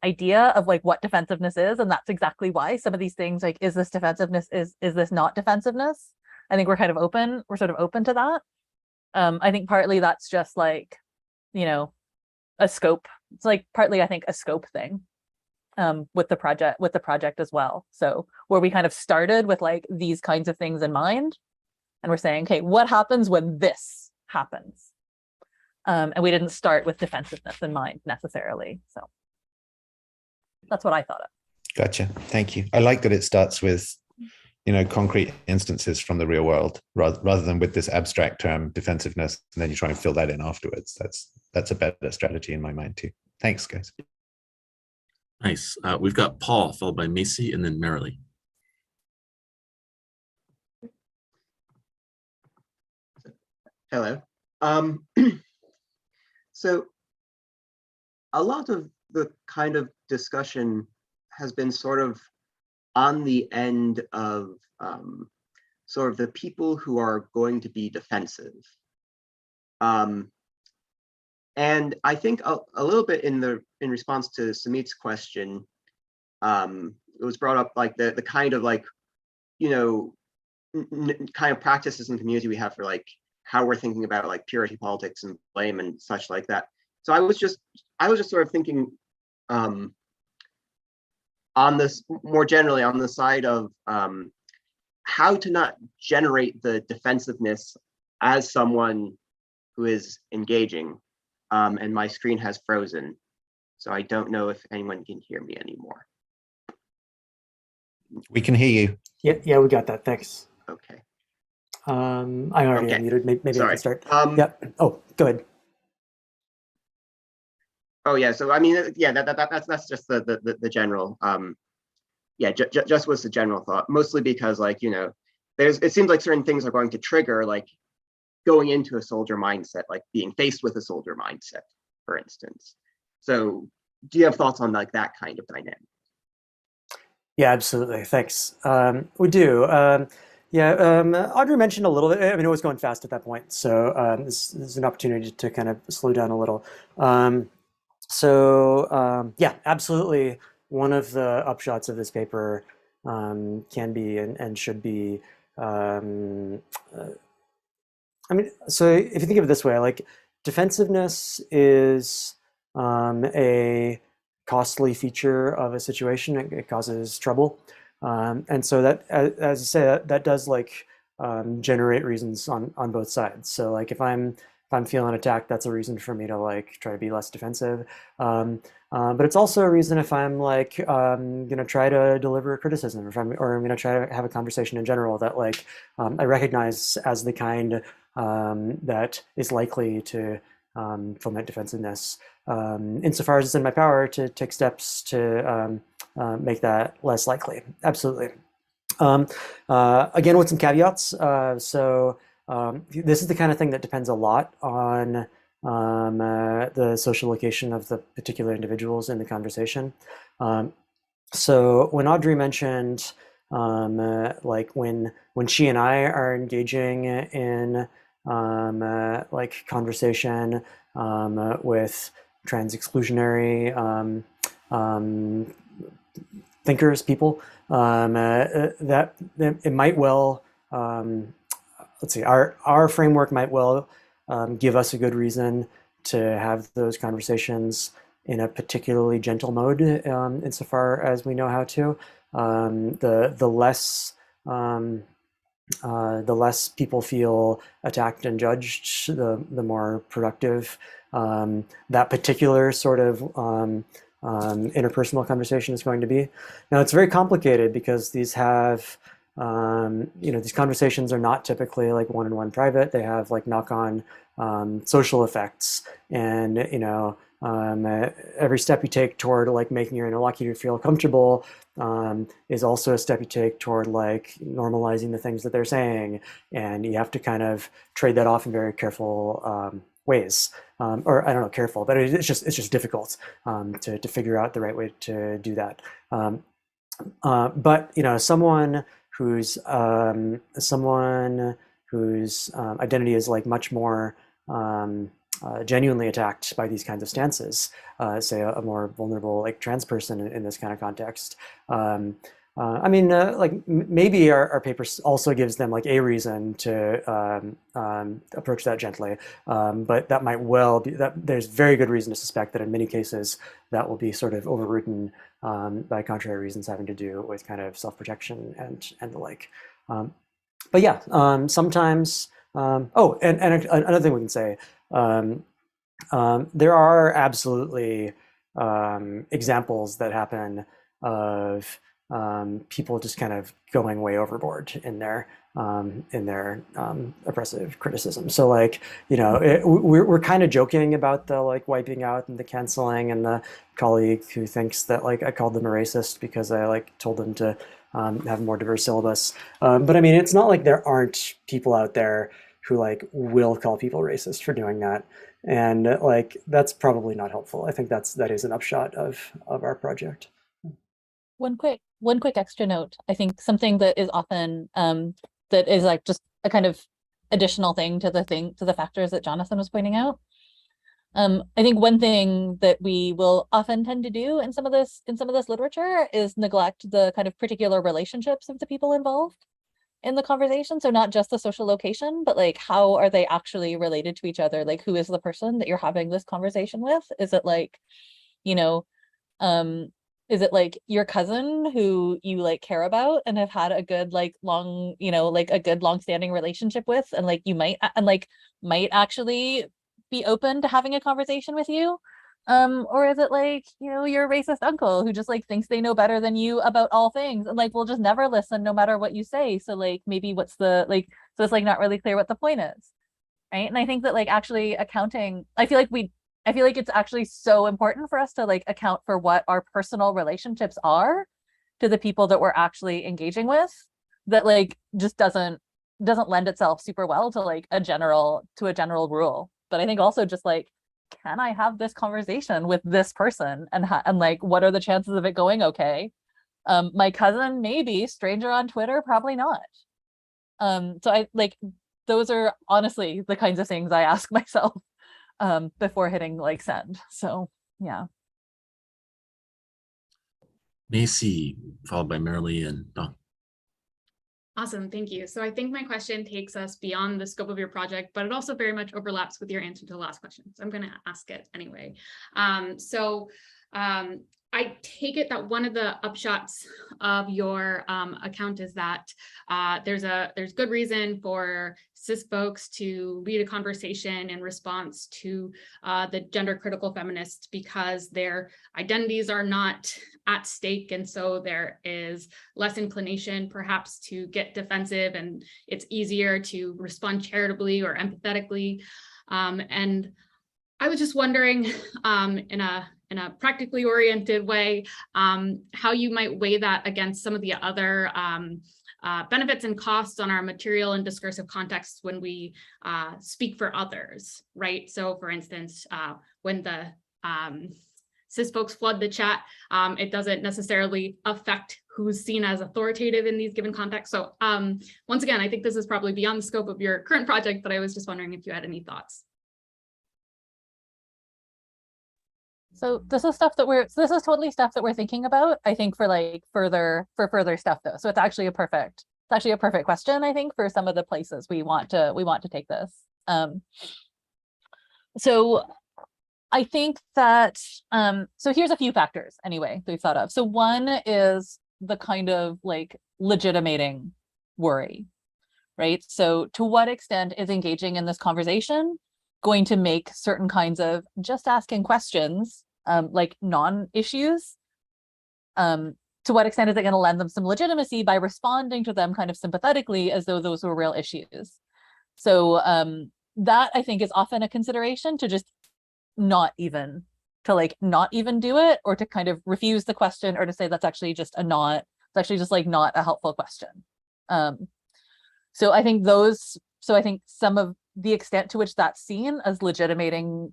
idea of like what defensiveness is, and that's exactly why some of these things, like, is this defensiveness, is this not defensiveness? I think we're sort of open to that. I think partly that's just like, a scope. It's like partly, I think, a scope thing with the project as well. So where we kind of started with like these kinds of things in mind, and we're saying, okay, what happens when this happens? And we didn't start with defensiveness in mind necessarily. So that's what I thought of. Gotcha. Thank you. I like that it starts with, concrete instances from the real world rather than with this abstract term defensiveness, and then you try and fill that in afterwards. That's a better strategy in my mind too. Thanks, guys. Nice. We've got Paul, followed by Macy, and then Marilee. Hello. So a lot of the kind of discussion has been sort of on the end of sort of the people who are going to be defensive. And I think a little bit in response to Sumit's question, it was brought up like the kind of like, kind of practices in the community we have for like how we're thinking about like purity politics and blame and such like that. So I was just sort of thinking on this more generally on the side of how to not generate the defensiveness as someone who is engaging. And my screen has frozen, so I don't know if anyone can hear me anymore. We can hear you. Yeah, we got that. Thanks. Okay. I already unmuted. Maybe Sorry. I can start. Yeah. Oh, go ahead. Oh yeah. So I mean, yeah, that's just the general. Yeah, just was the general thought. Mostly because like it seems like certain things are going to trigger like going into a soldier mindset, like being faced with a soldier mindset, for instance. So do you have thoughts on like that kind of dynamic? Yeah, absolutely. Thanks. We do. Audrey mentioned a little bit. I mean, it was going fast at that point. So this is an opportunity to kind of slow down a little. Yeah, absolutely. One of the upshots of this paper can be and should be so if you think of it this way, like defensiveness is a costly feature of a situation. It causes trouble. And so that, as you say, that does like generate reasons on both sides. So like if I'm feeling attacked, that's a reason for me to like try to be less defensive. But it's also a reason if I'm like gonna try to deliver a criticism, or I'm gonna try to have a conversation in general that like I recognize as the kind that is likely to foment defensiveness, insofar as it's in my power to take steps to make that less likely. Absolutely. Again, with some caveats. This is the kind of thing that depends a lot on the social location of the particular individuals in the conversation. So when Audrey mentioned like when she and I are engaging in like conversation with trans-exclusionary thinkers, people, that it might well, let's see, our framework might well give us a good reason to have those conversations in a particularly gentle mode, insofar as we know how to. The less people feel attacked and judged, the more productive that particular sort of interpersonal conversation is going to be. Now, it's very complicated because these have, these conversations are not typically like one-on-one private. They have like knock-on social effects, and Every step you take toward like making your interlocutor feel comfortable is also a step you take toward like normalizing the things that they're saying, and you have to kind of trade that off in very careful ways, or I don't know, careful, but it's just difficult to figure out the right way to do that. But you know, someone whose identity is like much more genuinely attacked by these kinds of stances, say a more vulnerable like trans person in this kind of context. I mean, like maybe our paper also gives them like a reason to approach that gently, but that might well be that there's very good reason to suspect that in many cases that will be sort of overridden by contrary reasons having to do with kind of self-protection and the like. But yeah, sometimes. Oh, and another thing we can say. There are absolutely examples that happen of people just kind of going way overboard in their oppressive criticism. So like, you know, we're kind of joking about the like wiping out and the canceling, and the colleague who thinks that like I called them a racist because I like told them to have a more diverse syllabus. But I mean, it's not like there aren't people out there who like will call people racist for doing that. And like, that's probably not helpful. I think that is an upshot of our project. One quick extra note. I think something that is often, that is like just a kind of additional thing to the factors that Jonathan was pointing out. I think one thing that we will often tend to do in some of this literature is neglect the kind of particular relationships of the people involved in the conversation. So not just the social location, but like, how are they actually related to each other? Like, who is the person that you're having this conversation with? Is it like, you know, is it like your cousin who you like care about and have had a good like long, you know, like a good long-standing relationship with, and like you might actually be open to having a conversation with you? Or is it like, you know, your racist uncle who just like thinks they know better than you about all things and like will just never listen no matter what you say? So like maybe what's the like, so it's like not really clear what the point is, right? And I think that like actually accounting, I feel like it's actually so important for us to like account for what our personal relationships are to the people that we're actually engaging with, that like just doesn't lend itself super well to like a general rule. But I think also just like, can I have this conversation with this person, and like, what are the chances of it going okay? My cousin, maybe. Stranger on Twitter, probably not. So I like, those are honestly the kinds of things I ask myself before hitting like send. So yeah. Macy, followed by Marilee and Dawn. Awesome, thank you. So I think my question takes us beyond the scope of your project, but it also very much overlaps with your answer to the last question. So I'm going to ask it anyway. I take it that one of the upshots of your account is that there's good reason for cis folks to lead a conversation in response to the gender critical feminists, because their identities are not at stake, and so there is less inclination perhaps to get defensive, and it's easier to respond charitably or empathetically. And I was just wondering, in a practically oriented way, how you might weigh that against some of the other benefits and costs on our material and discursive contexts when we speak for others, right? So for instance, when the cis folks flood the chat, it doesn't necessarily affect who's seen as authoritative in these given contexts. So once again, I think this is probably beyond the scope of your current project, but I was just wondering if you had any thoughts. So this is totally stuff that we're thinking about, I think, for like further stuff though. So it's actually a perfect question, I think, for some of the places we want to take this. So I think that, so here's a few factors anyway that we've thought of. So one is the kind of like legitimating worry, right? So to what extent is engaging in this conversation going to make certain kinds of just asking questions like non-issues? To what extent is it going to lend them some legitimacy by responding to them kind of sympathetically as though those were real issues? So that I think is often a consideration, to just not even to like not even do it, or to kind of refuse the question, or to say that's actually just it's actually just like not a helpful question. So I think some of the extent to which that's seen as legitimating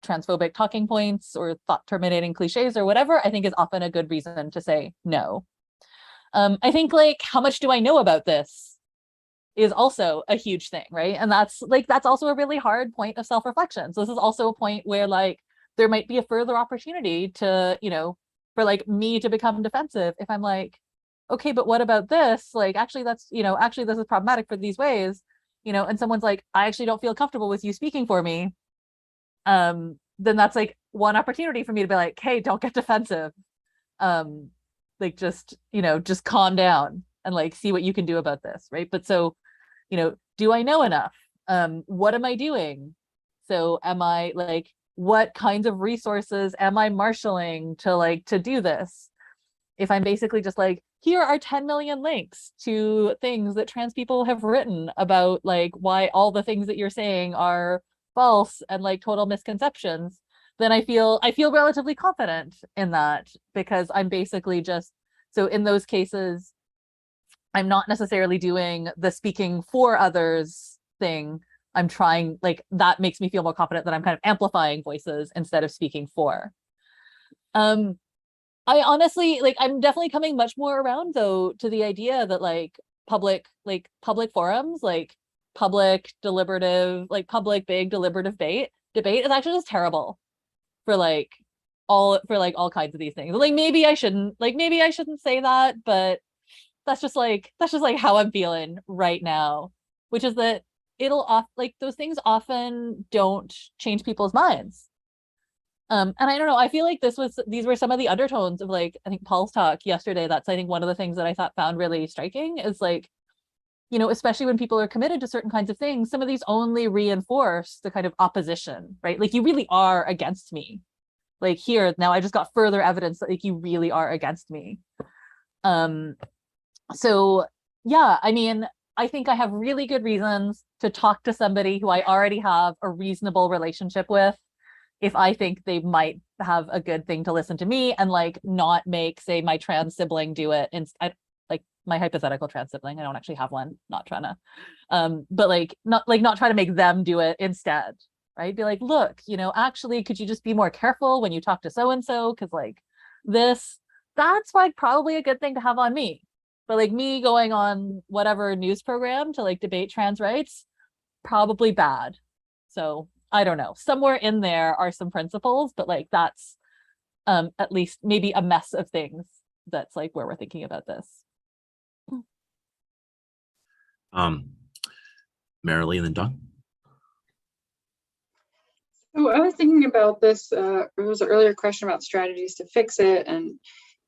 transphobic talking points or thought terminating cliches or whatever, I think is often a good reason to say no. I think like, how much do I know about this is also a huge thing, right? And that's also a really hard point of self-reflection. So this is also a point where like there might be a further opportunity to, for like me to become defensive if I'm like, okay, but what about this? Like, actually this is problematic for these ways, and someone's like, I actually don't feel comfortable with you speaking for me. Then that's like one opportunity for me to be like, hey, don't get defensive. Like just calm down and like see what you can do about this, right? But so, do I know enough? What am I doing? So am I like, what kinds of resources am I marshaling to do this? If I'm basically just like, here are 10 million links to things that trans people have written about like why all the things that you're saying are false and like total misconceptions, then I feel relatively confident in that, because I'm basically just, so in those cases, I'm not necessarily doing the speaking for others thing. I'm trying, like, that makes me feel more confident that I'm kind of amplifying voices instead of speaking for. I honestly, like, I'm definitely coming much more around though to the idea that like public forums, like public big deliberative debate is actually just terrible for all kinds of these things. Like maybe I shouldn't say that, but that's just like how I'm feeling right now, which is that those things often don't change people's minds. And I don't know, I feel like these were some of the undertones of like, I think Paul's talk yesterday. That's, I think, one of the things that I found really striking is like, especially when people are committed to certain kinds of things, some of these only reinforce the kind of opposition, right? Like, you really are against me. Like, here, now I just got further evidence that like you really are against me. So yeah, I mean, I think I have really good reasons to talk to somebody who I already have a reasonable relationship with, if I think they might have a good thing to listen to me and like not make, say, my trans sibling do it. Like my hypothetical trans sibling, I don't actually have one, not trying to, but not try to make them do it instead, right? Be like, look, actually, could you just be more careful when you talk to so-and-so? Cause like that's like probably a good thing to have on me. But like me going on whatever news program to like debate trans rights, probably bad. So I don't know, somewhere in there are some principles, but like that's at least maybe a mess of things. That's like where we're thinking about this. Marilee and then Don. So I was thinking about this, there was an earlier question about strategies to fix it. And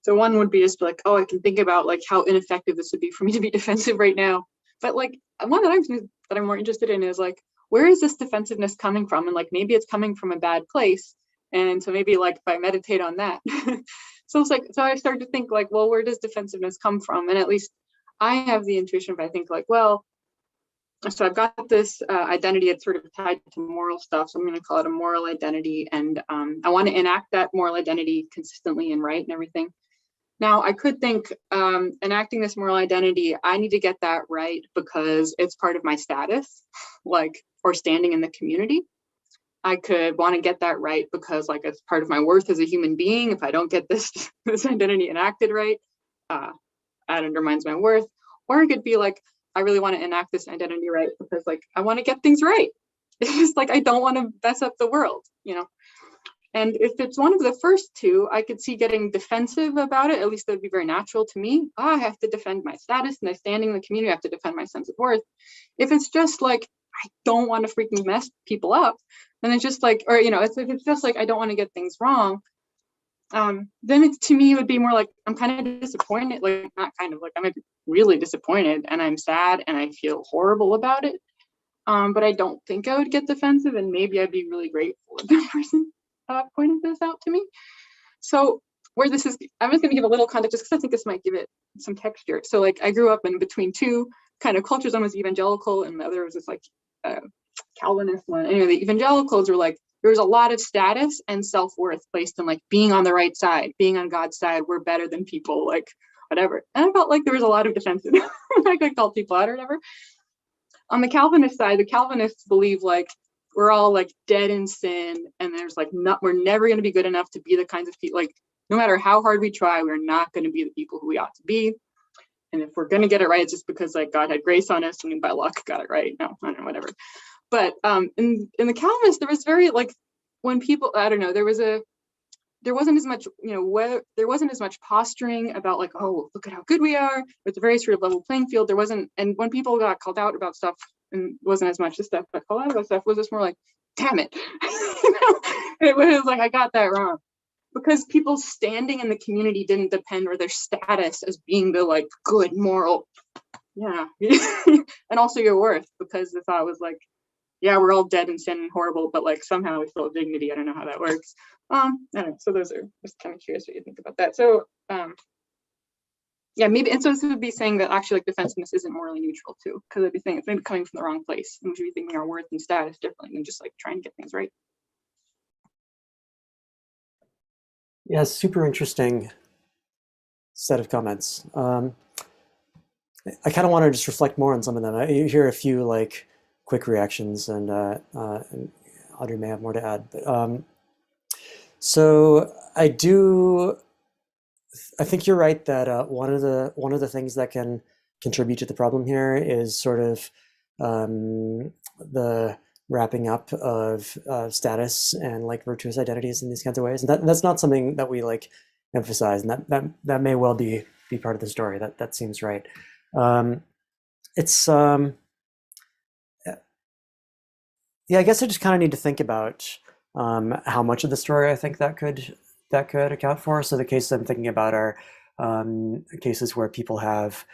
so one would be just like, oh, I can think about like how ineffective this would be for me to be defensive right now. But like one that I'm more interested in is like, where is this defensiveness coming from? And like, maybe it's coming from a bad place. And so maybe like if I meditate on that. So it's like, so I started to think like, well, where does defensiveness come from? And at least I have the intuition if I think like, well, so I've got this identity, it's sort of tied to moral stuff. So I'm going to call it a moral identity. And I want to enact that moral identity consistently and right and everything. Now, I could think enacting this moral identity, I need to get that right because it's part of my status, like, or standing in the community. I could want to get that right because like it's part of my worth as a human being. If I don't get this identity enacted right, that undermines my worth. Or it could be like, I really want to enact this identity right because like I want to get things right. It's just like I don't want to mess up the world, And if it's one of the first two, I could see getting defensive about it. At least that would be very natural to me. I have to defend my status and my standing in the community. I have to defend my sense of worth. If it's just like, I don't want to freaking mess people up, then it's just like, or, if it's just like, I don't want to get things wrong, then it's, to me, it would be more like, I'm kind of disappointed, like not kind of like, I'm really disappointed and I'm sad and I feel horrible about it. But I don't think I would get defensive, and maybe I'd be really grateful if that person pointed this out to me. So where this is, I'm just going to give a little context just because I think this might give it some texture. So like I grew up in between two kind of cultures. One was evangelical and the other was this like Calvinist one. Anyway, the evangelicals were like there was a lot of status and self-worth placed in like being on the right side, being on God's side, we're better than people, like whatever. And I felt like there was a lot of defensive, like I called people out or whatever. On the Calvinist side, the Calvinists believe like we're all like dead in sin, and there's like we're never going to be good enough to be the kinds of people, like no matter how hard we try, we're not going to be the people who we ought to be. And if we're going to get it right, it's just because like God had grace on us and we by luck got it right. No, I don't know, whatever. But in the Calvinists, there was very like when people, I don't know, there wasn't as much, there wasn't as much posturing about like, oh, look at how good we are. It's a very sort of level playing field. There wasn't, and when people got called out about stuff, and it wasn't as much the stuff but called out about stuff, was just more like, damn it. It was like, I got that wrong. Because people's standing in the community didn't depend on their status as being the like good moral, and also your worth, because the thought was like, yeah, we're all dead and sin and horrible, but like somehow we still have dignity. I don't know how that works. I don't know. So those are just kind of curious what you think about that. So yeah, maybe, and so this would be saying that actually like defensiveness isn't morally neutral too, because I'd be saying it's maybe coming from the wrong place, and we should be thinking our worth and status differently than just like trying to get things right. Yeah, super interesting set of comments. I kind of want to just reflect more on some of them. I hear a few like quick reactions, and Audrey may have more to add. But so I think you're right that one of the things that can contribute to the problem here is sort of the wrapping up of status and like virtuous identities in these kinds of ways, and that's not something that we like emphasize, and that may well be part of the story. That seems right. It's yeah, I guess I just kind of need to think about how much of the story I think that could account for. So the cases I'm thinking about are cases where people have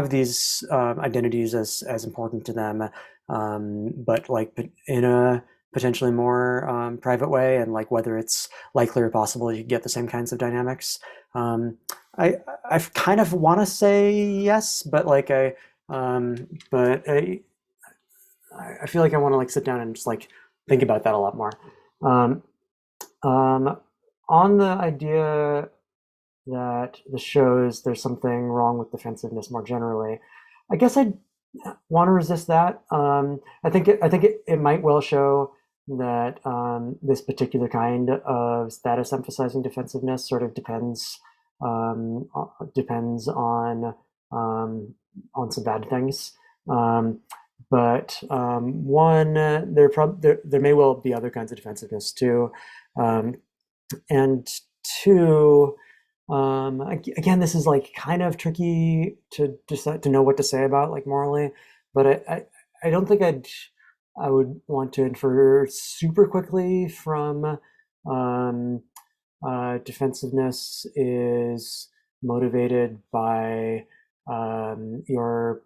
these identities as important to them, but like in a potentially more private way, and like whether it's likely or possible you get the same kinds of dynamics. I kind of want to say yes, but like I feel like I want to like sit down and just like think about that a lot more. On the idea that the shows there's something wrong with defensiveness more generally, I guess I want to resist that. I think it might well show that this particular kind of status emphasizing defensiveness sort of depends on some bad things. But one, there may well be other kinds of defensiveness too, and two, again, this is like kind of tricky to decide to know what to say about like morally, but I don't think I would want to infer super quickly from defensiveness is motivated by your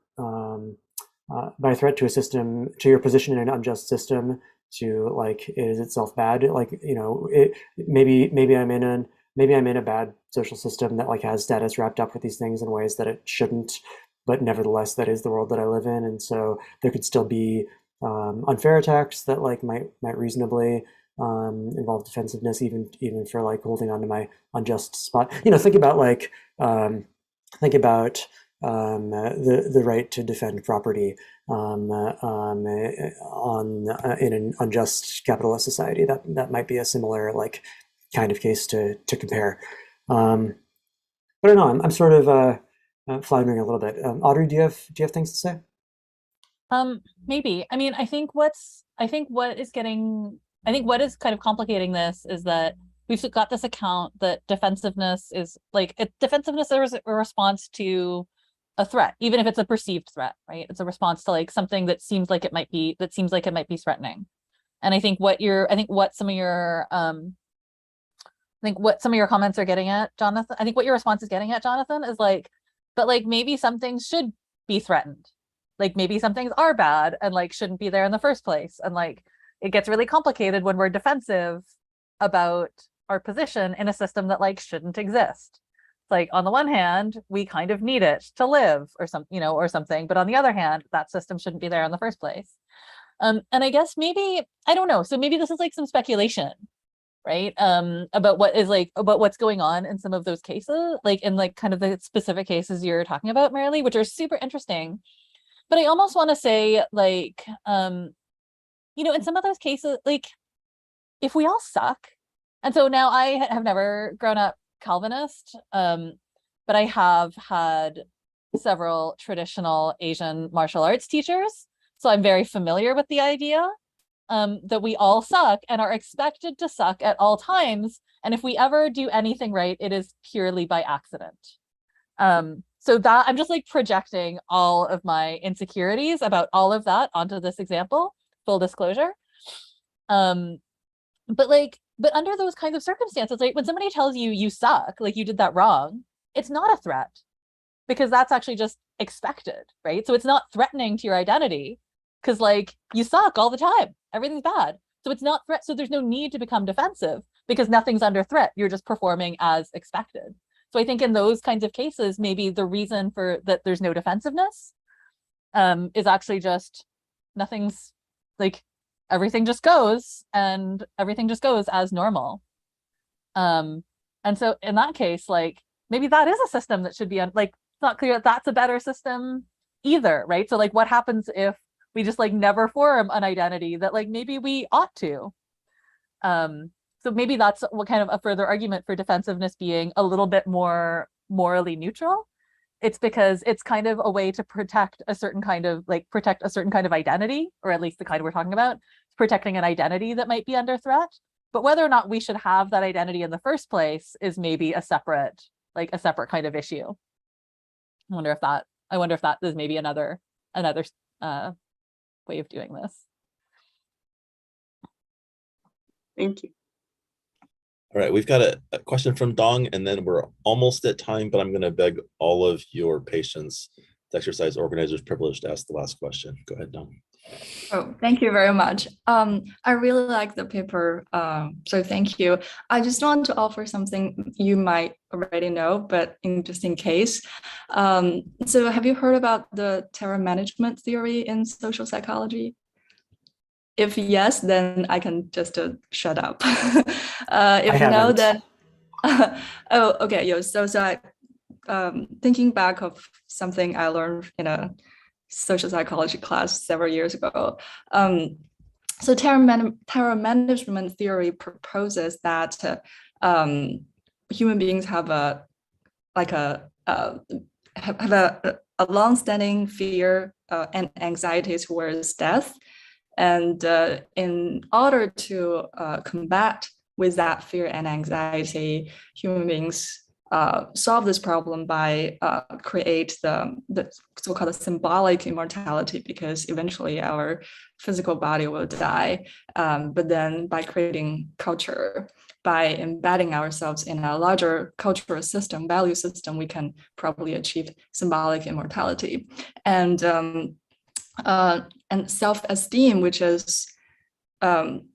by a threat to a system, to your position in an unjust system, to like, is itself bad? Like, maybe I'm in a bad social system that like has status wrapped up with these things in ways that it shouldn't, but nevertheless, that is the world that I live in. And so there could still be unfair attacks that like might reasonably involve defensiveness, even for like holding on to my unjust spot. Think about like the right to defend property in an unjust capitalist society. That might be a similar like kind of case to compare. But I don't know. I'm sort of floundering a little bit. Audrey, do you have things to say? Maybe. I mean, I think what is kind of complicating this is that we've got this account that defensiveness is defensiveness is a response to a threat, even if it's a perceived threat, right? It's a response to like something that seems like it might be threatening. And I think what some of your comments are getting at, Jonathan, I think what your response is getting at, Jonathan, is like, but like maybe some things should be threatened. Like maybe some things are bad and like shouldn't be there in the first place. And like it gets really complicated when we're defensive about our position in a system that like shouldn't exist. It's like on the one hand, we kind of need it to live or something, but on the other hand, that system shouldn't be there in the first place. And I guess maybe, I don't know, so maybe this is like some speculation, right? About what's going on in some of those cases, like in like kind of the specific cases you're talking about, Marilee, which are super interesting. But I almost want to say, like, in some of those cases, like, if we all suck, and so now I have never grown up Calvinist, but I have had several traditional Asian martial arts teachers, so I'm very familiar with the idea that we all suck and are expected to suck at all times, and if we ever do anything right, it is purely by accident. So that I'm just like projecting all of my insecurities about all of that onto this example, full disclosure. But under those kinds of circumstances, like when somebody tells you you suck, like you did that wrong, it's not a threat because that's actually just expected, right? So it's not threatening to your identity because like you suck all the time, everything's bad. So it's not threat. So there's no need to become defensive because nothing's under threat. You're just performing as expected. So I think in those kinds of cases, maybe the reason for that there's no defensiveness is actually just nothing's like everything just goes and everything just goes as normal. And so in that case, like maybe that is a system that should be like, it's not clear that that's a better system either, right? So like what happens if we just like never form an identity that like maybe we ought to? So maybe that's what kind of a further argument for defensiveness being a little bit more morally neutral. It's because it's kind of a way to protect a certain kind of identity, or at least the kind we're talking about, protecting an identity that might be under threat. But whether or not we should have that identity in the first place is maybe a separate kind of issue. I wonder if that is maybe another way of doing this. Thank you. All right, we've got a question from Dong, and then we're almost at time, but I'm going to beg all of your patience to exercise organizer's privilege to ask the last question. Go ahead, Dong. Oh, thank you very much. I really like the paper, so thank you. I just want to offer something you might already know, but just in case. So have you heard about the terror management theory in social psychology? If yes, then I can just shut up. If no, then oh, okay. Yeah. So I thinking back of something I learned in a social psychology class several years ago. So terror management theory proposes that human beings have a long-standing fear and anxiety towards death. And in order to combat with that fear and anxiety, human beings solve this problem by create the so-called symbolic immortality, because eventually our physical body will die. But then by creating culture, by embedding ourselves in a larger cultural system, value system, we can probably achieve symbolic immortality. And self-esteem, which is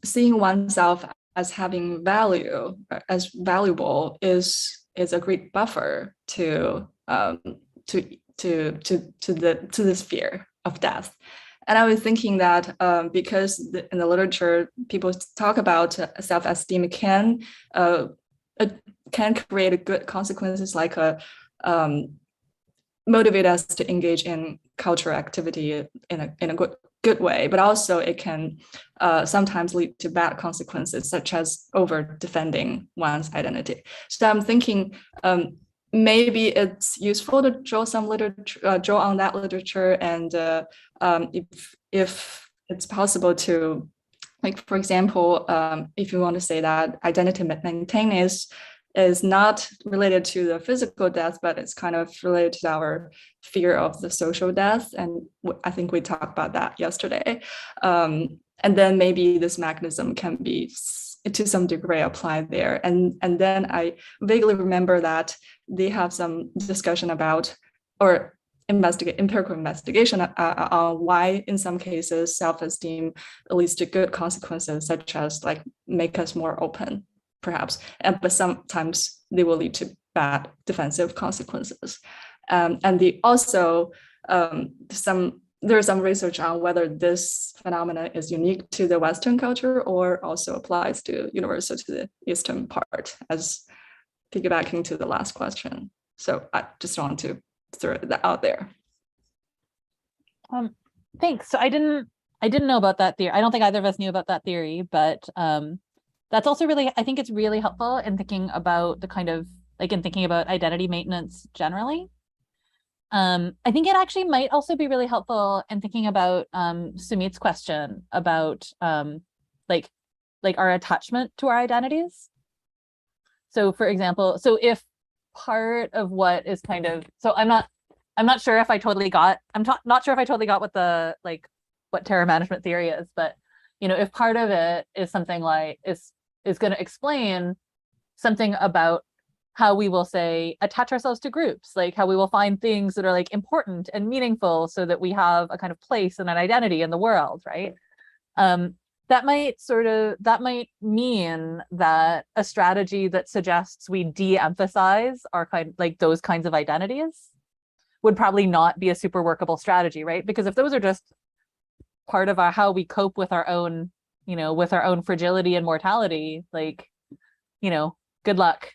seeing oneself as having value, as valuable, is a great buffer to this fear of death. And I was thinking that because in the literature people talk about self-esteem can create good consequences, like motivate us to engage in cultural activity in a good way, but also it can sometimes lead to bad consequences, such as over defending one's identity. So I'm thinking maybe it's useful to draw some literature, draw on that literature, and if it's possible to, like, for example, if you want to say that identity maintain is not related to the physical death, but it's kind of related to our fear of the social death. And I think we talked about that yesterday. And then maybe this mechanism can be to some degree applied there. And then I vaguely remember that they have some discussion about, or empirical investigation on why in some cases self-esteem leads to good consequences, such as like make us more open, perhaps, but sometimes they will lead to bad defensive consequences. And also some there's some research on whether this phenomena is unique to the Western culture or also applies to universal to the Eastern part, as piggybacking to the last question. So I just want to throw that out there. Thanks. So I didn't know about that theory. I don't think either of us knew about that theory, but that's also really, I think it's really helpful in thinking about the kind of, like in thinking about identity maintenance generally. I think it actually might also be really helpful in thinking about Sumit's question about like our attachment to our identities. So for example, so if part of what is kind of, so I'm not sure if I totally got, not sure if I totally got what the, like what terror management theory is, but you know, if part of it is something like, is going to explain something about how we will say attach ourselves to groups, like how we will find things that are like important and meaningful so that we have a kind of place and an identity in the world, right? That might mean that a strategy that suggests we de-emphasize our kind, like those kinds of identities would probably not be a super workable strategy, right? Because if those are just part of our how we cope with our own, you know, with our own fragility and mortality, like, you know, good luck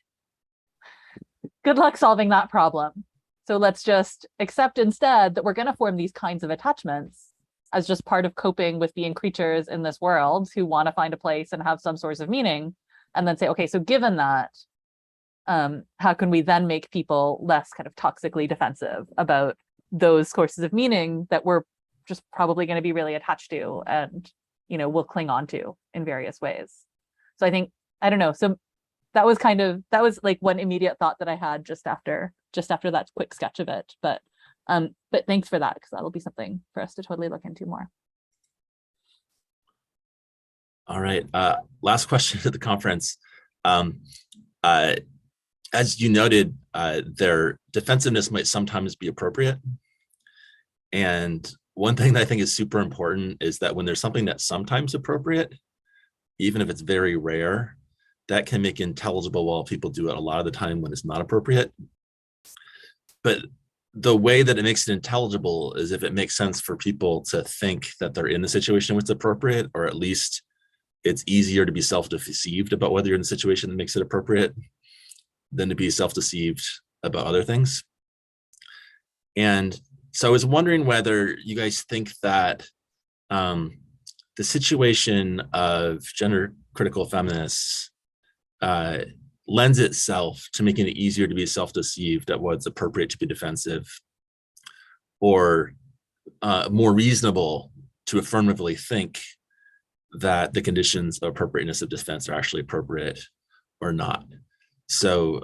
solving that problem. So let's just accept instead that we're going to form these kinds of attachments as just part of coping with being creatures in this world who want to find a place and have some source of meaning, and then say, okay, so given that, how can we then make people less kind of toxically defensive about those sources of meaning that we're just probably going to be really attached to and, you know, will cling on to in various ways. So I think, I don't know, so that was like one immediate thought that I had just after that quick sketch of it. But thanks for that, because that'll be something for us to totally look into more. All right, last question to the conference. As you noted, their defensiveness might sometimes be appropriate. And one thing that I think is super important is that when there's something that's sometimes appropriate, even if it's very rare, that can make intelligible while people do it a lot of the time when it's not appropriate. But the way that it makes it intelligible is if it makes sense for people to think that they're in the situation which is appropriate, or at least it's easier to be self-deceived about whether you're in the situation that makes it appropriate than to be self-deceived about other things. And so I was wondering whether you guys think that the situation of gender critical feminists lends itself to making it easier to be self-deceived at what's appropriate to be defensive, or more reasonable to affirmatively think that the conditions of appropriateness of defense are actually appropriate or not. So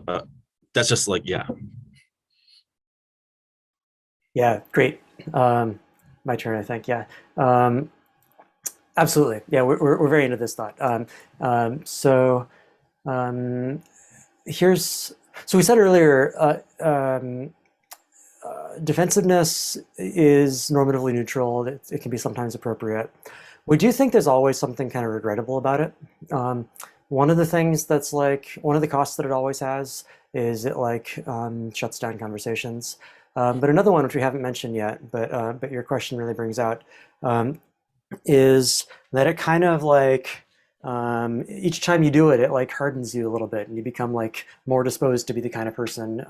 that's just like, yeah. Yeah, great. My turn, I think. Yeah, absolutely. Yeah, we're very into this thought. So we said earlier, defensiveness is normatively neutral. It can be sometimes appropriate. We do think there's always something kind of regrettable about it. One of the things that's like, one of the costs that it always has is it like shuts down conversations. But another one, which we haven't mentioned yet, but your question really brings out, is that it kind of like, each time you do it, it like hardens you a little bit, and you become like more disposed to be the kind of person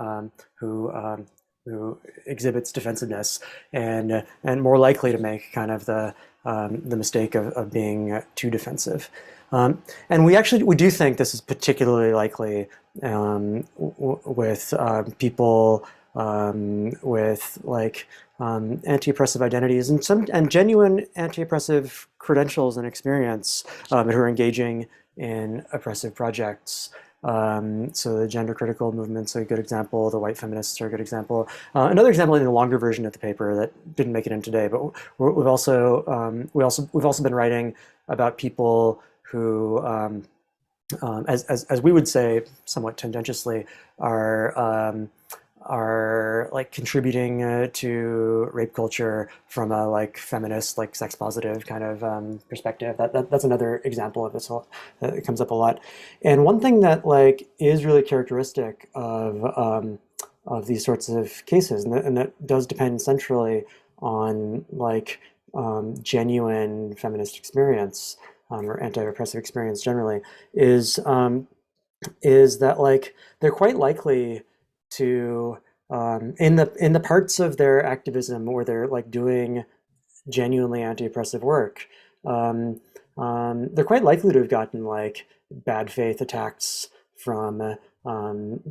who exhibits defensiveness, and more likely to make kind of the mistake of being too defensive. And we do think this is particularly likely with people with like anti-oppressive identities and genuine anti-oppressive credentials and experience who are engaging in oppressive projects. So the gender critical movements are a good example. The white feminists are a good example. Another example in the longer version of the paper that didn't make it in today, but we've also been writing about people who, as we would say, somewhat tendentiously, are like contributing to rape culture from a like feminist, like sex positive kind of perspective. That's another example of this. It comes up a lot. And one thing that like is really characteristic of these sorts of cases, and that does depend centrally on like genuine feminist experience or anti-repressive experience generally is that like they're quite likely to in the parts of their activism where they're like doing genuinely anti-oppressive work, they're quite likely to have gotten like bad faith attacks from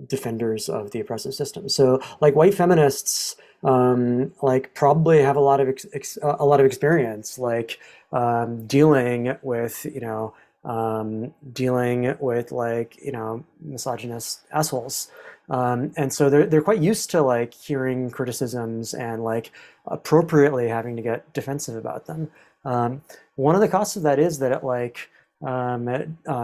defenders of the oppressive system. So like white feminists like probably have a lot of experience like dealing with misogynist assholes. And so they're quite used to like hearing criticisms and like appropriately having to get defensive about them. One of the costs of that is that it like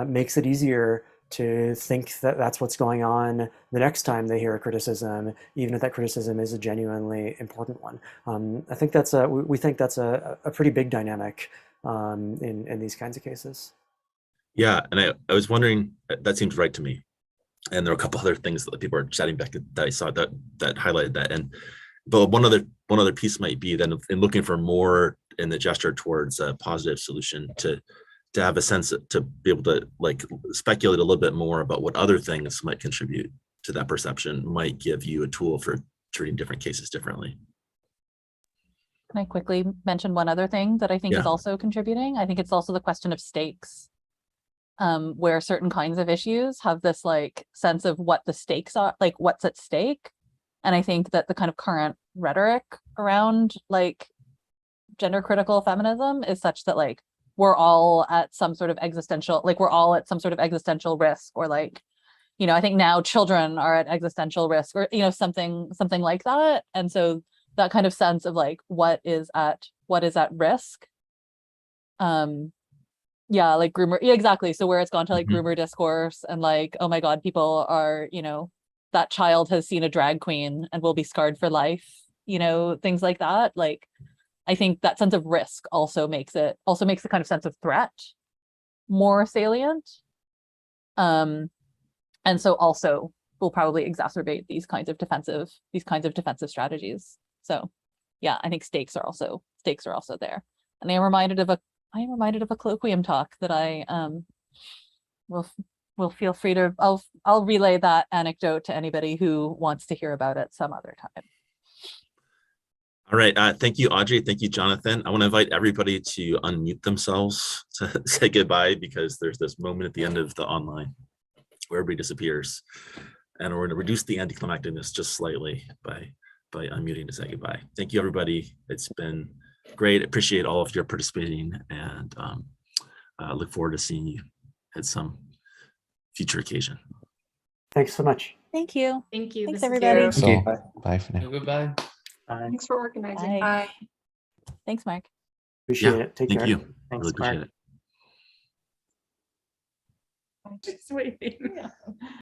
makes it easier to think that that's what's going on the next time they hear a criticism, even if that criticism is a genuinely important one. I think we think that's a pretty big dynamic in these kinds of cases. Yeah, and I was wondering, that seems right to me. And there are a couple other things that people are chatting back that I saw that highlighted that. But one other piece might be then in looking for more in the gesture towards a positive solution to have a sense to be able to like speculate a little bit more about what other things might contribute to that perception, might give you a tool for treating different cases differently. Can I quickly mention one other thing that I think is also contributing? I think it's also the question of stakes, where certain kinds of issues have this like sense of what the stakes are, like what's at stake. And I think that the kind of current rhetoric around like gender critical feminism is such that like we're all at some sort of existential, like we're all at some sort of existential risk, or like, I think now children are at existential risk, or, something like that. And so that kind of sense of like, what is at risk. Yeah, like groomer. Yeah, exactly. So where it's gone to like groomer discourse and like, oh my God, people are, that child has seen a drag queen and will be scarred for life, things like that. Like, I think that sense of risk also makes the kind of sense of threat more salient. And so also will probably exacerbate these kinds of defensive strategies. So yeah, I think stakes are also there. And I am reminded of a colloquium talk that I will feel free to, I'll relay that anecdote to anybody who wants to hear about it some other time. All right. Thank you, Audrey. Thank you, Jonathan. I want to invite everybody to unmute themselves to say goodbye, because there's this moment at the end of the online where everybody disappears. And we're going to reduce the anticlimacticness just slightly by unmuting to say goodbye. Thank you, everybody. It's been great. Appreciate all of your participating, and look forward to seeing you at some future occasion. Thanks so much. Thank you. Thank you. Thanks, This is everybody. Thank you. Bye for now. Goodbye. Thanks for organizing. Bye. Thanks, Mark. Appreciate it. Take care. Thank you. Thanks, Really appreciate Mark. it. Just waiting.